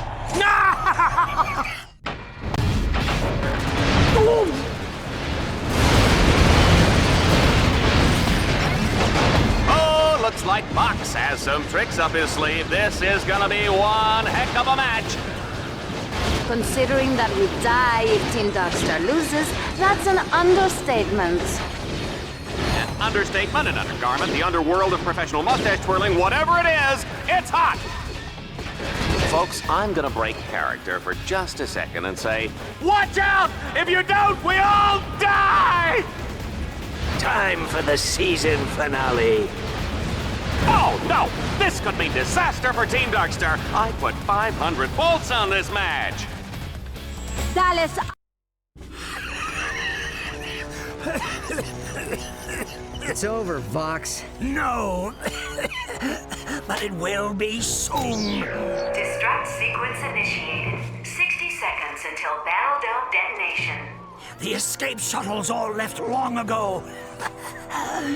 Oh, looks like Vox has some tricks up his sleeve. This is gonna be one heck of a match. Considering that we die if Team Darkstar loses, that's an understatement. An understatement, an undergarment, the underworld of professional mustache twirling, whatever it is, it's hot! Folks, I'm gonna break character for just a second and say, watch out! If you don't, we all die! Time for the season finale. Oh, no! This could mean disaster for Team Darkstar. I put 500 volts on this match. Dallas... It's over, Vox. No. But it will be soon. Destruct sequence initiated. 60 seconds until Battle Dome detonation. The escape shuttles all left long ago.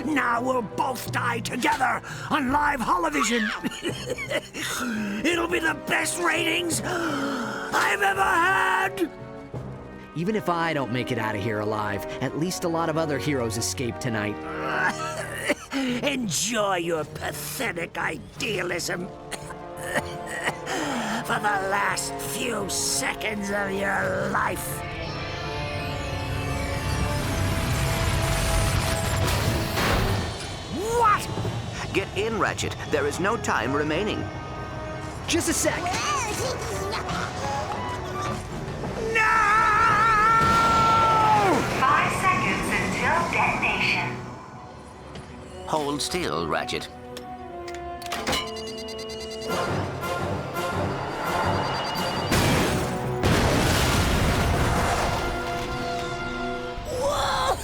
Now we'll both die together on live holovision. It'll be the best ratings I've ever had. Even if I don't make it out of here alive, at least a lot of other heroes escape tonight. Enjoy your pathetic idealism. For the last few seconds of your life. What? Get in, Ratchet. There is no time remaining. Just a sec. No! 5 seconds until detonation. Hold still, Ratchet. Whoa!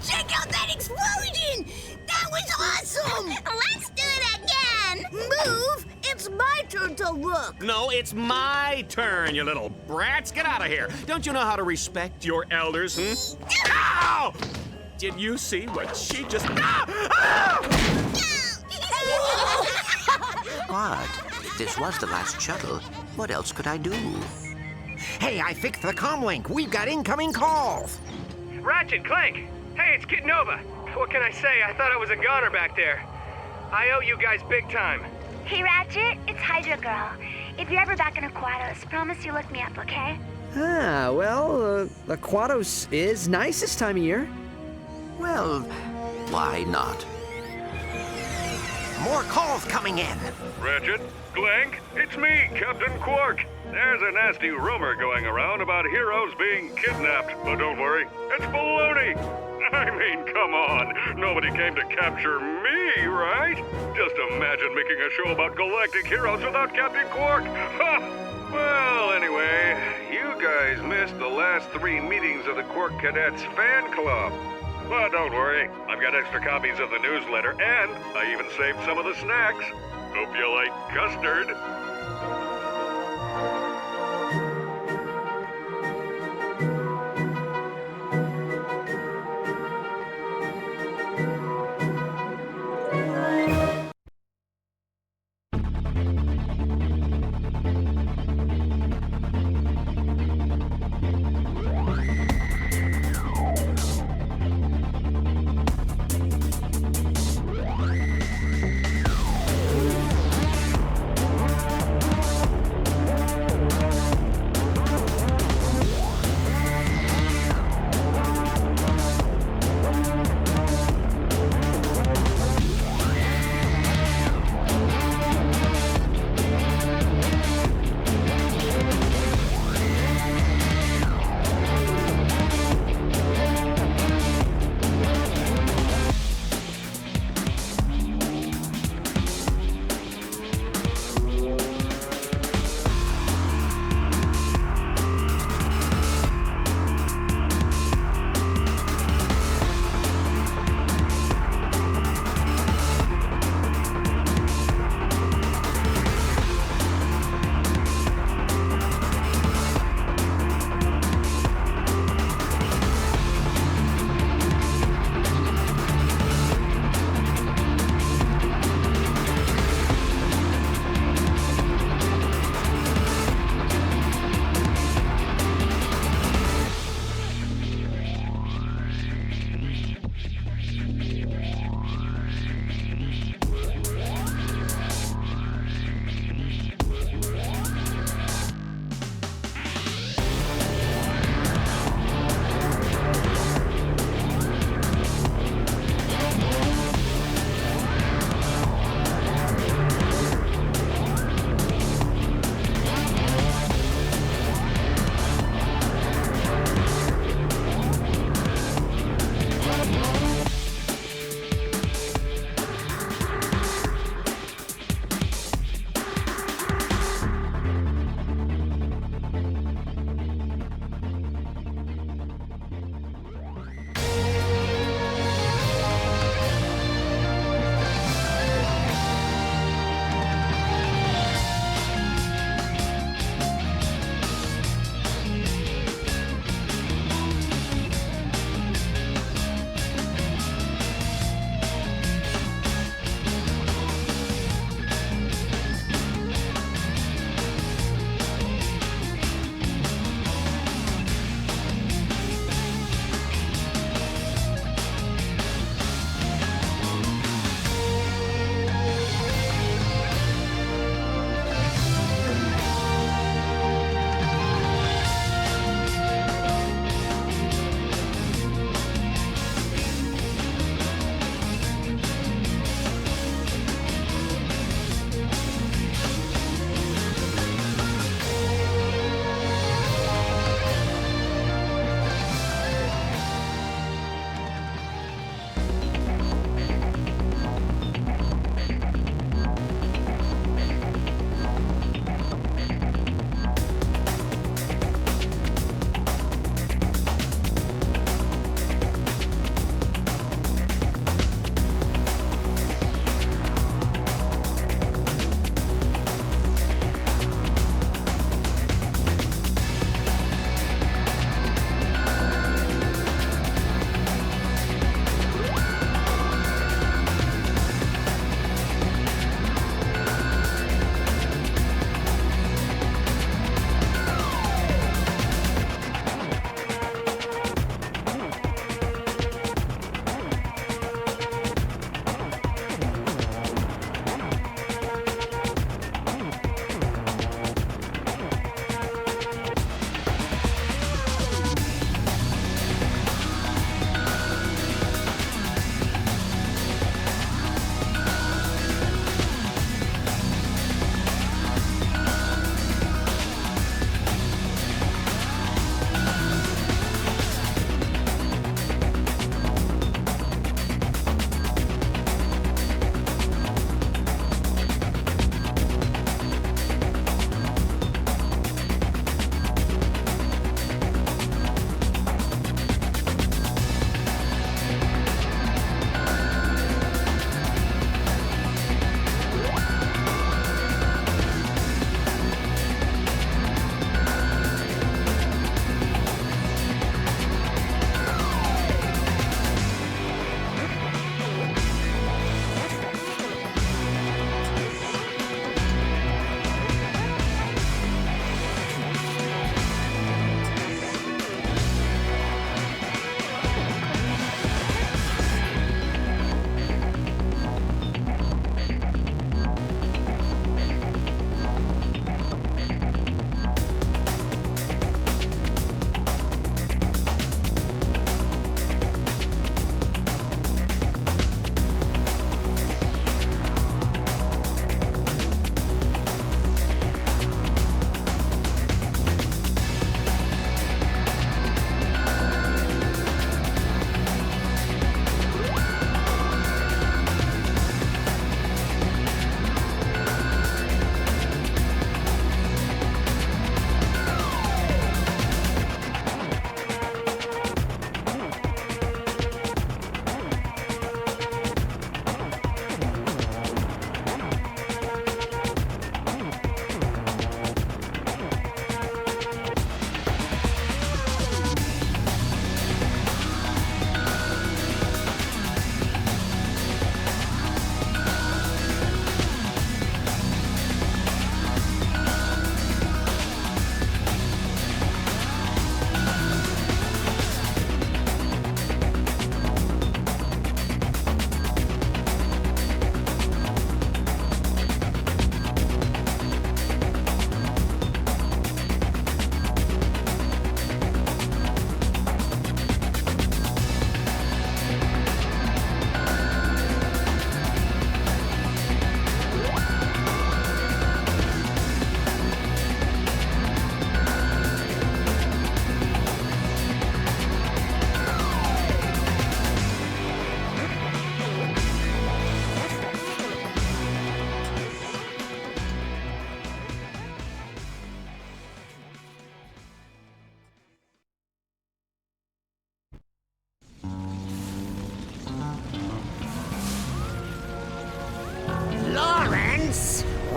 Check out that explosion! That was awesome! Let's do it again! Move! It's my turn to look! No, it's my turn, you little brats. Get out of here. Don't you know how to respect your elders, Ow! Did you see what she just... What? This was the last shuttle. What else could I do? Hey, I fixed the comm link. We've got incoming calls. Ratchet, Clank. Hey, it's Kid Nova. What can I say? I thought I was a goner back there. I owe you guys big time. Hey, Ratchet, it's Hydra Girl. If you're ever back in Aquatos, promise you look me up, okay? Ah, well, Aquatos is nice this time of year. Well, why not? More calls coming in. Ratchet, Clank, it's me, Captain Quark. There's a nasty rumor going around about heroes being kidnapped, but don't worry, it's baloney. I mean, come on. Nobody came to capture me, right? Just imagine making a show about galactic heroes without Captain Quark. Ha! Well, anyway, you guys missed the last 3 meetings of the Quark Cadets fan club. But don't worry, I've got extra copies of the newsletter, and I even saved some of the snacks. Hope you like custard.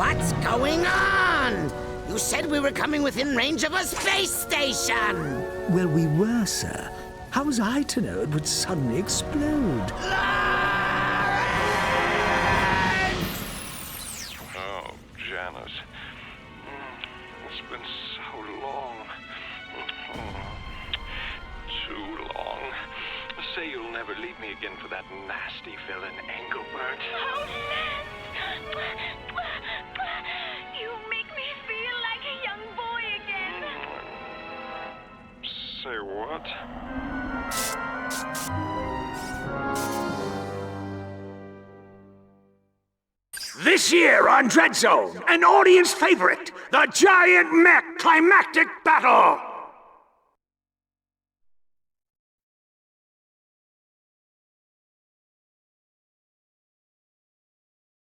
What's going on? You said we were coming within range of a space station! Well, we were, sir. How was I to know it would suddenly explode? Oh, Janice. It's been so long. Too long. Say you'll never leave me again for that nasty villain, Engelbert. Oh, Lance! You make me feel like a young boy again. Say what? This year on Dread Zone, an audience favorite, the giant mech climactic battle.